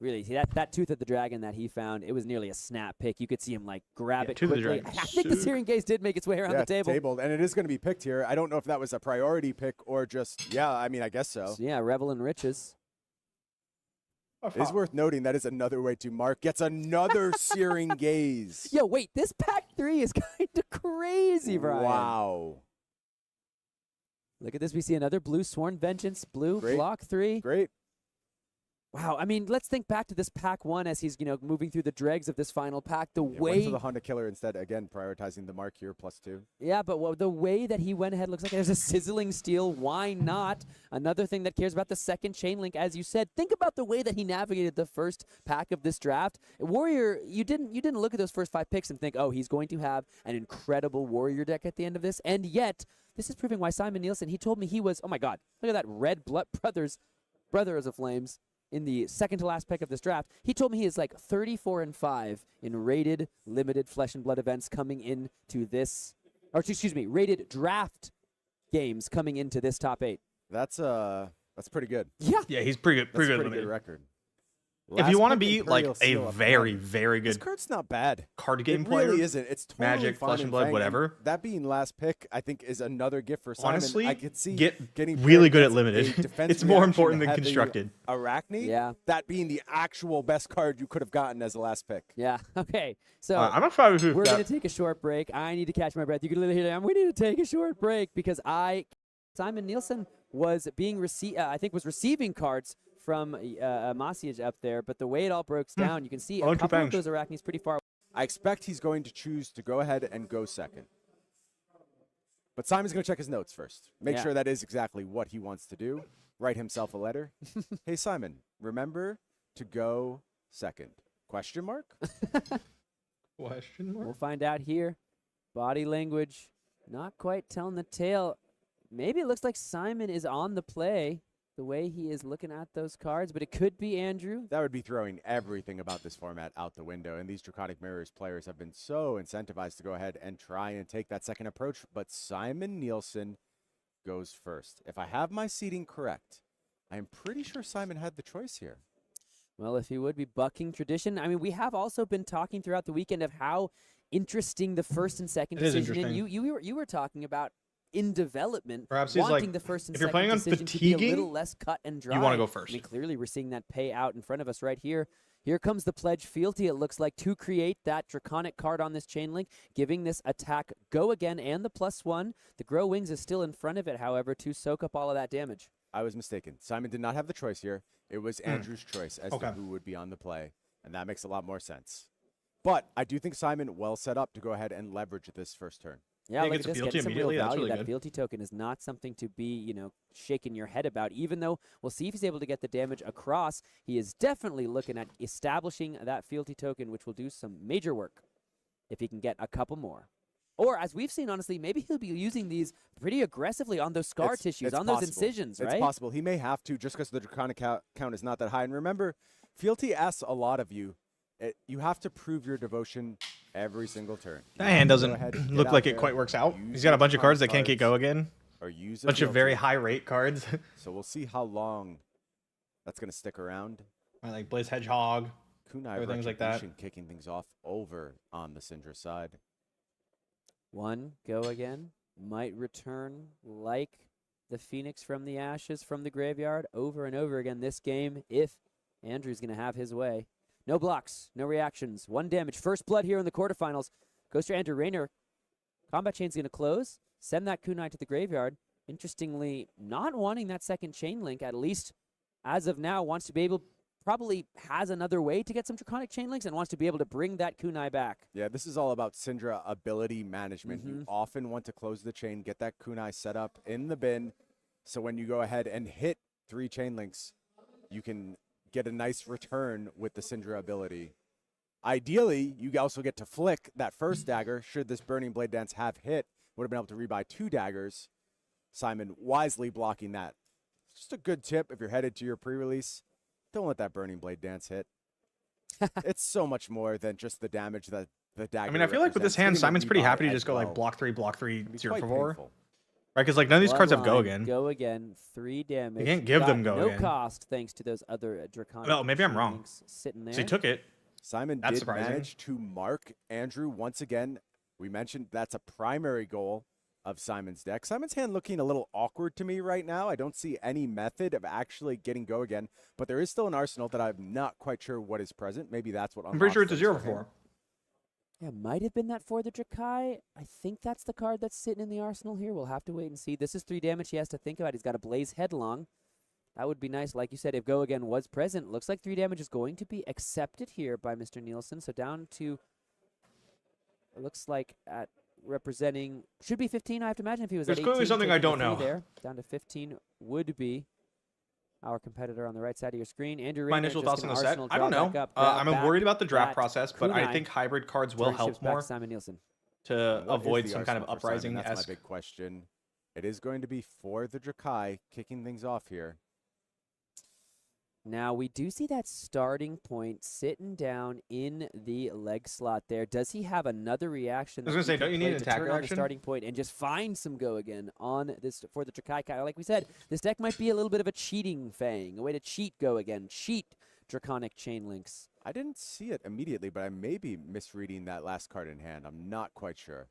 Really, see that Tooth of the Dragon that he found, it was nearly a snap pick. You could see him like grab Yeah, it Tooth of the quickly. Dragon I think the sick. Searing Gaze did make its way around Yeah, the table. tabled, and it is going to be picked here. I don't know if that was a priority pick or just, yeah, I mean, I guess so. So, yeah, Revel in Riches. It is worth noting that is another way to mark. Gets another Searing Gaze. Yo, wait, this pack 3 is kind of crazy, Brian. Wow. Look at this. We see another blue Sworn Vengeance, blue, Great. block 3. Great. Wow, I mean, let's think back to this pack 1 as he's, you know, moving through the dregs of this final pack. The Yeah, went way, for the Honda Killer instead, again, prioritizing the mark here, +2. yeah, but the way that he went ahead looks like there's a Sizzling Steel. Why not? Another thing that cares about the second chain link, as you said. Think about the way that he navigated the first pack of this draft. Warrior, you didn't look at those first 5 picks and think, oh, he's going to have an incredible Warrior deck at the end of this. And yet, this is proving why Simon Nielsen, he told me he was, oh my God, look at that red blood Brothers of Flames in the second to last pick of this draft. He told me he is like 34-5 in rated limited Flesh and Blood events coming into this, or excuse me, rated draft games coming into this top 8. That's pretty good. Yeah. Yeah, he's pretty good. That's Pretty a good. pretty good limited. record. If Last you want to pick, be like Imperial a Seal up very, front. very This good card's not bad. card game It player, really isn't. It's totally Magic, fun Flesh and Blood, Fang, whatever. That being last pick, I think, is another gift for Simon. Honestly, I could see get getting really paired good at against limited. a defense It's more reaction important than heavy constructed. Arachne. Yeah. That being the actual best card you could have gotten as a last pick. Yeah. Okay. So I'm excited to we're see going that. to take a short break. I need to catch my breath. You can literally hear that. We need to take a short break because Simon Nielsen was being receiving cards from Maciej up there, but the way it all broke down, you can see a couple of those Arachnes pretty far. I expect he's going to choose to go ahead and go second. But Simon's going to check his notes first. Make Yeah. sure that is exactly what he wants to do. Write himself a letter. Hey, Simon, remember to go second. Question mark? Question mark? We'll find out here. Body language, not quite telling the tale. Maybe it looks like Simon is on the play, the way he is looking at those cards, but it could be Andrew. That would be throwing everything about this format out the window. And these Draconic Mirrors players have been so incentivized to go ahead and try and take that second approach. But Simon Nielsen goes first. If I have my seating correct, I'm pretty sure Simon had the choice here. Well, if he would be bucking tradition. I mean, we have also been talking throughout the weekend of how interesting the first and second It is decision. And interesting. you were talking about in development, Perhaps he's wanting like, the first and if you're second planning on decision to be a fatiguing, little less cut and dry. you want to go I first. mean, clearly we're seeing that pay out in front of us right here. Here comes the Pledge Fealty, it looks like, to create that Draconic card on this chain link, giving this attack go again and the +1. The Grow Wings is still in front of it, however, to soak up all of that damage. I was mistaken. Simon did not have the choice here. It was Andrew's choice as to who would be on the play, and that makes a lot more sense. But I do think Simon well set up to go ahead and leverage this first turn. Yeah, look gets at a this, fealty getting some real immediately. That's value. really That good. fealty token is not something to be, shaking your head about, even though we'll see if he's able to get the damage across. He is definitely looking at establishing that fealty token, which will do some major work if he can get a couple more. Or, as we've seen, honestly, maybe he'll be using these pretty aggressively on those scar tissues, on those incisions, right? It's possible. He may have to just because the Draconic count is not that high. And remember, fealty asks a lot of you. You have to prove your devotion every single turn. That hand doesn't look like it quite works out. He's got a bunch of cards that can't get go again. Or use a bunch of fealty. very high rate cards. So we'll see how long that's going to stick around. I like Blaze Hedgehog. Kunai or things like that. Kicking things off over on the Syndra side. One, go again. Might return like the Phoenix from the ashes from the graveyard over and over again this game if Andrew's going to have his way. No blocks, no reactions, 1 damage. First blood here in the quarterfinals. Goes to Andrew Rayner. Combat chain's going to close. Send that kunai to the graveyard. Interestingly, not wanting that second chain link, at least as of now, wants to be able, probably has another way to get some Draconic chain links and wants to be able to bring that kunai back. Yeah, this is all about Syndra ability management. You often want to close the chain, get that kunai set up in the bin, so when you go ahead and hit 3 chain links, you can get a nice return with the Syndra ability. Ideally, you also get to flick that first dagger. Should this Burning Blade Dance have hit, would have been able to rebuy 2 daggers. Simon wisely blocking that. Just a good tip if you're headed to your pre-release. Don't let that Burning Blade Dance hit. It's so much more than just the damage that the dagger. I mean, I feel like with this hand, Simon's pretty happy to just go like block 3, 0 for 4. Right, because like none of these cards have go again. Go again, 3 damage. You can't give them go no again. No cost thanks to those other Draconic. Oh, maybe I'm wrong. Sitting there. So he took it. Simon That's did surprising. manage to mark Andrew once again. We mentioned that's a primary goal of Simon's deck. Simon's hand looking a little awkward to me right now. I don't see any method of actually getting go again, but there is still an arsenal that I'm not quite sure what is present. Maybe that's what I'm pretty sure it's a 0 for 4. Yeah, might have been that for the Drakai. I think that's the card that's sitting in the arsenal here. We'll have to wait and see. This is 3 damage he has to think about. He's got a Blaze Headlong. That would be nice. Like you said, if Go Again was present, looks like 3 damage is going to be accepted here by Mr. Nielsen. So down to, it looks like at representing, should be 15, I have to imagine, if he was There's at 18. clearly something I don't taking the know. 3 there. Down to 15 would be our competitor on the right side of your screen. Andrew My Rayner initial just thoughts on gonna the set? arsenal, I don't draw know. back up, I'm grab worried about the back draft that process, but I kunai. think hybrid cards will Turn help shifts back more to Simon Nielsen. to What is avoid the some kind of arsenal for Simon? That's uprising-esque. my big question. It is going to be for the Drakai kicking things off here. Now, we do see that starting point sitting down in the leg slot there. Does he have another reaction? I was gonna say, don't you need an to attack turn on the reaction? starting point and just find some go again on this for the Drakai? Like we said, this deck might be a little bit of a cheating Fang, a way to cheat go again, cheat Draconic chain links. I didn't see it immediately, but I may be misreading that last card in hand. I'm not quite sure.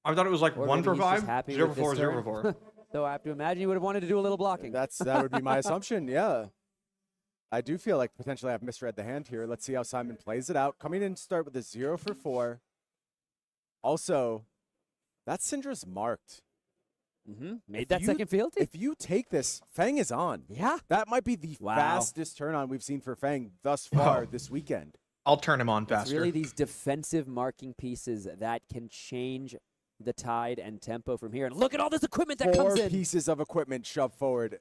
I thought it was like Or 1 maybe for he's just 5, happy 0 with for 4, this 0 turn. for 4. Though I have to imagine you would have wanted to do a little blocking. That would be my assumption, yeah. I do feel like potentially I've misread the hand here. Let's see how Simon plays it out. Coming in to start with a 0 for 4. Also, that Syndra's marked. Made that second fealty. If you take this, Fang is on. Yeah. That might be the fastest turn on we've seen for Fang thus far this weekend. I'll turn him on It's faster. really these defensive marking pieces that can change the tide and tempo from here. And look at all this equipment that comes 4 in. pieces of equipment shoved forward.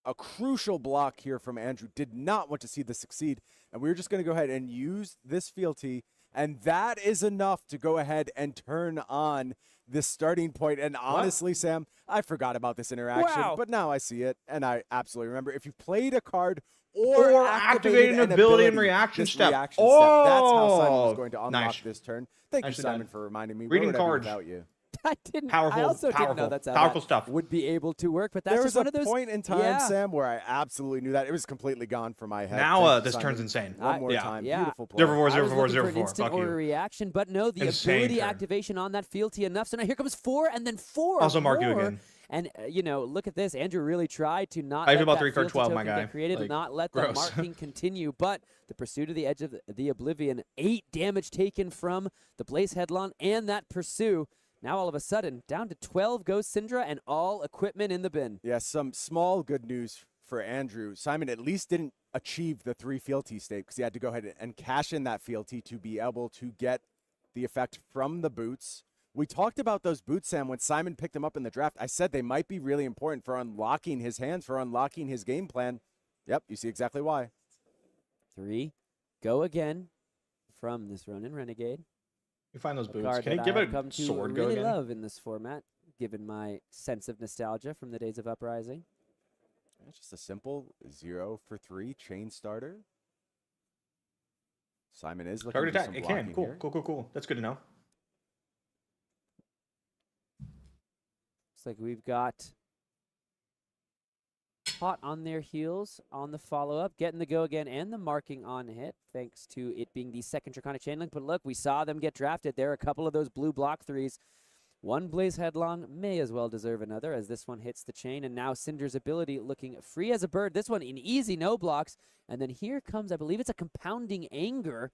A crucial block here from Andrew. Did not want to see this succeed. And we're just going to go ahead and use this fealty. And that is enough to go ahead and turn on this starting point. And honestly, Sam, I forgot about this interaction. Wow. But now I see it. And I absolutely remember. If you played a card or activated an ability and reaction this step. Reaction step, that's how Simon was Oh, going to unlock nice. this turn. Thank you, Nicely Simon, done. for reminding me. Reading Where would I be cards. without you? I didn't. Powerful, I also didn't know powerful, that's how powerful that stuff. would be able to work. But that's There just was one a of those point in time, yeah. Sam, where I absolutely knew that. It was completely gone from my head. Now Thank you, this Simon. turns insane. One more Yeah. time. Yeah. Beautiful play. 0 for 4, I 0 was for 4, looking 0 for for an 4. instant Fuck or a you. reaction, but no, the Insane ability turn. activation on that fealty enough. So now here comes 4 and then 4 Also mark you more. again. And, look at this. Andrew really tried to not I let feel about that 3 card fealty 12, my token guy. get created, Like, not let the gross. marking continue. But the pursuit of the edge of the oblivion, 8 damage taken from the Blaze Headlong and that pursue. Now all of a sudden, down to 12 goes Syndra and all equipment in the bin. Yeah, some small good news for Andrew. Simon at least didn't achieve the 3 fealty state because he had to go ahead and cash in that fealty to be able to get the effect from the boots. We talked about those boots, Sam, when Simon picked them up in the draft. I said they might be really important for unlocking his hands, for unlocking his game plan. Yep, you see exactly why. 3, go again from this Ronin Renegade. You find those A boots. card Can you that give I a have come to sword go really again? love in this format, given my sense of nostalgia from the days of Uprising. It's just a simple 0 for 3 chain starter. Simon is looking Target for attack. some It blocking can. Cool, here. cool. That's good to know. Looks like we've got Hot on their heels on the follow-up, getting the go again and the marking on hit, thanks to it being the second Draconic Chain Link. But look, we saw them get drafted. There are a couple of those blue block 3s. One Blaze Headlong may as well deserve another as this one hits the chain. And now Syndra's ability looking free as a bird. This one in easy, no blocks. And then here comes, I believe it's a Compounding Anger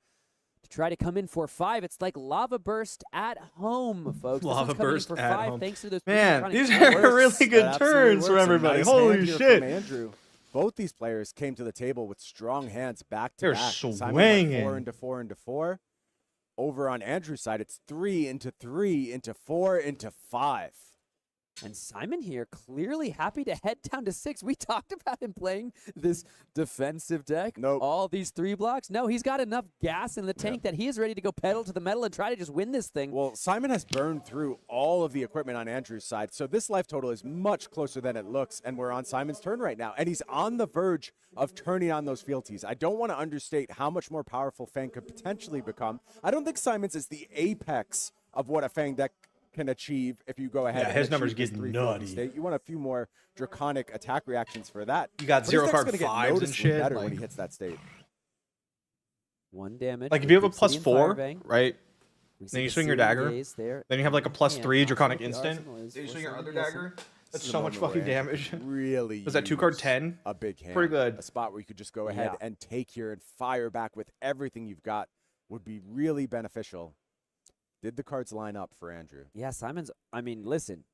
to try to come in for 5. It's like Lava Burst at home, folks. Lava this one's coming in Burst for at 5 home. thanks to those Man, these Draconic are really good That absolutely turns from works. A everybody. nice Holy hand here shit. from Andrew. Both these players came to the table with strong hands back to They're back. Simon swinging. went 4 into 4 into 4. Over on Andrew's side, it's 3 into 3 into 4 into 5. And Simon here clearly happy to head down to 6. We talked about him playing this defensive deck. Nope. All these 3 blocks. No, he's got enough gas in the tank that he is ready to go pedal to the metal and try to just win this thing. Well, Simon has burned through all of the equipment on Andrew's side, so this life total is much closer than it looks, and we're on Simon's turn right now. And he's on the verge of turning on those fealties. I don't want to understate how much more powerful Fang could potentially become. I don't think Simon's is the apex of what a Fang deck can achieve if you go ahead Yeah, and his numbers achieve this get 3 fealty nutty. state. You want a few more draconic attack reactions for that. You got But his 0 deck's card gonna get 5s and noticeably shit. better when Like, he hits that state. 1 damage. like if with you have a the plus Obsidian 4, Firebang. right? We see Then you the swing your Searing dagger. Gaze there. Then you have like a plus And 3 also draconic the instant. Arsenal is Then you swing your forcing other Nielsen. dagger. That's This is so the much moment fucking where damage. Really Was that 2 card use 10? a big hand. Pretty good. A spot where you could just go ahead Yeah. and take here and fire back with everything you've got would be really beneficial. Did the cards line up for Andrew? Yeah, Simon's, I mean, listen,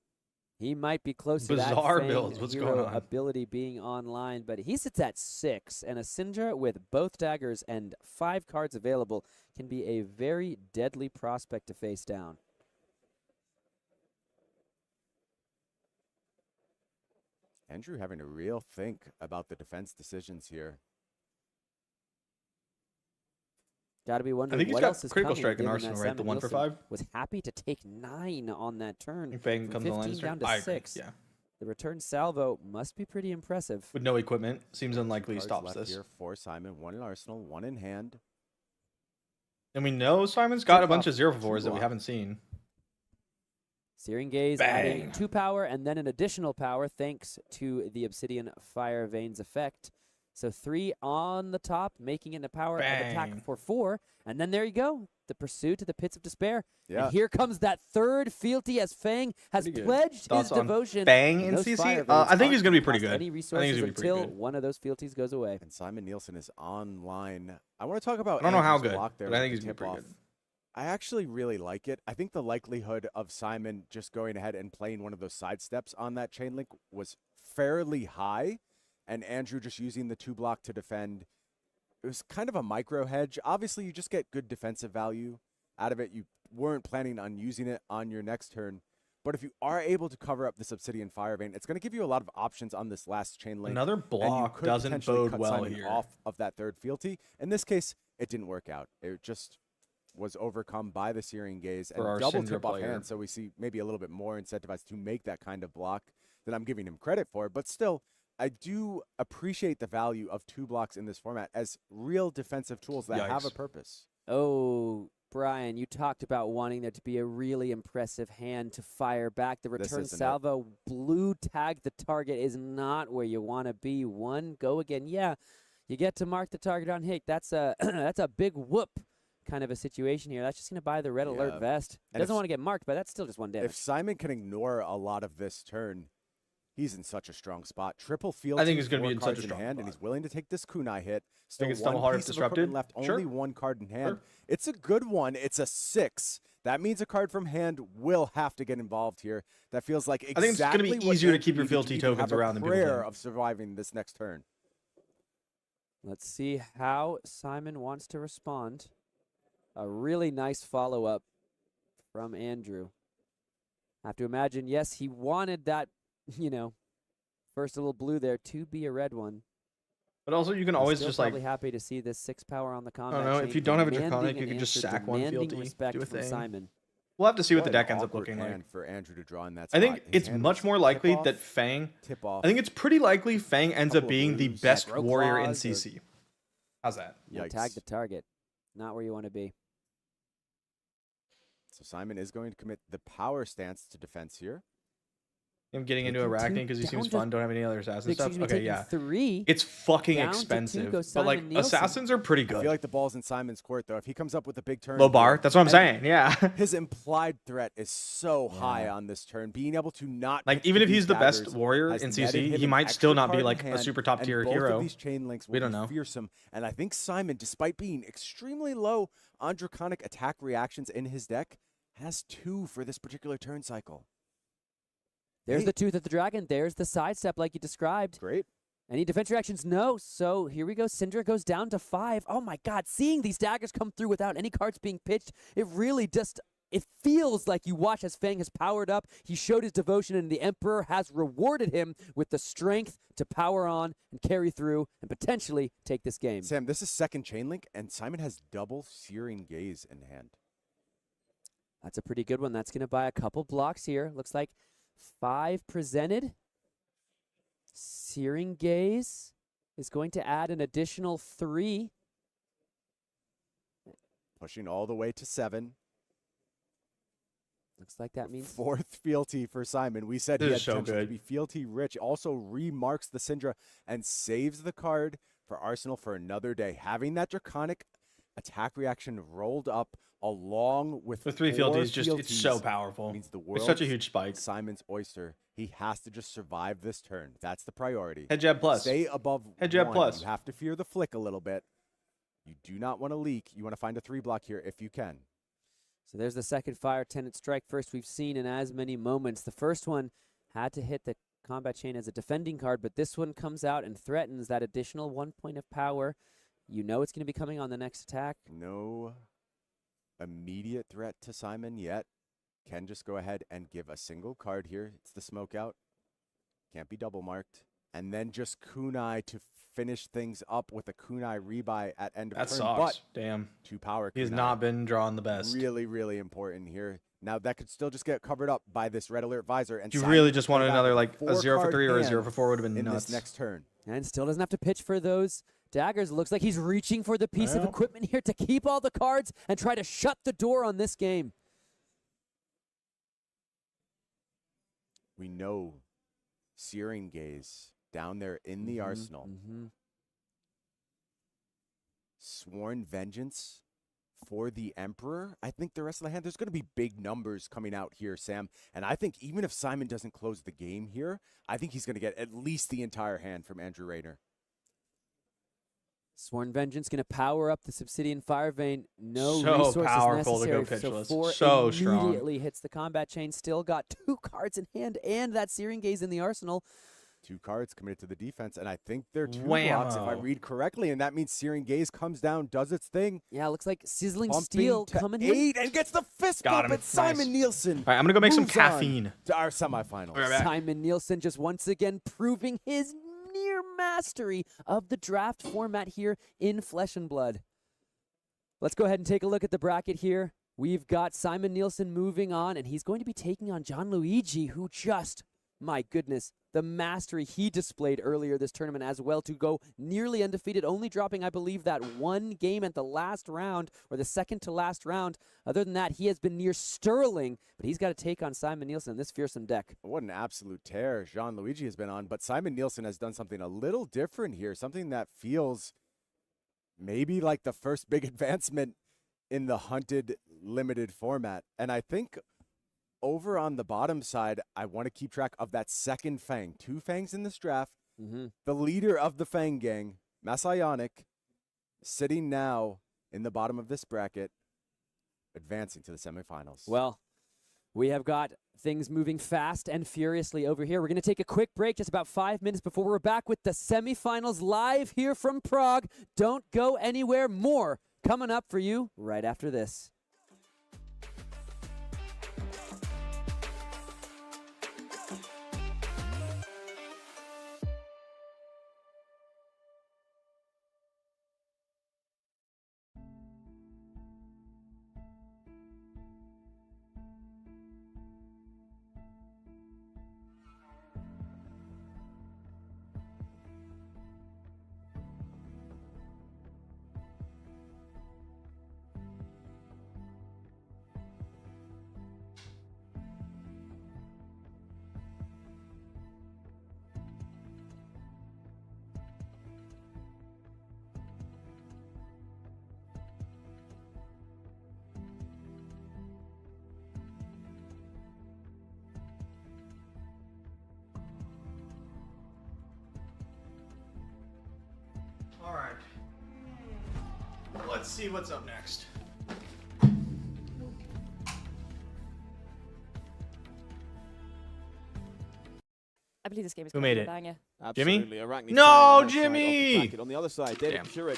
he might be close to Bizarre that builds. Fang What's hero going on? ability being online, but he sits at 6, and a Syndra with both daggers and 5 cards available can be a very deadly prospect to face down. Andrew having a real think about the defense decisions here. Got to be I wondering think he's what got else is critical coming, strike in given Arsenal, that right? The Simon 1 for Nielsen 5. was happy to take 9 on that turn. Fang from comes on the 15 line. down to I agree. 6. Yeah. The return salvo must be pretty impressive. With no equipment, seems unlikely he Cards stops left this. here for Simon. 1 in Arsenal, 1 in hand. And we know Simon's got a Tip bunch off of 0 for 4s that we block. haven't seen. Searing Gaze Bang. adding 2 power and then an additional power thanks to the Obsidian Fire Veins effect. So 3 on the top, making it a power of attack Bang. for 4. And then there you go. The pursuit to the pits of despair. Yeah. And here comes that third fealty as Fang has Pretty good. pledged Thoughts his on devotion. Fang and in those CC? fire I veins think he's aren't gonna be gonna pretty cost good. Any I think he's resources gonna be pretty until good. one of those fealties goes away. And Simon Nielsen is online. I want to talk about I don't know how Andrew's good, block there but I with think the he's gonna be pretty tip-off. good. I actually really like it. I think the likelihood of Simon just going ahead and playing one of those side steps on that chain link was fairly high, and Andrew just using the 2 block to defend. It was kind of a micro hedge. Obviously, you just get good defensive value out of it. You weren't planning on using it on your next turn. But if you are able to cover up this Obsidian Fire Vein, it's going to give you a lot of options on this last chain link. Another and you block could doesn't potentially bode cut well Simon here. off of that third fealty. In this case, it didn't work out. It just was overcome by the Searing Gaze and For our double Syndra tip off player. hand. So we see maybe a little bit more incentivized to make that kind of block than I'm giving him credit for. But still, I do appreciate the value of 2 blocks in this format as real defensive tools that have a Yikes. purpose. Oh, Brian, you talked about wanting there to be a really impressive hand to fire back. The This return isn't it. salvo, blue tag the target is not where you want to be. 1, go again. Yeah, you get to mark the target on hit. That's a that's a big whoop kind of a situation here. That's just going to buy the red alert Yeah. vest. And Doesn't if- want to get marked, but that's still just 1 damage. If Simon can ignore a lot of this turn, he's in such a strong spot. Triple field. I think he's gonna be in such a cards strong hand, and spot. he's willing to take this kunai hit. Still it's one Stumble Hard if piece of equipment disrupted? left, Sure. only 1 card in hand. Sure. It's a good one. It's a 6. That means a card from hand will have to get involved here. That feels like exactly I think it's going to be easier to keep your fealty tokens around than people think. Prayer of surviving this next turn. Let's see how Simon wants to respond. A really nice follow-up from Andrew. I have to imagine, yes, he wanted that, you know, first a little blue there to be a red one. But also, you can always just probably happy to see this 6 power on the combat. I don't know. chain, If you don't have a demanding draconic, an you can just answer, sack one demanding fealty, respect do a from thing. Simon. We'll have to see what the an deck ends up awkward looking hand like. for Andrew to draw in that I spot. think His it's hand much was more likely tip-off, that Fang. tip-off. I think it's pretty likely Fang ends up Couple of being the blues. best Aggro warrior in claws or- CC. How's that? You'll Yikes. tag the target. Not where you want to be. So Simon is going to commit the power stance to defense here. I'm getting into Arachne because he seems down to- fun. Don't have any other assassin stuff. Excuse me, Okay, taking yeah. 3. It's fucking down to 2 expensive. goes But like Simon Nielsen. assassins are pretty I good. feel like the ball's in Simon's court, though. If he comes up with a big turn. Low bar. here, That's what I'm and saying. Yeah. His implied threat is so high on this turn. Being able to not Like pitch even for if he's these the best daggers warrior has in netted CC, him he an might still extra not be card in like a hand, super top and tier both hero. of these chain links will We don't be know. fearsome. And I think Simon, despite being extremely low on draconic attack reactions in his deck, has 2 for this particular turn cycle. There's the Tooth of the Dragon. There's the sidestep like you described. Great. Any defense reactions? No. So here we go. Syndra goes down to 5. Oh my God. Seeing these daggers come through without any cards being pitched, it really just, it feels like you watch as Fang has powered up. He showed his devotion, and the Emperor has rewarded him with the strength to power on and carry through and potentially take this game. Sam, this is second chain link, and Simon has double Searing Gaze in hand. That's a pretty good one. That's going to buy a couple blocks here. Looks like 5 presented. Searing Gaze is going to add an additional 3. Pushing all the way to 7. Looks like that means 4th fealty for Simon. We said he This had is so potential to good. be fealty rich. Also remarks the Syndra and saves the card for Arsenal for another day. Having that draconic attack reaction rolled up along with The 3 4 fealties, just it's so fealties powerful. means the It's world such a huge spike. Simon's oyster. He has to just survive this turn. That's the priority. Head jab plus. Stay above Head jab 1. plus. You have to fear the flick a little bit. You do not want to leak. You want to find a 3 block here if you can. So there's the second fire tenant strike first we've seen in as many moments. The first one had to hit the combat chain as a defending card, but this one comes out and threatens that additional 1 point of power. You know it's going to be coming on the next attack. No immediate threat to Simon yet. Can just go ahead and give a single card here. It's the smoke out. Can't be double marked. And then just kunai to finish things up with a kunai rebuy at end of That turn. sucks. But Damn. 2 power He's kunai. not been drawing the best. Really, really important here. Now that could still just get covered up by this red alert visor. And You Simon really could just play wanted back another with like a 0 for 4-card 3 or a 0 hand for 4 would have been in nuts. this next turn. And still doesn't have to pitch for those daggers. Looks like he's reaching for the piece of Well. equipment here to keep all the cards and try to shut the door on this game. We know Searing Gaze down there in the arsenal. Sworn Vengeance for the Emperor. I think the rest of the hand, there's going to be big numbers coming out here, Sam. And I think even if Simon doesn't close the game here, I think he's going to get at least the entire hand from Andrew Rayner. Sworn Vengeance going to power up the Obsidian Fire Vein. No So resources powerful to go necessary. So pitchless. 4 So strong. immediately hits the combat chain. Still got 2 cards in hand and that Searing Gaze in the arsenal. 2 cards committed to the defense, and I think they're 2 blocks if I Whammo. read correctly, and that means Searing Gaze comes down, does its thing. Yeah, looks like Sizzling Bumping Steel to coming in. 8 and gets the fist Got bump him. at Simon Nice. Nielsen. All right, I'm going to go make some Moves on caffeine. to our semifinals. Right back. Simon Nielsen just once again proving his near mastery of the draft format here in Flesh and Blood. Let's go ahead and take a look at the bracket here. We've got Simon Nielsen moving on, and he's going to be taking on John Luigi, who just, my goodness, the mastery he displayed earlier this tournament as well to go nearly undefeated, only dropping, I believe, that 1 game at the last round or the second to last round. Other than that, he has been near sterling, but he's got to take on Simon Nielsen in this fearsome deck. What an absolute tear Jean Luigi has been on, but Simon Nielsen has done something a little different here, something that feels maybe like the first big advancement in the hunted limited format. And I think over on the bottom side, I want to keep track of that second Fang. 2 Fangs in this draft. The leader of the Fang gang, Majiinbae, sitting now in the bottom of this bracket. advancing to the semifinals. Well, we have got things moving fast and furiously over here. We're going to take a quick break, just about 5 minutes before we're back with the semifinals live here from Prague. Don't go anywhere. More coming up for you right after this. All right. Let's see what's up next. I believe this game is Who going made to be a it? banger. Absolutely. Jimmy? Arachne No, Fang on that side Jimmy! of the bracket. On the other side, David Shurik,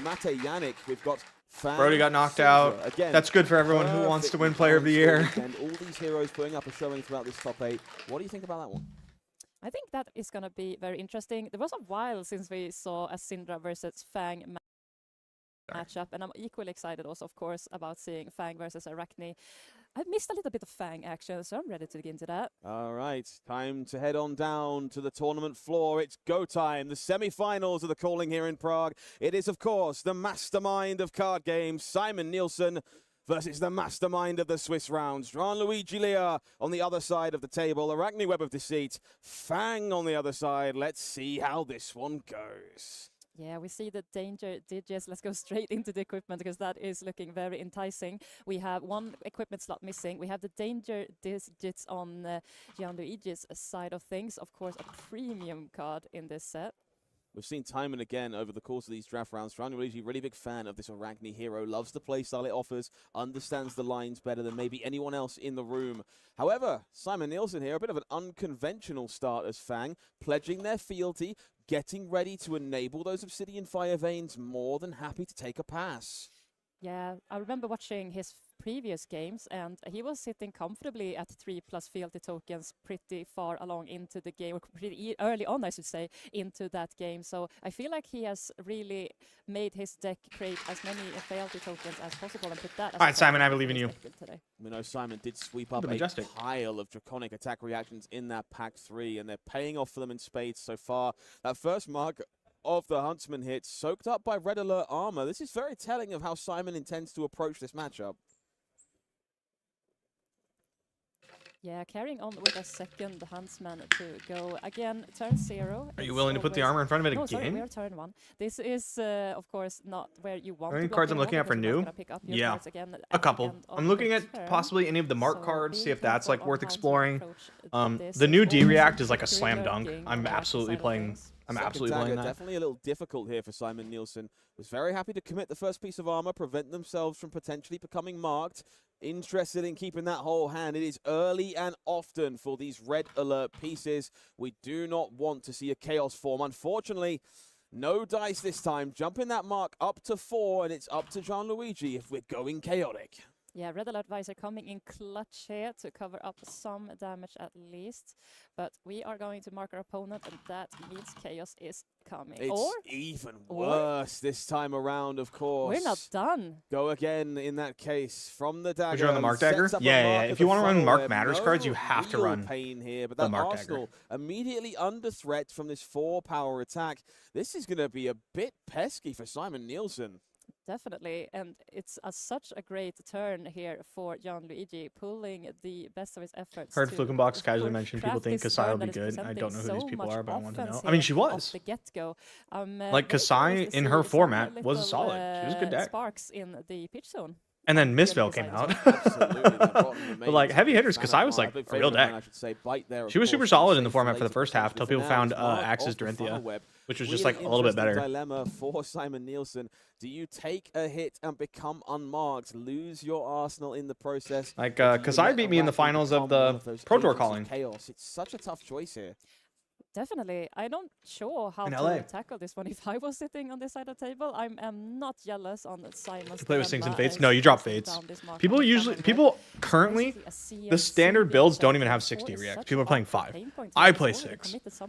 Majiinbae, we've got Fang, Brody got knocked Silver. out. Again, That's good for everyone who wants to win Player of the Year. And all these heroes putting up a showing throughout this top 8. What do you think about that one? I think that is going to be very interesting. There was a while since we saw a Syndra versus Fang matchup, and I'm equally excited also, of course, about seeing Fang versus Arachne. I missed a little bit of Fang action, so I'm ready to get into that. All right, time to head on down to the tournament floor. It's go time. The semi-finals are the calling here in Prague. It is, of course, the mastermind of card games, Simon Nielsen, versus the mastermind of the Swiss rounds, Jean-Louis Lea on the other side of the table, Arachne Web of Deceit, Fang on the other side. Let's see how this one goes. Yeah, we see the danger digits. Let's go straight into the equipment because that is looking very enticing. We have one equipment slot missing. We have the danger digits on Jean-Louis's side of things. Of course, a premium card in this set. We've seen time and again over the course of these draft rounds, Jean-Louis, really big fan of this Arachne hero, loves the playstyle it offers, understands the lines better than maybe anyone else in the room. However, Simon Nielsen here, a bit of an unconventional start as Fang, pledging their fealty, getting ready to enable those Obsidian Fire Veins, more than happy to take a pass. Yeah, I remember watching his previous games, and he was sitting comfortably at 3+ fealty tokens pretty far along into the game, or pretty early on, I should say, into that game. So I feel like he has really made his deck create as many fealty tokens as possible and put that. All right, Simon, I believe in you. Today. We know Simon did sweep up a pile of draconic attack reactions in that pack 3, and they're paying off for them in spades so far. That first mark of the Huntsman hit, soaked up by Red Alert armor. This is very telling of how Simon intends to approach this matchup. Yeah, carrying on with a second Huntsman to go. Again, turn 0. Are you willing to put the armor in front of it again? Sorry, we are turn 1. This is, of course, not where you want Any to cards I'm looking at for new? Yeah, a couple. I'm looking at possibly any of the Mark cards, see if that's like worth exploring. The new D-React is like a slam dunk. I'm absolutely playing that. Definitely a little difficult here for Simon Nielsen. Was very happy to commit the first piece of armor, prevent themselves from potentially becoming marked. Interested in keeping that whole hand. It is early and often for these Red Alert pieces. We do not want to see a chaos form. Unfortunately, no dice this time. Jumping that mark up to 4, and it's up to Jean-Louis if we're going chaotic. Yeah, Red Alert Visor coming in clutch here to cover up some damage at least. But we are going to mark our opponent, and that means chaos is coming. It's even worse this time around, of course. We're not done. Go again in that case from the dagger. Would you run the Mark Dagger? Yeah. If you want to run Mark Matters cards, you have to run pain here, but that Arsenal immediately under threat from this 4-power attack. This is going to be a bit pesky for Simon Nielsen. Definitely, and it's such a great turn here for Jean-Louis, pulling the best of his efforts. Heard Flukenbox casually mentioned people think Kasai will be good. I don't know who these people are, but I want to know. I mean, she was. The get-go. Like Kasai in her format was solid. She was a good deck. Sparks in the pitch zone. And then Misspell came out. But like heavy hitters, Kasai was like a real deck. She was super solid in the format for the first half until people found Axis Dorinthia, which was just like a little bit better. Dilemma for Simon Nielsen. Do you take a hit and become unmarked, lose your arsenal in the process? Like Kasai beat me in the finals of the Pro Tour calling. Chaos. It's such a tough choice here. Definitely. I'm not sure how to tackle this one. If I was sitting on this side of the table, I'm not jealous on Simon's. Play with Stings and Fates? No, you drop Fates. People currently, the standard builds don't even have 60 reacts. People are playing 5. I play 6 because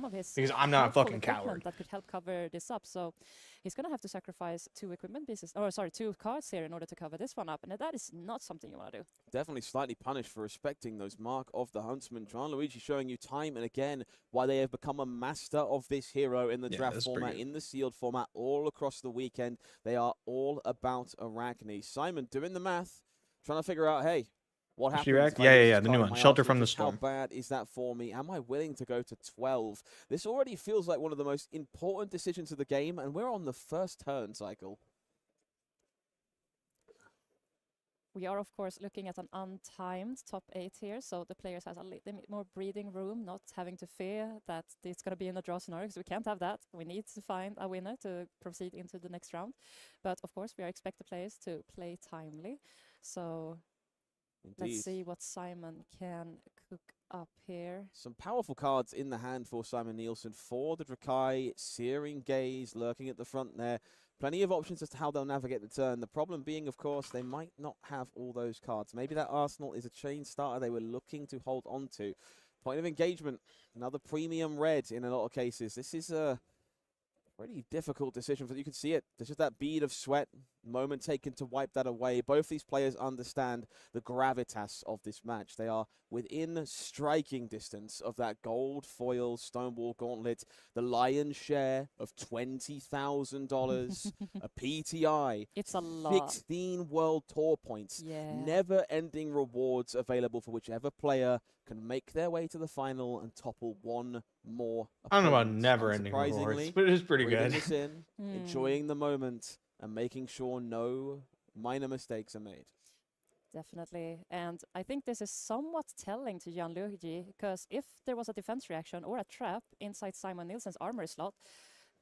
I'm not a fucking coward. That could help cover this up. So he's going to have to sacrifice 2 equipment pieces, or sorry, 2 cards here in order to cover this one up. And that is not something you want to do. Definitely slightly punished for respecting those mark of the Huntsman. Gianluigi showing you time and again why they have become a master of this hero in the draft format, in the sealed format, all across the weekend. They are all about Arachne. Simon doing the math, trying to figure out, hey, what happens? Yeah, the new one. Shelter from the Storm. How bad is that for me? Am I willing to go to 12? This already feels like one of the most important decisions of the game, and we're on the first turn cycle. We are, of course, looking at an untimed top 8 here, so the players has a little bit more breathing room, not having to fear that it's going to be in a draw scenario, because we can't have that. We need to find a winner to proceed into the next round. But, of course, we expect the players to play timely. So let's see what Simon can cook up here. Some powerful cards in the hand for Simon Nielsen. For the Drakai, Searing Gaze lurking at the front there. Plenty of options as to how they'll navigate the turn. The problem being, of course, they might not have all those cards. Maybe that Arsenal is a chain starter they were looking to hold on to. Point of engagement, another premium red in a lot of cases. This is a pretty difficult decision. You can see it. There's just that bead of sweat, moment taken to wipe that away. Both these players understand the gravitas of this match. They are within striking distance of that gold foil Stonewall Gauntlet, the lion's share of $20,000, a PTI, it's a lot. 16 World Tour points, never-ending rewards available for whichever player can make their way to the final and topple one more opponent. I don't know about never-ending rewards, but it is pretty good. This in, enjoying the moment, and making sure no minor mistakes are made. Definitely. And I think this is somewhat telling to Gianluigi, because if there was a defense reaction or a trap inside Simon Nielsen's armory slot,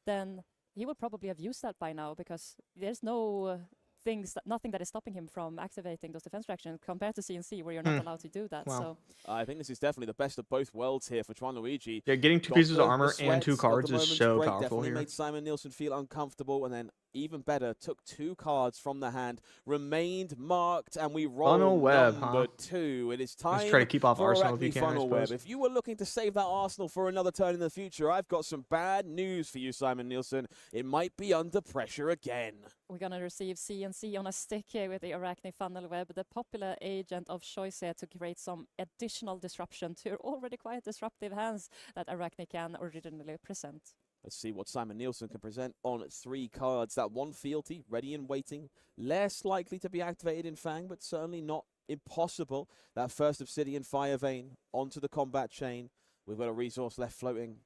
then he would probably have used that by now, because there's nothing that is stopping him from activating those defense reactions compared to CNC, where you're not allowed to do that. Wow. So I think this is definitely the best of both worlds here for Gianluigi. Yeah, getting 2 pieces of armor and 2 cards is so powerful definitely here. Made Simon Nielsen feel uncomfortable, and then even better, took 2 cards from the hand, remained marked, and we roll number 2. It is time Let's try to keep off for Arsenal if you can, Funnel Web. If you were looking to save that Arsenal for another turn in the future, I've got some bad news for you, Simon Nielsen. It might be under pressure again. we're going to receive CNC on a stick here with the Arachne Funnel Web, the popular agent of choice here to create some additional disruption to already quite disruptive hands that Arachne can originally present. Let's see what Simon Nielsen can present on 3 cards. That one fealty, ready and waiting. Less likely to be activated in Fang, but certainly not impossible. That first Obsidian Fire Vein onto the combat chain. We've got a resource left floating.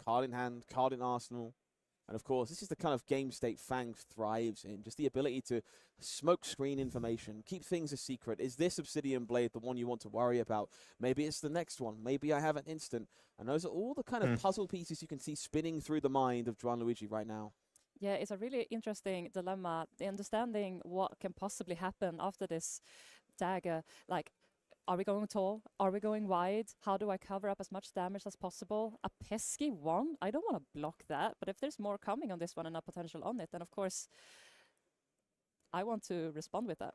Card in hand, card in arsenal. And of course, this is the kind of game state Fang thrives in. Just the ability to smoke screen information, keep things a secret. Is this Obsidian Blade the one you want to worry about? Maybe it's the next one. Maybe I have an instant. And those are all the kind of puzzle pieces you can see spinning through the mind of Gianluigi right now. Yeah, it's a really interesting dilemma. The understanding what can possibly happen after this dagger, like, are we going tall? Are we going wide? How do I cover up as much damage as possible? A pesky one? I don't want to block that, but if there's more coming on this one and a potential on it, then of course I want to respond with that.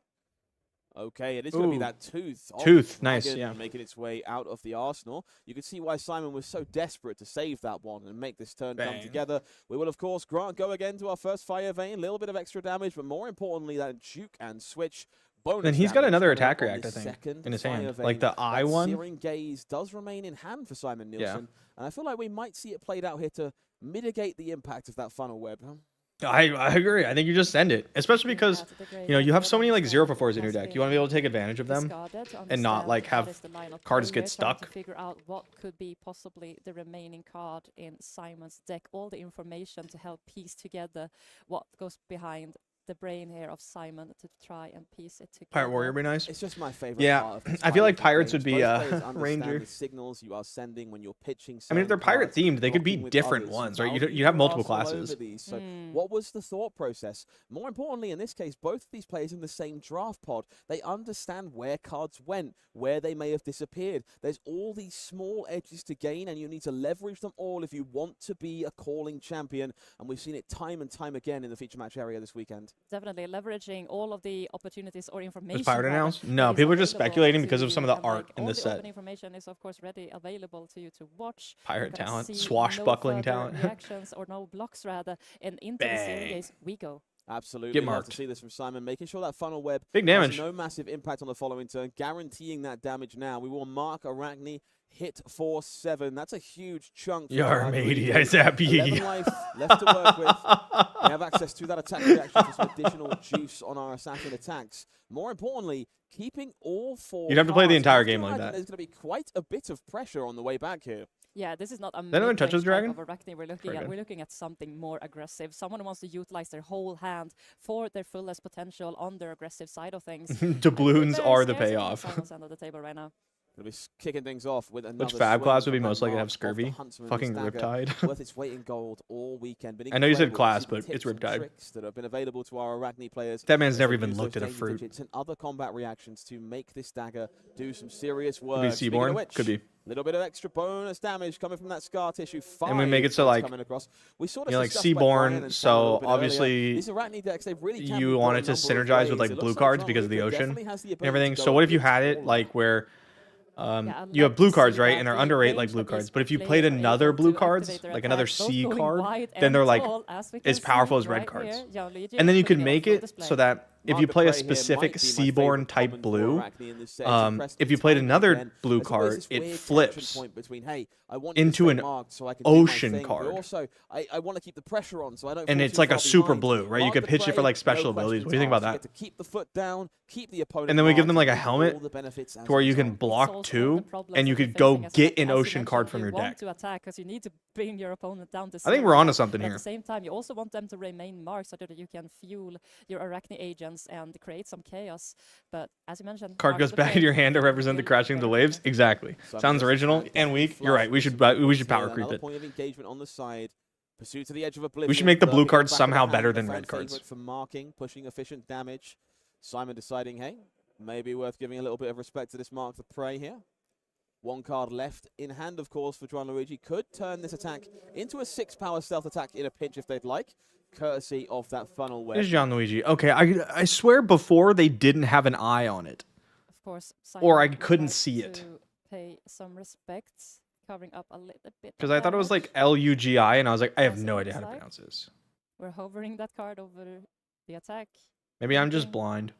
Okay, it is going to be that tooth. Tooth, nice, yeah. Making its way out of the arsenal. You can see why Simon was so desperate to save that one and make this turn come together. We will, of course, go again to our first Fire Vein. A little bit of extra damage, but more importantly, that juke and switch. Then he's got another attack react, I think, in his hand. Like the eye one. Searing Gaze does remain in hand for Simon Nielsen. And I feel like we might see it played out here to mitigate the impact of that funnel web. I agree. I think you just send it, especially because you have so many like 0-for-4s in your deck. You want to be able to take advantage of them and not like have cards get stuck. To figure out what could be possibly the remaining card in Simon's deck, all the information to help piece together what goes behind the brain here of Simon to try and piece it together. Pirate Warrior would be nice. It's just my favorite Yeah, part of this I feel like piloting Pirates games. would be Both players understand Ranger. the signals you are sending when you're pitching. I mean, if they're certain pirate cards, themed, they could be blocking with different others. ones, right? Value You have multiple class all over classes. these. So what was the thought process? More importantly, in this case, both of these players in the same draft pod, they understand where cards went, where they may have disappeared. There's all these small edges to gain, and you need to leverage them all if you want to be a calling champion. And we've seen it time and time again in the feature match area this weekend. Definitely leveraging all of the opportunities or information. Is Pirate rather, announced? that No, is people are just available speculating to because of you, some of the and, art like, in all this the set. open information is of course ready available to you to watch. Pirate We're gonna talent, see swashbuckling no further talent. reactions or no blocks rather, and into the Bang. series we go. Absolutely. Get Love marked. to see this from Simon, making sure that funnel web Big has damage. no massive impact on the following turn, guaranteeing that damage now. We will mark Arachne, hit for 7. That's a huge chunk. Yar matey, I zap 11 ye. life left to work with. We have access to that attack reaction for some additional juice on our assassin attacks. More importantly, keeping all 4 You'd have to play the cards. entire I have to game like imagine that. There's going to be quite a bit of pressure on the way back here. Yeah, this is not a Anyone touch this mid-range type dragon? of Arachne we're looking Very at. good. We're looking at something more aggressive. Someone who wants to utilize their whole hand for their fullest potential on their aggressive side of things. Doubloons are the Scarcity on payoff. Simon's end of the table right now. Going to be kicking things off with another Which Fab swing class would be from that most likely to mark have off the scurvy? Huntsman. Fucking This dagger Riptide. worth its weight in gold all weekend. Been I know you said incredible to class, see the but it's tips and Riptide. tricks that have been available to our Arachne players. That man's as never they even use looked those at a danger fruit. digits and other combat reactions to make this dagger do some serious work. Could be Speaking of Seaborn. which, Could be. little bit of extra bonus damage coming from that scar tissue. And we make it so, like, coming across. We sort of like discussed by Seaborn, Brian and Sam a so little bit earlier. obviously These Arachne decks, they really can be you built want a it to number of synergize with ways. like It blue looks cards John because of the Luca ocean definitely has the and ability everything. to So go what if you against had all it of like where Yeah, I'd you love have blue to cards, see right? that. And they're The underrate range like blue that cards. these But if you players played are another able blue to cards, activate their like another attacks, both C going card, wide then and they're like tall, as we as can powerful see as red right cards. here. Gianluigi And then you putting could it on make full it display. so that if you Mark play a Prey here specific might be my Seaborn favorite type comment for blue, Arachne in this set. It's impressive if you the played timing another again. blue There's always card, this it weird flips tension point between, hey, I want you to into stay an marked so I can do my ocean thing, card. But also, I want to keep the pressure on so I don't And fall it's too like a far super behind. blue, right? You Mark could the pitch it for Prey, like no special abilities. What do you think about questions that? asked. You get to keep the foot down, keep the opponent And then we give marked, them like a and helmet all the benefits as to where a you can result. block solves all the two, problems and you that you're could go facing as get well. an As you ocean card mentioned, from you your want deck. to attack because you need to bring your opponent down to I think zero we're onto now, something but at here. the same time, you also want them to remain marked so that you can fuel your Arachne agents and create some chaos. But as you mentioned, Card Mark goes the back Prey in your hand to represent the will crashing of the benefit waves. us. Exactly. Simon Sounds versus original Fab, and weak. definitely You're right. flush We with should some we should points power here. creep Another it. point of engagement on the side. Pursuit to the edge of oblivion. We should make the blue lurking cards back of the somehow hand, better the than fan red cards. favorite for marking, pushing efficient damage. Simon deciding, hey, maybe worth giving a little bit of respect to this Mark the Prey here. One card left in hand, of course, for Gianluigi. Could turn this attack into a 6-power stealth attack in a pinch if they'd like, courtesy of that funnel web. Here's Gianluigi. Okay, I swear before they didn't have an eye on it. Of course, Or I Simon would couldn't like see it. to pay some respect, covering up a little bit. Because of I thought it was damage. like Lugi, and I was like, I have Yes, no it idea how to looks like. pronounce this. We're hovering that card over the attack. Maybe I'm just Okay. blind.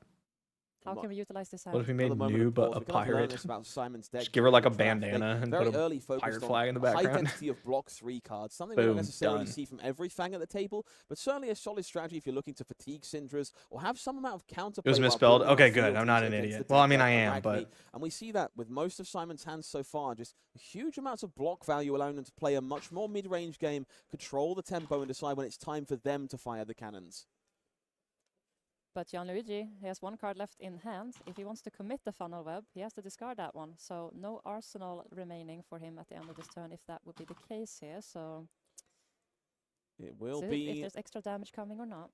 How can we utilize this hand? What if we Another made moment new of but pause. a We can have to learn pirate? this about Simon's deck Just give her like a during the draft. They bandana and very put a early focused pirate on flag in the a high background. density of block 3 cards, something we don't Boom, necessarily done. see from every Fang at the table, but certainly a solid strategy if you're looking to fatigue Syndras or have some amount of counterplay. It was while misspelled. building Okay, up good. I'm not an fealties idiot. against the Well, I deck mean, like I am, Arachne. but And we see that with most of Simon's hands so far, just huge amounts of block value allowing them to play a much more mid-range game, control the tempo, and decide when it's time for them to fire the cannons. But Gianluigi, he has one card left in hand. If he wants to commit the funnel web, he has to discard that one. So no arsenal remaining for him at the end of this turn if that would be the case here. So It will see be... if there's extra damage coming or not.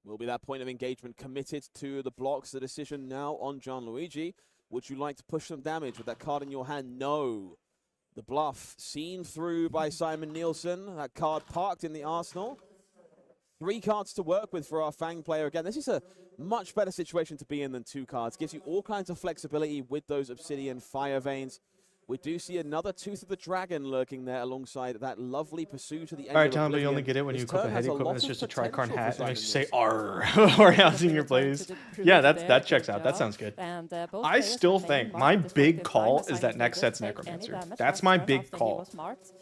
Will be that point of engagement committed to the blocks. The decision now on Gianluigi. Would you like to push some damage with that card in your hand? No. The bluff seen through by Simon Nielsen. That card parked in the arsenal. 3 cards to work with for our Fang player. Again, this is a much better situation to be in than 2 cards. Gives you all kinds of flexibility with those Obsidian Fire Veins. We do see another Tooth of the Dragon lurking there alongside that lovely Pursuit to the end. Alright, of Tom, but you only Oblivion. get it when This you equip turn a has head lot equipment. It's of just a tricorn potential for hat. It Simon makes you say Nielsen. "Arr" or else in your plays. Yeah, that checks out. That job. sounds good. And, both I players still remain think marked my at this big point in call time. is that Simon next did set's take any Necromancer. damage That's last my turn big after he call. was marked.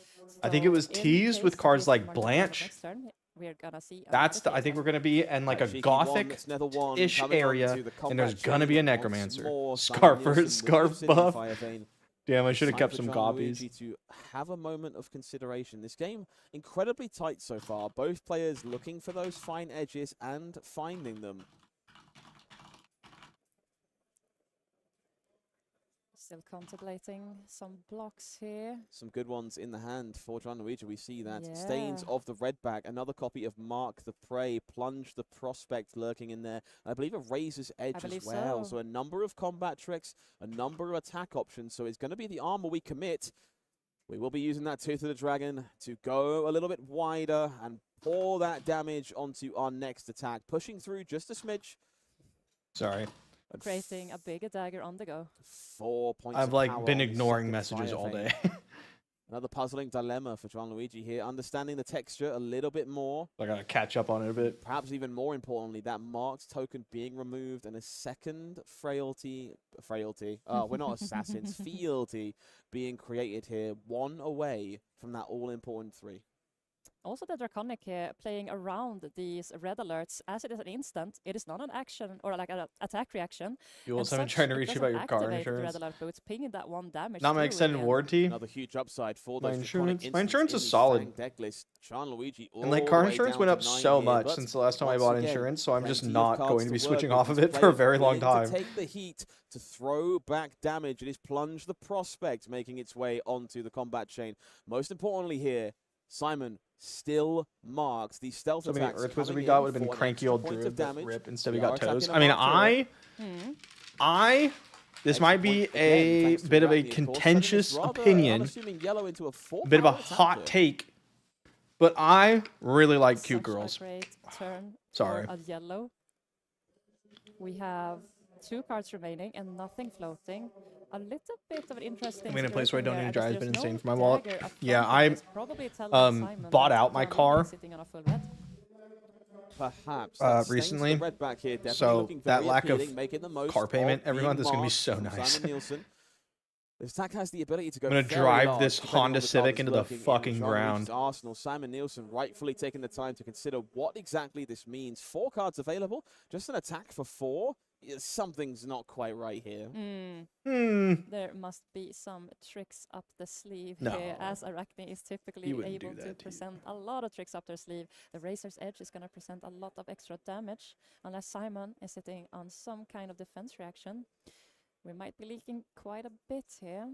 I think it was So in teased case with he cards is like marked down Blanche. next turn, we're gonna see That's another I think case. we're gonna be in like a Cheeky one, gothic that's another one ish coming area, onto the and there's combat gonna be a chain once Necromancer. more. Scarf Simon Nielsen with scarf Obsidian buff. Fire Vein. Damn, I should have Time kept for some Gianluigi copies. to have a moment of consideration. This game, incredibly tight so far. Both players looking for those fine edges and finding them. Still contemplating some blocks here. Some good ones in the hand for Gianluigi. We see that. Yeah. Stains of the red back. Another copy of Mark the Prey. Plunge the Prospect lurking in there. I believe a Razor's Edge as well. So a number of combat tricks, a number of attack options. So it's going to be the armor we commit. We will be using that Tooth of the Dragon to go a little bit wider and pour that damage onto our next attack. Pushing through just a smidge. Sorry. Creating a bigger dagger on the go. 4 points I've of like power been on the ignoring second messages fire all vein. day. Another puzzling dilemma for Gianluigi here. Understanding the texture a little bit more. I gotta catch up on it a bit. Perhaps even more importantly, that marked token being removed and a second frailty. We're not assassins. Fealty being created here. One away from that all-important 3. Also the Draconic here playing around these red alerts. As it is an instant, it is not an action or like an attack reaction. You also haven't tried to reach you about your car insurance. Red alert, but it's pinging that 1 damage. Not my extended warranty. Another huge upside for My those insurance. My insurance is solid. Gianluigi And like car insurance went up so much since the last time I bought insurance, so I'm just not going to be switching off of it for a very long time. To take the heat, to throw back damage. It is Plunge the Prospect making its way onto the combat chain. Most importantly here, Simon still marks the stealth attacks. Earth Wizard we got would have been cranky old Druid rip. Instead we got toes. I mean, this might be a bit of a contentious opinion, a bit of a hot take, but I really like cute girls. Sorry. A yellow. We have 2 cards remaining and nothing floating. A little bit of an interesting. I'm in a place where I don't need to drive. It's been insane no for my wallet. Yeah, I bought out my car Perhaps recently, red back here, so that lack of the car payment every month is going to be so nice. This attack has the ability to go. I'm going to drive this Honda Civic into the fucking ground. Arsenal, Simon Nielsen rightfully taking the time to consider what exactly this means. 4 cards available, just an attack for 4. Something's not quite right here. There must be some tricks up the sleeve here, as Arachne is typically able to present a lot of tricks up their sleeve. The Razor's Edge is going to present a lot of extra damage, unless Simon is sitting on some kind of defense reaction. We might be leaking quite a bit here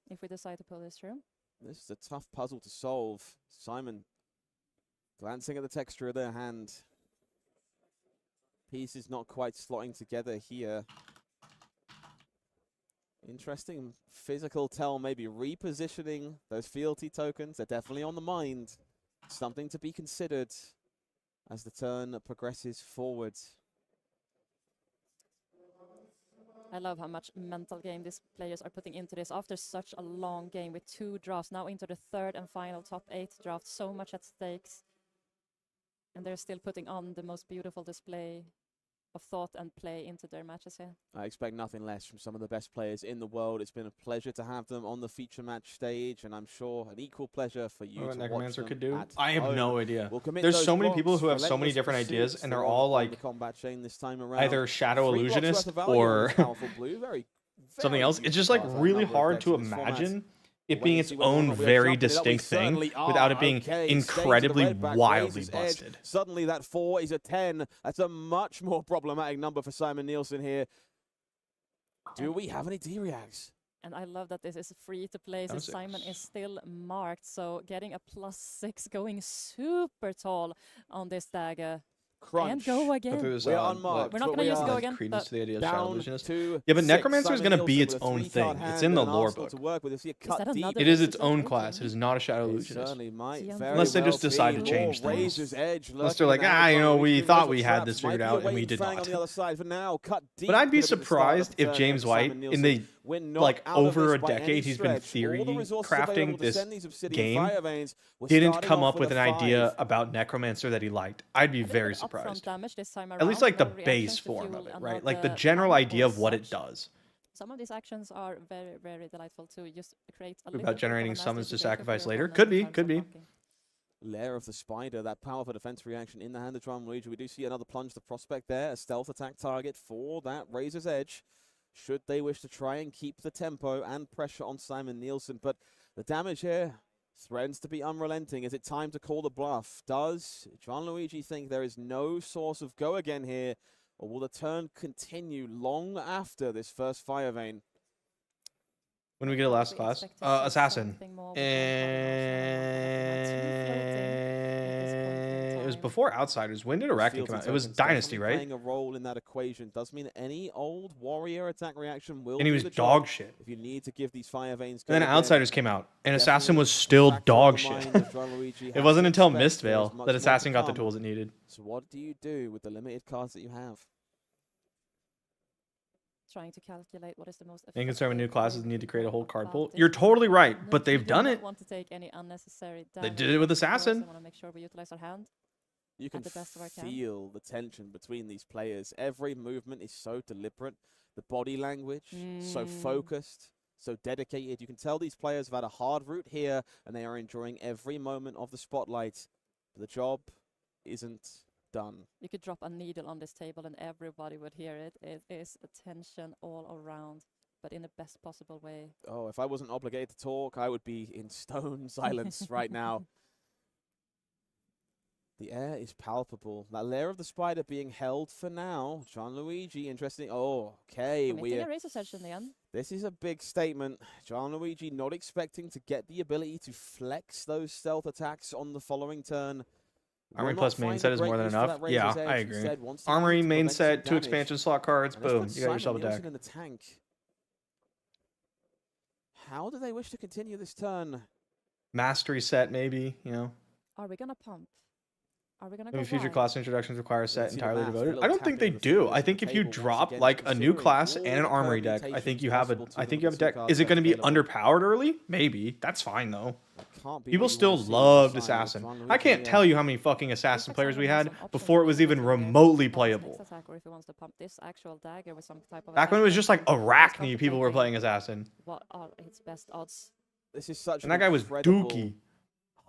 if we decide to pull this through. This is a tough puzzle to solve. Simon glancing at the texture of their hand. Pieces not quite slotting together here. Interesting physical tell, maybe repositioning those fealty tokens. They're definitely on the mind. Something to be considered as the turn progresses forward. I love how much mental game these players are putting into this after such a long game with 2 drafts, now into the 3rd and final top 8 draft. So much at stakes. And they're still putting on the most beautiful display of thought and play into their matches here. I expect nothing less from some of the best players in the world. It's been a pleasure to have them on the feature match stage, and I'm sure an equal pleasure for you to watch Necromancer them could do. at I have home. no idea. We'll There's so many blocks, people who have so many relentless different ideas, pursuits and they're for all on like the combat chain this time around. either Shadow 3 blocks Illusionist worth of value on or this powerful blue. something else. It's just like useful really number of hard decks to in this format. imagine it Wait being and its see whether or own not we are very jumping it up. We distinct thing certainly are. without it being Okay, stays to the incredibly red back, wildly Razor's Edge. busted. Suddenly that 4 is a 10. That's a much more problematic number for Simon Nielsen here. Do we have any D-reacts? And I love that this is free to play since Simon is still marked. So getting a +6 going super tall on this dagger. Crunch. And go again. We are unmarked. We're not going to use go again. Credence but to the idea of Shadow Down Illusionist. to Yeah, but 6. Necromancer is Simon going to be Nielsen its with a own 3-card thing. hand It's in the and an lore arsenal book. to work with. You see a cut that deep. another It is its Razor's own Edge class. It is not a Shadow It Illusionist. certainly might See, very Unless they well just decide to be. change More things. Razor's Edge Unless they're lurking like, in the you know, background. we Between thought those we had traps. this Might figured be a out, and we waiting did fang not. on the other side for now. Cut deep. But I'd be Could have been the start surprised of the if turn James for White, Simon in Nielsen. the We're not like out of over this a by any decade he's been stretch. theory All the resources crafting available to this send these obsidian game, fire veins. We're didn't starting come off up with an a idea 5. about Necromancer that he liked. I'd be A little very bit upfront surprised. damage this time At least around, like the no reactions base to form fuel of it, right? Like the another general mana idea or of what it such. does. Some of these actions are very, very delightful to just create a About little bit generating of a summons to nasty situation for sacrifice your later. opponent Could in be, terms could of be. blocking. Lair of the Spider, that powerful defense reaction in the hand of Gianluigi. We do see another plunge the prospect there, a stealth attack target for that Razor's Edge. should they wish to try and keep the tempo and pressure on Simon Nielsen. But the damage here threatens to be unrelenting. Is it time to call the bluff? Does Gianluigi think there is no source of go again here, or will the turn continue long after this first fire vein? When we get a last class, Assassin. It was before Outsiders. When did Arachne come out? It was Dynasty, right? Playing a role in that equation does mean any old warrior attack reaction will. And he was dog shit. If you need to give these fire veins. And then Outsiders came out, and Assassin was still dog shit. It wasn't until Mistvale that Assassin got the tools it needed. So what do you do with the limited cards that you have? Trying to calculate what is the most. And concerned with new classes need to create a whole card pool. You're totally right, but they've done it. Want to take any unnecessary they did it with Assassin. I want to make sure we utilize our hand. You can feel the tension between these players. Every movement is so deliberate. The body language, so focused, so dedicated. You can tell these players have had a hard route here, and they are enjoying every moment of the spotlight. But the job isn't done. You could drop a needle on this table and everybody would hear it. It is a tension all around, but in the best possible way. Oh, if I wasn't obligated to talk, I would be in stone silence right now. The air is palpable. That layer of the spider being held for now. Gianluigi, interesting. Oh, okay. We're a razor edge in the end. This is a big statement. Gianluigi not expecting to get the ability to flex those stealth attacks on the following turn. Armory plus main set is more than enough. Yeah, I agree. Armory main set, 2 expansion slot cards, boom, you got yourself a deck. In the tank. How do they wish to continue this turn? Mastery set, maybe, you know. Are we gonna pump? Are we gonna maybe go future wide? class introductions require a set entirely devoted. I don't think they do. I think if you drop like a new class and an armory deck, I think you have a deck. Is it going to be underpowered early? Maybe. That's fine though. People still loved Assassin. I can't tell you how many fucking Assassin players we had before it was even remotely playable. Back when it was just like Arachne, people were playing Assassin. What are its best odds? This is such and that guy was dookie.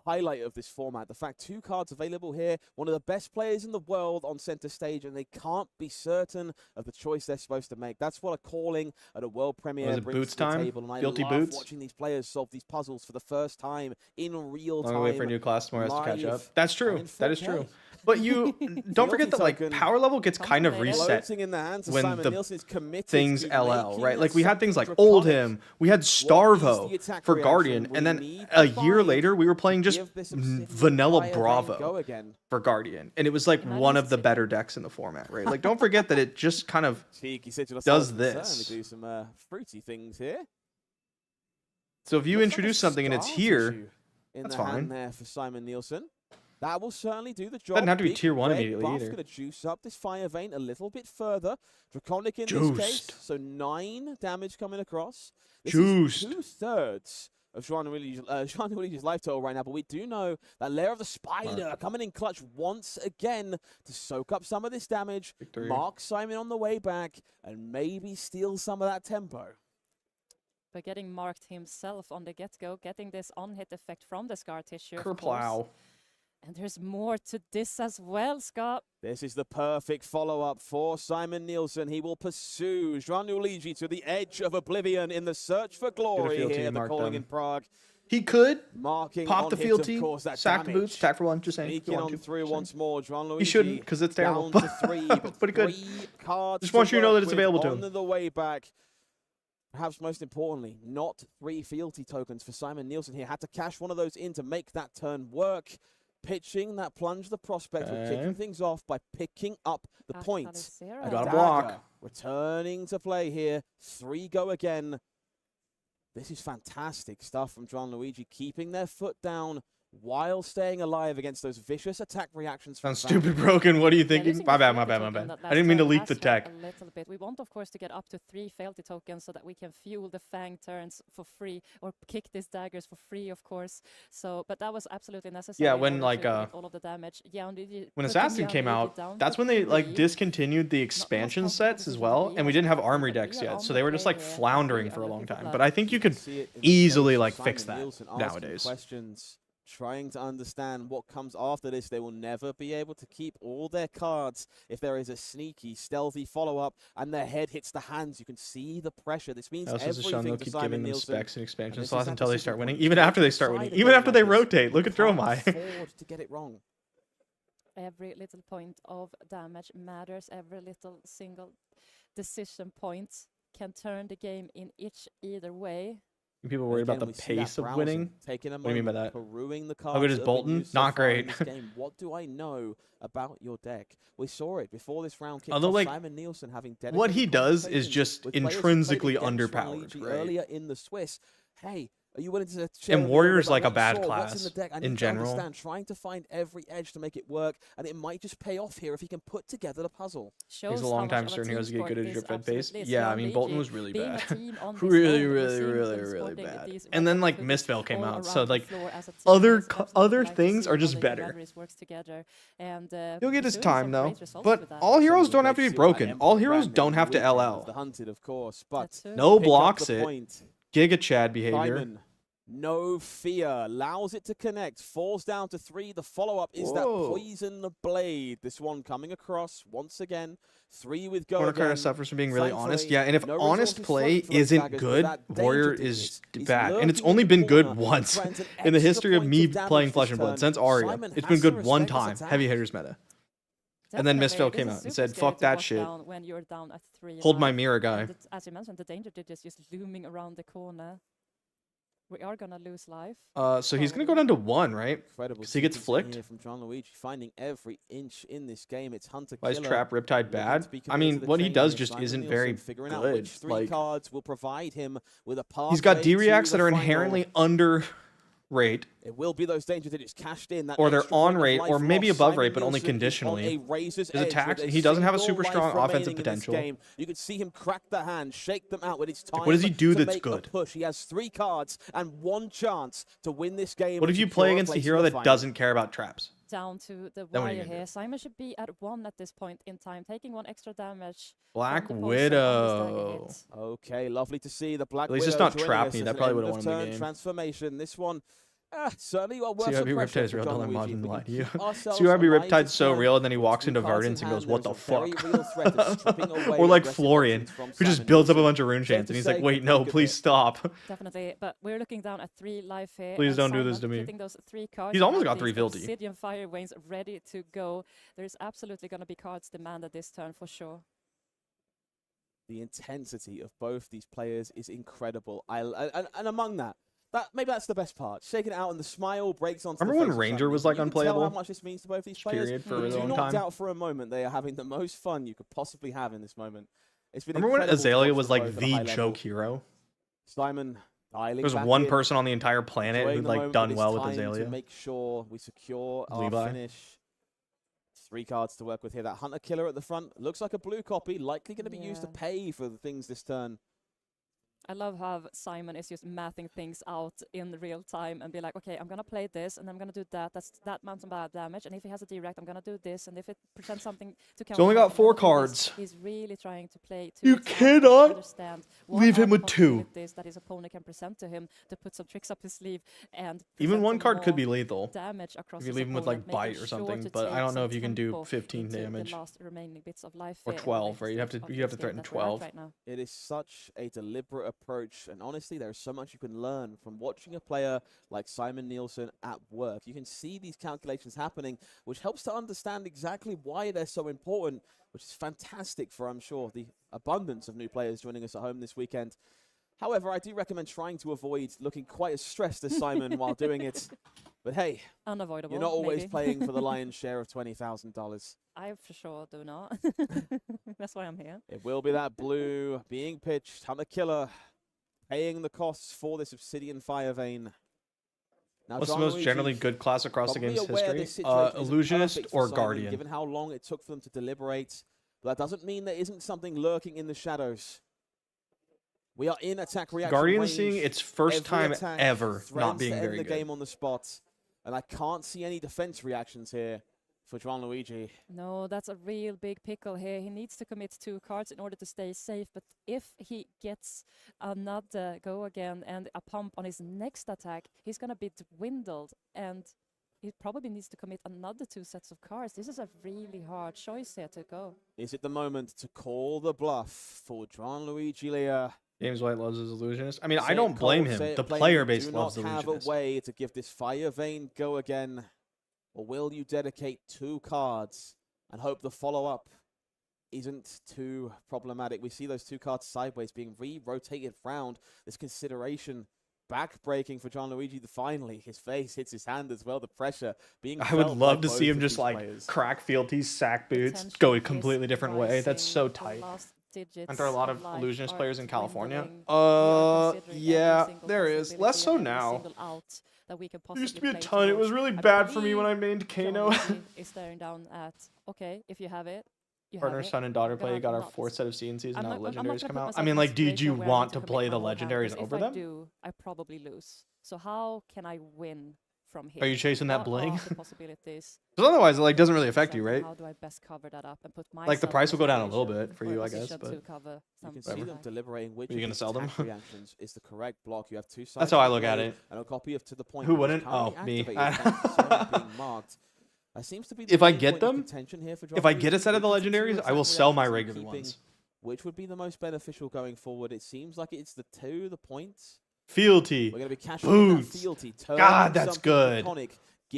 Highlight of this format, the fact 2 cards available here, one of the best players in the world on center stage, and they can't be certain of the choice they're supposed to make. That's what a calling at a world premiere brings boots to the time? table, and I Guilty love boots? watching these players solve these puzzles for the first time in real time. Wait for a new class tomorrow to catch up. That's true. in That is 4K. true. But you don't forget that like power level gets kind of reset in the hands of when Simon the Nielsen is committed things to LL, making right? Like that we had things like something Old draconic. Him, we had What is the Starvo attack for reaction? Guardian, We and then need a to year find- later we were playing just give this specific vanilla fire vein Bravo go again. for Guardian, and it was like one of the better decks in the format, right? Like don't forget that it just kind of Cheeky sigil does assault this. concern. We do some fruity things here. so if you Looks like a introduce something and it's scar here, tissue in that's the hand fine. there for Simon Nielsen. That will certainly do the job. Doesn't have to be Big tier 1 red immediately buff either. Gonna juice up this fire vein a little bit further. Draconic in this Juiced. case, so 9 damage coming across. This Juiced. is 2/3 of Gianluigi's life total right now, but we do know that layer of the spider coming in clutch once again to soak up some of this damage. Victory. Mark Simon on the way back and maybe steal some of that tempo. But getting marked himself on the get-go, getting this on-hit effect from the scar tissue. of course. Kerplow. And there's more to this as well, Scott. This is the perfect follow-up for Simon Nielsen. He will pursue Gianluigi to the edge of oblivion in the search for glory fealty, here, the mark calling them. in Prague. He could Marking pop on the hit, fealty, of course, that sack the damage. boots, tack for 1, just saying. if you Sneaking want on to, through just once saying. more. Gianluigi He shouldn't, because it's terrible. down to 3, But he could. 3 cards Just want you to know work that it's with available to on him. the way back. Perhaps most importantly, not 3 fealty tokens for Simon Nielsen here. Had to cash one of those in to make that turn work. Pitching that plunge the prospect with kicking things off by picking up the point. I got a block. Returning to play here. 3 go again. This is fantastic stuff from Gianluigi, keeping their foot down while staying alive against those vicious attack reactions. Sounds stupid broken. What are you thinking? My bad. I didn't mean to leak the tech. A little bit. We want, of course, to get up to 3 fealty tokens so that we can fuel the Fang turns for free or kick these daggers for free, of course. So, but that was absolutely necessary. Yeah, in when order like to get all of the damage. when Assassin came out, that's when they like discontinued the expansion sets as well, and we didn't have armory decks yet, so they were just like floundering for a long time. But I think you could easily like fix that nowadays. Questions. trying to understand what comes after this. They will never be able to keep all their cards if there is a sneaky, stealthy follow-up and their head hits the hands. You can see the pressure. This means everything they'll to keep Simon giving them Nielsen. specs and expansion this slots is until they decision start winning. point. Even after they start winning. Even after they rotate. Look at Dromai. Can't afford to get it wrong. Every little point of damage matters. Every little single decision point can turn the game in either way. People worried about the pace of winning. What do you mean by that? Perusing the How good is Bolton? Not great. What do I know about your deck? We saw it before this round kicked Although, off. like, Simon Nielsen having what he does is conversations just with players who intrinsically played against underpowered, Ronaligi right? earlier in the Swiss. Hey, are you willing to share And with me Warrior's about like a what you bad saw? What's in the class deck? I need in to general. understand, trying to find every edge to make it work, and it might just pay off here if he can put together the puzzle. Takes a long time for certain heroes to get good at drip fed pace. Yeah, I mean, Bolton was really bad. really, really bad. And then, like, Mistveil came out, so, like, other things are just better. He'll get his time, though. But all heroes don't have to be broken. All heroes don't have to LL. The hunted, of course, but No pick up blocks the it. point. Giga Chad behavior. Simon, no fear, allows it to connect, falls down to 3. The follow-up is that poison blade. This one coming across once again. 3 with go Corner again. Carter suffers from being really honest. Thankfully, Yeah, and if no honest resources play front for those isn't daggers, but good, that danger Warrior digit is is bad. And it's lurking only in been the good corner. once Grants an in the extra history of point me of damage playing this Flesh and Blood turn. since Aria. Simon It's has been to good one respect time. this attack. Heavy hitters meta. And then Mistveil came out and said, fuck that shit. When you're down at 3 Hold my life. mirror And guy. as you mentioned, the danger digit is just looming around the corner. We are gonna lose life. So he's going to go down to 1, right? Incredible Because he gets sequence flicked. here from John Luigi, finding every inch in this game. It's Hunter Why is Killer. Trap Riptide looking bad? to be I committed mean, to the what he chain does here. just Simon isn't Nielsen very figuring out good. which 3 Like, cards will provide him with a he's got pathway D to reacts the that are final. inherently under rate, It will be those danger digits cashed in. That or they're extra on point of rate, life or maybe lost. above Simon rate, but only Nielsen is on conditionally. a razor's His edge attacks, with a he doesn't have a single super life strong offensive remaining in this potential. game. You could see him crack the hand, shake them out when it's time. What does he do to that's make good? A push. He has 3 cards and 1 chance to win this game. What and if you secure play a against a place hero in the that final. doesn't care about traps? Down to the Then what are you wire gonna do? here. Simon should be at 1 at this point in time, taking 1 extra damage. Black from the poison on his dagger Widow. hit. Okay, lovely to see the Black At least it's Widow not joining trap us me. as That an probably would've end won of him the turn game. transformation. This one, certainly worth some CRB pressure Riptide is for real. John Don't let Luigi, Martin but lie to you you. keep ourselves CRB alive Riptide's this so turn. real, and then he With walks 2 into cards in Verdance and hand, goes, what there the is a very fuck? real threat of stripping away Or like aggressive Florian, options from who just Simon builds up a Nielsen. bunch of rune Safe chants, to and he's say, like, wait, good no, pick of please it. stop. Definitely, but we're looking down at 3 life here. Please and don't do Simon this to me. getting those 3 cards. He's almost and got 3 these Vilti. Obsidian Fire Veins ready to go. There's absolutely going to be cards demanded this turn for sure. The intensity of both these players is incredible. And among that, maybe that's the best part. Shaking it out and the smile breaks onto Remember the when face of Ranger Simon was, Nielsen. like, You can tell how unplayable? much this means to both these players. Period, for a really Do long not time. doubt for a moment they are having the most fun you could possibly have in this moment. It's been Remember when incredible to Azalea watch was them like both at a the high level. choke hero? Simon dialing There was back one in, person on the entire planet enjoying who'd the like moment, done but well it's with time Azalea. to make sure we secure our Levi. finish. 3 cards to work with here. That Hunter Killer at the front looks like a blue copy, likely going to be used to pay for the things this turn. I love how Simon is just mathing things out in real time and be like, okay, I'm going to play this and I'm going to do that. That's that amount of bad damage. And if he has a direct, I'm going to do this. And if it presents something to counter, He's only got I'm 4 gonna do this. cards. He's really trying to play. You cannot leave him with 2. That his opponent can present to him to put some tricks up his sleeve and Even present 1 some card could more be lethal. damage across If you his leave him with like opponent, bite making or sure something, to but I take don't know some if you can do tempo 15 into the damage. last remaining bits of life Or here in the 12, latest right? You'd have to stage of threaten this game that we're at 12. right now. It is such a deliberate approach, and honestly, there is so much you can learn from watching a player like Simon Nielsen at work. You can see these calculations happening, which helps to understand exactly why they're so important, which is fantastic for, I'm sure, the abundance of new players joining us at home this weekend. However, I do recommend trying to avoid looking quite as stressed as Simon while doing it. But hey, Unavoidable. you're not always maybe. playing for the lion's share of $20,000. I for sure do not. That's why I'm here. It will be that blue being pitched. Hunter Killer paying the costs for this Obsidian Fire Vein. Now, What's the John most Luigi, generally good class across the probably game's aware history? this situation isn't Illusionist perfect for or Simon, Guardian? Given how long it took for them to deliberate, but that doesn't mean there isn't something lurking in the shadows. We are in attack reaction Guardian range. seeing its first Every time attack ever not threatens being to very end the good. game on the spot, and I can't see any defense reactions here. for Gianluigi. No, that's a real big pickle here. He needs to commit 2 cards in order to stay safe, but if he gets another go again and a pump on his next attack, he's going to be dwindled, and he probably needs to commit another 2 sets of cards. This is a really hard choice here to go. Is it the moment to call the bluff for Gianluigi Lea? James White loves his illusionist. I mean, I don't blame him. The player base loves the illusionist. Do not have a way to give this Fire Vein go again. Or will you dedicate 2 cards and hope the follow-up isn't too problematic? We see those 2 cards sideways being re-rotated round. This consideration back-breaking for Gianluigi. Finally, his face hits his hand as well. The pressure being I would love to see him just like crack fealties, sack boots, go a completely different way. That's so tight. Aren't there a lot of illusionist players in California? Yeah, there is. Less so now. That we can There used to possibly be a play ton. It was towards. really I bad for me believe when I mained Kano. Gianluigi is staring down at, okay, if you have it, you Partner, have it. son, and daughter I'm play. gonna Got our not- 4th set of CNCs, and now I'm not legendaries gonna come put out. myself I in mean, a like, did situation you where I want need to commit play my the whole hand, legendaries because over if them? I do, I probably lose. So how can I win from here? Are you chasing that What bling? are the possibilities? Because otherwise, it like doesn't really affect you, Exactly, right? How do I best cover that up and put myself Like the price in will go down a little situation bit for or you, a I guess, position but to cover You can some see them attack. deliberating which Are you of gonna these sell them? attack reactions is the correct block. You have 2 sides. That's how I to look at play, it. And a copy of To the Point. Who which is wouldn't? currently Oh, me. activated, thanks to Sony being marked. Seems to be the If I main get point of them, contention here for if I get a Gianluigi. set of the Which two legendaries, I attack will sell my reactions regular keeping, ones. Which would be the most beneficial going forward? It seems like it's the points. Fealty. We're going to be cashing in that Boots. fealty. God, that's good. Iconic,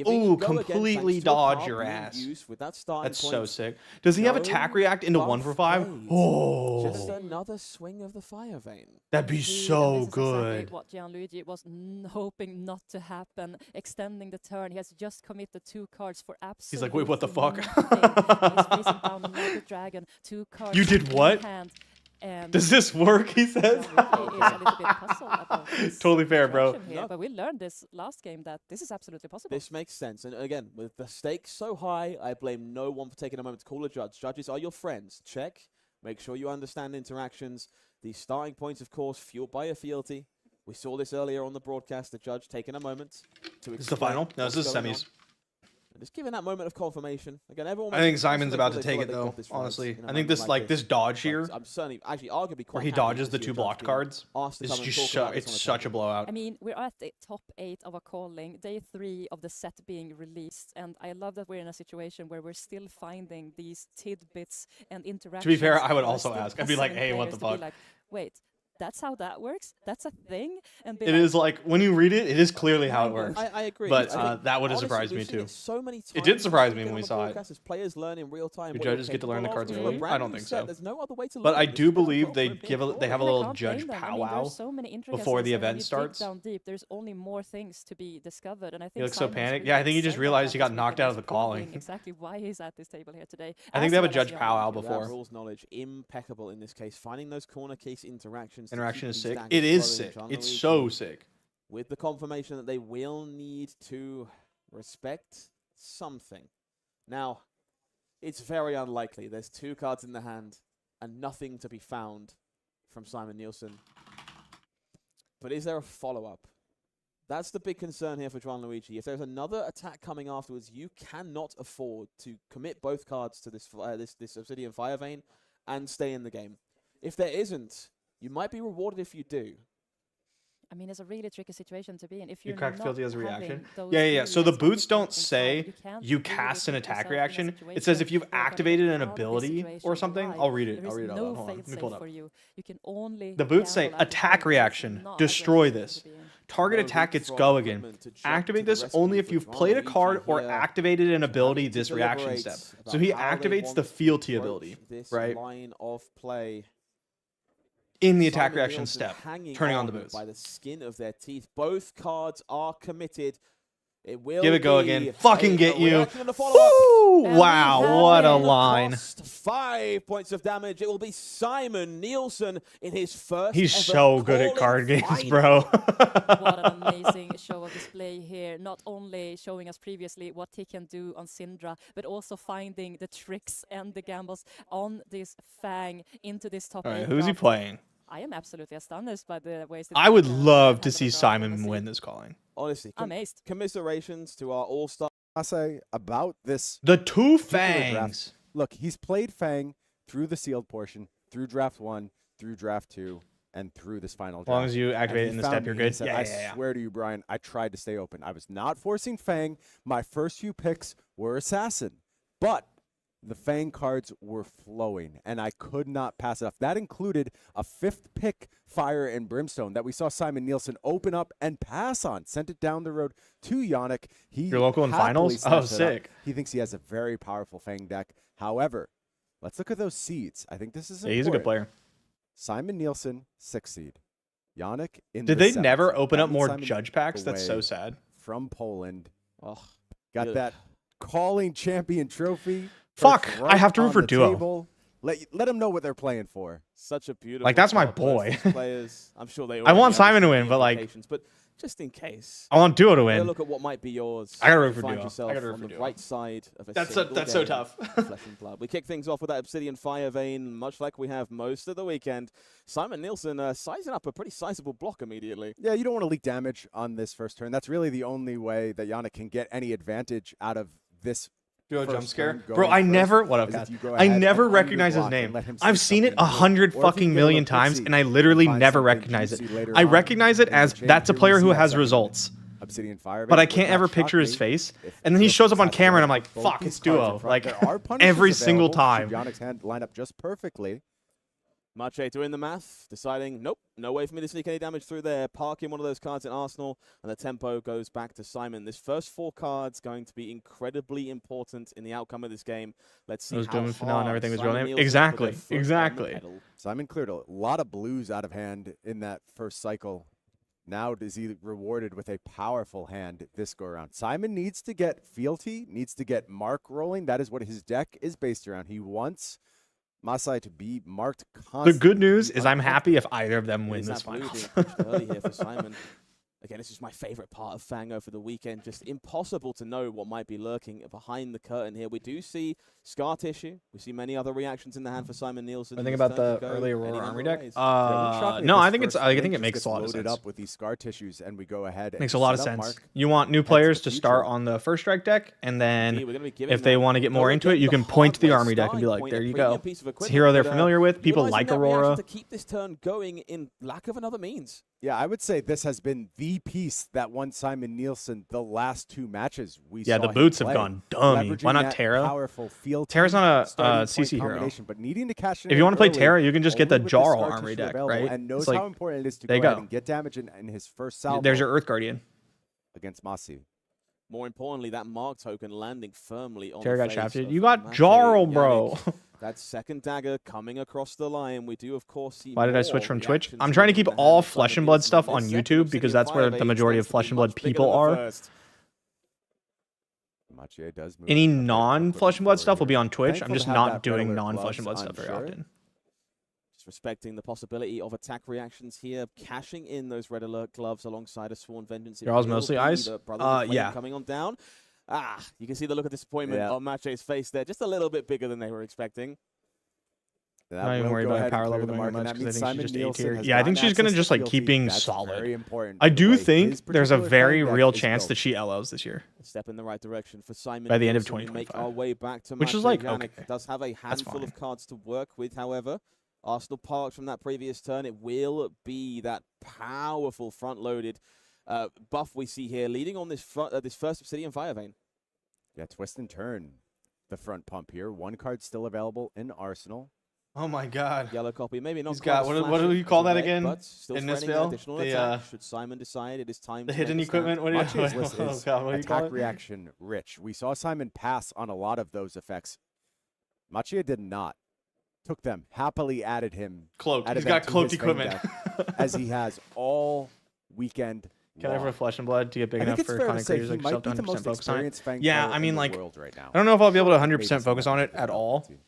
Ooh, completely dodge your ass. With that starting That's point. so sick. Does he have No attack react into buff 1 for 5? played. Oh, Just another swing of the Fire Vein. that'd be Indeed, and so this is exactly good. what Gianluigi was hoping not to happen, extending the turn. He has just committed 2 cards for absolutely He's like, wait, what the fuck? nothing. He's facing down another dragon, 2 cards You did in what? hand, and Does this work? He says. Gianluigi is a little bit puzzled about this Totally fair, bro. interaction here, No. but we learned this last game that this is absolutely possible. This makes sense. And again, with the stakes so high, I blame no one for taking a moment to call a judge. Judges are your friends. Check. Make sure you understand interactions. The starting points, of course, fueled by a fealty. We saw this earlier on the broadcast. The judge taking a moment to This is the explain final? No, what's this is going semis. on. And just giving that moment of confirmation. Again, everyone. I think makes- Simon's most about of to them feel take like it, they though, got this right honestly. in a I moment think this, like, this dodge But here, I'm certainly, actually, arguably quite where he happy dodges to the see 2 a judge blocked being cards, asked to is come and just talk about this it's on a such a table. blowout. I mean, we're at the top 8 of a calling, day 3 of the set being released, and I love that we're in a situation where we're still finding these tidbits and interactions. fair, I would that are also still ask. I'd be like, puzzling hey, what players the to be fuck? like, wait, that's how that works? That's a thing? And be It like, is like, when you read it, it is clearly how it Mind works. I agree. But I think, that would have honestly, surprised we've me seen too. it so many times. It did surprise this me when weekend we on the saw it. broadcast as players learn in real time. Do what you're judges get to learn the capable cards of. early? With a I brand don't new think set, so. There's no other way to But learn. I This do is gonna believe go they for a big give call. they have a and I little can't judge blame them. I mean, powwow there's so many before the intricacies, and when event you dig starts. down deep, there's only more things to be discovered, and I He think looks so Simon's panicked. really Yeah, I think he just excited realized he about got this knocked weekend. out of He's the calling. proving exactly why he's at this table here today. I think as they have a well as judge powwow Gianluigi. before. That rules knowledge impeccable in this case. Finding those corner case interactions. to Interaction keep is these sick. daggers It is flowing. sick. Gianluigi, It's so sick. with the confirmation that they will need to respect something. Now, it's very unlikely. There's 2 cards in the hand and nothing to be found from Simon Nielsen. But is there a follow-up? That's the big concern here for Gianluigi. If there's another attack coming afterwards, you cannot afford to commit both cards to this this Obsidian Fire Vein and stay in the game. If there isn't, you might be rewarded if you do. I mean, it's a really tricky situation to be in. If You you're cracked not Filthy as a having reaction? those Yeah. So the periods of boots don't reflecting time, say can't you really cast an put attack yourself in a reaction. It situation says if you've where you're gonna activated get an out of this ability situation or something, alive. I'll read it. There I'll is read it out no loud. Hold on. Let me fail-safe pull it up. for you. You can only The boots say gamble at the attack point. This is reaction. not a Destroy great this. position to be in. Target No attack room gets for go again. equipment to jump Activate to the this rescue only if for you've played a Gianluigi card or here. activated an ability Having to this reaction deliberate step. about So he how they activates want the to fealty approach ability, this right? line of play. In the attack Simon reaction Nielsen step, hanging turning on the on boots. by the skin of their teeth. Both cards are committed. It will Give it go be again. Fucking a get you. reaction and a follow-up. Woo! And we Wow, have what a it. line. Cost 5 points of damage. It will be Simon Nielsen in his first He's ever so good at calling card games, final. bro. What an amazing show of display here. Not only showing us previously what he can do on Syndra, but also finding the tricks and the gambles on this Fang into this top All right, 8 who's he draft. playing? I am absolutely astonished by the ways that I would he can love to handle see the draft, Simon honestly. win this calling. Honestly, Amazed. commiserations to our all-star Masai about this. The two particular fangs. Draft. Look, he's played Fang through the sealed portion, through draft 1, through draft 2, and through this final draft. As long as you activate it in the step, you're good. Said, I swear to you, Brian, I tried to stay open. I was not forcing Fang. My first few picks were Assassin, but the Fang cards were flowing, and I could not pass it off. That included a 5th pick, Fire and Brimstone, that we saw Simon Nielsen open up and pass on. Sent it down the road to Yannick. You're local in finals? Oh, sick. He thinks he has a very powerful Fang deck. However, let's look at those seeds. I think this is important. Yeah, he's a good player. Simon Nielsen, 6th seed. Yannick in Did the they 7th. never open up more Simon judge packs? That's so sad. From Poland. Oh, Got that calling champion trophy. Fuck, right I have to root on for the duo. table. Let them know what they're playing for. such a beautiful. Like, that's my card both boy. these players. I'm sure they. I want already Simon to understand win, the but, like, implications, but just in case. I want duo to Take a win. look at what might be yours. I gotta root for Find duo. yourself I gotta root on for the duo. right side of a That's single so game tough. of Flesh and Blood. We kick things off with that Obsidian Fire Vein, much like we have most of the weekend. Simon Nielsen sizing up a pretty sizable block immediately. Yeah, you don't want to leak damage on this first turn. That's really the only way that Yannick can get any advantage out of this. Duo first jump scare, turn bro. going I first never. What up, is if guys? you go I ahead never and recognize his underblock name. and let him I've see seen it something good. 100 Or if you fucking get a million little times, tipsy and I literally and find never something recognize it. juicy later I on recognize it in the as chain. that's a Here we player see who that has second results. Obsidian Fire But Vein I with can't that ever shock picture his bait. face, If and then he Nielsen shows up on decides to camera, and I'm run like, both "Fuck, these it's cards in duo!" front, Like there are punishes every single available should time. Yannick's hand line up just perfectly. Majiinbae doing the math, deciding, nope, no way for me to sneak any damage through there. Parking one of those cards in Arsenal, and the tempo goes back to Simon. This first 4 cards going to be incredibly important in the outcome of this game. Let's see It was how doing Finale and hard everything was Simon real name. Nielsen Exactly, put their foot on the exactly. pedal. Simon cleared a lot of blues out of hand in that first cycle. Now is he rewarded with a powerful hand this go around. Simon needs to get fealty, needs to get mark rolling. That is what his deck is based around. He wants Masai to be marked constantly. The good news is I'm happy if either of them win Is this that blue final. being pushed early here for Simon? Again, this is my favorite part of Fang over the weekend. Just impossible to know what might be lurking behind the curtain here. We do see scar tissue. We see many other reactions in the hand for Simon Nielsen. I think His about turn the to go early any Aurora number Army of deck. ways. No, I think it makes a lot of loaded sense. up with these scar tissues, and we go ahead. And Makes a lot of set up sense. Mark. You want new Head to players the to start future. on the first strike deck, and then We're gonna be giving if they that want to get more go into it, again you the can point to the hard way army deck and be starting like, point, there a you premium go. piece of It's a equipment, hero they're but, familiar with. People utilizing like that reaction Aurora. to keep this turn going in lack of another means. Yeah, I would say this has been the piece that won Simon Nielsen the last 2 matches we saw Yeah, the him boots have play. gone dummy. Leveraging Why not that Terra? Powerful field Terra's not a starting point CC hero. combination, but needing to cash it If you want to play early, Terra, you can just get only the with Jarl scar army tissue deck, available, right? And knows It's like, how important it is to there go you ahead go. and get damage in his first salvo. There's your Earth Guardian. against Masi. More importantly, that mark token landing firmly on Terra the got face shafted. of You got Majiinbae Jarl, Yannick. bro. That second dagger coming across the line. We do, of course, see Why did I more switch from Twitch? reactions I'm trying to here keep in the all hand of Flesh Simon and Blood Nielsen. stuff This on second YouTube because Obsidian that's where Fire the Vein majority of stands to be Flesh and Blood much bigger people than the are. first. Majiinbae does move Any a bit of non-Flesh and Blood equipment stuff will forward be here. on Twitch. I'm Thankful just to have not that doing Battler non-Flesh and Blood gloves, stuff very I'm sure. often. Just respecting the possibility of attack reactions here, cashing in those red alert gloves alongside a Sworn Vengeance. It Jarl's will mostly be ice? the Brotherhood Flame Yeah. coming on down. You can see the look of disappointment Yeah. on Machiinbae's face there. Just a little bit bigger than they were expecting. That Not even will worried go about ahead her and power clear level the very mark, much and that 'cause I means think she's Simon just A Nielsen tier. has Yeah, I think gotten she's gonna access just to like keep fealty. being That's solid. very important I to the do way think his there's a particular very Fang deck real is chance built. that she LOs this year. A step in the right direction for Simon By the end of Nielsen. We make 2025. our way back to Which is Majiinbae. like, Yannick okay. does have a handful fine. of cards to work with, however. Arsenal parked from that previous turn. It will be that powerful front-loaded buff we see here, leading on this this first Obsidian Fire Vein. Yeah, twist and turn. The front pump here. 1 card still available in Arsenal. Oh my god. Yellow copy, maybe not. He's quite got- as what do flashy you as call the that red, again but still in this threatening build? additional The, attack. Should Simon decide it is time The to hidden make a stand. equipment. What do you? Machiinbae's list Oh is god, what do you call attack it? reaction rich. We saw Simon pass on a lot of those effects. Machiinbae did not. Took them, happily added him. Cloaked. added He's them got to cloaked his Fang equipment. deck, as he has all weekend Can I have long. a Flesh and Blood to get big I enough think it's for fair to content say creators he like might yourself be to the 100% most focus on it? experienced Fang Yeah, player I mean, in the like, world right now. I don't know if I'll be able to Maybe 100% some focus on it magic at all. ability.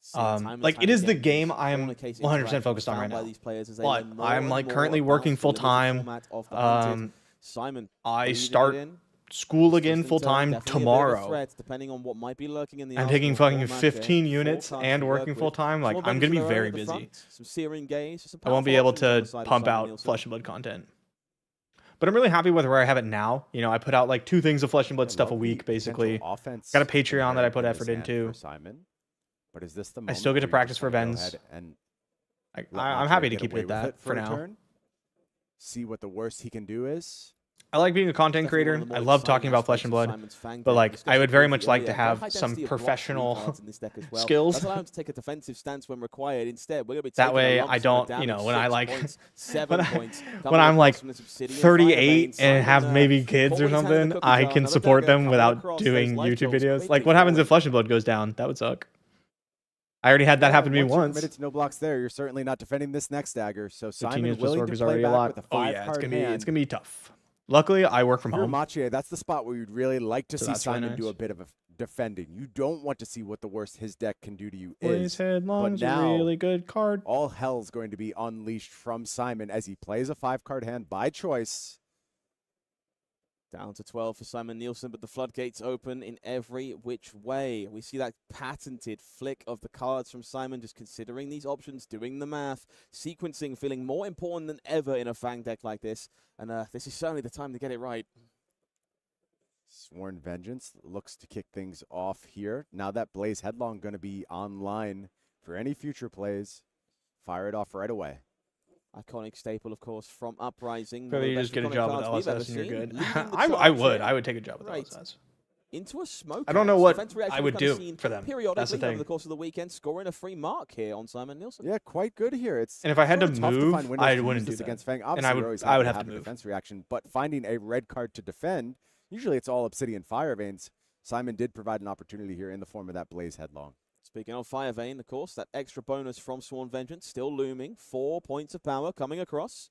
Seen time and Like, time it is the again, game these I am corner case 100% interactions focused on found right by now. these players as they But learn more I'm and like more currently about working the full limited time. format of the Hunted. Um, Simon, I breathing start it in. school again Twisting full turn, time definitely a bit of a tomorrow. threat, depending on what might be lurking in the I'm taking arsenal fucking for Majiinbae. 15 Four units cards and to work working with. full time. Like, Sworn I'm gonna be Vengeance very at the busy. front, some Searing Gaze, some I won't be powerful able options on to the side of pump Simon out Nielsen. Flesh and Blood content. But I'm really happy with where I have it now. You know, I put out like 2 things of Flesh and Blood stuff a week, basically. Got a Patreon that I put effort into. Simon, but is this the I still get to practice for Vens. I'm happy to keep it at that for now. See what the worst he can do is. I like being a content creator. I love talking about Flesh and Blood, but like I would very much like to have some professional skills. That's allowed him to take a defensive stance when required. Instead, we're going to be that way I don't, you know, when I like when I'm like 38 and have maybe kids or something, I can support them without doing YouTube videos. Like what happens if Flesh and Blood goes down? That would suck. I already had that happen to me once. Committed to no blocks there. You're certainly not defending this next dagger. So Simon willing to play back with a 5-card hand. It's gonna be tough. Luckily, I work from home. Majiinbae, that's the spot where you'd really like to see Simon do a bit of a defending. You don't want to see what the worst his deck can do to you is. Headlong's a really good card. All hell's going to be unleashed from Simon as he plays a 5-card hand by choice. Down to 12 for Simon Nielsen, but the floodgates open in every which way. We see that patented flick of the cards from Simon, just considering these options, doing the math, sequencing, feeling more important than ever in a Fang deck like this. And this is certainly the time to get it right. Sworn Vengeance looks to kick things off here. Now that Blaze Headlong going to be online for any future plays. Fire it off right away. Iconic staple, of course, from Uprising. Probably you just get a job with LSS and you're good. I would take a job with LSS. Into a smoke. I don't know what I would do for them. That's the thing. Over the course of the weekend, scoring a free mark here on Simon Nielsen. Yeah, quite good here. It's and if I had to move, I wouldn't do that. Against Fang. And I would have to move. Defense reaction, but finding a red card to defend, usually it's all Obsidian Fire Veins. Simon did provide an opportunity here in the form of that Blaze Headlong. Speaking of Fire Vein, of course, that extra bonus from Sworn Vengeance still looming. 4 points of power coming across.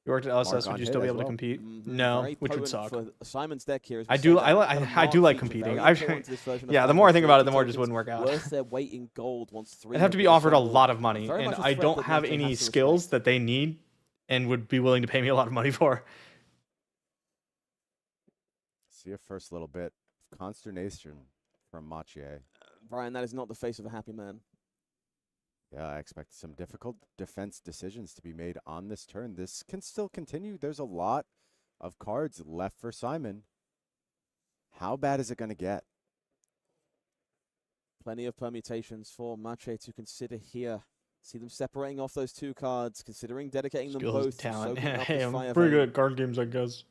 You worked at LSS, would you still be able to compete? No, which would suck. For Simon's deck here, I do like competing. Yeah, the more I think about it, the more it just wouldn't work out. Worth their weight in gold once 3. I'd have to be offered a lot of money, and I don't have any skills that they need and would be willing to pay me a lot of money for. See a first little bit of consternation from Majiinbae. Brian, that is not the face of a happy man. Yeah, I expect some difficult defense decisions to be made on this turn. This can still continue. There's a lot of cards left for Simon. How bad is it going to get? Plenty of permutations for Majiinbae to consider here. See them separating off those 2 cards, considering dedicating them both. Talent. Hey, I'm pretty good at card games, I guess.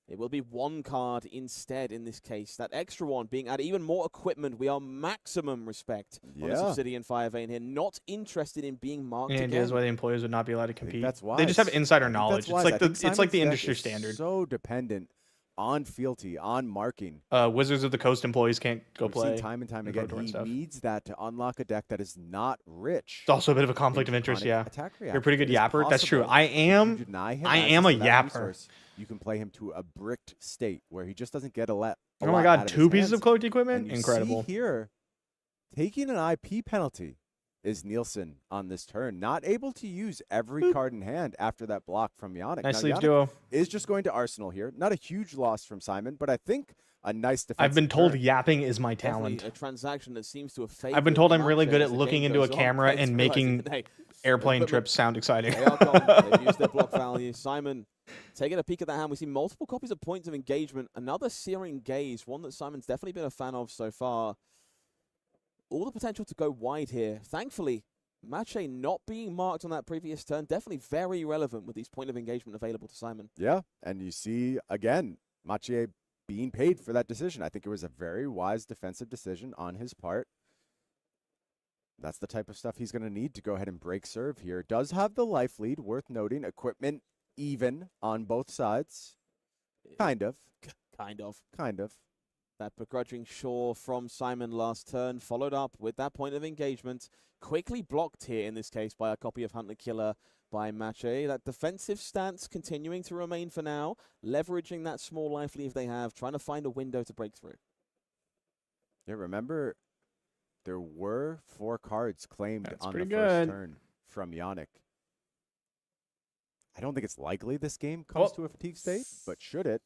It will be 1 card instead in this case. That extra one being added. Even more equipment. We are maximum respect on this Obsidian Fire Vein here. Not interested in being marked again. And is why the employees would not be allowed to compete. That's why they just have insider knowledge. It's like the industry standard. So dependent on fealty, on marking. Wizards of the Coast employees can't go play. We've seen time and time again. He needs that to unlock a deck that is not rich. It's also a bit of a conflict of interest. Yeah, you're a pretty good yapper. That's true. I am a yapper. You can play him to a bricked state where he just doesn't get a lot. Oh my God, 2 pieces of cloaked equipment? Incredible. See here, taking an IP penalty is Nielsen on this turn. Not able to use every card in hand after that block from Yannick. Nice sleeves duo. Is just going to Arsenal here. Not a huge loss from Simon, but I think a nice defense. I've been told yapping is my talent. A transaction that seems to have I've been told I'm really good at looking into a camera and making airplane trips sound exciting. They are gone. They've used their block value. Simon taking a peek at that hand. We see multiple copies of Points of Engagement. Another Searing Gaze, one that Simon's definitely been a fan of so far. All the potential to go wide here. Thankfully, Majiinbae not being marked on that previous turn, definitely very relevant with these Point of Engagement available to Simon. Yeah, and you see, again, Majiinbae being paid for that decision. I think it was a very wise defensive decision on his part. That's the type of stuff he's going to need to go ahead and break serve here. Does have the life lead, worth noting. Equipment even on both sides. Kind of. Kind of. That begrudging shore from Simon last turn, followed up with that Point of Engagement. Quickly blocked here in this case by a copy of Hunt the Killer by Majiinbae. That defensive stance continuing to remain for now, leveraging that small life lead they have, trying to find a window to break through. Yeah, remember, there were 4 cards claimed on the first turn from Yannick. I don't think it's likely this game comes to a fatigue state, but should it?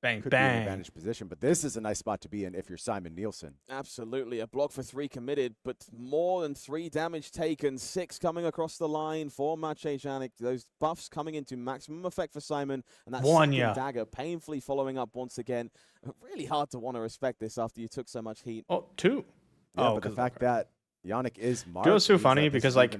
Bang, could be an bang. advantage position. But this is a nice spot to be in if you're Simon Nielsen. Absolutely. A block for 3 committed, but more than 3 damage taken. 6 coming across the line for Majiinbae. Those buffs coming into maximum effect for Simon. And that second dagger painfully following up once again. Really hard to want to respect this after you took so much heat. Oh, 2. Yeah, but the fact that Yannick is marked. It was so funny because like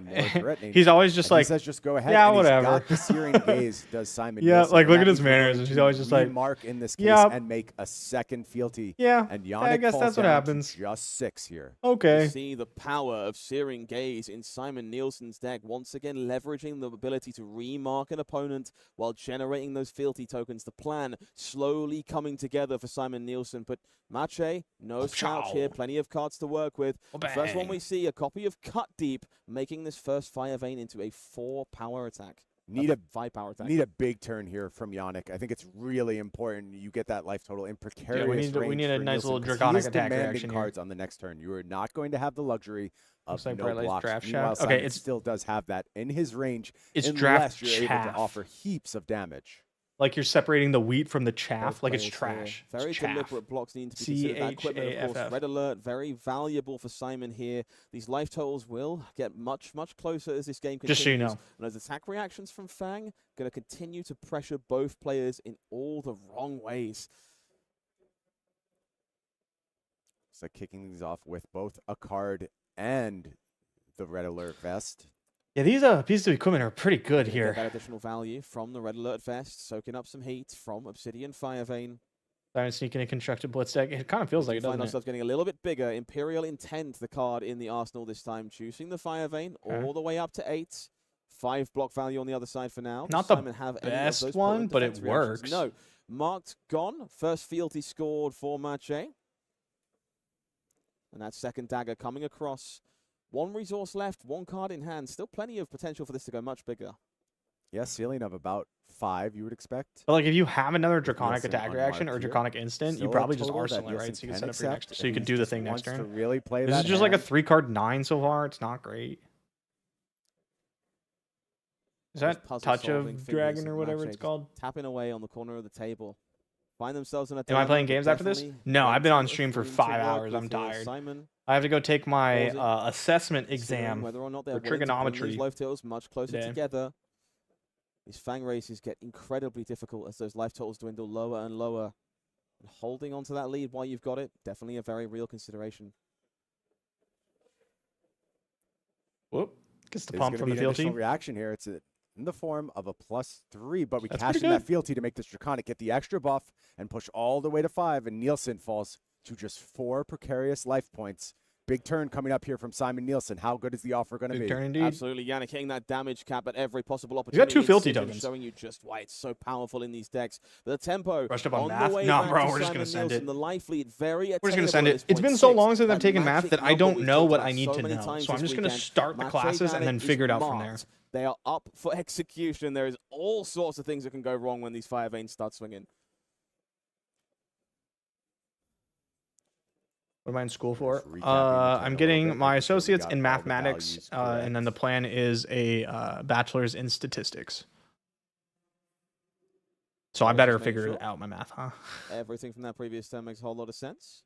he's always just and like, he says just go ahead. Yeah, and whatever. He's got the searing gaze. Does Simon? Yeah, Nielsen, like look at that his he's manners, going and she's to always just like, mark in this case yeah, and make a second fealty. Yeah, and Yannick I guess falls that's what down happens. to just 6 here. Okay. You see the power of searing gaze in Simon Nielsen's deck, once again leveraging the ability to remark an opponent while generating those fealty tokens. The plan slowly coming together for Simon Nielsen, but Mache, no slouch here, plenty of cards to work with. The first one we see, a copy of Cut Deep, making this first Fire Vein into a 4 power attack. Need a 5 power attack. Need a big turn here from Yannick. I think it's really important you get that life total in precarious range. We need a nice Nielsen, little draconic attack demanding reaction cards on the next turn. You are not going to have the luxury of like no blocks. draft Meanwhile, shaft. Okay, Simon still does have that in his range. It's unless draft you're able chaff. to offer heaps of damage. Like you're separating the wheat from the chaff. Both Like it's players trash. here. Very it's deliberate blocks need to be considered. That equipment, of course, Red Alert, very valuable for Simon here. These life totals will get much, much closer as this game continues. Just so you know. And those attack reactions from Fang going to continue to pressure both players in all the wrong ways. So kicking these off with both a card and the Red Alert vest. Yeah, these pieces of equipment are pretty good here. Get that additional value from the Red Alert vest, soaking up some heat from Obsidian Fire Vein. Starting to sneak in a constructed blitz deck. It kind of feels like it, doesn't Find it? ourselves getting a little bit bigger. Imperial Intent, the card in the arsenal this time, choosing the Fire Vein all the way up to 8. 5 block value on the other side for now. Not Simon the have best any of those one, but it defense reactions? works. No. Marked gone. First fealty scored for Mache. And that second dagger coming across. 1 resource left, 1 card in hand. Still plenty of potential for this to go much bigger. Yeah, ceiling of about 5, you would expect. But like if you have another draconic Nielsen attack reaction or unmarked here. draconic instant, Still you a probably just total that arsenal it, right? Nielsen So you can can set up for your accept, next, so you and can he do the just thing next wants to turn. really play This is that just like a hand. 3-card 9 so far. It's not great. Is Those that puzzle Touch solving of fingers Dragon of or whatever Mache it's just called? Tapping away on the corner of the table. Find themselves in a Am I playing dilemma, games but after this? definitely No, I've been on plenty of stream for room to 5 work hours. with I'm here. tired. Simon I have to go take my pausing, assessment considering exam whether or not they're for willing to bring trigonometry. these life totals much closer today. together. These Fang races get incredibly difficult as those life totals dwindle lower and lower. And holding on to that lead while you've got it, definitely a very real consideration. Whoop. Gets the There's pump gonna from be the an additional fealty. reaction here. It's in the form of a +3, but we That's cash pretty in that good. fealty to make this draconic, get the extra buff, and push all the way to 5, and Nielsen falls to just 4 precarious life points. Big turn coming up here from Simon Nielsen. How good is the offer going to be? Big turn indeed. Absolutely, Yannick hitting that damage cap at every possible got opportunity. 2 fealty Incision tokens. showing you just why it's so powerful in these decks. But the tempo Rushed up on on math? the way Nah, back bro, to we're just Simon gonna send Nielsen, it. the life lead very We're just going to attainable send at it. this It's point. been so 6, long since I've that taken math magic that I number don't we've know talked what about I need so to many know. times So I'm this just going to weekend. start the Mache classes and then Yannick figure it is out from there. marked. They are up for execution. There is all sorts of things that can go wrong when these Fire Veins start swinging. What am I in school for? Just recapping the I'm total a getting bit, my making sure we associates got in all the mathematics, values and then the plan is a bachelor's in statistics. So I Just better making figure sure. out my math, huh? Everything from that previous term makes a whole lot of sense.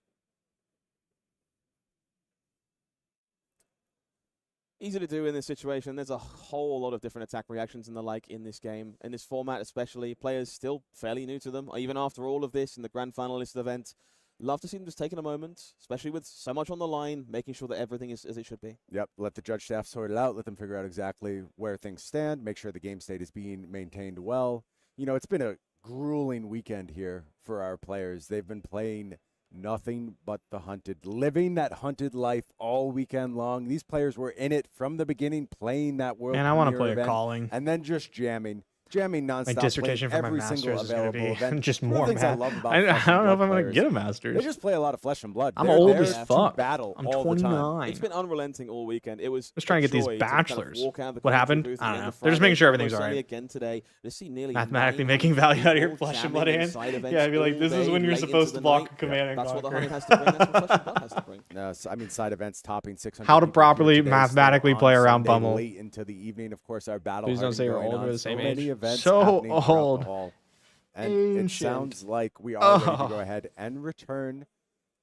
Easy to do in this situation. There's a whole lot of different attack reactions and the like in this game. In this format especially, players still fairly new to them. Even after all of this in the Grand Finalist event, love to see them just taking a moment, especially with so much on the line, making sure that everything is as it should be. Yep, let the judge staff sort it out. Let them figure out exactly where things stand. Make sure the game state is being maintained well. You know, it's been a grueling weekend here for our players. They've been playing nothing but the hunted, living that hunted life all weekend long. These players were in it from the beginning, playing that world And I want to premiere play a event, calling. and then just jamming nonstop. My dissertation for playing my every single master's is going to available be event. just One of more the things I math. love about I Flesh and don't know if Blood I'm going to players, get a master's. They just play a lot of Flesh and Blood. I'm They're old there as to fuck. battle I'm all the time. 29. It's been unrelenting all weekend. It was Just trying to get these a joy kind of bachelors. walk out of the What commentary happened? booth I don't in know. the They're just making sure Friday everything's Most all Sunday right. Again today. To see nearly Mathematically 900 making value out of your people Flesh and jamming Blood hand. inside events Yeah, I'd be like, all this is day, when you're late into supposed to the block night. a Command and That's what the Conquer. Honey has to bring. That's what Flesh and Blood has to bring. So, I mean, side events topping 600. How to people here properly today, still mathematically on play around Sunday, Bummel. Late into the evening, of course, our battle. Please don't say you're going old. on. We're the same many age. events So happening throughout the old. hall. And it sounds like we are ready to go ahead and return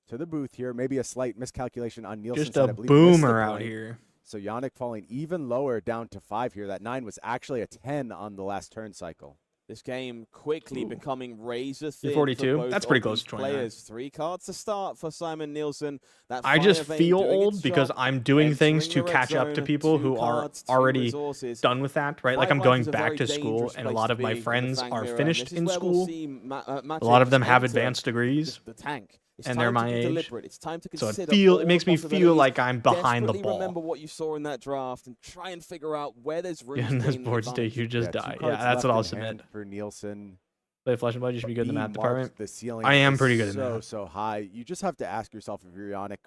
to the booth here. Maybe a slight miscalculation on Nielsen's Just a boomer out here. So Yannick falling even lower down to 5 here. That 9 was actually a 10 on the last turn cycle. This game quickly becoming razor thin. 42. That's pretty close to 29. Players. 3 cards to start for Simon Nielsen. That I just Fire Vein feel doing old its because job, I'm doing things entering to the red catch up to zone, people 2 who are cards, 2 already resources. done with that, right? Like Five I'm Life going is a back very to school, dangerous and a place lot to of my be in the friends Fang are Mirror, and finished this is in where we'll school. see A lot of them have enter advanced degrees. the tank. It's and time they're to my be age. deliberate. It's time to So consider it makes me feel possibilities. like I'm behind the Desperately ball. remember what you saw in that draft and try and figure out where there's room Yeah, to in this gain an board state, advantage. you just Yeah, die. 2 Yeah, cards that's left what I'll in submit. hand for Nielsen. Play Flesh and Blood, you should be good in the math department. The ceiling I am is pretty good in so, math. so high. You just have to ask yourself if you're Yannick,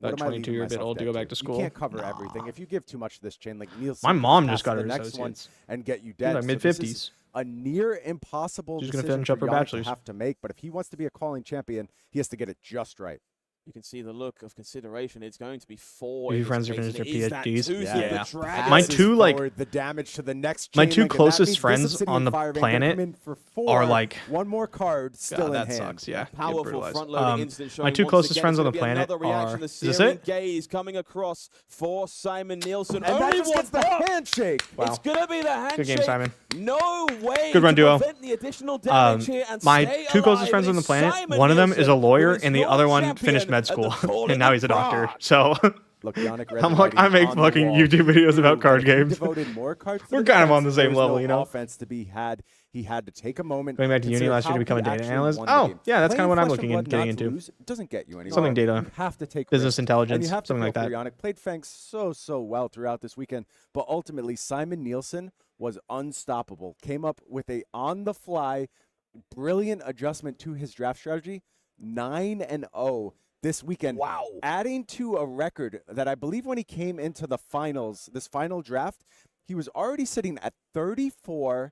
what At am I 22, leaving you're a bit myself old to dead go back to school. You can't cover Nah. everything. If you give too much to this chain, like Nielsen, My can mom pass just got to her the next one associates. and get you She's dead. like So mid this is 50s. a near impossible She's gonna decision finish up for her Yannick bachelor's. to have to make. But if he wants to be a calling champion, he has to get it just right. You can see the look of consideration. It's going to be 4. Your in this friends are case, finished and their it is that PhDs. Tuesday Yeah. the Dragon. My Passes two, like- forward the damage to the next My chain two link, and that closest means friends this Obsidian on the Fire Vein gonna planet come in for 4, are like, one more card still God, in that hand. sucks. Yeah, Powerful brutalized. front-loading incident showing my two once closest again friends it's on the gonna be planet another reaction. are. The Is this searing it? gaze coming across for Simon Nielsen. And that Only just one gets the block. handshake. Wow. It's gonna be the handshake. Good game, Simon. No way. Good run, to duo. prevent the additional damage here and My stay two closest alive. friends It on the is planet, Simon one of them is a Nielsen, lawyer, who is and the your other one champion finished med at the school, Calling and now he's a Prague. doctor. So Look, Yannick read I'm the like, I writing make on the fucking wall. YouTube videos about If card he games. devoted more cards to We're the kind of defense, on the there same was level, no you know? offense to be had. He had to take a moment. Going back to uni consider last year to how become a he data actually analyst. won the Oh, game. yeah, that's Playing kind of what I'm Flesh looking and into Blood getting not to into. lose doesn't get you anywhere. Something data, You have to take business risks. intelligence, And you have to something like feel that. for Yannick. Played Fang so well throughout this weekend, but ultimately Simon Nielsen was unstoppable. Came up with a on-the-fly, brilliant adjustment to his draft strategy. 9-0 this weekend. Wow. Adding to a record that I believe when he came into the finals, this final draft, he was already sitting at 34-5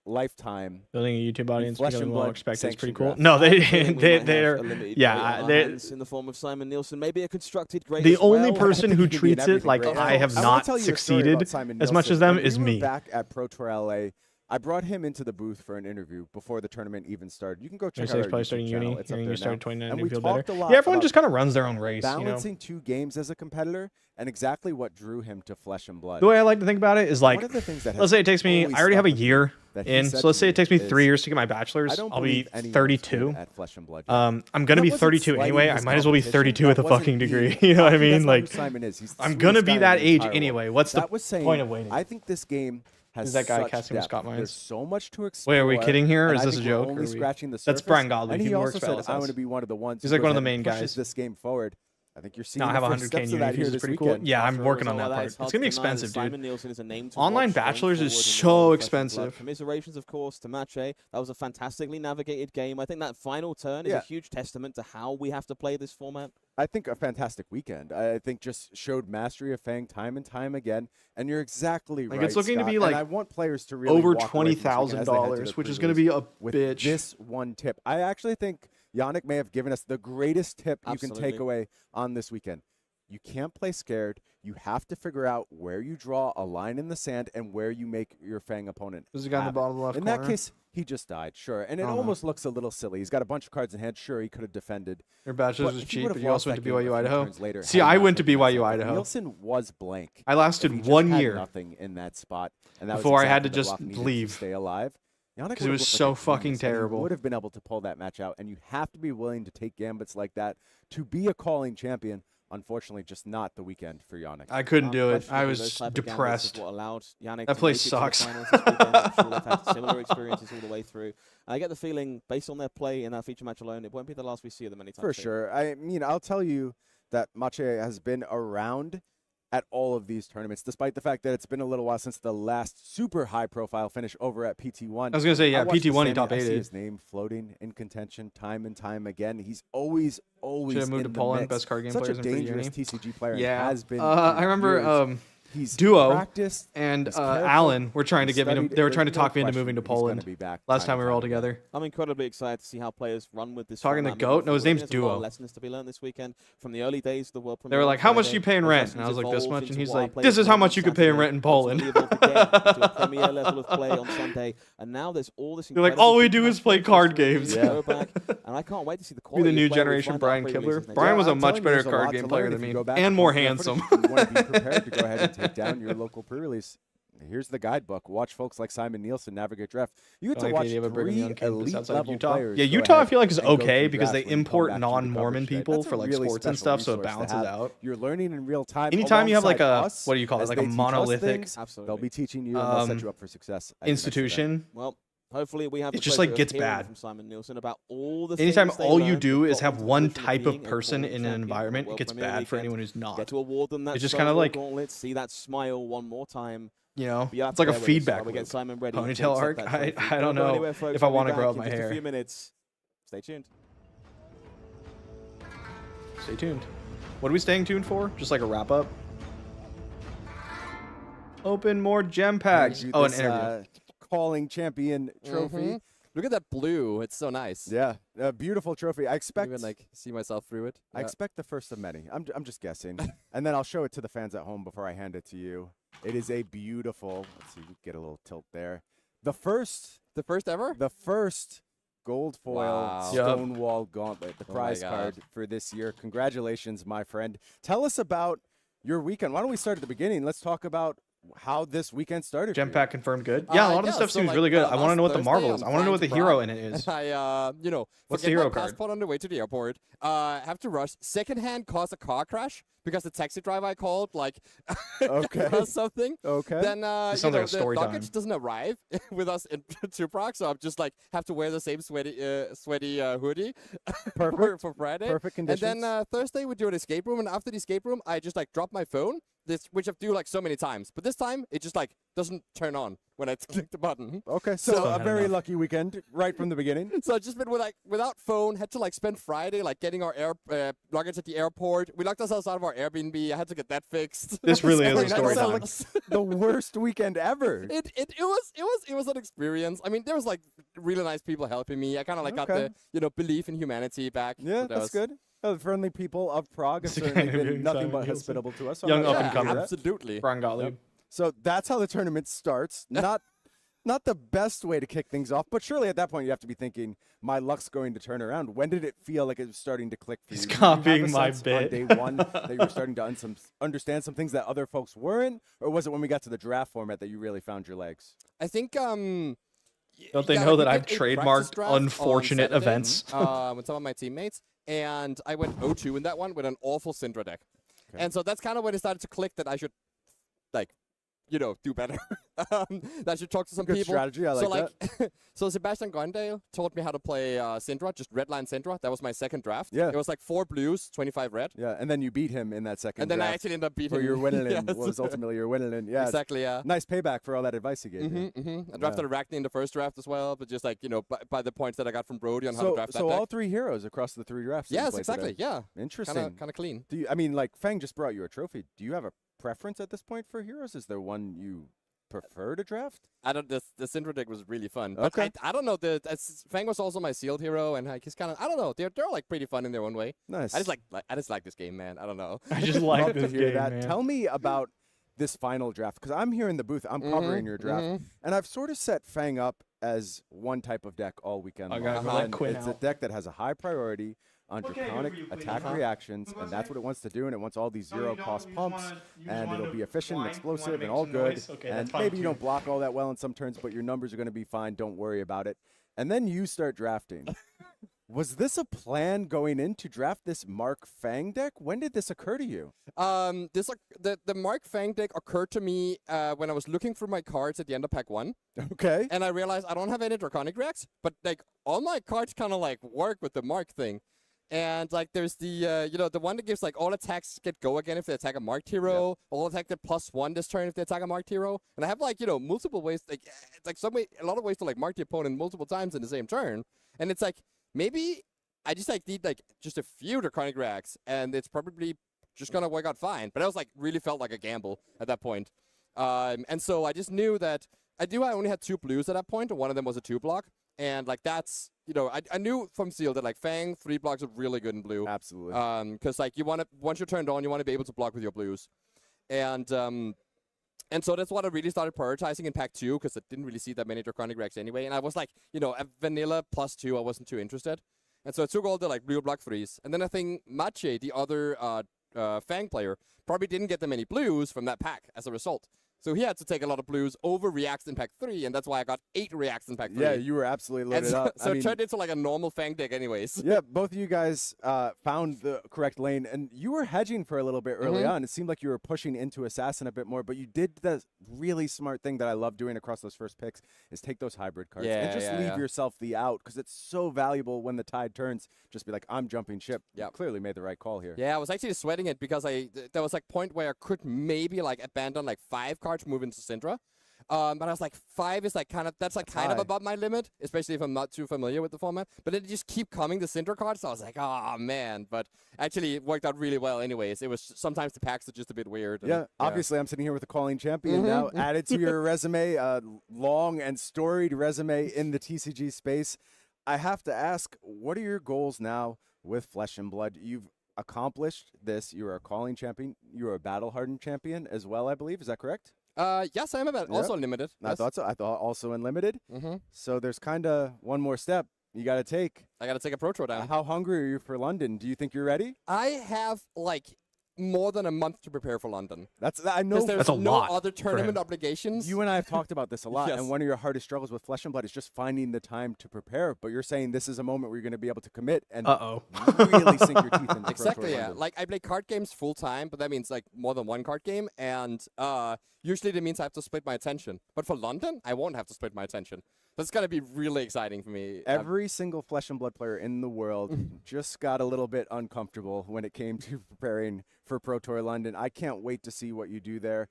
lifetime. Building a YouTube audience, Flesh becoming and well Blood expected is pretty sanctioned cool. draft. No, I have a feeling we might have they're a limited yeah, grade on our they're hands in the form of Simon Nielsen, maybe a constructed grade the as only well. person I who think he can be in treats it everything like great. I have wanna not tell you a story succeeded about Simon as much Nielsen. as them When is we were me. back at Pro Tour LA, I brought him into the booth for an interview before the tournament even started. You can go check out our Probably YouTube starting channel. uni, It's up hearing there you started now. 29 And and we feel talked better. a lot Yeah, everyone about just kind of runs their own race, you know. balancing 2 games as a competitor and exactly what drew him to Flesh and Blood. The way I like to think about it is like, One of the things that let's say it takes me, always I already have a stuck with me year that he in, said so let's to say me it takes me is, 3 years to get my bachelor's. I don't I'll be believe anyone's 32. good at Flesh and Blood yet. I'm gonna That be wasn't 32 slighting anyway. I his might as well be competition. 32 That with a wasn't fucking being degree. You know what I cocky. mean? That's not who Like, Simon is. He's the I'm gonna sweetest be guy that in the age entire world. anyway. What's the That was saying, point of waiting? I think this game has Is that guy such casting with depth. Scott Myers? There's so much to explore. Wait, are we kidding here, or and is I this a think we're joke? Only Or we- scratching the That's surface. Brian Godley. And He he works also for said, LSS. "I want to be one of the ones." He's who like one of goes the ahead and main pushes guys. this game forward. I think you're seeing No, I the have first 100K steps in of that uni here fees. It's this pretty cool. weekend. Yeah, I'm After a working on result that like part. it's It's hard gonna be to deny that expensive, Simon dude. Nielsen is a name to Online watch going bachelors is forward in the so world of Flesh and Blood. expensive. Commiserations, of course, to Majiinbae. That was a fantastically navigated game. I think that final turn is Yeah. a huge testament to how we have to play this format. I think a fantastic weekend. I think just showed mastery of Fang time and time again. And you're exactly Like, right. it's looking to Scott. be, And like, I want players to really Over walk away from this weekend as they head to $20,000, the which is gonna be a with bitch. this one tip. I actually think Yannick may have given us the greatest tip you can take Absolutely. away on this weekend. You can't play scared. You have to figure out where you draw a line in the sand and where you make your Fang opponent. There's a guy in the have it. bottom left In corner. that case, he just died, sure. And it I don't know. almost looks a little silly. He's got a bunch of cards in hand. Sure, he could have defended. Your bachelor's But was if he cheap, would've but you also lost went to that game a BYU few Idaho. turns later, See, had he I not went to taken that BYU step, but Idaho. Nielsen was blank. I If lasted he just 1 had year nothing in that spot, and that was before I had to exactly just what Locke needed to leave. stay alive. Yannick 'Cause it would've was looked so like a fucking genius, and he terrible. would have been able to pull that match out, and you have to be willing to take gambits like that to be a calling champion. Unfortunately, just not the weekend for Yannick. I couldn't do it. I Unquestionably, was those type of gambits is depressed. what allowed Yannick That to place make it to the sucks. finals this weekend. I'm sure they've had similar experiences all the way through. And I get the feeling, based on their play in that feature match alone, it won't be the last we see of them anytime For soon. sure. I mean, I'll tell you that Majiinbae has been around at all of these tournaments, despite the fact that it's been a little while since the last super high-profile finish over at PT1. I was gonna say, yeah, I watched the PT1 he semi, top I see 8'd. his name floating in contention time and time again. He's always Should have moved to in the Poland, mix. best card game Such players a in free dangerous uni. TCG player. and Yeah. has been. I for remember years. Duo and Alan were trying to get me to, they were trying to talk me into moving to Poland last time we were all together. I'm incredibly excited to see how players run with this. Talking to GOAT? No, his name's Duo. Lessons to be learned this weekend from the early days of the World Premiere. They were like, how much do you pay in rent? And I was like, this much. And he's like, this is how much you could pay in rent in Poland. To a Premier level of play on Sunday. And now there's all this. They're like, all we do is play card games. Yeah. And I can't wait to see the quality. Be the new generation Brian Kibler. Brian was a much better card game player than me. And more handsome. You want to be prepared to go ahead and take down your local pre-release. Here's the guidebook. Watch folks like Simon Nielsen navigate draft. You get to watch 3 elite level players. Yeah, Utah I feel like is okay because they import non-Mormon people for like sports and stuff, so it balances out. You're learning in real time. Anytime you have like a, what do you call it, like a monolithic, they'll be teaching you and they'll set you up for success. Institution. Well, hopefully we have. It just like gets bad. From Simon Nielsen about all the. Anytime all you do is have one type of person in an environment, it gets bad for anyone who's not. Get to award them that. It's just kind of like, let's see that smile one more time. You know, it's like a feedback loop. Ponytail arc. I don't know if I want to grow up my hair. A few minutes. Stay tuned. Stay tuned. What are we staying tuned for? Just like a wrap up. Open more gem packs. Oh, an interview. Calling champion trophy. Look at that blue. It's so nice. Yeah, a beautiful trophy. I expect even like see myself through it. I expect the first of many. I'm just guessing, and then I'll show it to the fans at home before I hand it to you. It is a beautiful. Let's see, we get a little tilt there. The first ever. The first gold foil Stonewall Gauntlet, the prize card for this year. Congratulations, my friend. Tell us about your weekend. Why don't we start at the beginning? Let's talk about how this weekend started. Gem pack confirmed good. Yeah, a lot of the stuff seems really good. I want to know what the Marvel is. I want to know what the hero in it is. I, what's the hero card? Passport on the way to the airport. Have to rush. Secondhand caused a car crash because the taxi driver I called does something. Okay. Then sounds like a story the time. luggage doesn't arrive with us in Tupac, so I'm just like have to wear the same sweaty hoodie for Friday. Perfect conditions. And then Thursday we do an escape room, and after the escape room I just like drop my phone. Which I've do like so many times, but this time it just like doesn't turn on when I click the button. Okay, so a very lucky weekend right from the beginning. So I just been without phone, had to like spend Friday like getting our luggage at the airport. We locked ourselves out of our Airbnb. I had to get that fixed. This really is a story time. Like the worst weekend ever. It was an experience. I mean, there was like really nice people helping me. I kind of like got the belief in humanity back. Yeah, that's good. The friendly people of Prague have certainly been nothing but hospitable to us. So young up and coming. Absolutely. Brian Gottlieb. Yep. So that's how the tournament starts. Not the best way to kick things off, but surely at that point you have to be thinking, my luck's going to turn around. When did it feel like it was starting to click for you? He's copying my bit. On day one that you were starting to understand some things that other folks weren't? Or was it when we got to the draft format that you really found your legs? I think don't they know that I've trademarked unfortunate events? With some of my teammates. And I went 0-2 in that one with an awful Syndra deck. Okay. And so that's kind of when it started to click that I should, do better. That I should talk to some people. Strategy, I like that. So Sebastian Gondale taught me how to play Syndra, just redline Syndra. That was my second draft. Yeah. It was like 4 blues, 25 red. Yeah, and then you beat him in that second And then draft. I actually ended up beating him. Your winning was ultimately your winning. Yeah, exactly, yeah. Nice payback for all that advice he gave you. I drafted Arachne in the first draft as well, but just by the points that I got from Brody on how to draft that deck. So all 3 heroes across the 3 drafts. Yes, exactly, yeah. Interesting. Kind of clean. Fang just brought you a trophy. Do you have a preference at this point for heroes? Is there one you prefer to draft? I don't. The Syndra deck was really fun. Okay. I don't know. Fang was also my sealed hero, and he's kind of. I don't know. They're like pretty fun in their own way. Nice. I just like this game, man. I don't know. I just like this game, man. Tell me about this final draft, because I'm here in the booth. I'm covering your draft, and I've sort of set Fang up as one type of deck all weekend long. It's a deck that has a high priority on draconic attack reactions, and that's what it wants to do, and it wants all these zero-cost pumps, and it'll be efficient and explosive and all good, and maybe you don't block all that well in some turns, but your numbers are going to be fine. Don't worry about it. And then you start drafting. Was this a plan going in to draft this Mark Fang deck? When did this occur to you? The Mark Fang deck occurred to me when I was looking for my cards at the end of pack 1. Okay. And I realized I don't have any draconic reacts, but like all my cards kind of like work with the Mark thing. And like there's the the one that gives like all attacks get go again if they attack a marked hero, all attack get +1 this turn if they attack a marked hero. And I have like multiple ways, like it's like a lot of ways to like mark the opponent multiple times in the same turn. And it's like maybe I just like need like just a few draconic reacts, and it's probably just going to work out fine. But I was like, really felt like a gamble at that point. And so I just knew that I only had 2 blues at that point, and one of them was a 2-block. And like that's, I knew from Seal that like Fang 3 blocks are really good in blue. Absolutely. Because like once you're turned on, you want to be able to block with your blues. And so that's what I really started prioritizing in Pack 2, because I didn't really see that many Draconic Rex anyway. And I was like, a vanilla +2, I wasn't too interested. And so I took all the like blue block 3s. And then I think Majiinbae, the other Fang player, probably didn't get that many blues from that pack as a result. So he had to take a lot of blues over reacts in Pack 3, and that's why I got 8 reacts in Pack 3. Yeah, you were absolutely loaded up. So it turned into like a normal Fang deck anyways. Yeah, both of you guys found the correct lane, and you were hedging for a little bit early on. It seemed like you were pushing into Assassin a bit more, but you did the really smart thing that I love doing across those first picks, is take those hybrid cards and just leave yourself the out, because it's so valuable when the tide turns. Just be like, I'm jumping ship. You clearly made the right call here. Yeah, I was actually sweating it because there was like point where I could maybe like abandon like 5 cards, move into Syndra. But I was like, 5 is like kind of above my limit, especially if I'm not too familiar with the format. But then just keep coming the Syndra cards, so I was like, oh man. But actually, it worked out really well anyways. It was sometimes the packs are just a bit weird. Yeah, obviously I'm sitting here with a calling champion now added to your resume, long and storied resume in the TCG space. I have to ask, what are your goals now with Flesh and Blood? You've accomplished this. You are a calling champion. You are a battle-hardened champion as well, I believe. Is that correct? Yes, I am also unlimited. I thought so. I thought also unlimited. So there's kind of one more step you got to take. I got to take a Pro Tour down. How hungry are you for London? Do you think you're ready? I have like more than a month to prepare for London. I know there's no other tournament obligations. You and I have talked about this a lot, and one of your hardest struggles with Flesh and Blood is just finding the time to prepare. But you're saying this is a moment where you're going to be able to commit and really sink your teeth into Exactly, yeah. Like I play card games full time, but that means like more than one card game, and usually that means I have to split my attention. But for London, I won't have to split my attention. That's going to be really exciting for me. Every single Flesh and Blood player in the world just got a little bit uncomfortable when it came to preparing for Pro Tour London. I can't wait to see what you do there.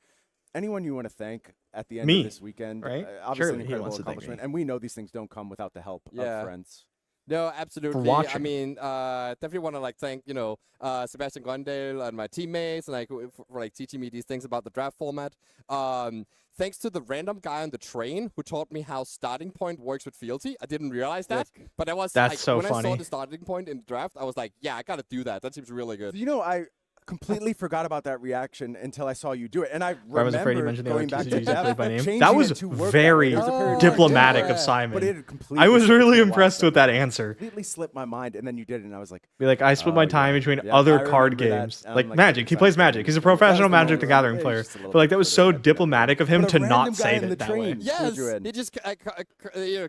Anyone you want to thank at the end of this weekend? Right? Obviously an incredible accomplishment. And we know these things don't come without the help of friends. No, absolutely. I mean, definitely want to like thank Sebastian Gondale and my teammates and for teaching me these things about the draft format. Thanks to the random guy on the train who taught me how starting point works with fealty. I didn't realize that, but that was that's so when funny. I saw the starting point in the draft, I was like, yeah, I gotta do that. That seems really good. I completely forgot about that reaction until I saw you do it, and I remember was afraid you mentioned going back to Dev by name. That was very diplomatic of Simon. But it completely I was really impressed with that answer. Completely slipped my mind, and then you did it, and I was like, I split my time between other card games, like Magic. He plays Magic. He's a professional Magic the Gathering player. But that was so diplomatic of him to not say it that way. Yes, he just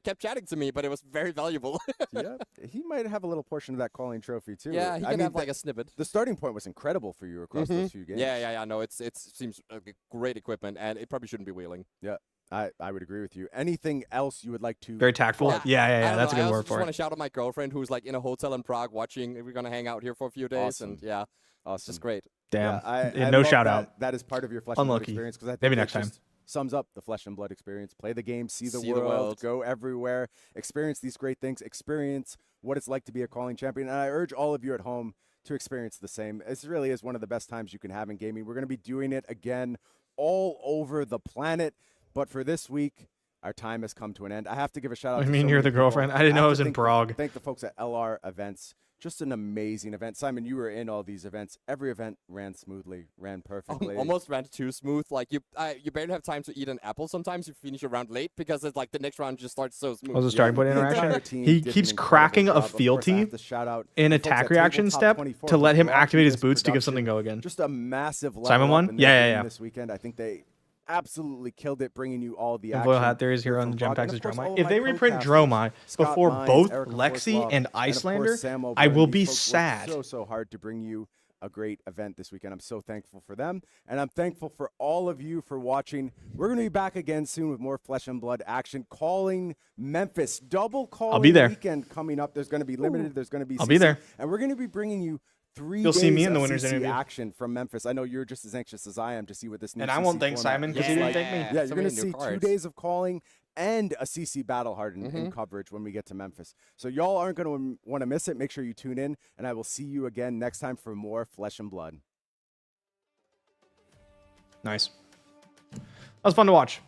kept chatting to me, but it was very valuable. Yeah, he might have a little portion of that calling trophy too. Yeah, he can have like a snippet. The starting point was incredible for you across those few games. Yeah. No, it seems like great equipment, and it probably shouldn't be wheeling. Yeah, I would agree with you. Anything else you would like to? Very tactful. Yeah. That's a good word for it. I just want to shout out my girlfriend who's like in a hotel in Prague watching. We're gonna hang out here for a few days, and awesome. It's just great. Damn. I no shout out. That is part of your Flesh and Blood experience, because I think maybe next time. Sums up the Flesh and Blood experience. Play the game, see the world, go everywhere, experience these great things, experience what it's like to be a calling champion. And I urge all of you at home to experience the same. This really is one of the best times you can have in gaming. We're going to be doing it again all over the planet. But for this week, our time has come to an end. I have to give a shout out to you're the girlfriend? I didn't know I was in Prague. Thank the folks at LR Events. Just an amazing event. Simon, you were in all these events. Every event ran smoothly, ran perfectly. Almost ran too smooth. Like you barely have time to eat an apple. Sometimes you finish a round late because it's like the next round just starts so smooth. Was a starting point interaction? He keeps cracking a fealty in attack reaction step to let him activate his boots to give something go again. Just a massive level Simon won? Yeah. This weekend, I think they absolutely killed it, bringing you all the action. Foil Hat Theories here on Gempax's Dromai. If they reprint Dromai before both Lexi and Icelander, I will be sad. So hard to bring you a great event this weekend. I'm so thankful for them, and I'm thankful for all of you for watching. We're going to be back again soon with more Flesh and Blood action. Calling Memphis, double calling I'll be there. Weekend coming up. There's going to be limited. There's going to be I'll be there, and we're going to be bringing you 3 You'll days see me in the of winners CC interview. action from Memphis. I know you're just as anxious as I am to see what this new and CC I won't thank format Simon because he didn't thank me. Yeah, you're going to see 2 days of calling and a CC Battle Hardened in coverage when we get to Memphis. So y'all aren't going to want to miss it. Make sure you tune in, and I will see you again next time for more Flesh and Blood. Nice. That was fun to watch.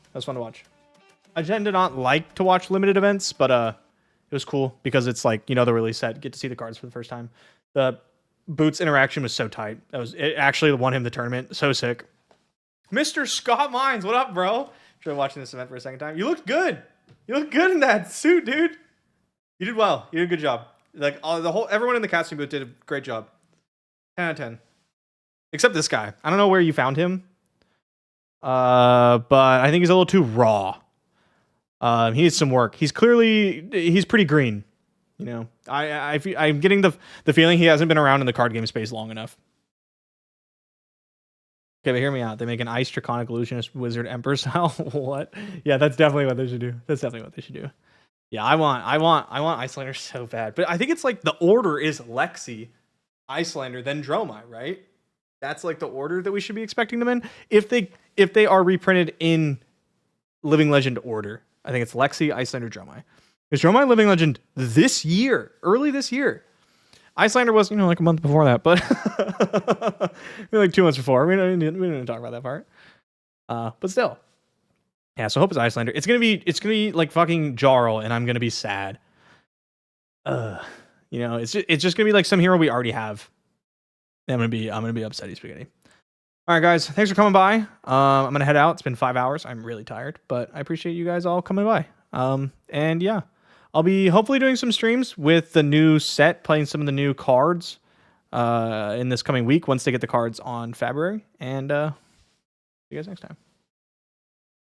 I tend to not like to watch limited events, but it was cool because it's like, you know, the release set, get to see the cards for the first time. The Boots interaction was so tight. It actually won him the tournament. So sick. Mr. Scott Mines, what up, bro? After watching this event for a second time. You looked good. You look good in that suit, dude. You did well. You did a good job. Like everyone in the casting booth did a great job. 10 out of 10. Except this guy. I don't know where you found him. But I think he's a little too raw. He needs some work. He's pretty green. You know, I'm getting the feeling he hasn't been around in the card game space long enough. Okay, but hear me out. They make an Ice Draconic Illusionist Wizard Emperor style. What? Yeah, that's definitely what they should do. Yeah, I want Icelander so bad. But I think it's like the order is Lexi, Icelander, then Dromai, right? That's like the order that we should be expecting them in. If they are reprinted in Living Legend order. I think it's Lexi, Icelander, Dromai. Because Dromai Living Legend early this year. Icelander was, like a month before that, but like 2 months before. We didn't talk about that part. But still. Yeah, so I hope it's Icelander. It's gonna be like fucking Jarl, and I'm gonna be sad. It's just gonna be like some hero we already have. I'm gonna be upsetty spaghetti. All right, guys, thanks for coming by. I'm gonna head out. It's been 5 hours. I'm really tired, but I appreciate you guys all coming by. And yeah, I'll be hopefully doing some streams with the new set, playing some of the new cards in this coming week once they get the cards on February. And see you guys next time.